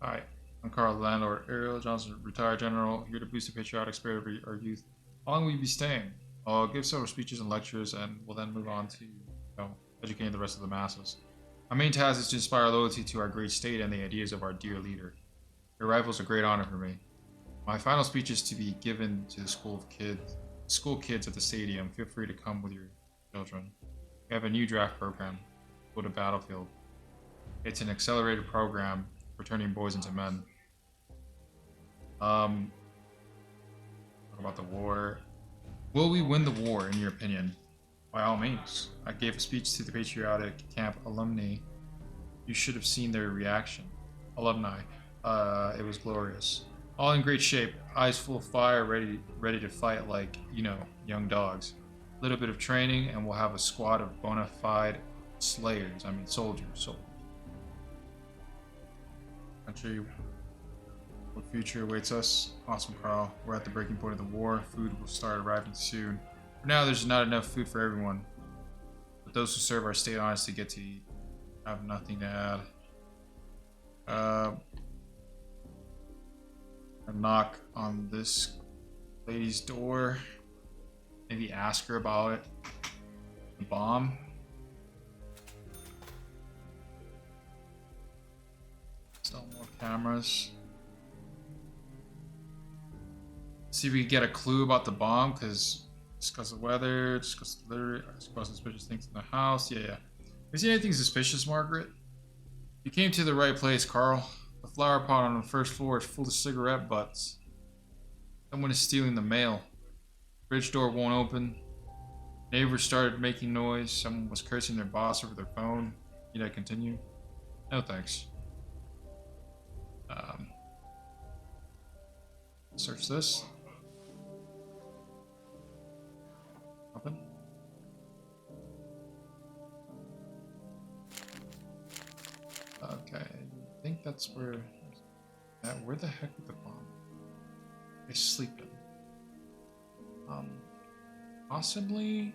Hi, I'm Carl, the landlord. Ariel Johnson, retired general, here to boost the patriotic spirit of our youth. How long will you be staying? I'll give several speeches and lectures, and we'll then move on to, educating the rest of the masses. Our main task is to inspire loyalty to our great state and the ideas of our dear leader. Your arrival is a great honor for me. My final speech is to be given to the school kids at the stadium. Feel free to come with your children. We have a new draft program, Go to Battlefield. It's an accelerated program for turning boys into men. Talk about the war. Will we win the war, in your opinion? By all means. I gave a speech to the patriotic camp alumni. You should have seen their reaction. Alumni. It was glorious. All in great shape, eyes full of fire, ready to fight like, young dogs. A little bit of training, and we'll have a squad of bona fide soldiers. Country, what future awaits us? Awesome, Carl. We're at the breaking point of the war. Food will start arriving soon. For now, there's not enough food for everyone. But those who serve our state honestly get to eat. I have nothing to add. A knock on this lady's door. Maybe ask her about it. The bomb. Still more cameras. See if we can get a clue about the bomb, because discuss the weather, discuss the litter, discuss suspicious things in the house. Yeah. You see anything suspicious, Margaret? You came to the right place, Carl. The flower pot on the first floor is full of cigarette butts. Someone is stealing the mail. Fridge door won't open. Neighbors started making noise. Someone was cursing their boss over their phone. Need I continue? No thanks. Search this. Open. Okay, I think that's where. Where the heck would the bomb? They're sleeping. Possibly.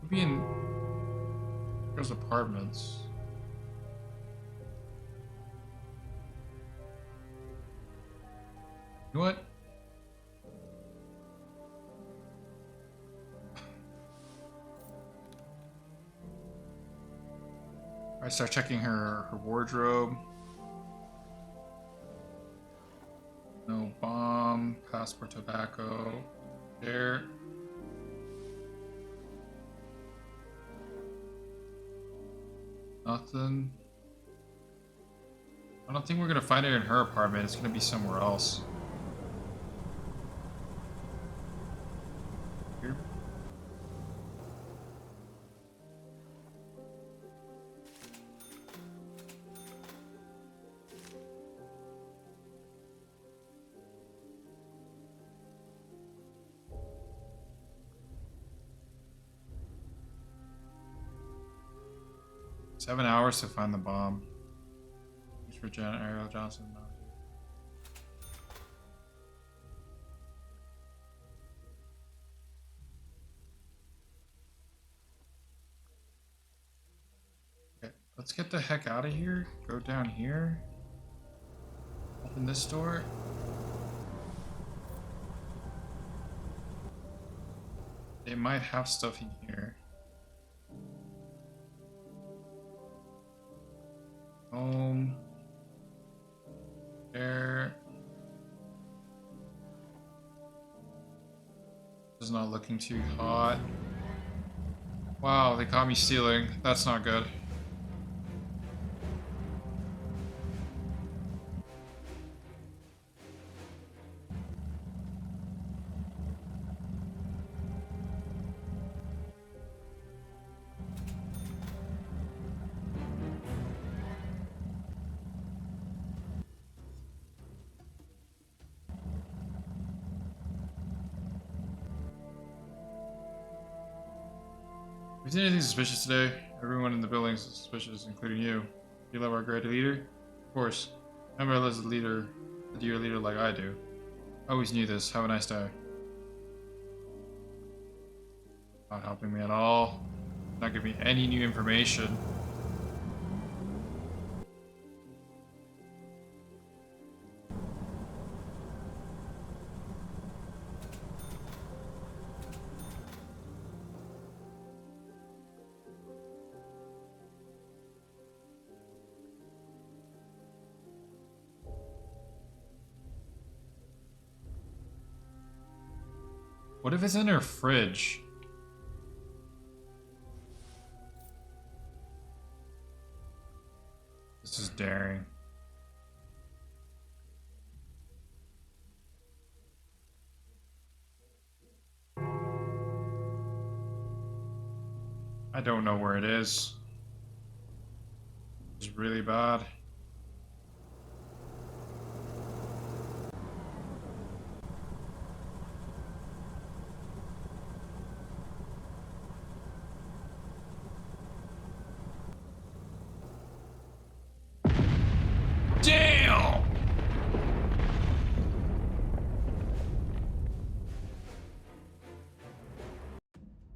Could be in those apartments. You know what? I start checking her wardrobe. No bomb, passport, tobacco. There. Nothing. I don't think we're gonna find it in her apartment. It's gonna be somewhere else. Here. Seven hours to find the bomb. Thanks for Ariel Johnson. Let's get the heck out of here. Go down here. Open this door. They might have stuff in here. There. This is not looking too hot. Wow, they caught me stealing. That's not good. Is anything suspicious today? Everyone in the building is suspicious, including you. You love our great leader? Of course. Remember as a leader, a dear leader like I do. I always knew this. Have a nice day. Not helping me at all. Not giving me any new information. What if it's in her fridge? This is daring. I don't know where it is. It's really bad. Damn!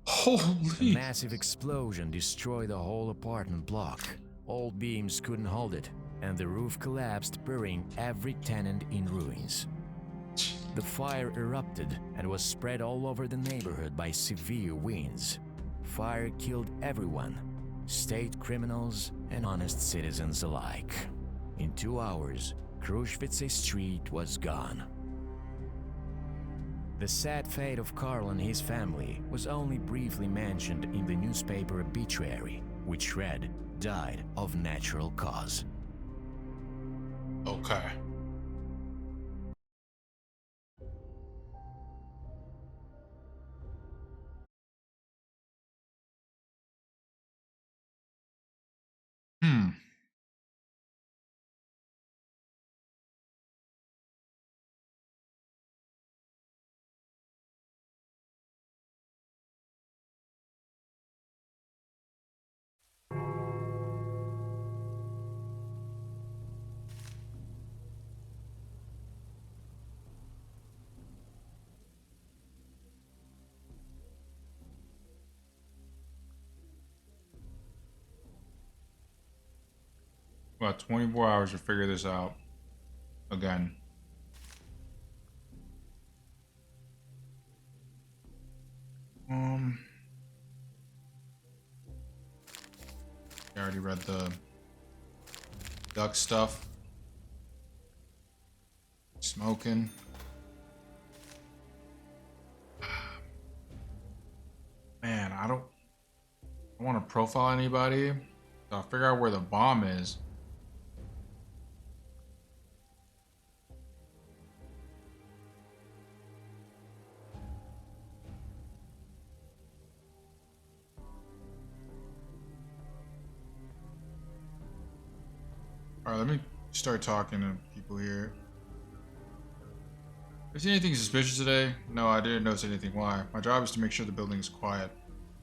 Holy! A massive explosion destroyed the whole apartment block. All beams couldn't hold it, and the roof collapsed, burying every tenant in ruins. The fire erupted and was spread all over the neighborhood by severe winds. Fire killed everyone, state criminals and honest citizens alike. In 2 hours, Kruszwica Street was gone. The sad fate of Karl and his family was only briefly mentioned in the newspaper obituary, which read, "Died of natural cause." Okay. About 24 hours to figure this out. Again. I already read the duck stuff. Smoking. Man, I don't want to profile anybody. So I'll figure out where the bomb is. Alright, let me start talking to people here. Have you seen anything suspicious today? No, I didn't notice anything. Why? My job is to make sure the building is quiet.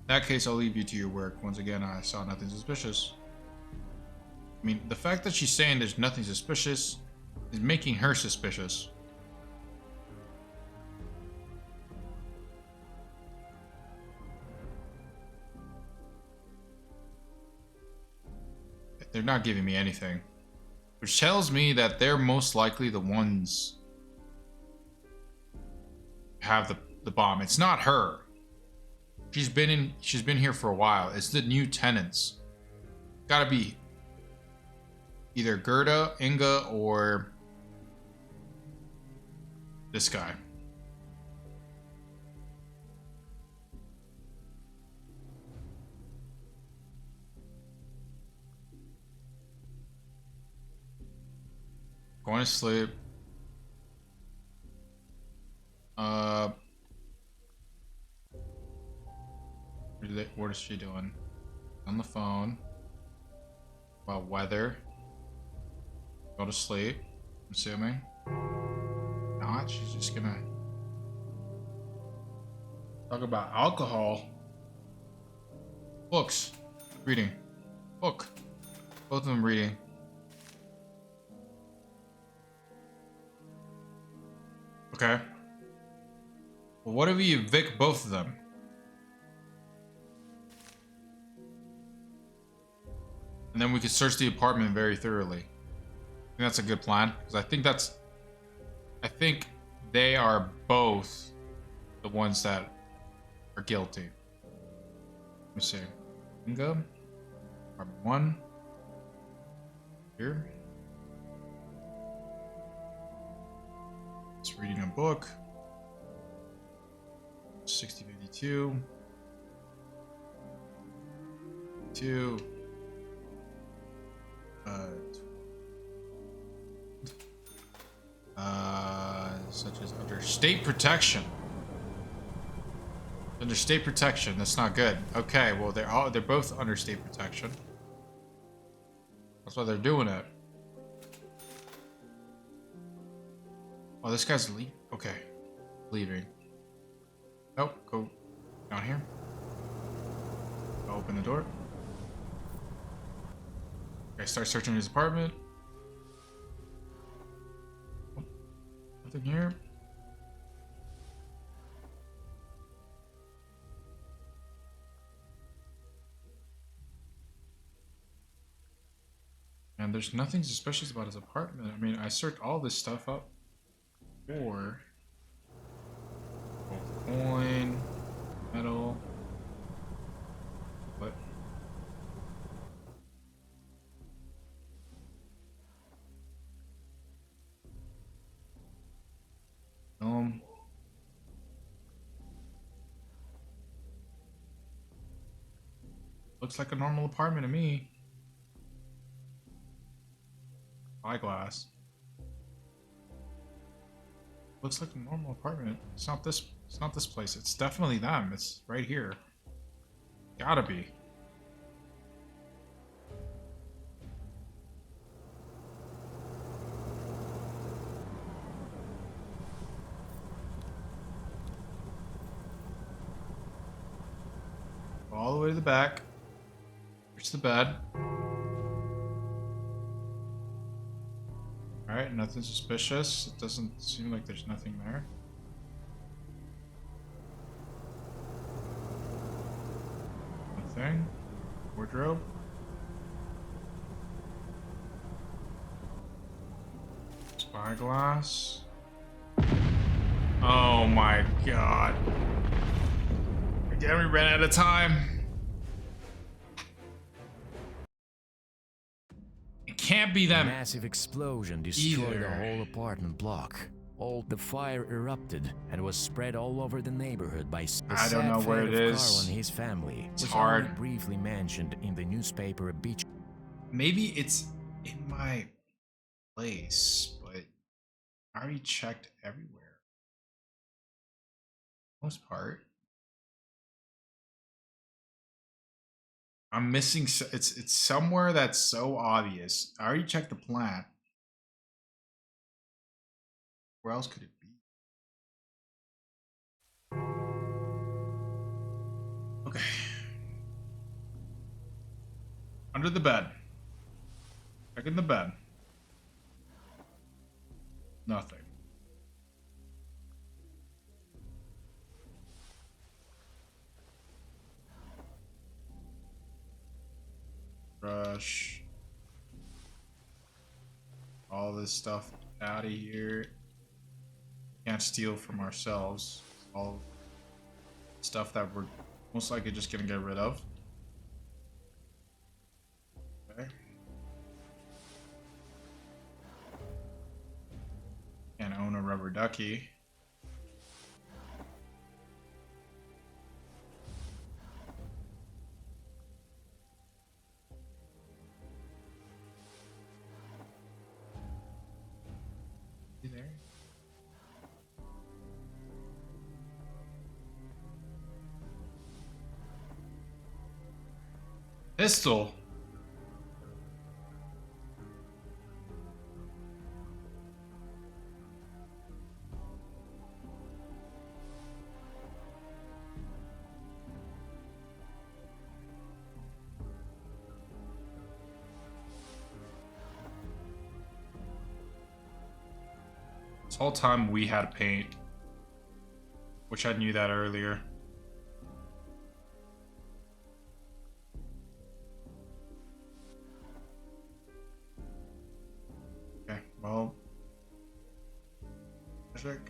In that case, I'll leave you to your work. Once again, I saw nothing suspicious. I mean, the fact that she's saying there's nothing suspicious is making her suspicious. They're not giving me anything. Which tells me that they're most likely the ones who have the bomb. It's not her. She's been here for a while. It's the new tenants. Gotta be either Gerda, Inga, or this guy. Going to sleep. What is she doing? On the phone. About weather. Go to sleep. I'm assuming. Not. She's just gonna talk about alcohol. Books. Reading. Book. Both of them reading. Okay. Well, what if we evict both of them? And then we could search the apartment very thoroughly. I think that's a good plan. Because I think they are both the ones that are guilty. Let me see. Inga. Apartment 1. Here. It's reading a book. 6052. 2. Such as under state protection. Under state protection, that's not good. Okay, well they're both under state protection. That's why they're doing it. Oh, this guy's leaving. Okay, leaving. Oh, go down here. I'll open the door. Okay, start searching his apartment. Oh, nothing here. And there's nothing suspicious about his apartment. I mean, I searched all this stuff up for coin, metal. What? Looks like a normal apartment to me. Eyeglass. Looks like a normal apartment. It's not this place. It's definitely them. It's right here. Gotta be. All the way to the back. Reach the bed. Alright, nothing suspicious. It doesn't seem like there's nothing there. Nothing. Wardrobe. Spyglass. Oh my god. Again, we ran out of time. It can't be them. A massive explosion destroyed the whole apartment block. The fire erupted and was spread all over the neighborhood by the I don't know where it is. Carl and his family. It's was hard. Only briefly mentioned in the newspaper Beach. Maybe it's in my place, but I already checked everywhere. Most part. I'm missing. It's somewhere that's so obvious. I already checked the plant. Where else could it be? Okay. Under the bed. Check in the bed. Nothing. Brush. all this stuff out of here. Can't steal from ourselves. All stuff that we're most likely just gonna get rid of. Okay. Can't own a rubber ducky. You there? Pistol. This whole time we had paint, which I knew that earlier. Okay, well, magic.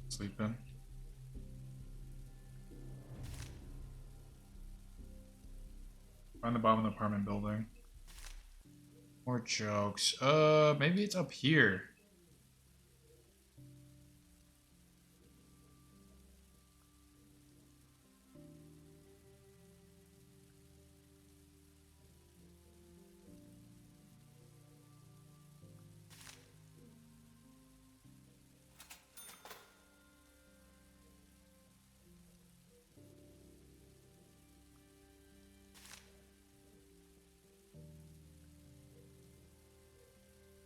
Sleeping. Find the bottom of the apartment building. More jokes. Maybe it's up here.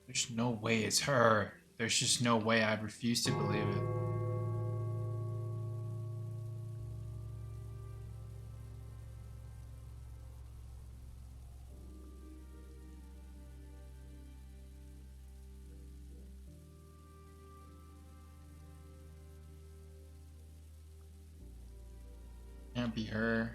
There's no way it's her. There's just no way. I refuse to believe it. Can't be her.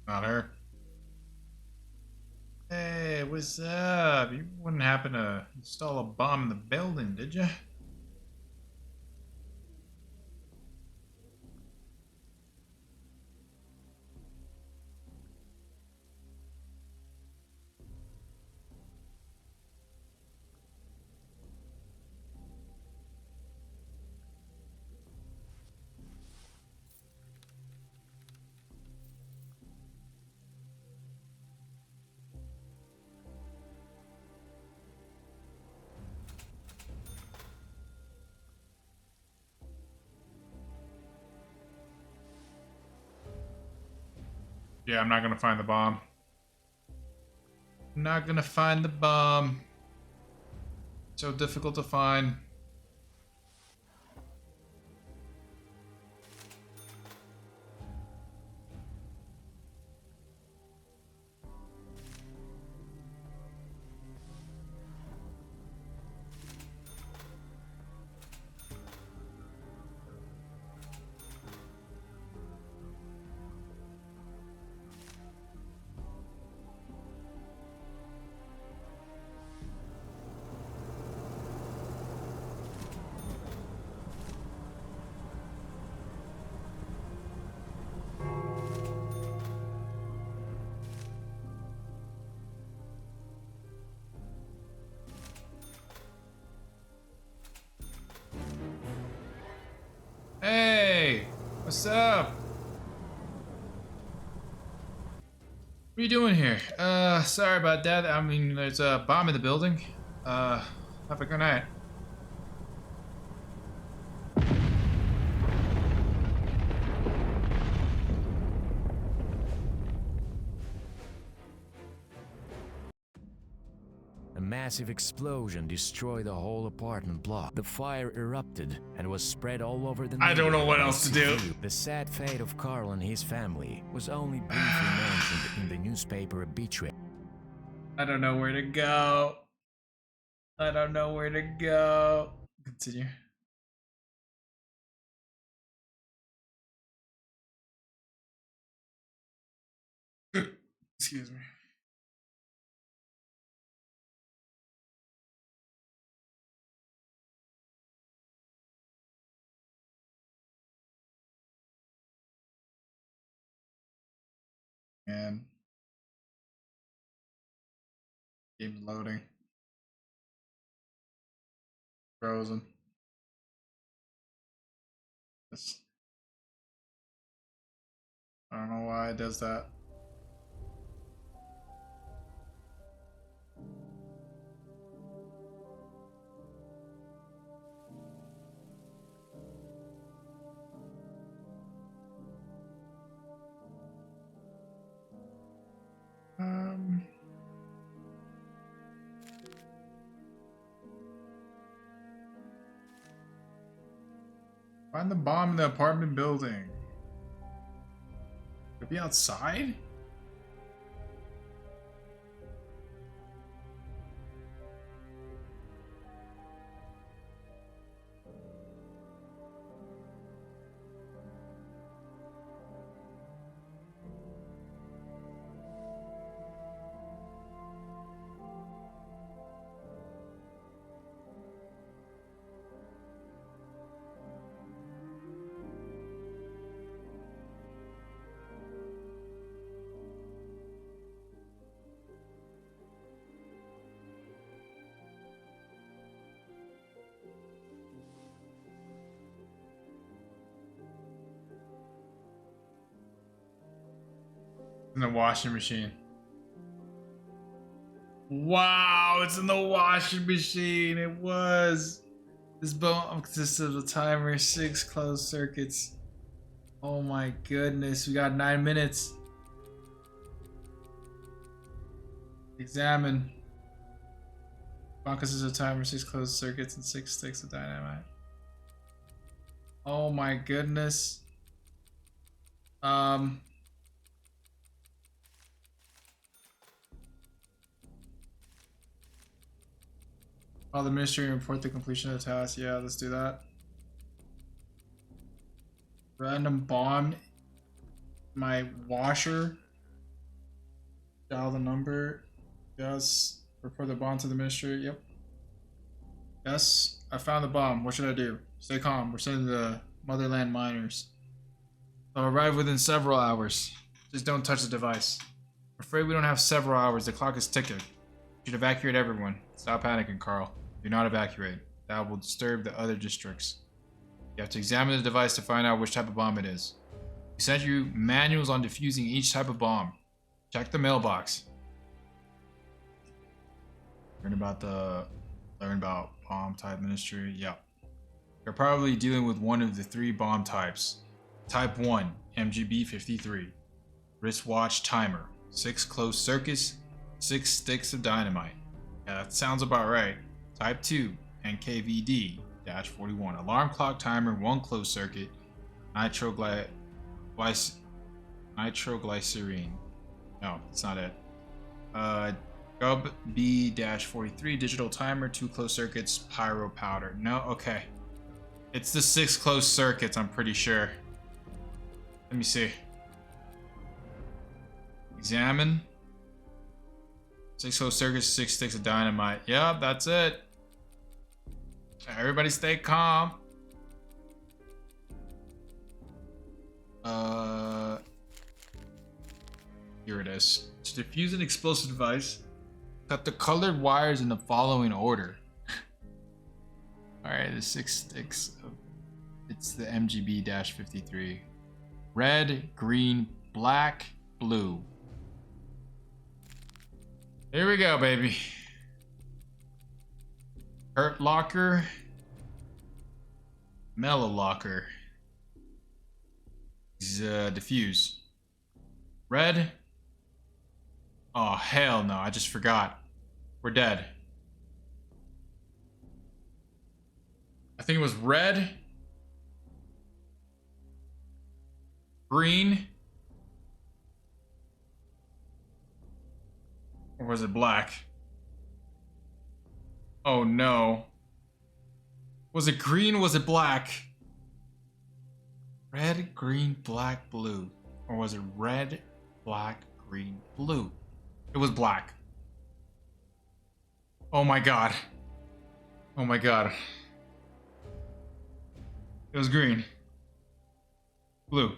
Not her. Hey, what's up? You wouldn't happen to install a bomb in the building, did you? Yeah, I'm not gonna find the bomb. I'm not gonna find the bomb. So difficult to find. What's up? What are you doing here? Sorry about that. I mean, there's a bomb in the building. Have a good night. A massive explosion destroyed the whole apartment block. The fire erupted and was spread all over the I don't know what else to do. The sad fate of Carl and his family was only briefly mentioned in the newspaper obituary. I don't know where to go. I don't know where to go. Continue. Excuse me. And game's loading. Frozen. This. I don't know why it does that. Find the bomb in the apartment building. Could be outside? In the washing machine. Wow, it's in the washing machine. It was. This bomb consists of a timer, 6 closed circuits. Oh my goodness, we got 9 minutes. Examine. Bomb consists of a timer, 6 closed circuits, and 6 sticks of dynamite. Oh my goodness. Call the ministry and report the completion of the task. Yeah, let's do that. Random bomb. My washer. Dial the number. Yes. Report the bomb to the ministry. Yep. Yes. I found the bomb. What should I do? Stay calm. We're sending the motherland miners. They'll arrive within several hours. Just don't touch the device. I'm afraid we don't have several hours. The clock is ticking. You should evacuate everyone. Stop panicking, Carl. Do not evacuate. That will disturb the other districts. You have to examine the device to find out which type of bomb it is. We sent you manuals on defusing each type of bomb. Check the mailbox. Learn about bomb type ministry. Yep. You're probably dealing with one of the 3 bomb types. Type 1, MGB 53. Wristwatch timer. 6 closed circuits, 6 sticks of dynamite. Yeah, that sounds about right. Type 2, NKVD-41. Alarm clock timer, 1 closed circuit, nitroglycerine. No, that's not it. Gub B-43, digital timer, 2 closed circuits, pyro powder. No, okay. It's the 6 closed circuits, I'm pretty sure. Let me see. Examine. 6 closed circuits, 6 sticks of dynamite. Yep, that's it. Everybody stay calm. Here it is. To defuse an explosive device, cut the colored wires in the following order. Alright, the 6 sticks of... It's the MGB-53. Red, green, black, blue. Here we go, baby. Hurt locker. Mellow locker. Diffuse. Red. Oh, hell no. I just forgot. We're dead. I think it was red. Green. Or was it black? Oh no. Was it green? Was it black? Red, green, black, blue. Or was it red, black, green, blue? It was black. Oh my god. Oh my god. It was green. Blue.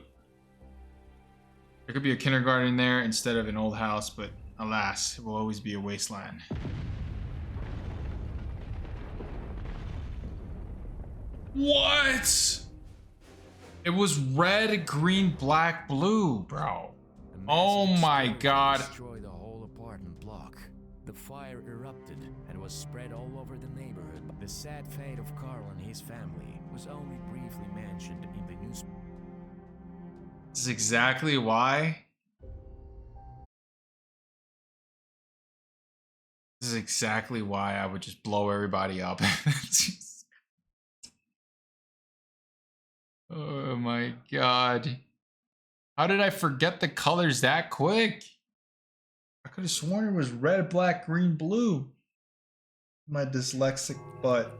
There could be a kindergarten there instead of an old house, but alas, it will always be a wasteland. What? It was red, green, black, blue, bro. Oh my god. Destroyed the whole apartment block. The fire erupted and was spread all over the neighborhood. The sad fate of Carl and his family was only briefly mentioned in the news. This is exactly why. This is exactly why I would just blow everybody up. Oh my god. How did I forget the colors that quick? I could have sworn it was red, black, green, blue. My dyslexic butt.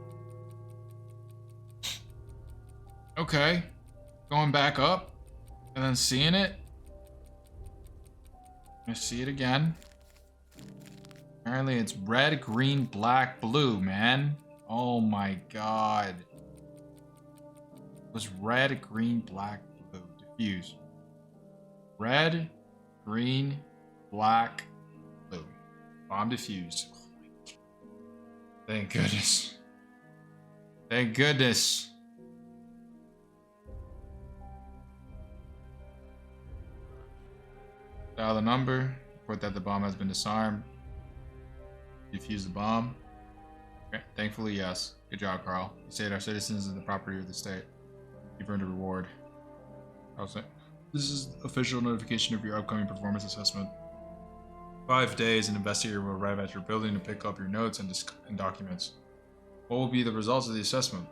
Okay. Going back up and then seeing it. I see it again. Apparently it's red, green, black, blue, man. Oh my god. It was red, green, black, blue. Diffuse. Red, green, black, blue. Bomb diffused. Thank goodness. Thank goodness. Dial the number. Report that the bomb has been disarmed. Defuse the bomb. Okay. Thankfully, yes. Good job, Carl. You saved our citizens and the property of the state. You've earned a reward. This is official notification of your upcoming performance assessment. 5 days, an investigator will arrive at your building to pick up your notes and documents. What will be the results of the assessment?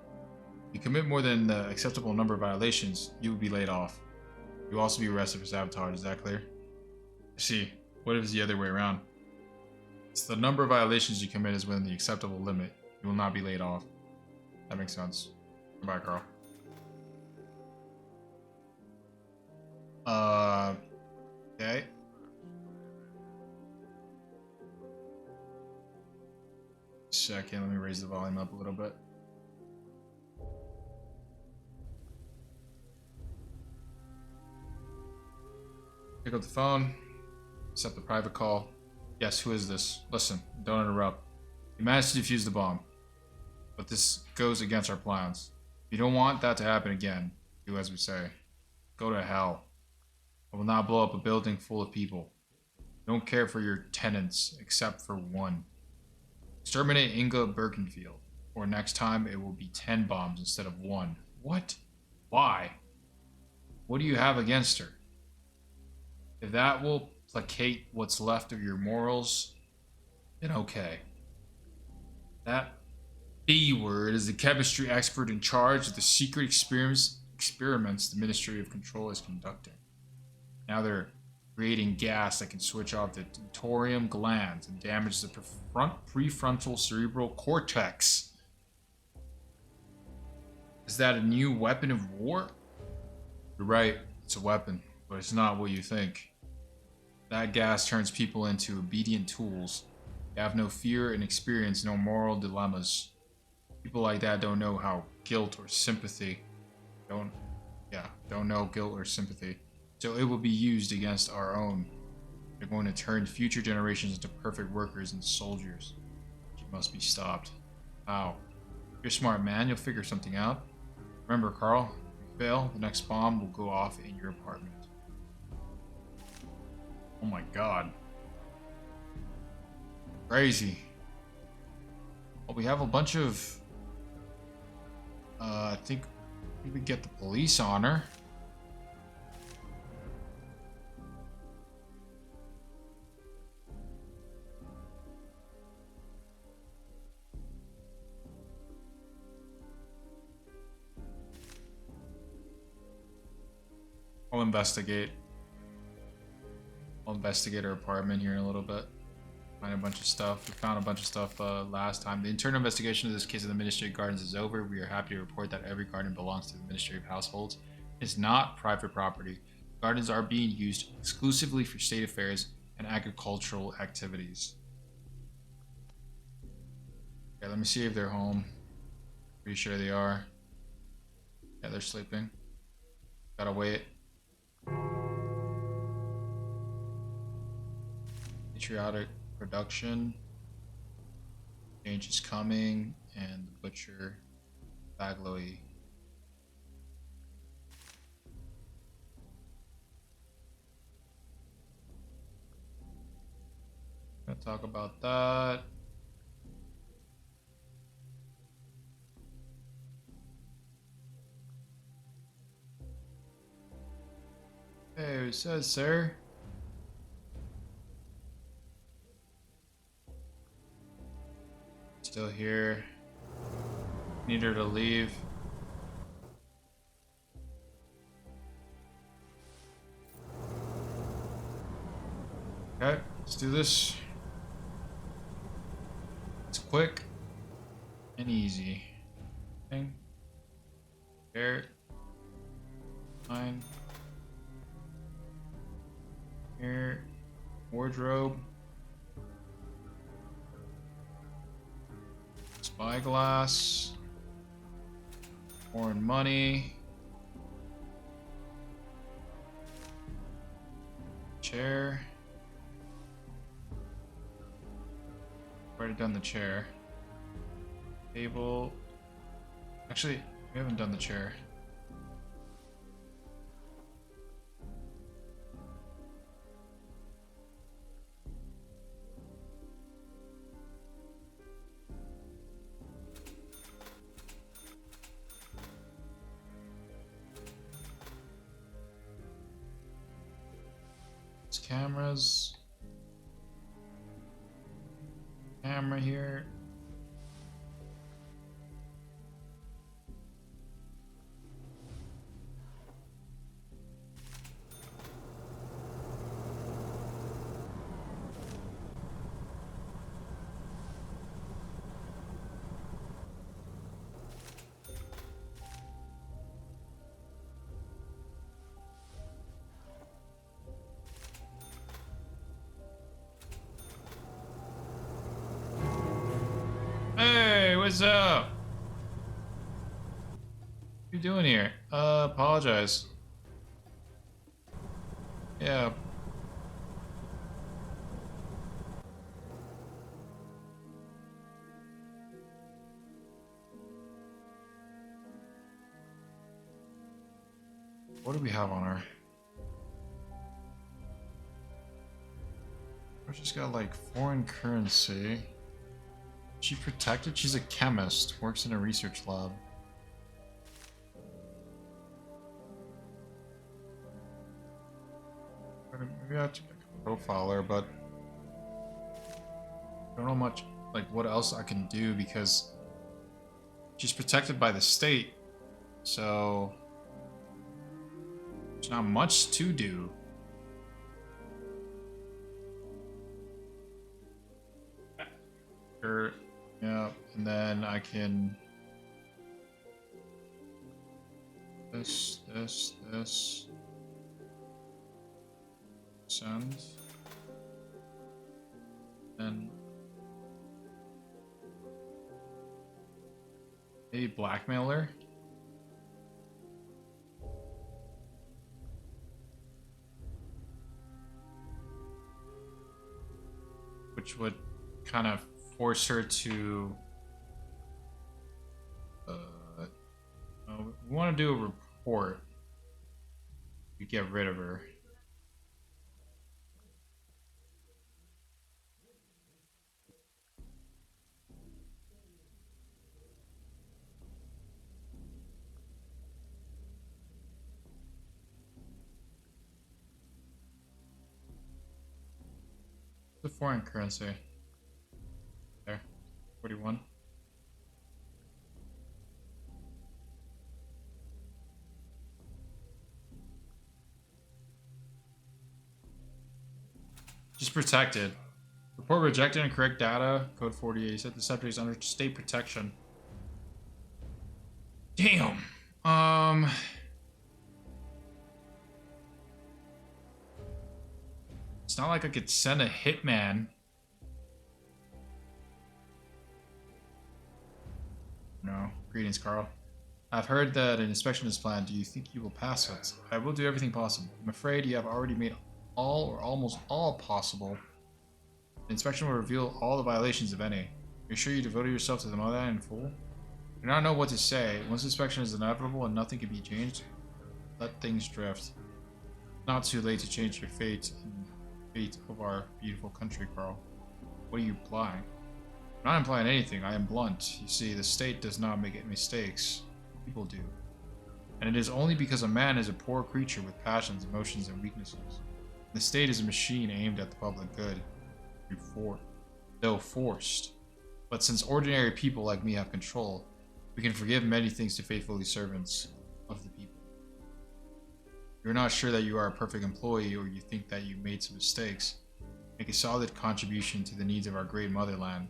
If you commit more than the acceptable number of violations, you will be laid off. You will also be arrested for sabotage. Is that clear? I see. What if it's the other way around? It's the number of violations you commit is within the acceptable limit. You will not be laid off. That makes sense. Goodbye, Carl. Okay. Second, let me raise the volume up a little bit. Pick up the phone. Accept the private call. Yes, who is this? Listen, don't interrupt. You managed to defuse the bomb, but this goes against our plans. If you don't want that to happen again, do as we say. Go to hell. I will not blow up a building full of people. I don't care for your tenants, except for one. Exterminate Inga Birkenfield, or next time it will be 10 bombs instead of 1. What? Why? What do you have against her? If that will placate what's left of your morals, then okay. That B word is the chemistry expert in charge of the secret experiments the Ministry of Control is conducting. Now they're creating gas that can switch off the thorium glands and damage the prefrontal cerebral cortex. Is that a new weapon of war? You're right, it's a weapon, but it's not what you think. That gas turns people into obedient tools. They have no fear and experience no moral dilemmas. People like that don't know how guilt or sympathy. Don't know guilt or sympathy. So it will be used against our own. They're going to turn future generations into perfect workers and soldiers. It must be stopped. How? You're a smart man, you'll figure something out. Remember, Carl, fail, the next bomb will go off in your apartment. Oh my god. Crazy. Well, we have a bunch of... I think we get the police on her. I'll investigate. I'll investigate her apartment here in a little bit. Find a bunch of stuff. We found a bunch of stuff last time. The internal investigation of this case of the Ministry of Gardens is over. We are happy to report that every garden belongs to the Ministry of Households. It's not private property. Gardens are being used exclusively for state affairs and agricultural activities. Okay, let me see if they're home. Pretty sure they are. Yeah, they're sleeping. Gotta wait. Patriotic production. Change is coming. And the butcher. Baglowy. Gonna talk about that. Hey, it says, sir. Still here. Need her to leave. Okay, let's do this. It's quick and easy. Thing. There. Fine. Here. Wardrobe. Spyglass. Foreign money. Chair. Already done the chair. Table. Actually, we haven't done the chair. It's cameras. Camera here. Hey, what's up? What you doing here? Apologize. Yeah. What do we have on her? We just got like foreign currency. She's protected? She's a chemist, works in a research lab. Maybe I have to profile her, but I don't know much, like what else I can do because she's protected by the state, so there's not much to do. Sure. Yeah, and then I can this, send, and a blackmailer. Which would kind of force her to we want to do a report. We get rid of her. The foreign currency. There. 41. Just protected. Report rejected incorrect data. Code 48 said the subject is under state protection. Damn. It's not like I could send a hitman. No. Greetings, Carl. I've heard that an inspection is planned. Do you think you will pass it? I will do everything possible. I'm afraid you have already made all or almost all possible. The inspection will reveal all the violations, if any. Are you sure you devoted yourself to the motherland in full? I do not know what to say. Once inspection is inevitable and nothing can be changed, let things drift. Not too late to change your fate and the fate of our beautiful country, Carl. What are you implying? I'm not implying anything. I am blunt. You see, the state does not make mistakes. People do. And it is only because a man is a poor creature with passions, emotions, and weaknesses. The state is a machine aimed at the public good, though forced. But since ordinary people like me have control, we can forgive many things to faithfully servants of the people. You're not sure that you are a perfect employee, or you think that you made some mistakes. Make a solid contribution to the needs of our great motherland.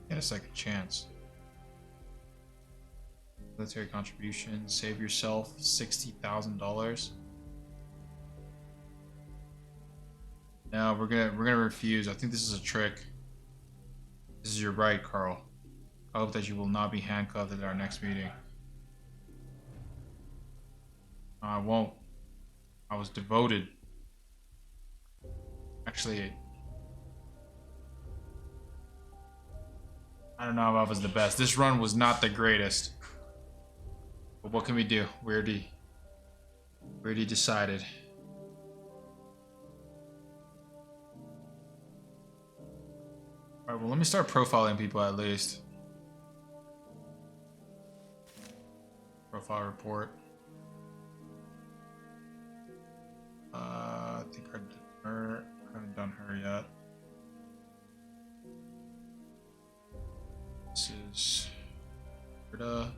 Get a second chance. Military contribution. Save yourself $60,000. No, we're gonna refuse. I think this is a trick. This is your right, Carl. I hope that you will not be handcuffed at our next meeting. I won't. I was devoted. Actually, I don't know if I was the best. This run was not the greatest. But what can we do? We already decided. Alright, well, let me start profiling people at least. Profile report. I think I did her. I haven't done her yet. This is Gerda.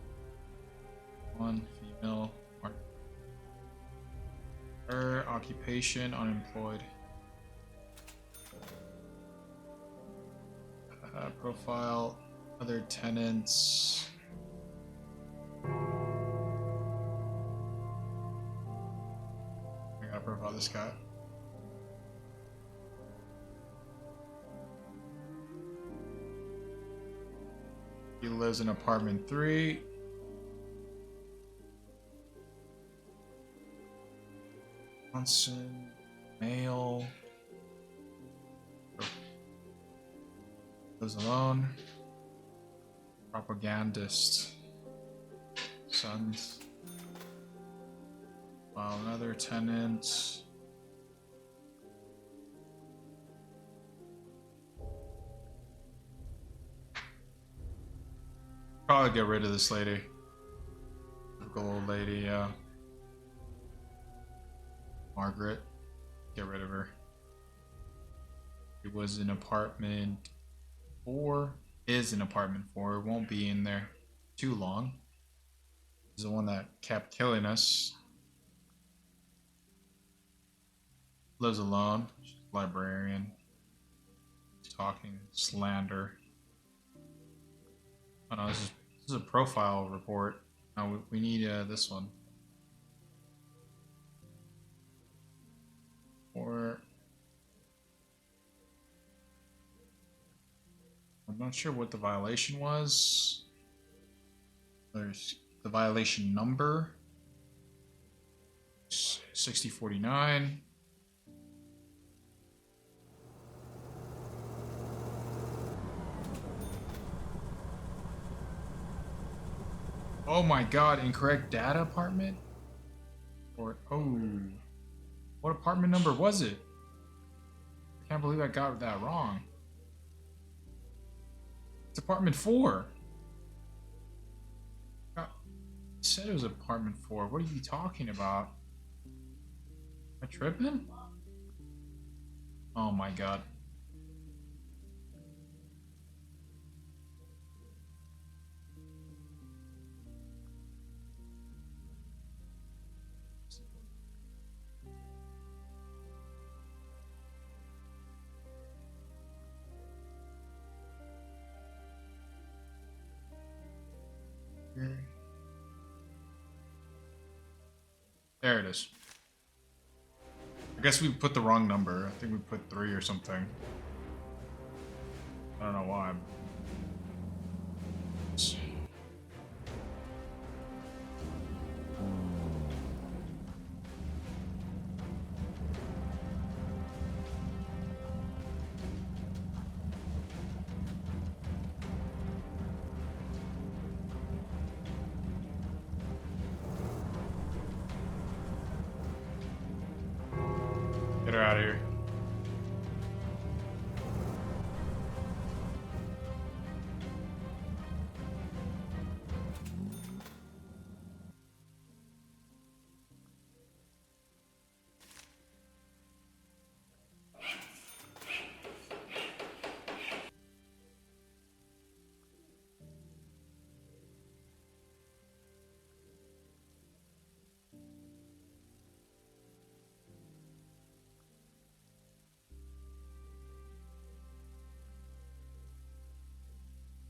One female. Her occupation unemployed. Profile other tenants. I gotta profile this guy. He lives in apartment 3. Johnson, male. Lives alone. Propagandist. Sons. While another tenant. Probably get rid of this lady. Typical old lady, yeah. Margaret. Get rid of her. It was in apartment 4. Is in apartment 4. It won't be in there too long. This is the one that kept killing us. Lives alone. She's a librarian. She's talking slander. Oh no, this is a profile report. No, we need this one. Or I'm not sure what the violation was. There's the violation number. 6049. Oh my god, incorrect data apartment? Or, oh. What apartment number was it? I can't believe I got that wrong. It's apartment 4. I said it was apartment 4. What are you talking about? Am I tripping? Oh my god. There it is. I guess we put the wrong number. I think we put 3 or something. I don't know why. Get her out of here.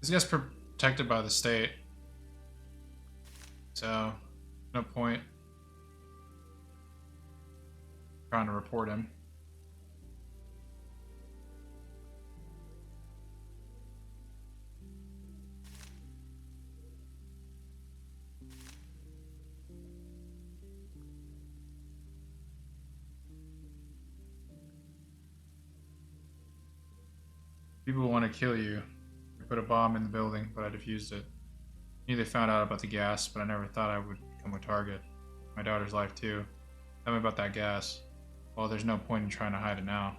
This guy's protected by the state. So, no point trying to report him. People want to kill you. I put a bomb in the building, but I defused it. I knew they found out about the gas, but I never thought I would become a target. My daughter's life too. Tell me about that gas. Well, there's no point in trying to hide it now.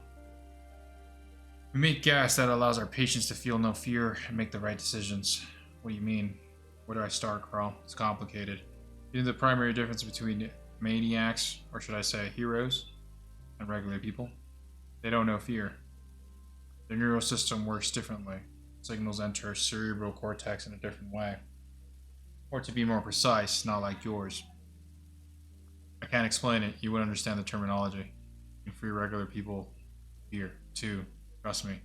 We make gas that allows our patients to feel no fear and make the right decisions. What do you mean? Where do I start, Carl? It's complicated. You know the primary difference between maniacs, or should I say heroes, and regular people? They don't know fear. Their neural system works differently. Signals enter cerebral cortex in a different way. Or to be more precise, not like yours. I can't explain it. You wouldn't understand the terminology. You free regular people here, too. Trust me.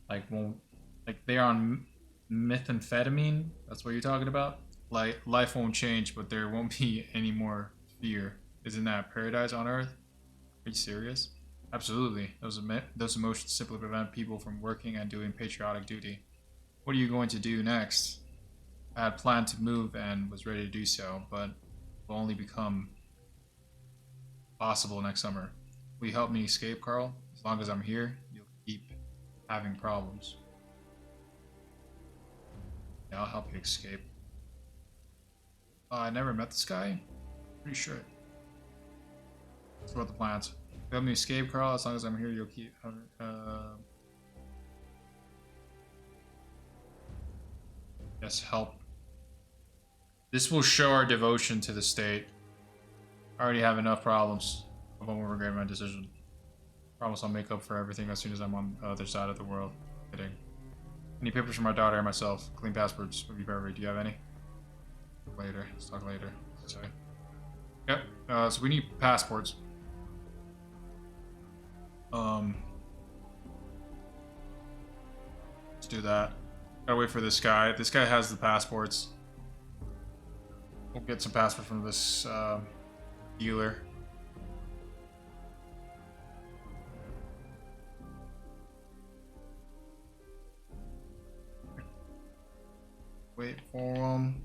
Like they're on methamphetamine? That's what you're talking about? Like, life won't change, but there won't be any more fear. Isn't that paradise on Earth? Are you serious? Absolutely. Those emotions simply prevent people from working and doing patriotic duty. What are you going to do next? I had planned to move and was ready to do so, but will only become possible next summer. Will you help me escape, Carl? As long as I'm here, you'll keep having problems. Yeah, I'll help you escape. I never met this guy? Pretty sure. What's about the plans? Help me escape, Carl. As long as I'm here, you'll keep having, yes, help. This will show our devotion to the state. I already have enough problems. I won't regret my decision. Promise I'll make up for everything as soon as I'm on the other side of the world. Kidding. Any papers for my daughter and myself? Clean passports would be perfect. Do you have any? Later. Let's talk later. Sorry. Yep. So we need passports. Let's do that. Gotta wait for this guy. This guy has the passports. We'll get some passports from this dealer. Wait for him.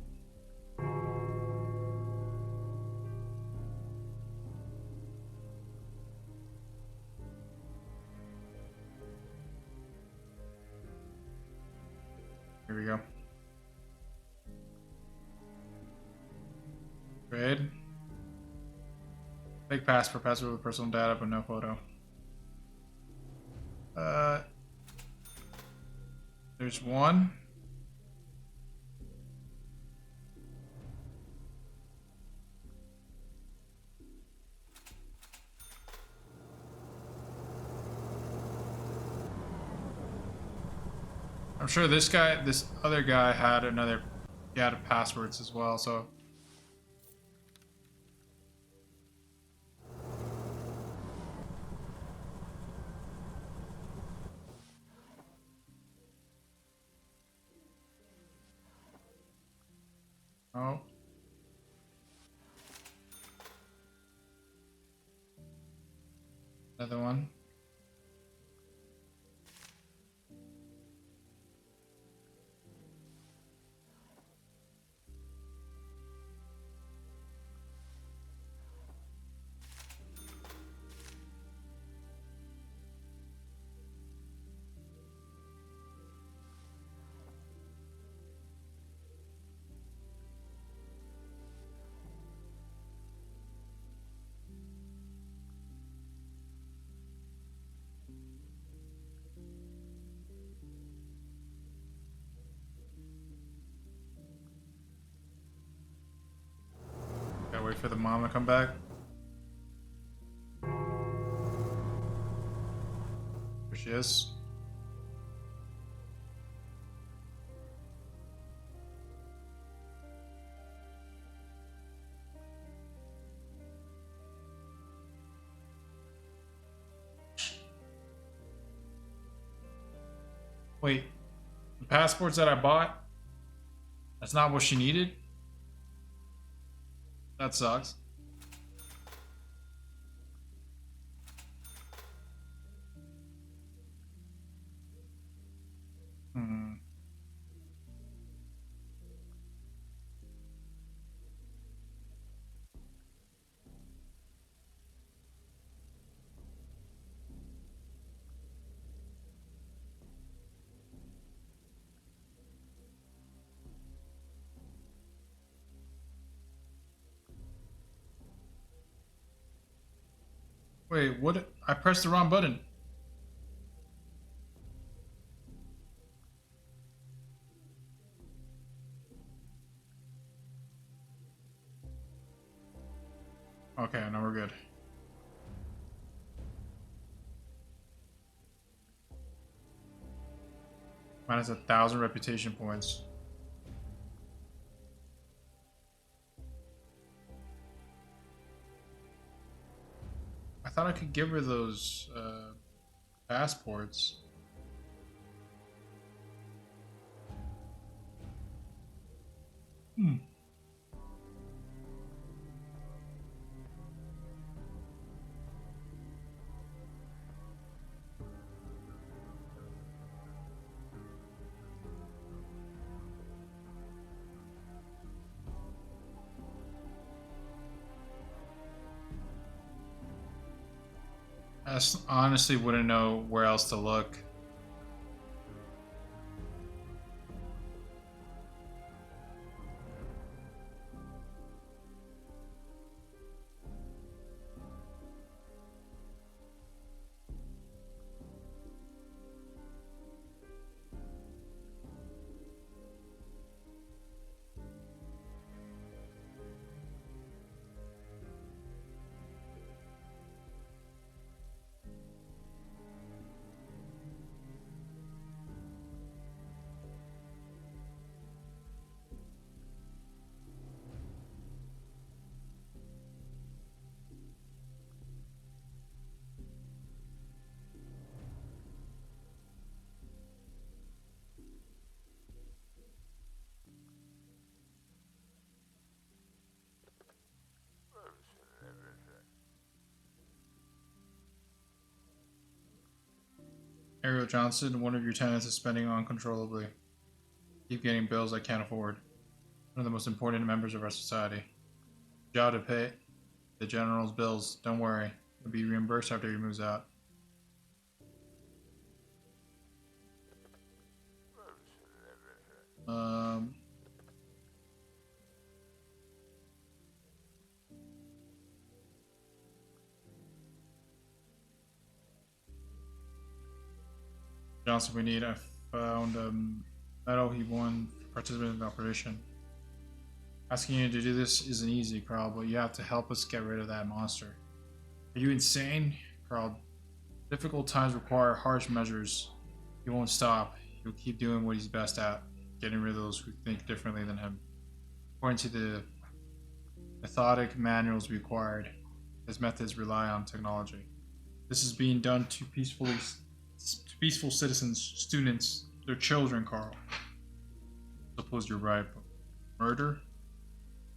Here we go. Trade. Fake passport, password with personal data, but no photo. There's one. I'm sure this other guy had passwords as well, so. Oh. Another one. Gotta wait for the mom to come back. There she is. Wait, the passports that I bought, that's not what she needed? That sucks. Wait, what? I pressed the wrong button. Okay, now we're good. Minus 1,000 reputation points. I thought I could give her those passports. I honestly wouldn't know where else to look. Ariel Johnson, one of your tenants is spending uncontrollably. Keep getting bills I can't afford. One of the most important members of our society. Job to pay the general's bills. Don't worry. He'll be reimbursed after he moves out. Johnson, we need. I found a medal he won for participating in the operation. Asking you to do this isn't easy, Carl, but you have to help us get rid of that monster. Are you insane? Carl, difficult times require harsh measures. He won't stop. He'll keep doing what he's best at, getting rid of those who think differently than him. According to the methodic manuals required, his methods rely on technology. This is being done to peaceful citizens, students, their children, Carl. Suppose you're right, but murder?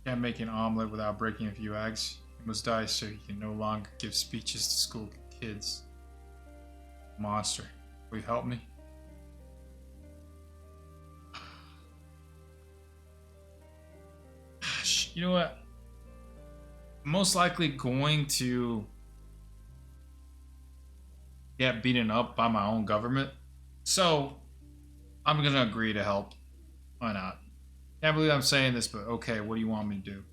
Can't make an omelet without breaking a few eggs. He must die so he can no longer give speeches to school kids. Monster. Will you help me? You know what? I'm most likely going to get beaten up by my own government. So, I'm gonna agree to help. Why not? Can't believe I'm saying this, but okay, what do you want me to do?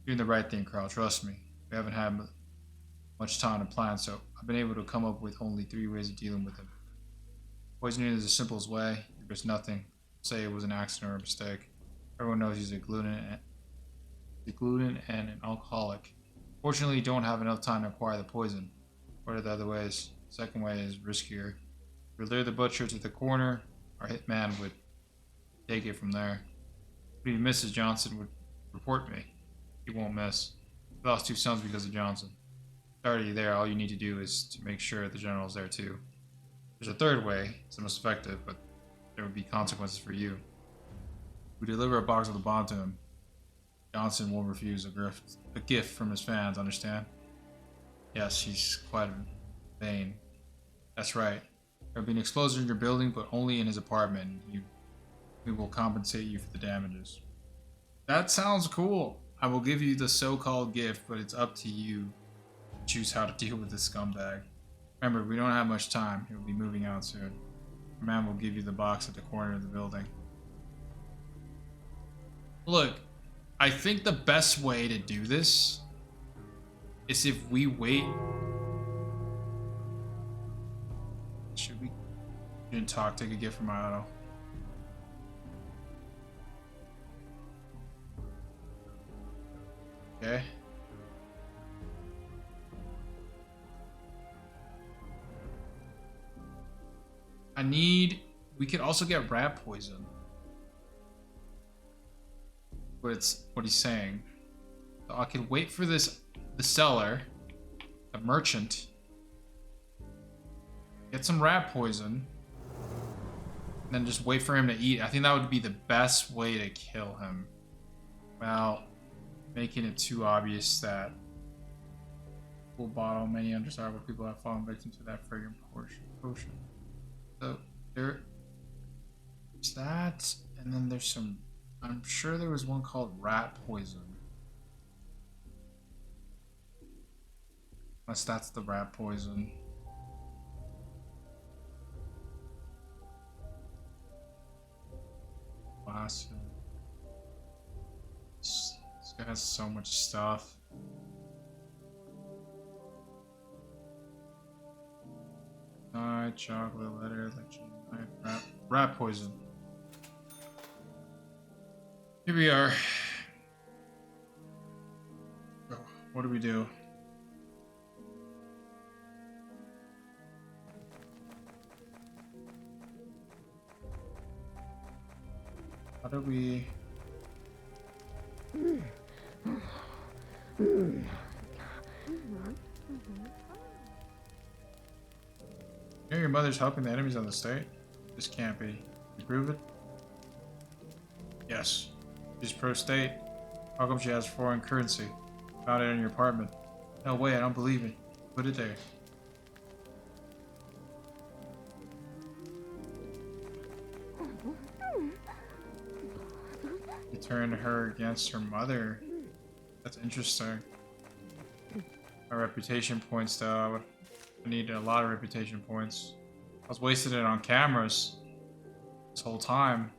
Doing the right thing, Carl, trust me. We haven't had much time to plan, so I've been able to come up with only 3 ways of dealing with him. Poisoning is the simplest way. There's nothing. Say it was an accident or a mistake. Everyone knows he's a gluten and an alcoholic. Fortunately, you don't have enough time to acquire the poison. What are the other ways? Second way is riskier. We lure the butcher to the corner. Our hitman would take it from there. If he misses, Johnson would report me. He won't miss. We lost 2 sons because of Johnson. It's already there. All you need to do is to make sure the general's there too. There's a third way. It's the most effective, but there would be consequences for you. We deliver a box of the bomb to him. Johnson won't refuse a gift from his fans, understand? Yes, he's quite vain. That's right. There will be an explosion in your building, but only in his apartment. We will compensate you for the damages. That sounds cool. I will give you the so-called gift, but it's up to you to choose how to deal with this scumbag. Remember, we don't have much time. He'll be moving out soon. Your man will give you the box at the corner of the building. Look, I think the best way to do this is if we wait. Should we? You didn't talk. Take a gift from my auto. Okay. We could also get rat poison. But it's what he's saying. So I could wait for the seller, the merchant, get some rat poison, and then just wait for him to eat. I think that would be the best way to kill him. Well, making it too obvious that full bottle, many undesirable people have fallen victim to that fragrant potion. So there's that, and then there's some. I'm sure there was one called rat poison. Unless that's the rat poison. Classic. This guy has so much stuff. Chocolate letter, rat poison. Here we are. Oh, what do we do? How do we... You know your mother's helping the enemies on the state? This can't be. You prove it? Yes. She's pro-state. How come she has foreign currency? Found it in your apartment. No way, I don't believe it. Put it there. You turned her against her mother. That's interesting. My reputation points though. I need a lot of reputation points. I was wasting it on cameras this whole time.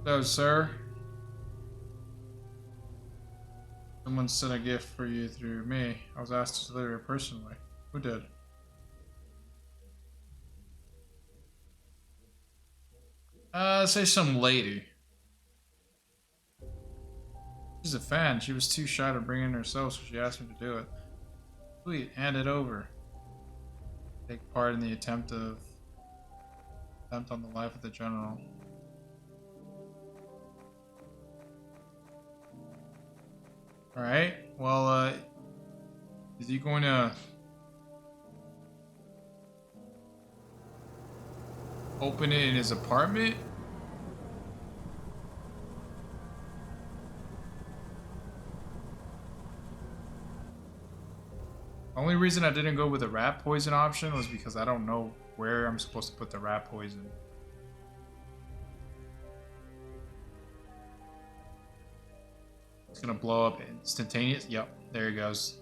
Hello, sir. Someone sent a gift for you through me. I was asked to deliver it personally. Who did? Say some lady. She's a fan. She was too shy to bring in herself, so she asked me to do it. Sweet, hand it over. Take part in the attempt on the life of the general. Alright, well, is he going to open it in his apartment? The only reason I didn't go with the rat poison option was because I don't know where I'm supposed to put the rat poison. It's gonna blow up instantaneous. Yep, there he goes.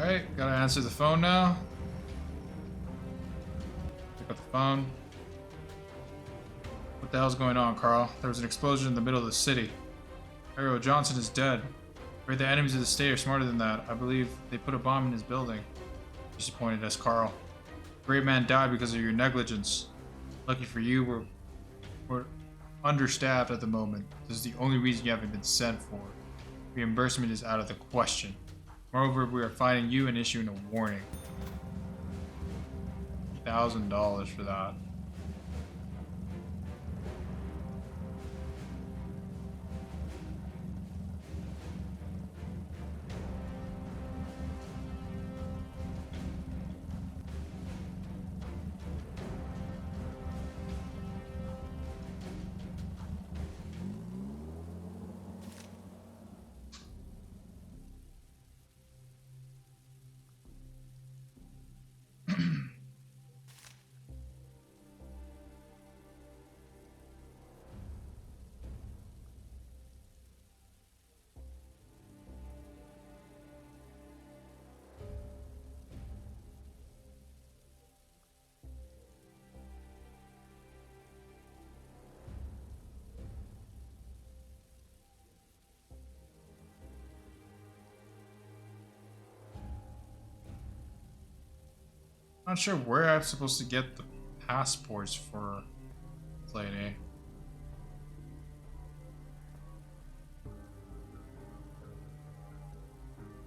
Alright, gotta answer the phone now. Pick up the phone. What the hell's going on, Carl? There was an explosion in the middle of the city. Ariel Johnson is dead. Afraid the enemies of the state are smarter than that. I believe they put a bomb in his building. Disappointed as Carl. A great man died because of your negligence. Lucky for you, we're understaffed at the moment. This is the only reason you haven't been sent for. Reimbursement is out of the question. Moreover, we are fining you and issuing a warning. $1,000 for that. Not sure where I'm supposed to get the passports for this lady.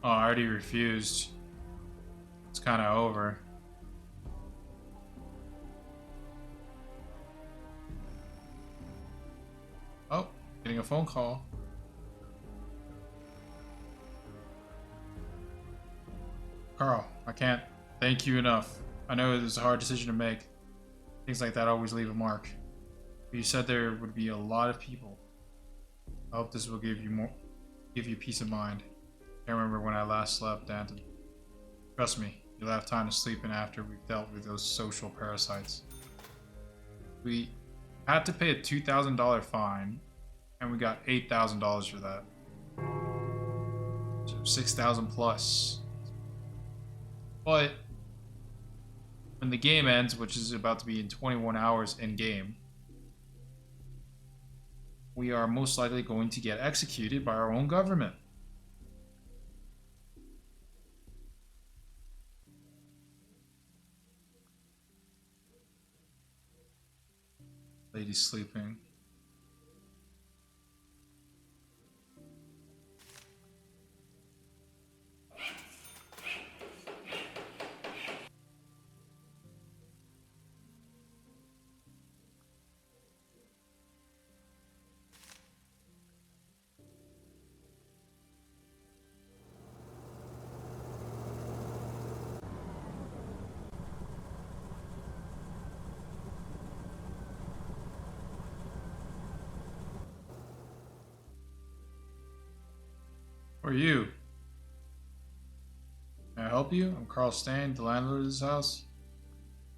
Oh, I already refused. It's kind of over. Oh, getting a phone call. Carl, I can't thank you enough. I know it was a hard decision to make. Things like that always leave a mark. But you said there would be a lot of people. I hope this will give you peace of mind. I can't remember when I last slept, Danton. Trust me, you'll have time to sleep in after we've dealt with those social parasites. We had to pay a $2,000 fine, and we got $8,000 for that. So $6,000 plus. But when the game ends, which is about to be in 21 hours in game, we are most likely going to get executed by our own government. Lady's sleeping. Who are you? Can I help you? I'm Carl Stain, the landlord of this house.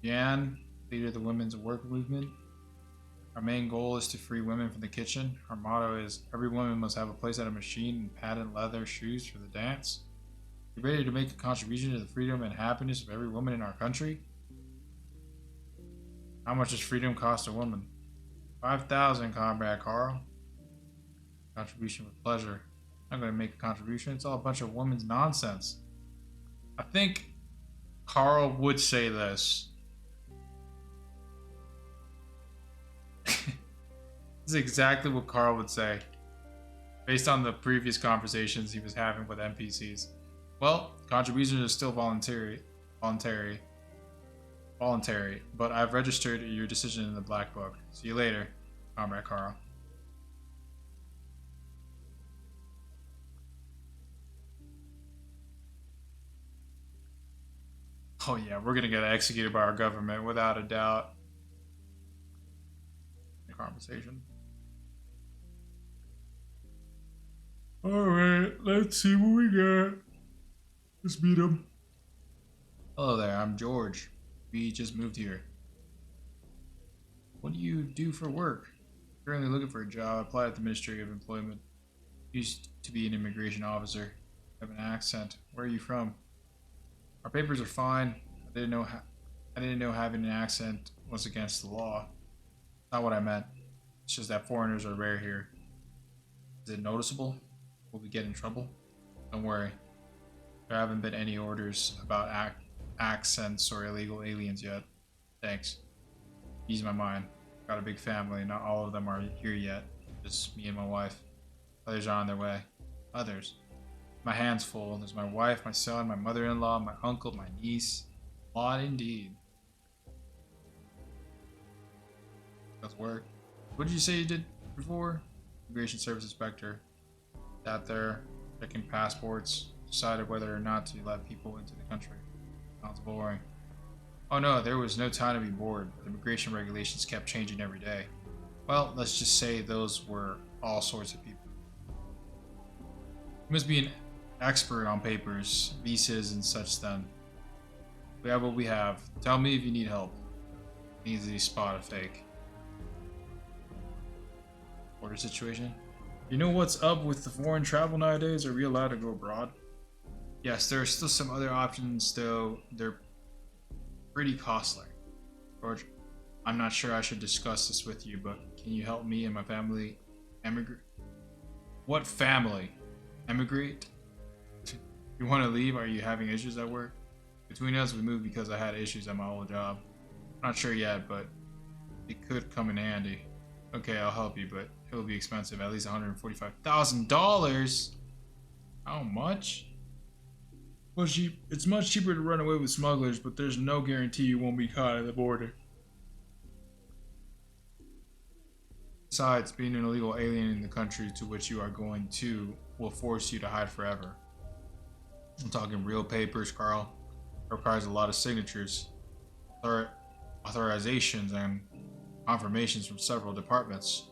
Jan, leader of the women's work movement. Our main goal is to free women from the kitchen. Our motto is every woman must have a place at a machine and patent leather shoes for the dance. You ready to make a contribution to the freedom and happiness of every woman in our country? How much does freedom cost a woman? 5,000, Comrade Carl. Contribution with pleasure. I'm not going to make a contribution. It's all a bunch of women's nonsense. I think Carl would say this. This is exactly what Carl would say, based on the previous conversations he was having with NPCs. Well, contributions are still voluntary, but I've registered your decision in the Black Book. See you later, Comrade Carl. Oh yeah, we're gonna get executed by our government without a doubt. Conversation. Alright, let's see what we got. Let's meet him. Hello there, I'm George. We just moved here. What do you do for work? Currently looking for a job. I applied at the Ministry of Employment. Used to be an immigration officer. I have an accent. Where are you from? Our papers are fine. I didn't know having an accent was against the law. Not what I meant. It's just that foreigners are rare here. Is it noticeable? Will we get in trouble? Don't worry. There haven't been any orders about accents or illegal aliens yet. Thanks. Ease my mind. Got a big family. Not all of them are here yet. Just me and my wife. Others are on their way. Others. My hands full. There's my wife, my son, my mother-in-law, my uncle, my niece. A lot indeed. That's work. What did you say you did before? Immigration Service Inspector. Sat there, checking passports, decided whether or not to let people into the country. Sounds boring. Oh no, there was no time to be bored. The immigration regulations kept changing every day. Well, let's just say those were all sorts of people. You must be an expert on papers, visas, and such then. We have what we have. Tell me if you need help. Easily spot a fake. Border situation. You know what's up with the foreign travel nowadays? Are we allowed to go abroad? Yes, there are still some other options, though they're pretty costly. George, I'm not sure I should discuss this with you, but can you help me and my family emigrate? What family? Emigrate? You want to leave? Are you having issues at work? Between us, we moved because I had issues at my old job. Not sure yet, but it could come in handy. Okay, I'll help you, but it will be expensive, at least $145,000. How much? Well, it's much cheaper to run away with smugglers, but there's no guarantee you won't be caught at the border. Besides, being an illegal alien in the country to which you are going to will force you to hide forever. I'm talking real papers, Carl. It requires a lot of signatures, authorizations, and confirmations from several departments.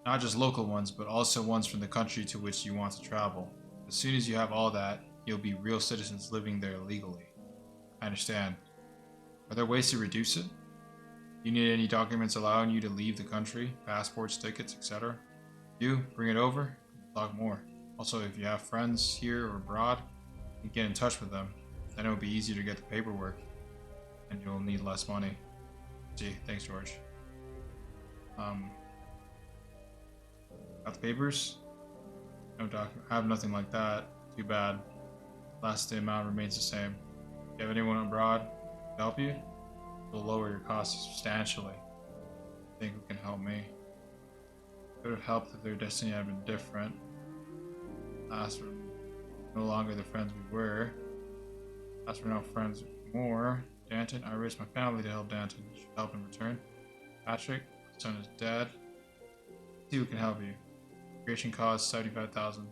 Not just local ones, but also ones from the country to which you want to travel. As soon as you have all that, you'll be real citizens living there legally. I understand. Are there ways to reduce it? Do you need any documents allowing you to leave the country? Passports, tickets, etc.? You, bring it over. We'll talk more. Also, if you have friends here or abroad, you can get in touch with them. Then it'll be easier to get the paperwork. And you'll need less money. Gee, thanks, George. Got the papers? No document. I have nothing like that. Too bad. Last the amount remains the same. Do you have anyone abroad to help you? It'll lower your costs substantially. I think who can help me? It would have helped if their destiny had been different. Last were no longer the friends we were. Last we're now friends more. Danton, I raised my family to help Danton. You should help in return. Patrick, my son is dead. See who can help you. Creation cost $75,000.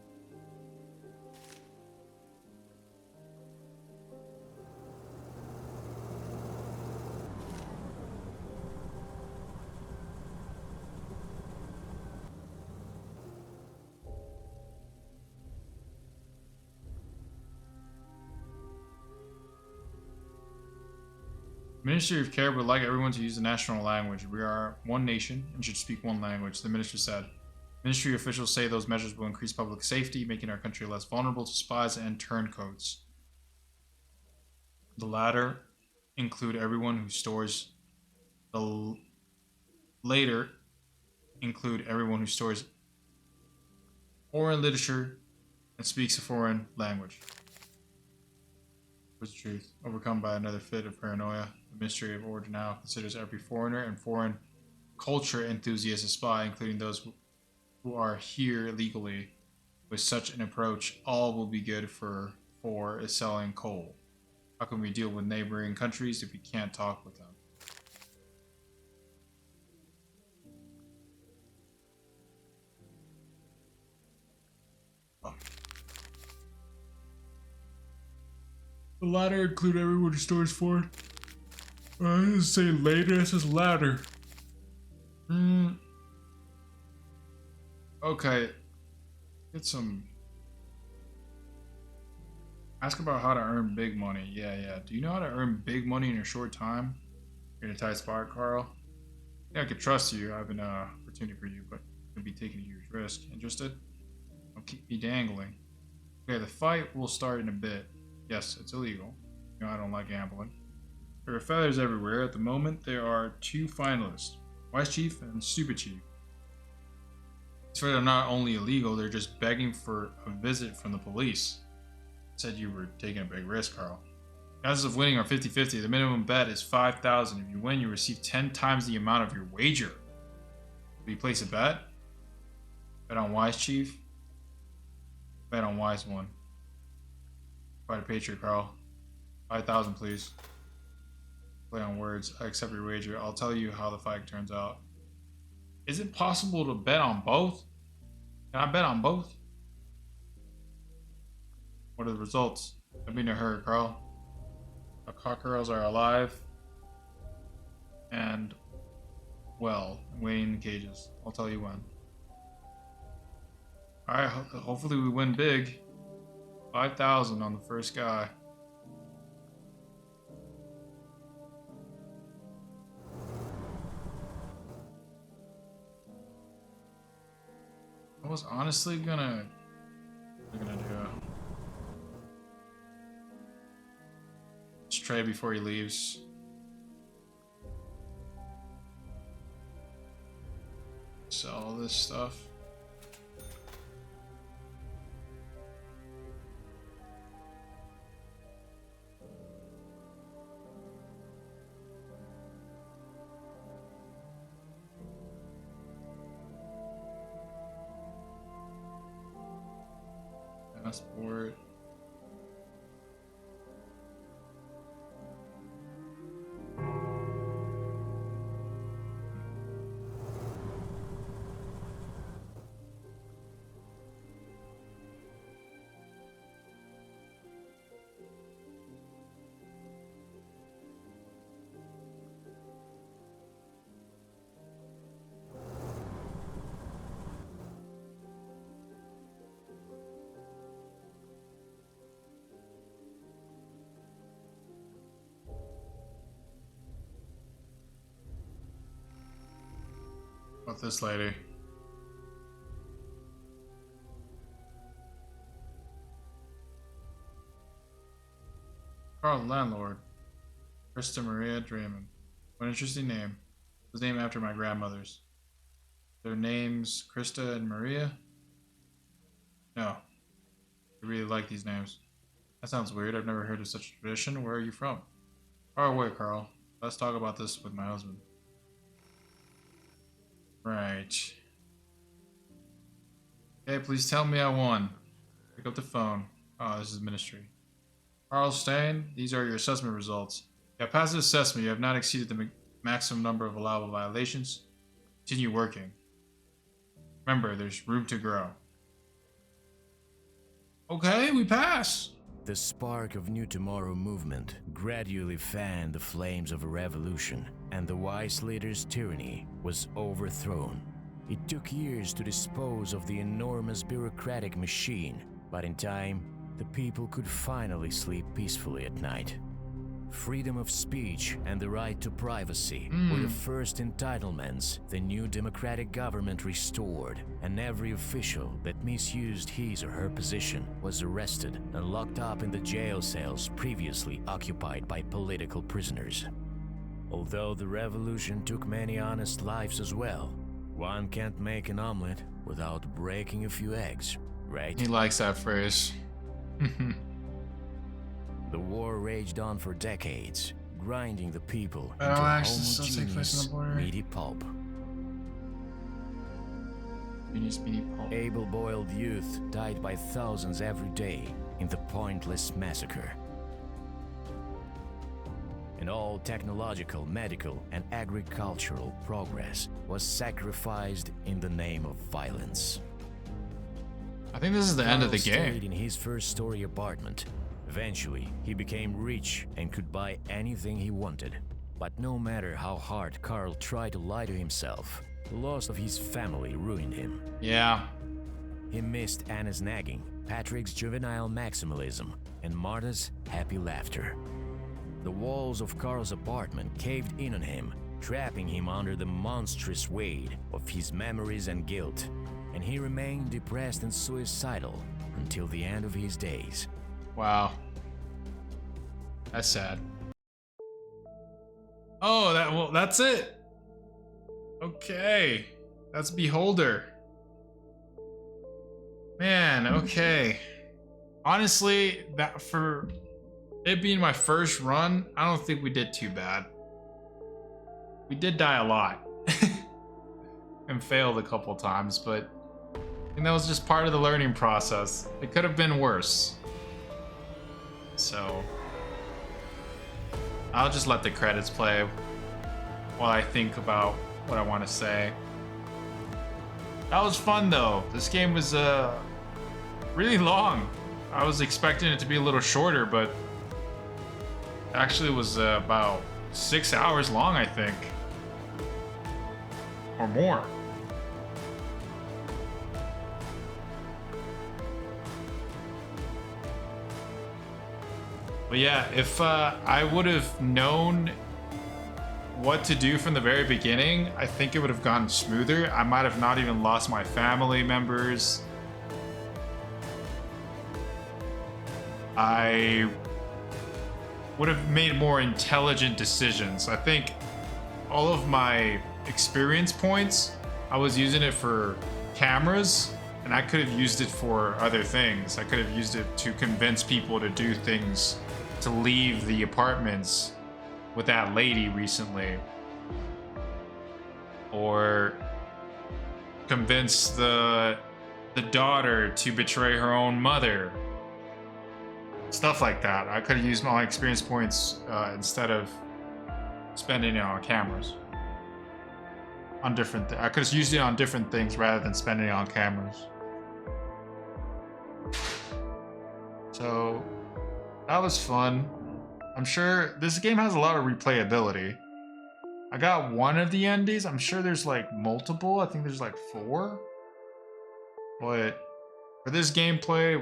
The Ministry of Care would like everyone to use the national language. We are one nation and should speak one language, the minister said. Ministry officials say those measures will increase public safety, making our country less vulnerable to spies and turncoats. The latter include everyone who stores foreign literature and speaks a foreign language. Was the truth. Overcome by another fit of paranoia, the Ministry of Order now considers every foreigner and foreign culture enthusiast a spy, including those who are here legally. With such an approach, all will be good for is selling coal. How can we deal with neighboring countries if we can't talk with them? The latter include everyone who stores foreign. I didn't say later, it says latter. Okay. Get some. Ask about how to earn big money. Yeah. Do you know how to earn big money in a short time? You're in a tight spot, Carl. Yeah, I could trust you. I have an opportunity for you, but I'm gonna be taking a huge risk. Interested? Don't keep me dangling. Okay, the fight will start in a bit. Yes, it's illegal. You know, I don't like gambling. There are feathers everywhere. At the moment, there are 2 finalists, Vice Chief and Super Chief. These feathers are not only illegal, they're just begging for a visit from the police. Said you were taking a big risk, Carl. Chances of winning are 50-50. The minimum bet is 5,000. If you win, you receive 10 times the amount of your wager. Will you place a bet? Bet on Wise Chief? Bet on Wise One. Quite a patriot, Carl. 5,000, please. Play on words. I accept your wager. I'll tell you how the fight turns out. Is it possible to bet on both? Can I bet on both? What are the results? I've been to her, Carl. The cockerels are alive and well, waiting in the cages. I'll tell you when. Alright, hopefully we win big. 5,000 on the first guy. I was honestly gonna do Trey before he leaves. Sell all this stuff. Passport. About this lady. Carl, landlord. Krista Maria Draymond. What an interesting name. It was named after my grandmother's. Their names Krista and Maria? No. I really like these names. That sounds weird. I've never heard of such a tradition. Where are you from? Far away, Carl. Let's talk about this with my husband. Right. Okay, please tell me I won. Pick up the phone. Oh, this is ministry. Carl Stain, these are your assessment results. You have passed the assessment. You have not exceeded the maximum number of allowable violations. Continue working. Remember, there's room to grow. Okay, we pass. The spark of New Tomorrow movement gradually fanned the flames of a revolution, and the wise leader's tyranny was overthrown. It took years to dispose of the enormous bureaucratic machine, but in time, the people could finally sleep peacefully at night. freedom of speech and the right to privacy were the first entitlements the new democratic government restored, and every official that misused his or her position was arrested and locked up in the jail cells previously occupied by political prisoners. Although the revolution took many honest lives as well, one can't make an omelet without breaking a few eggs, right? He likes that phrase. The war raged on for decades, grinding the people into Battle a axes still take place on homogeneous, the border. meaty pulp. Pulp. Able-boiled youth died by thousands every day in the pointless massacre. And all technological, medical, and agricultural progress was sacrificed in the name of violence. I think this is the end of the Carl game. stayed in his first-story apartment. Eventually, he became rich and could buy anything he wanted. But no matter how hard Carl tried to lie to himself, the loss of his family ruined him. Yeah. He missed Anna's nagging, Patrick's juvenile maximalism, and Marta's happy laughter. The walls of Carl's apartment caved in on him, trapping him under the monstrous weight of his memories and guilt, and he remained depressed and suicidal until the end of his days. Wow. That's sad. Oh, well, that's it. Okay. That's Beholder. Man, okay. Honestly, that for it being my first run, I don't think we did too bad. We did die a lot. And failed a couple times, but I think that was just part of the learning process. It could have been worse. So I'll just let the credits play while I think about what I want to say. That was fun though. This game was really long. I was expecting it to be a little shorter, but it actually was about 6 hours long, I think. Or more. But yeah, if I would have known what to do from the very beginning, I think it would have gone smoother. I might have not even lost my family members. I would have made more intelligent decisions. I think all of my experience points, I was using it for cameras, and I could have used it for other things. I could have used it to convince people to do things, to leave the apartments with that lady recently, or convince the daughter to betray her own mother, stuff like that. I could have used my experience points instead of spending it on cameras, on different I could have used it on different things rather than spending it on cameras. So that was fun. I'm sure this game has a lot of replayability. I got one of the endings. I'm sure there's like multiple. I think there's like 4. But for this gameplay,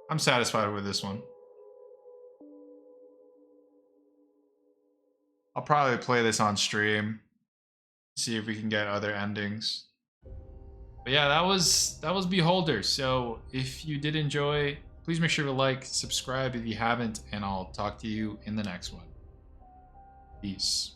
I'm satisfied with this one. I'll probably play this on stream. See if we can get other endings. But yeah, that was Beholder. So if you did enjoy, please make sure to like, subscribe if you haven't, and I'll talk to you in the next one. Peace.